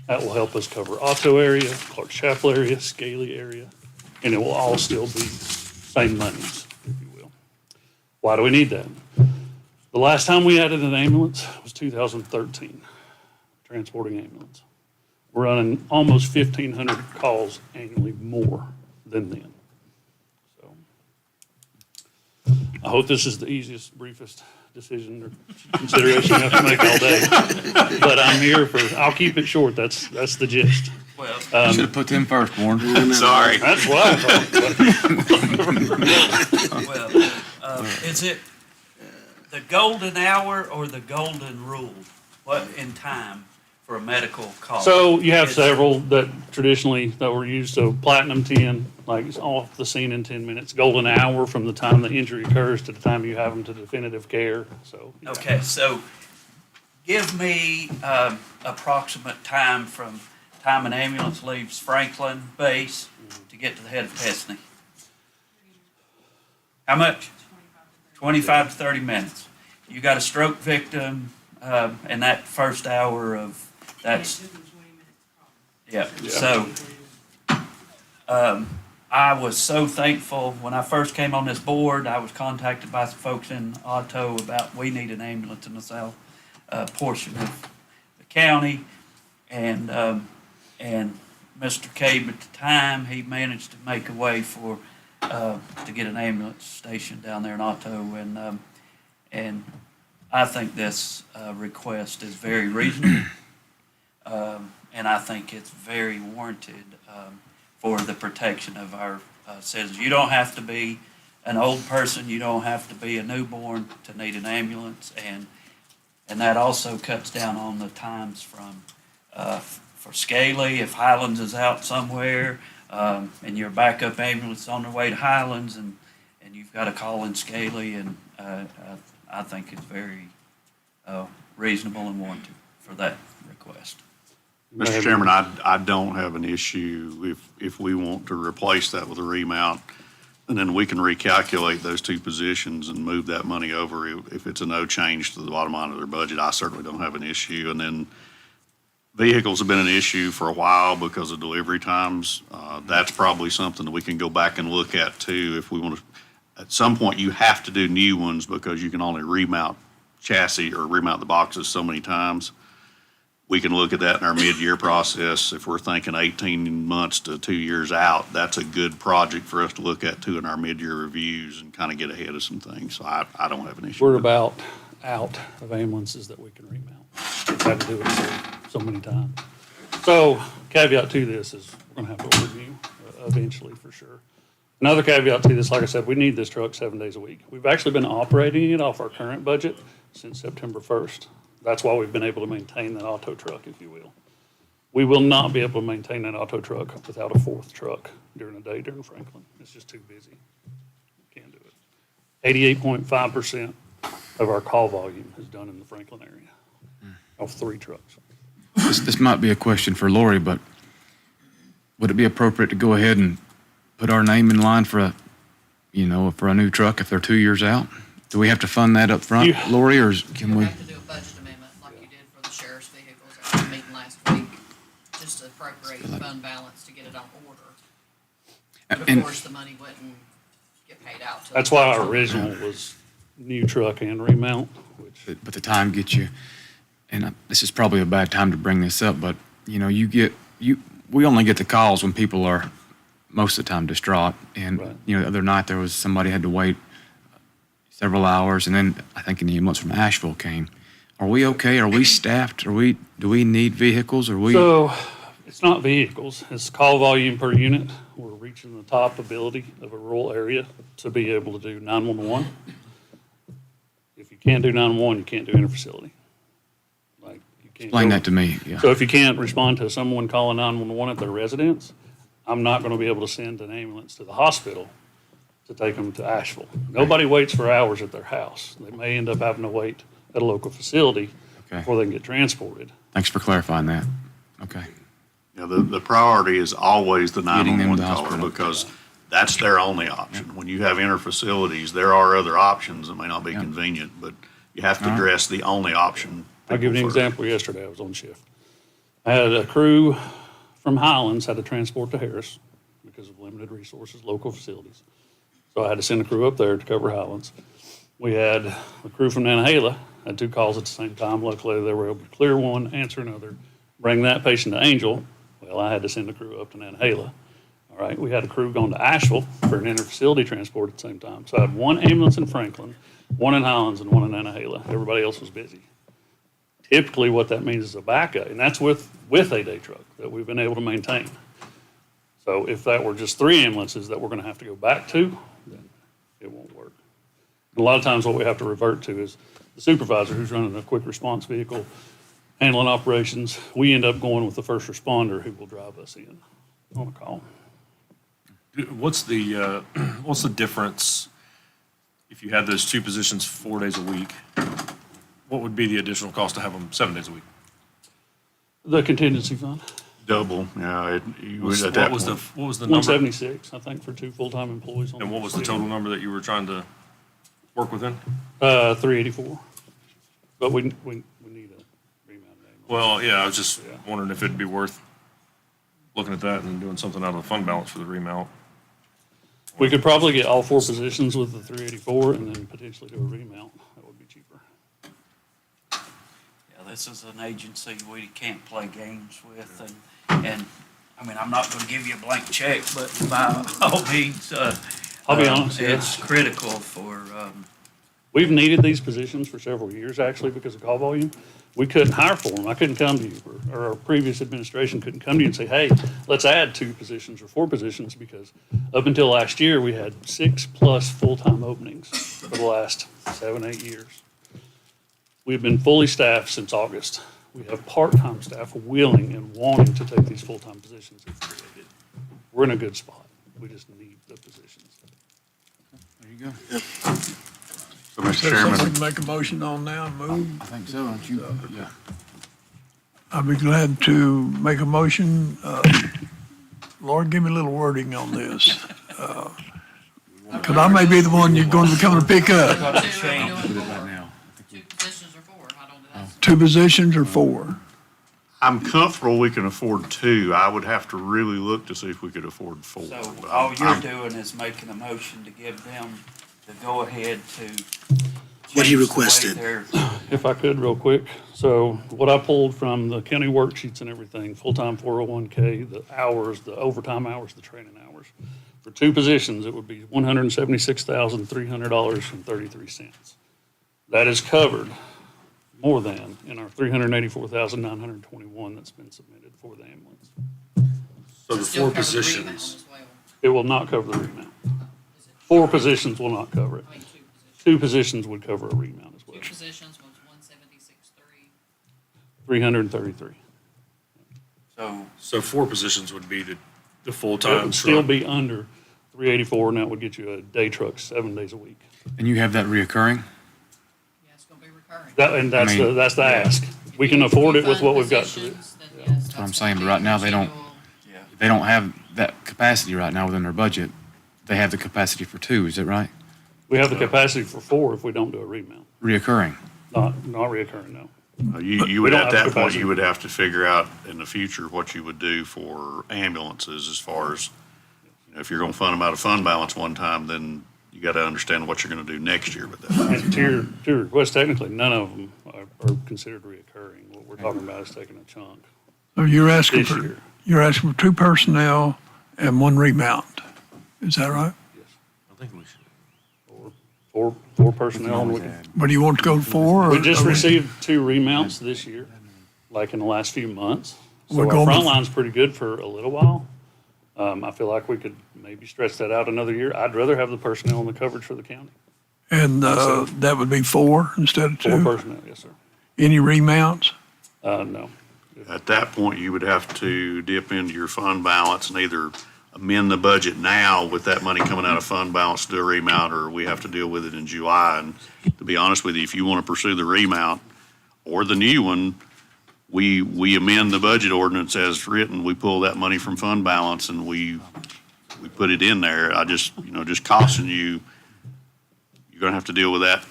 That will help us cover Otto area, Clark Chapel area, Scaly area, and it will all still be same monies, if you will. Why do we need that? The last time we added an ambulance was 2013, transporting ambulance. We're running almost 1,500 calls annually more than then. So I hope this is the easiest, briefest decision or consideration you have to make all day. But I'm here I'll keep it short. That's the gist. Well, should have put them first, Warren. Sorry. That's what I thought. Well, is it the golden hour or the golden rule? What in time for a medical call? So you have several that traditionally that were used. So platinum 10, like it's off the scene in 10 minutes. Golden hour from the time the injury occurs to the time you have them to definitive care. So yeah. Okay, so give me approximate time from time an ambulance leaves Franklin base to get to the head of Pestney. How much? 25 to 30 minutes. You got a stroke victim in that first hour of that's. Yeah. So I was so thankful when I first came on this board. I was contacted by some folks in Otto about we need an ambulance in the south portion of the county, and Mr. Cabe at the time, he managed to make a way for to get an ambulance station down there in Otto, and I think this request is very reasonable, and I think it's very warranted for the protection of our citizens. You don't have to be an old person, you don't have to be a newborn to need an ambulance, and that also cuts down on the times from for Scaly, if Highlands is out somewhere, and your backup ambulance is on their way to Highlands, and you've got to call in Scaly, and I think it's very reasonable and warranted for that request. Mr. Chairman, I don't have an issue if we want to replace that with a remount, and then we can recalculate those 2 positions and move that money over. If it's a no change to the bottom line of their budget, I certainly don't have an issue. And then vehicles have been an issue for a while because of delivery times. That's probably something that we can go back and look at too. If we want to, at some point, you have to do new ones because you can only remount chassis or remount the boxes so many times. We can look at that in our mid-year process. If we're thinking 18 months to 2 years out, that's a good project for us to look at too in our mid-year reviews and kind of get ahead of some things. So I don't have an issue. We're about out of ambulances that we can remount. We've had to do it so many times. So caveat to this is we're gonna have to order new eventually for sure. Another caveat to this, like I said, we need this truck 7 days a week. We've actually been operating it off our current budget since September 1st. That's why we've been able to maintain that auto truck, if you will. We will not be able to maintain that auto truck without a fourth truck during the day during Franklin. It's just too busy. Can't do it. 88.5% of our call volume is done in the Franklin area of 3 trucks. This might be a question for Lori, but would it be appropriate to go ahead and put our name in line for a new truck if they're 2 years out? Do we have to fund that up front, Lori, or can we? You have to do a budget amendment like you did for the sheriff's vehicles at the meeting last week, just to appropriate the fund balance to get it on order. But And- of course, the money wouldn't get paid out till. That's why our original was new truck and remount, which. But the time gets you, and this is probably a bad time to bring this up, but we only get the calls when people are most of the time distraught. And, Right. the other night there was somebody had to wait several hours, and then I think an ambulance from Asheville came. Are we okay? Are we staffed? Do we need vehicles? So it's not vehicles, it's call volume per unit. We're reaching the top ability of a rural area to be able to do 911. If you can't do 911, you can't do interfacility. Like, you can't Explain go- that to me, yeah. So if you can't respond to someone calling 911 at their residence, I'm not going to be able to send an ambulance to the hospital to take them to Asheville. Nobody waits for hours at their house. They may end up having to wait at a local facility Okay. before they can get transported. Thanks for clarifying that. Okay. The priority is always the Getting them to 911 the caller hospital. because that's their only option. When you have inter-facilities, there are other options that may not be convenient, but you have to All right. address the only option. I'll give you an people first. example. Yesterday, I was on shift. I had a crew from Highlands had to transport to Harris because of limited resources, local facilities. So I had to send a crew up there to cover Highlands. We had a crew from Nantahala, had 2 calls at the same time. Luckily, they were able to clear one, answer another, bring that patient to Angel. Well, I had to send a crew up to Nantahala. All right, we had a crew going to Asheville for an inter-facility transport at the same time. So I had 1 ambulance in Franklin, 1 in Highlands, and 1 in Nantahala. Everybody else was busy. Typically, what that means is a backup, and that's with a day truck that we've been able to maintain. So if that were just 3 ambulances that we're going to have to go back to, then it won't work. And a lot of times what we have to revert to is the supervisor who's running a quick response vehicle, handling operations. We end up going with the first responder who will drive us in on a call. What's the difference if you had those 2 positions 4 days a week? What would be the additional cost to have them 7 days a week? The contingency fund, Double, yeah. You would at What that was the, point. what was the number? 176, I think, for 2 full-time employees. And what was the total number that you were trying to work within? 384. But we need a remount ambulance. Well, yeah, I was just wondering if it'd be worth looking at that and doing something out of the fund balance for the remount. We could probably get all 4 positions with the 384 and then potentially do a remount. That would be cheaper. Yeah, this is an agency we can't play games with, and, I mean, I'm not gonna give you a blank check, but by all means, I'll be honest, yeah. it's critical for, We've needed these positions for several years, actually, because of call volume. We couldn't hire for them. I couldn't come to you, or our previous administration couldn't come to you and say, hey, let's add 2 positions or 4 positions, because up until last year, we had 6+ full-time openings for the last 7, 8 years. We've been fully staffed since August. We have part-time staff willing and wanting to take these full-time positions if created. We're in a good spot. We just need the positions. There you go. So, Mr. Is there Chairman. something to make a motion on now and move? I think so, don't you? Yeah. I'd be glad to make a motion. Lord, give me a little wording on this. Because I may be the one you're going to be coming to pick up. Put it right now. 2 positions or 4, I don't know. That's 2 positions or 4? I'm comfortable we can afford 2. I would have to really look to see if we could afford 4. so but all you're I'm- doing is making a motion to give them the go-ahead to. What he change the way requested. they're- If I could, real quick. So what I pulled from the county worksheets and everything, full-time 401K, the hours, the overtime hours, the training hours. For 2 positions, it would be $176,300.33. That is covered more than in our 384,921 that's been submitted for the ambulance. So the Still four cover the remount positions, as well. It will not cover the remount. 4 positions will not cover it. I mean, 2 positions. 2 positions would cover a remount as well. 2 positions was 176,300. 333. so 4 positions would be the It full-time would still truck. be under 384, and that would get you a day truck 7 days a week. And you have that reoccurring? Yeah, it's gonna be recurring. And that's I mean- that's the ask. We can afford it with what we've got to do. Positions, then yes, That's what I'm that's saying, gonna but right be now they don't, continual. they don't have that capacity right now within their budget. They have the capacity for 2, is that right? We have the capacity for 4 if we don't do a remount. Reoccurring. Not reoccurring, no. You We would, don't at have that point, capacity. you would have to figure out in the future what you would do for ambulances as far as, if you're gonna fund them out of fund balance one time, then you gotta understand what you're gonna do next year with that. And to your request, technically, none of them are considered reoccurring. What we're talking about is taking a chunk. So you're This year. you're asking for 2 personnel and 1 remount. Is that right? I think we should. Four personnel. And we can- But do you want to go to 4? We or- just or- received 2 remounts this year, like in the last few months. So We're our going front with- line's pretty good for a little while. I feel like we could maybe stretch that out another year. I'd rather have the personnel and the coverage for the county. And that would be 4 instead of 4 2? personnel, yes, sir. Any remounts? No. At that point, you would have to dip into your fund balance and either amend the budget now with that money coming out of fund balance to do a remount, or we have to deal with it in July. And to be honest with you, if you want to pursue the remount or the new one, we amend the budget ordinance as written. We pull that money from fund balance and we put it in there. I just caution you, you're going to have to deal with that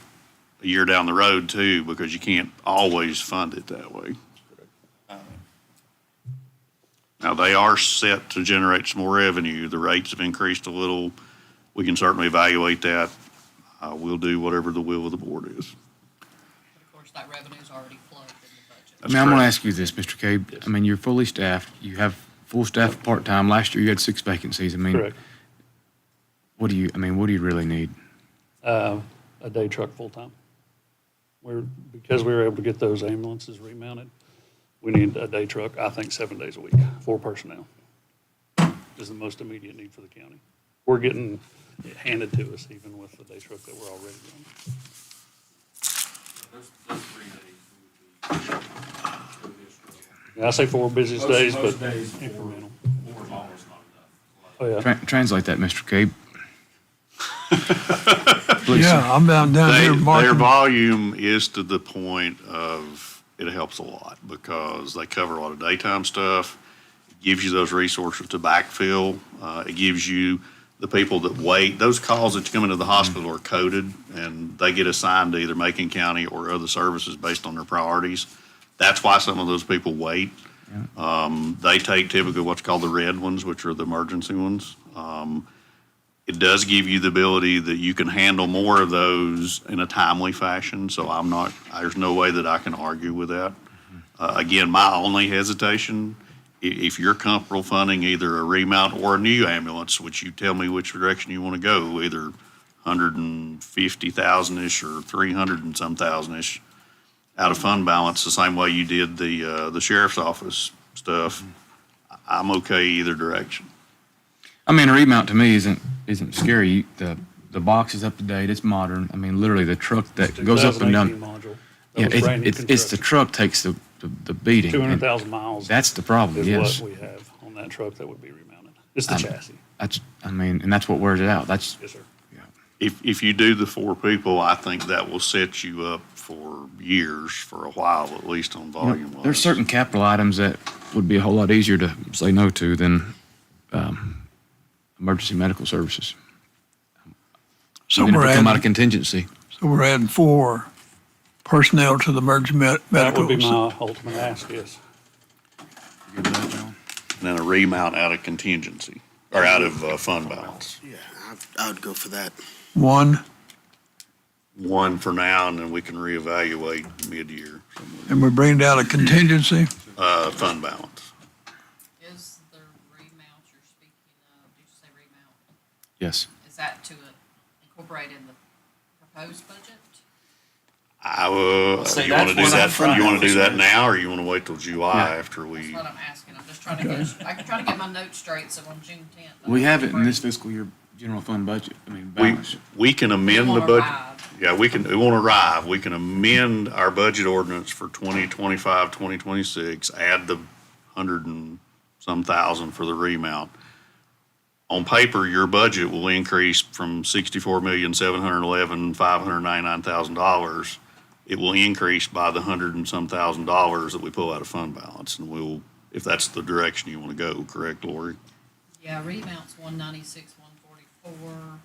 a year down the road too, because you can't always fund it that way. Now, they are set to generate some more revenue. The rates have increased a little. We can certainly evaluate that. We'll do whatever the will of the board is. But of course, that revenue's already plugged in the budget. That's Now, I'm going to correct. ask you this, Mr. Cabe. I mean, you're fully staffed. You have full staff part-time. Last year, you had 6 vacancies. I mean, Correct. what do you really need? A day truck full-time. Because we were able to get those ambulances remounted, we need a day truck, I think 7 days a week, 4 personnel is the most immediate need for the county. We're getting it handed to us even with the day truck that we're already running. Those 3 days. Yeah, I say 4 busiest days, but Most days, incremental. 4 is almost not enough. Oh, yeah. Translate that, Mr. Cabe. Yeah, I'm down here Their marking. volume is to the point of, it helps a lot because they cover a lot of daytime stuff. It gives you those resources to backfill. It gives you the people that wait. Those calls that come into the hospital are coded and they get assigned to either Macon County or other services based on their priorities. That's why some of those people wait. They take typically what's called the red ones, which are the emergency ones. It does give you the ability that you can handle more of those in a timely fashion, so there's no way that I can argue with that. Again, my only hesitation, if you're comfortable funding either a remount or a new ambulance, which you tell me which direction you want to go, either 150,000-ish or 300 and some thousand-ish out of fund balance, the same way you did the sheriff's office stuff, I'm okay either direction. I mean, a remount to me isn't scary. The box is up to date. It's modern. I mean, literally the truck that goes up and 2018 down. module. Yeah, That was brand new it's the construction. truck takes the beating. and 200,000 miles. That's the problem. Is Yes, what we have on that truck that would be remounted. It's the chassis. and that's what wears it out. That's Yes, sir. If you do the 4 people, I think that will set you up for years, for a while, at least on volume wise. there's certain capital items that would be a whole lot easier to say no to than emergency medical services. So Even if we're they come out of adding, contingency. so we're adding 4 personnel to the emergency That medical. would be my ultimate ask, yes. And then a remount out of contingency, or out of fund balance. Yeah, I would go for that. 1, One for now, and then we can reevaluate mid-year, and we're bringing down a contingency. fund balance. Is the remount you're speaking of, did you say remount? Yes. Is that to incorporate in the proposed budget? See, You want to do that's what I'm that, trying you want to to do that understand. now, or you want to wait till July after That's we? what I'm asking. I'm just trying to get, I'm trying to get my notes straight, so on June 10th. We have it in this fiscal year general fund budget, balance. We can amend the wanna budget. arrive. Yeah, it won't arrive. We can amend our budget ordinance for 2025, 2026, add the 100 and some thousand for the remount. On paper, your budget will increase from $64,711,599,000. It will increase by the 100 and some thousand dollars that we pull out of fund balance, and we'll, if that's the direction you want to go, correct, Lori? Yeah, remount's 196, 144.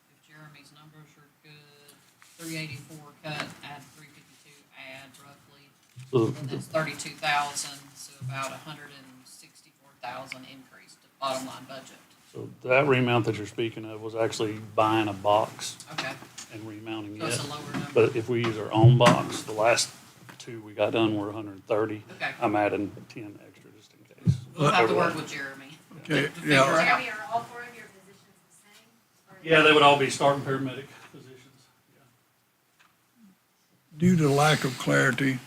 If Jeremy's numbers are good, 384 cut, add 352, add roughly. So And that's 32,000, so about 164,000 increase to bottom line budget. So that remount that you're speaking of was actually buying a box Okay, and remounting so it's it. a lower number. But if we use our own box, the last two we got done were 130. Okay. I'm adding 10 extra just in case. We'll have to work with Jeremy. Okay, to figure yeah. out. Jeremy, are all four of your positions the same? Or- Yeah, they would all be starting paramedic positions. Due to lack of clarity,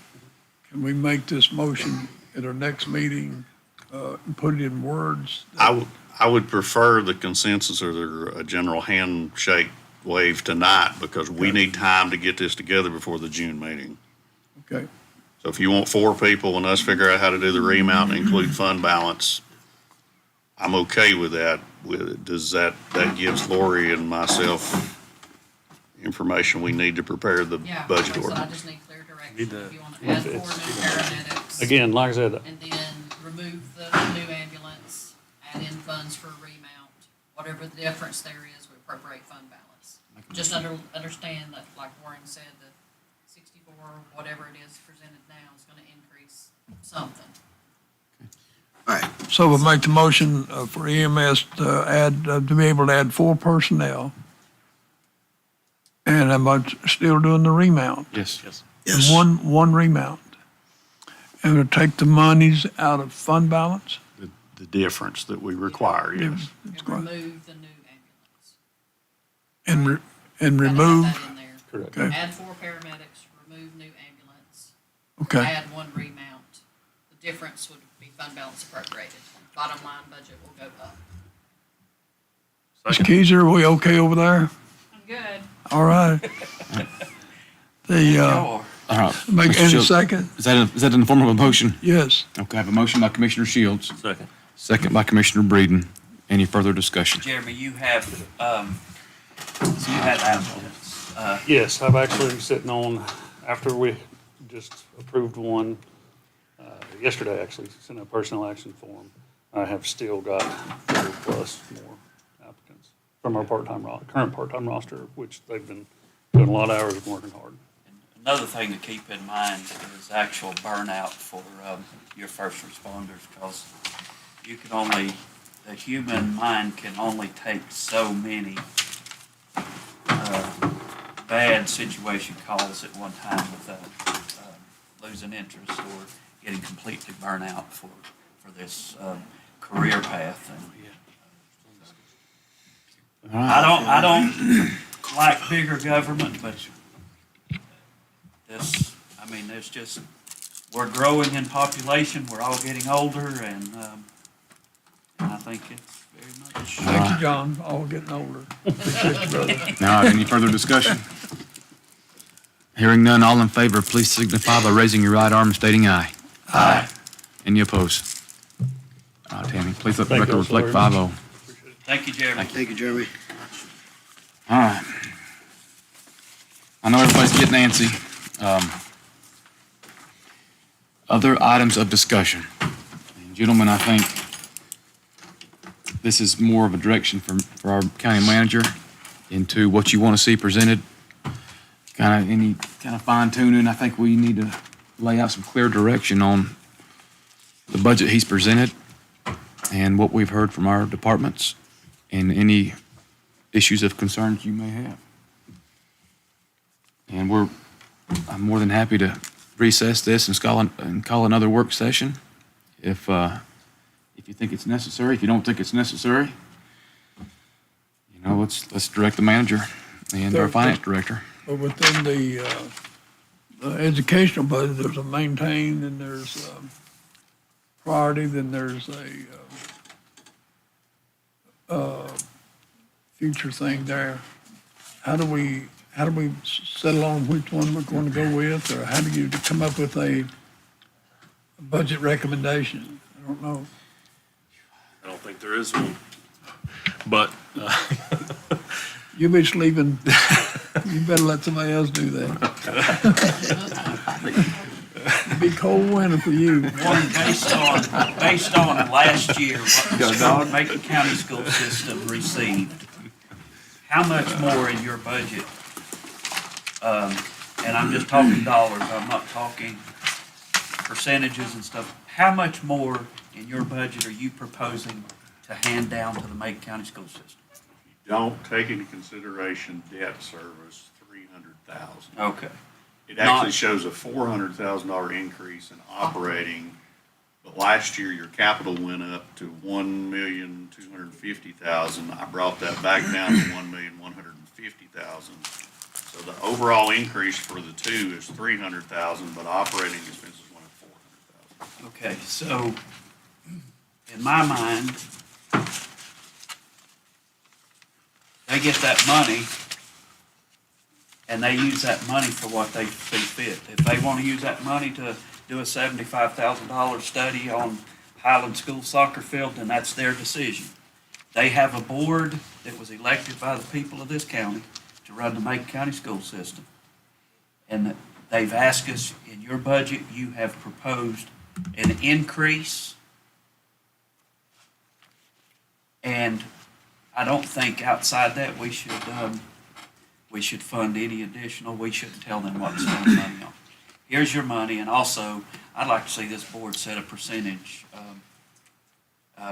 can we make this motion at our next meeting, and put it in words? I would prefer the consensus or a general handshake wave tonight, because we need time to get this together before the June meeting. Okay, So if you want 4 people and us figure out how to do the remount and include fund balance, I'm okay with that. Does that gives Lori and myself information we need to prepare the Yeah, budget so I ordinance? just need clear direction. Need to- If you want to add 4 new paramedics. Again, like I said, And then remove the new ambulance, add in funds for a remount. Whatever the difference there is, we appropriate fund balance. Just understand that, like Warren said, the 64, whatever it is presented now is gonna increase something. All right, so we'll make the motion for EMS to add, to be able to add 4 personnel. And I'm still doing the remount. Yes. yes. One remount. And we'll take the monies out of fund balance? The difference that we require, yes. It's And going- remove the new ambulance. And Gotta have remove, that in there. correct. okay, Add 4 paramedics, remove new ambulance, okay. add 1 remount. The difference would be fund balance appropriated. Bottom line budget will go up. Ms. Keiser, are we okay over there? I'm good. All right. The, All right. make Mr. any Shields, second? Is that in the form of a motion? Yes. Okay, I have a motion by Commissioner Shields, Second. second by Commissioner Breeden. Any further discussion? Jeremy, you have applicants. Yes, I've actually sitting on, after we just approved one, yesterday actually, sent a personnel action form. I have still got 4 plus more applicants from our current part-time roster, which they've been doing a lot of hours and working hard. Another thing to keep in mind is actual burnout for your first responders, because you can only, the human mind can only take so many bad situation calls at one time without losing interest or getting completely burnt out for this career path. And I don't like bigger government, but there's just, we're growing in population, we're all getting older, and I think it's very much. Thank you, John, all getting older. Appreciate you, brother. All right, any further discussion? Hearing none, all in favor, please signify by raising your right arm and stating aye. Aye. Any opposed? All right, Tammy, please let the Thank you record all reflect very much. 5-0. Thank you, Jeremy. Thank you, Jeremy. All right. I know everybody's getting antsy. Other items of discussion. And gentlemen, I think this is more of a direction for our county manager into what you want to see presented. Any kind of fine tuning. I think we need to lay out some clear direction on the budget he's presented and what we've heard from our departments and any issues of concerns you may have. And I'm more than happy to recess this and call another work session if you think it's necessary. If you don't think it's necessary, let's direct the manager and our finance director. But within the the educational budget, there's a maintain, then there's priority, then there's a future thing there. How do we settle on which one we're going to go with, or how do you come up with a budget recommendation? I don't know. I don't think there is one. But, You bitch leaving, you better let somebody else do that. It'd be cold winter for you. Warren, based on last year, what the Macon County School System received, how much more in your budget, and I'm just talking dollars, I'm not talking percentages and stuff, how much more in your budget are you proposing to hand down to the Macon County School System? Don't take into consideration debt service, 300,000. Okay. It actually shows a $400,000 increase in operating, but last year your capital went up to $1,250,000. I brought that back down to $1,150,000. So the overall increase for the two is 300,000, but operating expenses went up 400,000. Okay, so in my mind, they get that money and they use that money for what they see fit. If they want to use that money to do a $75,000 study on Highland School soccer field, then that's their decision. They have a board that was elected by the people of this county to run the Macon County school system. And they've asked us, in your budget, you have proposed an increase. And I don't think outside that we should fund any additional. We shouldn't tell them what to spend the money on. Here's your money, and also, I'd like to see this board set a percentage,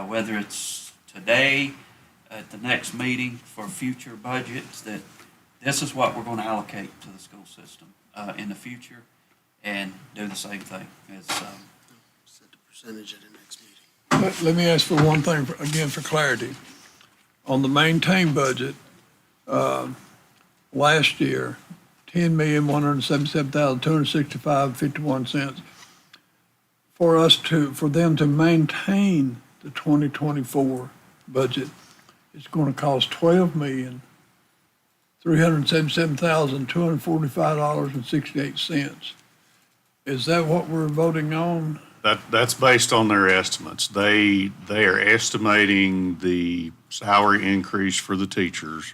whether it's today, at the next meeting, for future budgets, that this is what we're going to allocate to the school system in the future, and do the same thing as. Set the percentage at the next meeting. Let me ask for one thing, again, for clarity. On the maintain budget, last year, $10,177,265.51. For them to maintain the 2024 budget, it's going to cost $12,377,245.68. Is that what we're voting on? That's based on their estimates. They are estimating the salary increase for the teachers.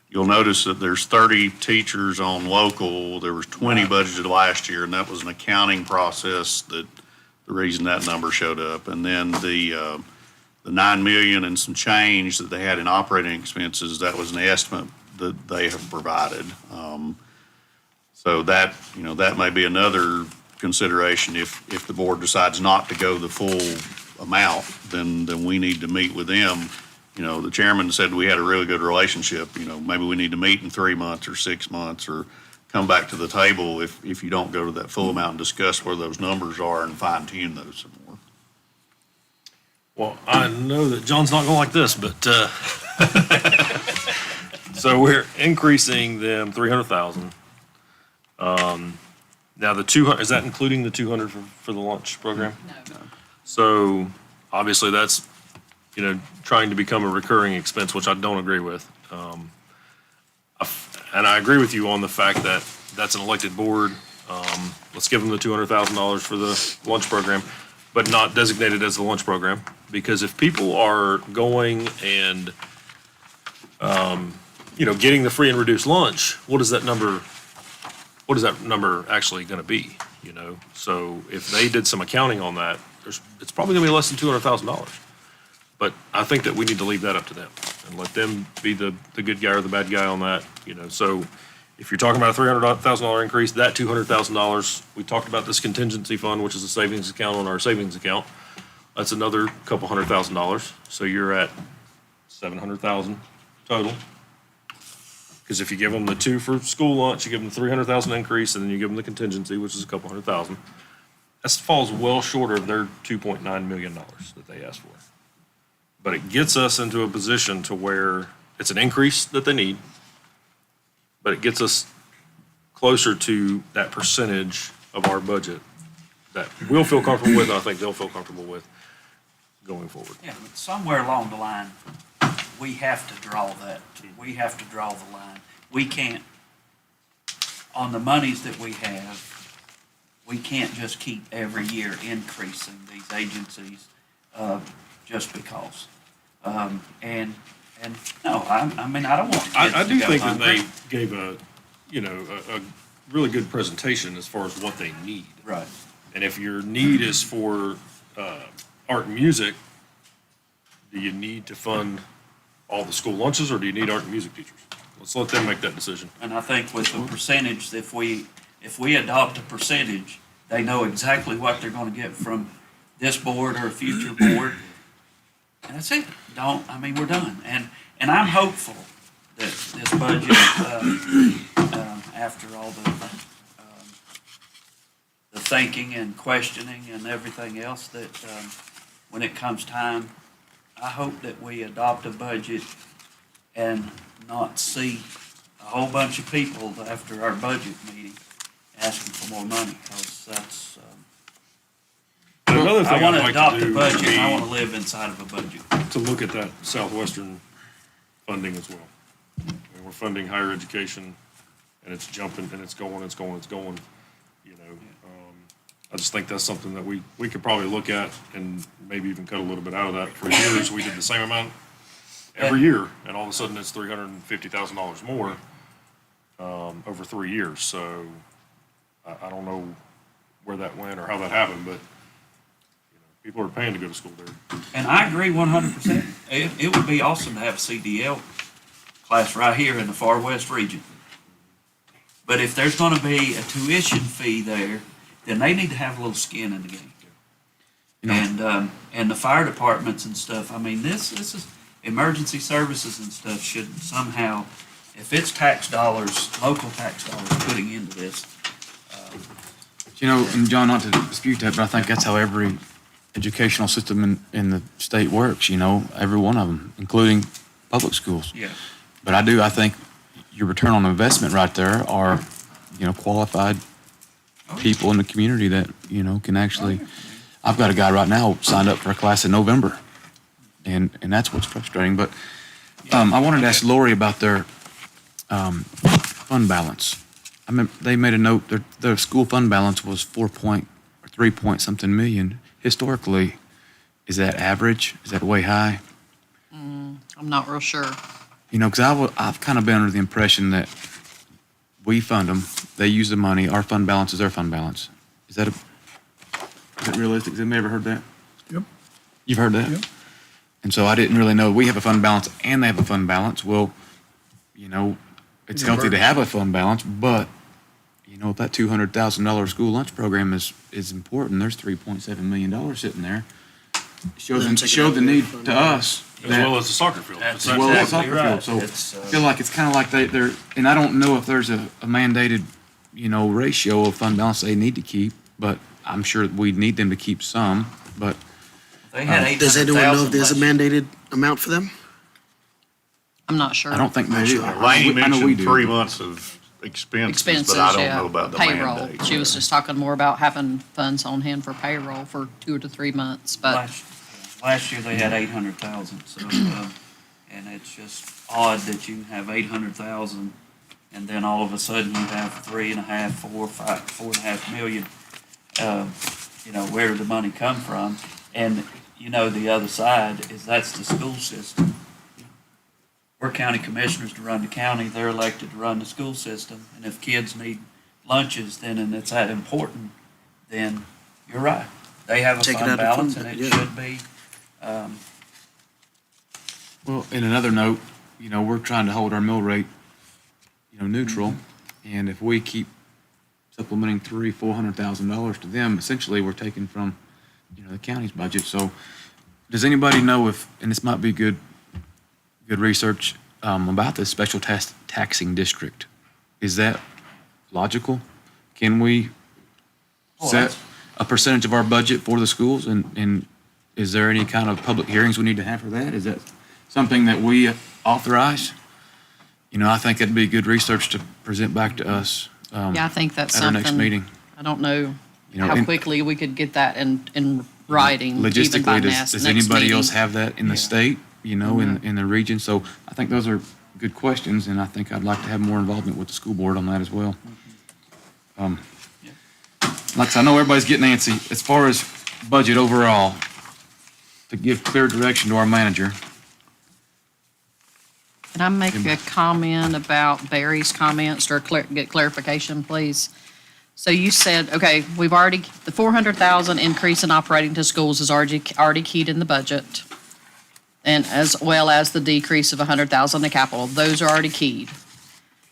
You'll notice that there's 30 teachers on local. There was 20 budgeted last year, and that was an accounting process that the reason that number showed up. And then the 9 million and some change that they had in operating expenses, that was an estimate that they have provided. So that, that may be another consideration. If the board decides not to go the full amount, then we need to meet with them. The chairman said we had a really good relationship. Maybe we need to meet in 3 months or 6 months, or come back to the table if you don't go to that full amount and discuss where those numbers are and fine tune those some more. well, I know that John's not going to like this, but, so we're increasing them 300,000. Now the 200, is that including the 200 for the lunch program? No. So obviously that's, trying to become a recurring expense, which I don't agree with. And I agree with you on the fact that that's an elected board. Let's give them the $200,000 for the lunch program, but not designated as the lunch program. Because if people are going and, getting the free and reduced lunch, what is that number actually going to be? So if they did some accounting on that, it's probably going to be less than $200,000. But I think that we need to leave that up to them and let them be the good guy or the bad guy on that, So if you're talking about a $300,000 increase, that $200,000, we talked about this contingency fund, which is a savings account on our savings account. That's another couple $100,000. So you're at $700,000 total. Because if you give them the 2 for school lunch, you give them the $300,000 increase, and then you give them the contingency, which is a couple $100,000. That falls well short of their $2.9 million that they asked for. But it gets us into a position to where it's an increase that they need, but it gets us closer to that percentage of our budget that we'll feel comfortable with, and I think they'll feel comfortable with going forward. Yeah, but somewhere along the line, we have to draw that, we have to draw the line. We can't, on the monies that we have, we can't just keep every year increasing these agencies, just because. And no, I mean, I don't want kids I to do go think that hungry. they gave a really good presentation as far as what they need. Right. And if your need is for art and music, do you need to fund all the school lunches, or do you need art and music teachers? Let's let them make that decision. And I think with the percentage, if we adopt a percentage, they know exactly what they're gonna get from this board or a future board. And that's it. We're done. And I'm hopeful that this budget, after all the thinking and questioning and everything else, that, when it comes time, I hope that we adopt a budget and not see a whole bunch of people after our budget meeting asking for more money, because that's, Another I thing want I'd to like adopt to a do budget, would and I be want to live inside of a budget. to look at that Southwestern funding as well. I mean, we're funding higher education, and it's jumping, and it's going. You know, I just think that's something that we could probably look at and maybe even cut a little bit out of that. For years, we did the same amount every year, and all of a sudden, it's $350,000 more over 3 years. So I don't know where that went or how that happened, but people are paying to go to school there. And I agree 100%. It would be awesome to have a CDL class right here in the far west region. But if there's gonna be a tuition fee there, then they need to have a little skin in the game. And the fire departments and stuff, I mean, this is, emergency services and stuff should somehow, if it's tax dollars, local tax dollars putting into this. And John, not to dispute that, but I think that's how every educational system in the state works, every one of them, including public schools. Yeah. But I think your return on investment right there are, qualified people in the community that, can actually, I've got a guy right now signed up for a class in November. And that's what's frustrating. But I wanted to ask Lori about their fund balance. They made a note, their school fund balance was 3 point something million. Historically, is that average? Is that way high? I'm not real sure. Because I've kind of been under the impression that we fund them, they use the money, our fund balance is their fund balance. Is that realistic? Has anybody ever heard that? Yep. You've heard that? Yep. And so I didn't really know, we have a fund balance and they have a fund balance. Well, it's healthy to have a fund balance, but, if that $200,000 school lunch program is important, there's $3.7 million sitting there. Show the need to us. As well as the soccer field. That's As well as exactly soccer right. field. It's, So I feel like it's kind of like they're, and I don't know if there's a mandated, ratio of fund balance they need to keep, but I'm sure we need them to keep some, but. They had Does anyone know if there's a $800,000 mandated amount for them? I'm not sure. I don't think they do. Laney I know we mentioned do. 3 months of expenses, Expenses, but I don't yeah. know about the Payroll. mandate. She was just talking more about having funds on hand for payroll for 2 to 3 months, but Last year they had 800,000, so, and it's just odd that you have 800,000 and then all of a sudden you have 3.5, 4, 5, 4.5 million. Where did the money come from? And, the other side is that's the school system. We're county commissioners to run the county, they're elected to run the school system, and if kids need lunches, then, and it's that important, then you're right. They have a Take it fund out of balance fund, and it yeah. should be, Well, in another note, we're trying to hold our mill rate, neutral. And if we keep supplementing $400,000 to them, essentially we're taking from, the county's budget. So does anybody know if, and this might be good research, about the special taxing district? Is that logical? Can we set a percentage of our budget for the schools? And is there any kind of public hearings we need to have for that? Is that something that we authorize? I think it'd be good research to present back to us Yeah, I think that's at our something. next meeting. I don't know You know, how and quickly we could get that in writing, even by logistically, next does anybody meeting. else have that in the state, you know, in the region? So I think those are good questions, and I think I'd like to have more involvement with the school board on that as well. Like I said, I know everybody's getting antsy. As far as budget overall, to give clear direction to our manager. Can I make a comment about Barry's comments or get clarification, please? So you said, okay, we've already, the 400,000 increase in operating to schools is already keyed in the budget. And as well as the decrease of 100,000 to capital, those are already keyed.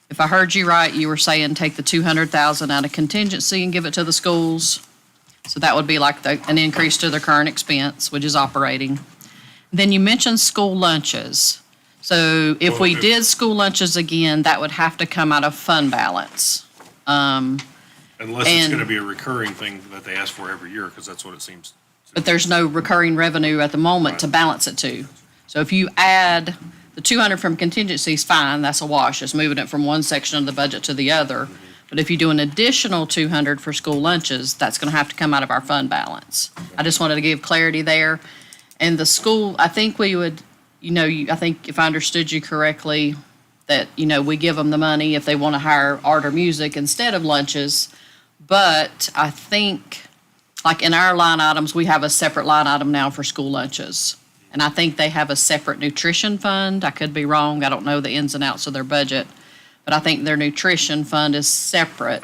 If I heard you right, you were saying take the 200,000 out of contingency and give it to the schools. So that would be like an increase to their current expense, which is operating. Then you mentioned school lunches. So if we did school lunches again, that would have to come out of fund balance. Unless it's And- gonna be a recurring thing that they ask for every year, because that's what it seems. But there's no recurring revenue at the moment to balance it to. So if you add the 200 from contingency is fine, that's a wash, it's moving it from one section of the budget to the other. But if you do an additional 200 for school lunches, that's gonna have to come out of our fund balance. I just wanted to give clarity there. And the school, I think we would, I think if I understood you correctly, that, we give them the money if they wanna hire art or music instead of lunches. But I think, like in our line items, we have a separate line item now for school lunches. And I think they have a separate nutrition fund. I could be wrong. I don't know the ins and outs of their budget. But I think their nutrition fund is separate.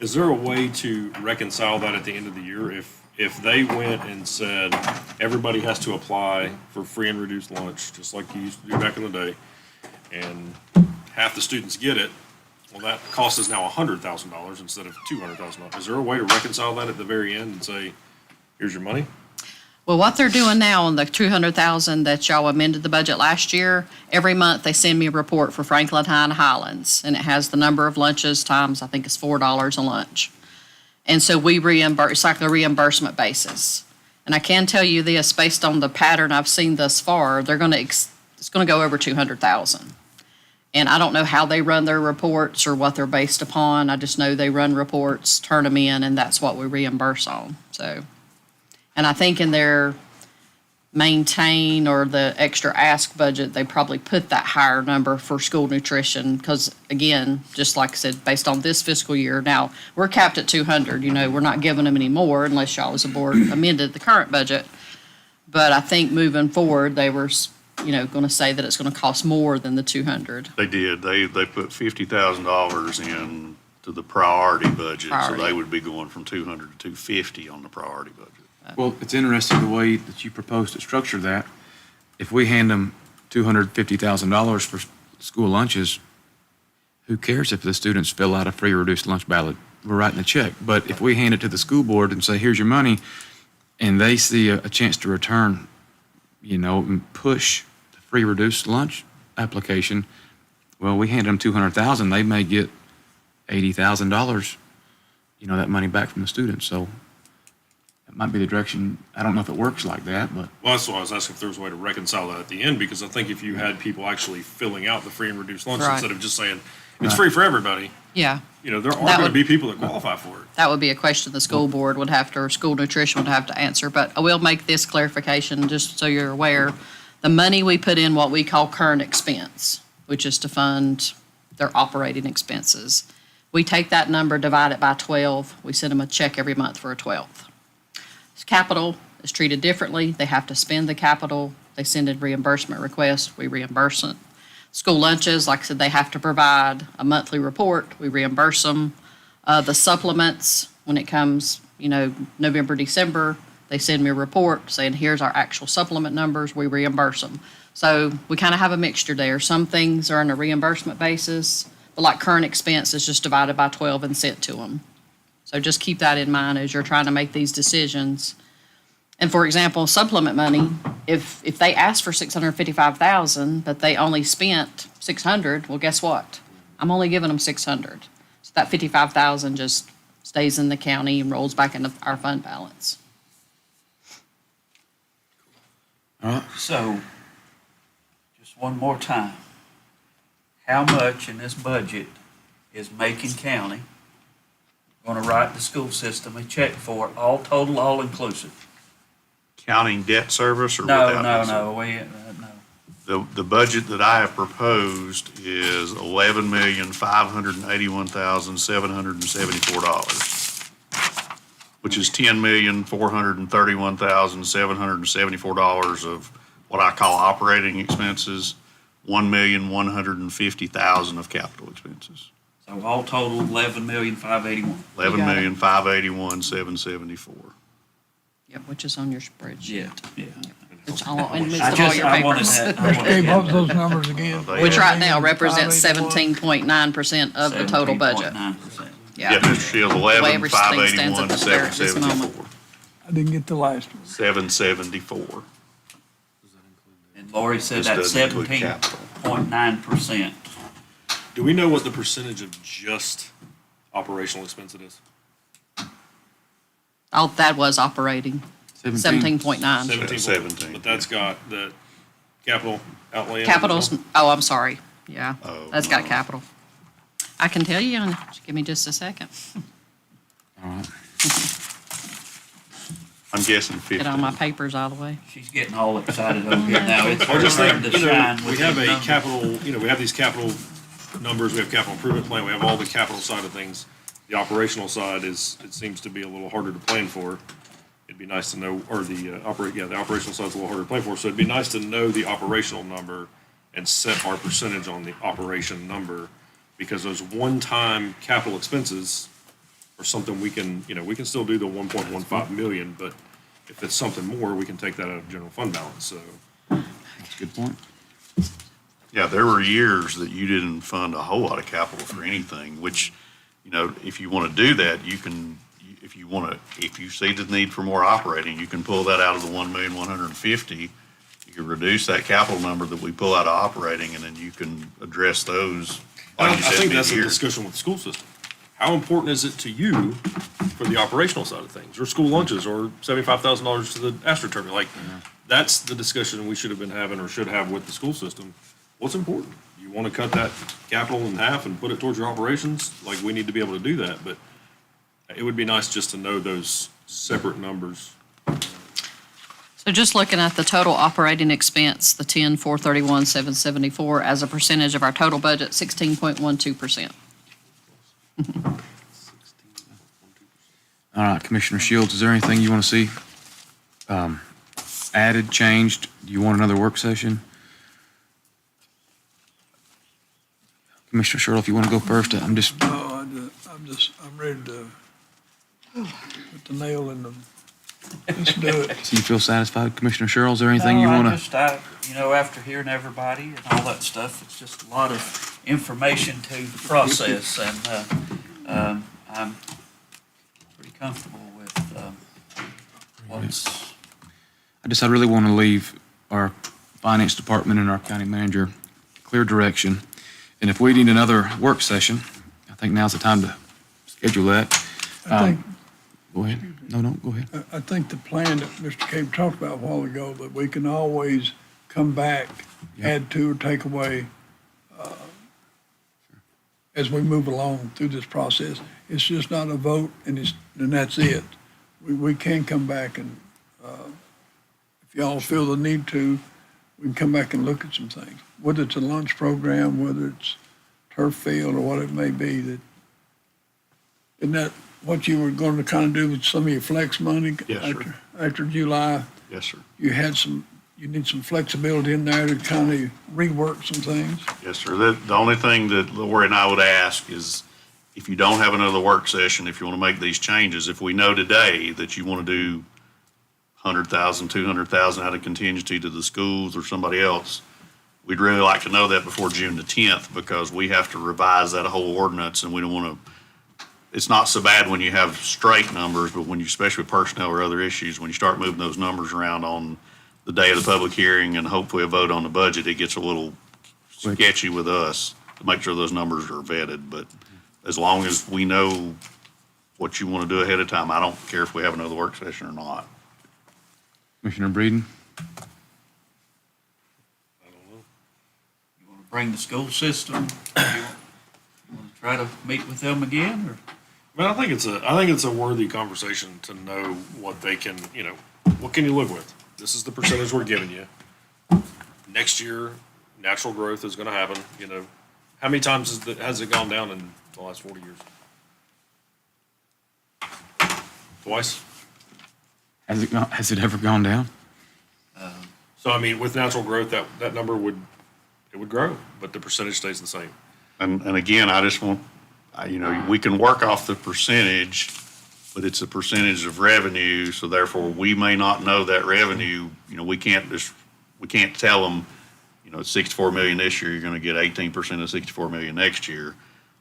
Is there a way to reconcile that at the end of the year? If they went and said, everybody has to apply for free and reduced lunch, just like you used to do back in the day, and half the students get it, well, that cost is now $100,000 instead of $200,000. Is there a way to reconcile that at the very end and say, here's your money? Well, what they're doing now on the 200,000 that y'all amended the budget last year, every month they send me a report for Franklin High and Highlands, and it has the number of lunches times, I think it's $4 a lunch. And so we reimburse, it's like a reimbursement basis. And I can tell you this, based on the pattern I've seen thus far, it's gonna go over 200,000. And I don't know how they run their reports or what they're based upon. I just know they run reports, turn them in, and that's what we reimburse on, so. And I think in their maintain or the extra ask budget, they probably put that higher number for school nutrition. Because again, just like I said, based on this fiscal year, now we're capped at 200, we're not giving them any more unless y'all as a board amended the current budget. But I think moving forward, they were, going to say that it's going to cost more than the 200. They did. They put $50,000 in to the priority budget, so Priority. they would be going from 200 to 250 on the priority budget. Well, it's interesting the way that you propose to structure that. If we hand them $250,000 for school lunches, who cares if the students fill out a free or reduced lunch ballot? We're writing a check. But if we hand it to the school board and say, here's your money, and they see a chance to return, and push the free reduced lunch application, well, we hand them 200,000, they may get $80,000, that money back from the students. So that might be the direction. I don't know if it works like that, but. Well, that's why I was asking if there was a way to reconcile that at the end, because I think if you had people actually filling out the free and reduced lunch Right. instead of just saying, it's Right. free for everybody, Yeah. there are That going to would- be people that qualify for it. That would be a question the school board would have to, or school nutrition would have to answer, but I will make this clarification, just so you're aware. The money we put in what we call current expense, which is to fund their operating expenses. We take that number, divide it by 12, we send them a check every month for a 12th. Capital is treated differently, they have to spend the capital, they send in reimbursement requests, we reimburse it. School lunches, like I said, they have to provide a monthly report, we reimburse them. The supplements, when it comes, November, December, they send me a report saying, here's our actual supplement numbers, we reimburse them. So we kind of have a mixture there. Some things are on a reimbursement basis, but like current expense is just divided by 12 and sent to them. So just keep that in mind as you're trying to make these decisions. And for example, supplement money, if they ask for $655,000, but they only spent 600, well, guess what? I'm only giving them 600. So that 55,000 just stays in the county and rolls back into our fund balance. So, just one more time. How much in this budget is Macon County going to write the school system a check for it, all total, all inclusive? Counting debt service or No, without? no, debt no, no. The budget that I have proposed is $11,581,774, which is $10,431,774 of what I call operating expenses, $1,150,000 of capital expenses. So all total, 11,581,000. $11,581,774. Yeah, which is on your spreadsheet. Yeah. It's all, in the midst I of all just, your I wanted papers. that. I Mr. wanted Gabe, that. what was those numbers again? Which right now represents 11,581. 17.9% of the total budget. 17.9%. Yeah, Mr. Shields, way everything stands up there at this moment. 11,581,774. I didn't get the last one. 774. And Lori said This that's doesn't include capital. 17.9%. Do we know what the percentage of just operational expense it is? Oh, that was operating, 17.9. 17. But that's got the capital outlay. in it as Capitals, well? oh, I'm sorry, yeah, Oh, that's got no. capital. I can tell you, give me just a second, All right. I'm guessing 50. get all my papers out of the way. She's getting all excited over here now. It's I just her think, turn to you know, shine we with have these a numbers. capital, we have these capital numbers, we have capital improvement plan, we have all the capital side of things. The operational side it seems to be a little harder to plan for. It'd be nice to know, or the operational side's a little harder to plan for, so it'd be nice to know the operational number and set our percentage on the operation number, because those one-time capital expenses are something we can still do the 1.15 million, but if it's something more, we can take that out of general fund balance, so. That's a good point. Yeah, there were years that you didn't fund a whole lot of capital for anything, which, if you want to do that, you can, if you see the need for more operating, you can pull that out of the 1,150,000. You can reduce that capital number that we pull out of operating, and then you can address those. I like you said, think that's a mid-year. discussion with the school system. How important is it to you for the operational side of things, or school lunches, or $75,000 to the AstroTurf? Like, that's the discussion we should have been having or should have with the school system. What's important? You want to cut that capital in half and put it towards your operations? Like, we need to be able to do that, but it would be nice just to know those separate numbers. So just looking at the total operating expense, the 10,431,774 as a percentage of our total budget, 16.12%. All right, Commissioner Shields, is there anything you want to see added, changed? Do you want another work session? Commissioner Sherrill, if you want to go first, I'm just, No, I'm ready to put the nail in the, let's do it. do you feel satisfied, Commissioner Sherrill? Is there anything you want to? After hearing everybody and all that stuff, it's just a lot of information to process, and I'm pretty comfortable with what's. I really want to leave our finance department and our county manager clear direction. And if we need another work session, I think now's the time to schedule that. I think, Go ahead. No, go ahead. I think the plan that Mr. Cape talked about a while ago, that we can always come back, add to or take away as we move along through this process. It's just not a vote and that's it. We can come back and, if y'all feel the need to, we can come back and look at some things. Whether it's a lunch program, whether it's turf field or what it may be, isn't that what you were going to kind of do with some of your flex money? Yes, sir. After July? Yes, sir. You need some flexibility in there to kind of rework some things? Yes, sir. The only thing that Lori and I would ask is, if you don't have another work session, if you want to make these changes, if we know today that you want to do 100,000, 200,000 out of contingency to the schools or somebody else, we'd really like to know that before June the 10th, because we have to revise that whole ordinance, and we don't want to, it's not so bad when you have straight numbers, but when you, especially with personnel or other issues, when you start moving those numbers around on the day of the public hearing and hopefully a vote on the budget, it gets a little sketchy with us to make sure those numbers are vetted. But as long as we know what you want to do ahead of time, I don't care if we have another work session or not. Commissioner Breeden? You want to bring the school system? You want to try to meet with them again, or? I mean, I think it's a worthy conversation to know what they can, what can you live with? This is the percentage we're giving you. Next year, natural growth is gonna happen, How many times has it gone down in the last 40 years? Twice? Has it ever gone down? So I mean, with natural growth, that number would grow, but the percentage stays the same. And again, I just want, we can work off the percentage, but it's a percentage of revenue, so therefore we may not know that revenue. We can't tell them, it's 64 million this year, you're gonna get 18% of 64 million next year.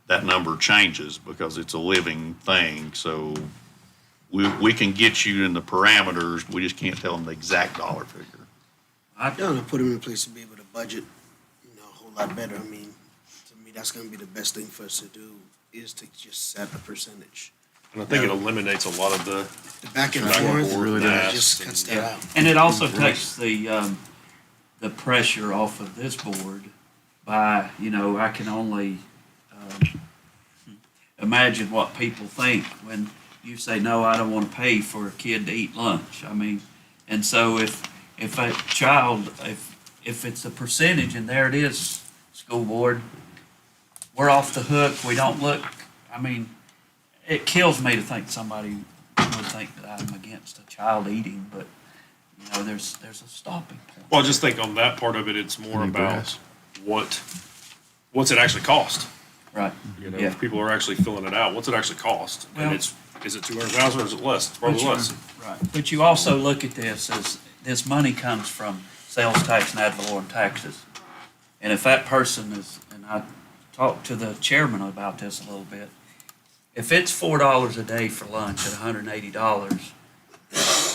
That number changes because it's a living thing, so we can get you in the parameters, we just can't tell them the exact dollar figure. I don't know, put them in a place to be able to budget, a whole lot better. I mean, to me, that's gonna be the best thing for us to do, is to just set a percentage. And I think it eliminates a lot of the Back and back and forth, forth it math just cuts that out. And it also takes the pressure off of this board by, I can only imagine what people think when you say, no, I don't want to pay for a kid to eat lunch. I mean, and so if a child, if it's a percentage and there it is, school board, we're off the hook, we don't look, I mean, it kills me to think somebody would think that I'm against a child eating, but, there's a stopping point. Well, I just think on that part of it, it's more about what's it actually cost? Right. If people are actually filling it out, what's it actually cost? Well- And is it 200,000 or is it less? It's probably less. Right. But you also look at this as, this money comes from sales tax and ad valorem taxes. And if that person is, and I talked to the chairman about this a little bit, if it's $4 a day for lunch at $180,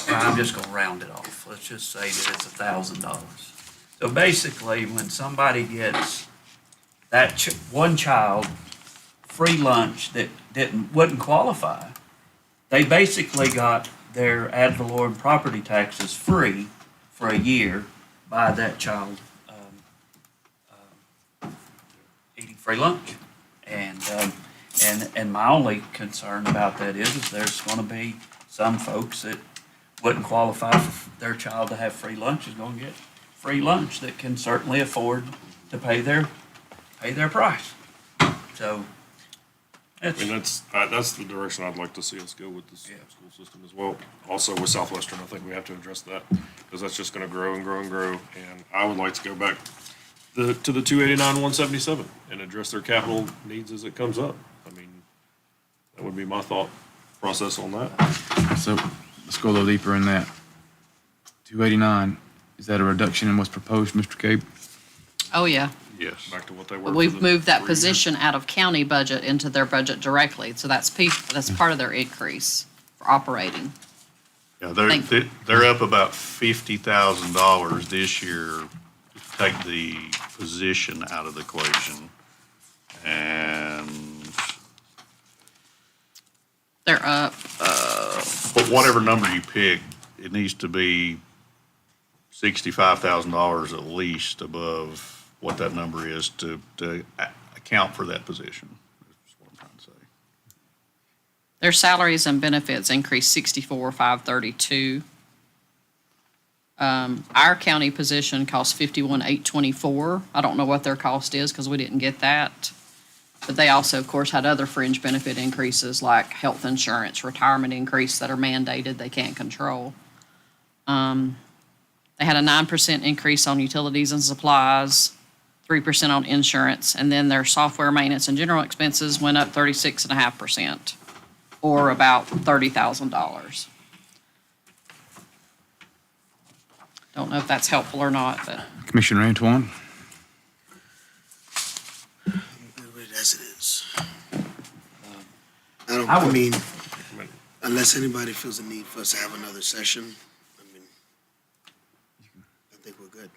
I'm just gonna round it off. Let's just say that it's $1,000. So basically, when somebody gets that one child free lunch that wouldn't qualify, they basically got their ad valorem property taxes free for a year by that child eating free lunch. And my only concern about that is there's gonna be some folks that wouldn't qualify for their child to have free lunch is gonna get free lunch that can certainly afford to pay their price. So, I mean, that's the direction I'd like to see us go with this school system as well. Also with Southwestern, I think we have to address that because that's just gonna grow and grow and grow. And I would like to go back to the 289, 177 and address their capital needs as it comes up. I mean, that would be my thought process on that. So let's go a little deeper in that. 289, is that a reduction in what's proposed, Mr. Cape? Oh, yeah. Yes. Back to what they were. We've moved that position out of county budget into their budget directly, so that's part of their increase for operating. Yeah, they're up about $50,000 this year to take the position out of the equation. And They're up, but whatever number you pick, it needs to be $65,000 at least above what that number is to account for that position. That's what I'm trying to say. their salaries and benefits increased 64,532. Our county position costs 51,824. I don't know what their cost is because we didn't get that. But they also, of course, had other fringe benefit increases like health insurance, retirement increase that are mandated, they can't control. They had a 9% increase on utilities and supplies, 3% on insurance, and then their software maintenance and general expenses went up 36.5%, or about $30,000. Don't know if that's helpful or not, but. Commissioner Antoine? I'm good with it as it is. I mean, unless anybody feels the need for us to have another session, I mean, I think we're good.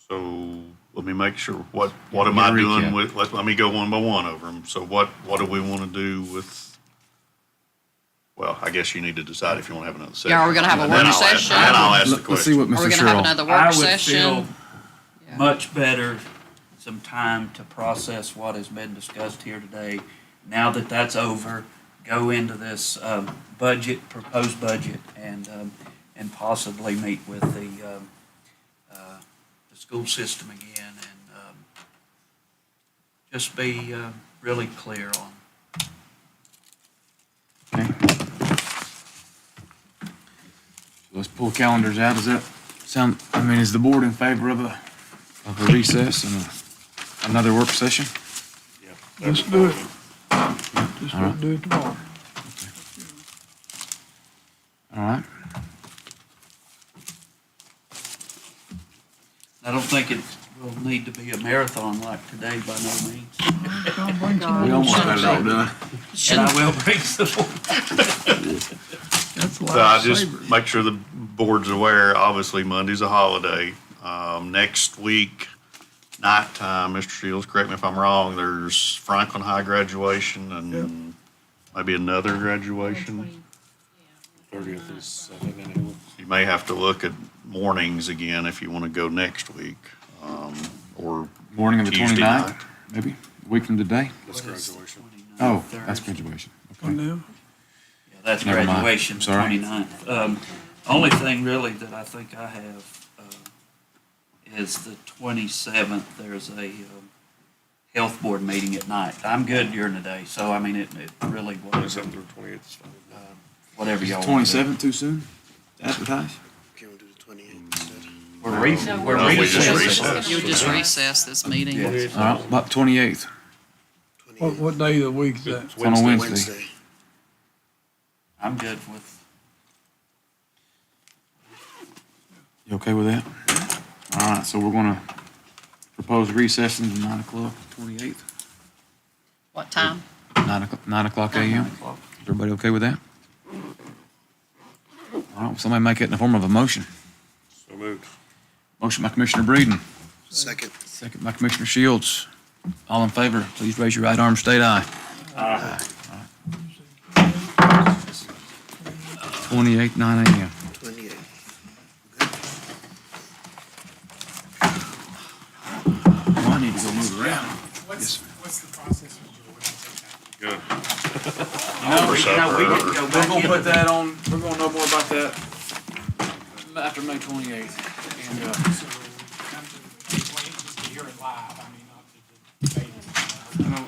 So let me make sure, what am I doing with, let me go one by one over them. So what do we want to do with, well, I guess you need to decide if you want to have another session. Yeah, are we gonna have a work session? Then I'll ask the Let's see what question. Are Mr. we gonna have Sherrill. another I work would session? feel much better some time to process what has been discussed here today. Now that that's over, go into this proposed budget, and possibly meet with the school system again, and just be really clear on. Okay. Let's pull calendars out. Does that sound, I mean, is the board in favor of a recess and another work session? Let's do it. Just All right. do it tomorrow. All right. I don't think it will need to be a marathon like today by no means. We almost got it all done. And I will bring some. That's a So I lot just of make sure the board's aware, obviously Monday's a holiday. Next week, nighttime, Mr. Shields, correct me if I'm wrong, there's Franklin High graduation and maybe another graduation. 30th is, I think, anyway. You may have to look at mornings again if you want to go next week, or Morning of the Tuesday 29th, night. maybe, a week from today? That's graduation. Oh, that's graduation. I know. Yeah, that's Never mind. graduation, the Sorry. 29th. Only thing really that I think I have is the 27th. There's a health board meeting at night. I'm good during the day, so I mean, it really, whatever, 27th through 28th is fine. whatever y'all want to do. 27th too soon? Advertise? Can we do the 28th instead? We're we just recessing. recessed. You'll just recess this meeting. Yeah. All right, about 28th. What day of the week is that? It's on a Wednesday. Wednesday. I'm good with, You okay with that? All right, so we're gonna propose recessing to 9 o'clock, 28th, What time? 9 o'clock AM. 9 o'clock. Is everybody okay with that? All right, somebody make it in the form of a motion. So moved. Motion by Commissioner Breeden, Second. second by Commissioner Shields. All in favor, please raise your right arm, state aye. Aye. 28, 9 AM. 28. Oh, I need to go move around. What's the process? Good. we didn't go We're back gonna into put that on, we're gonna know more about that after May 28th. And, So, just to hear it live, I mean, not to debate it. I know,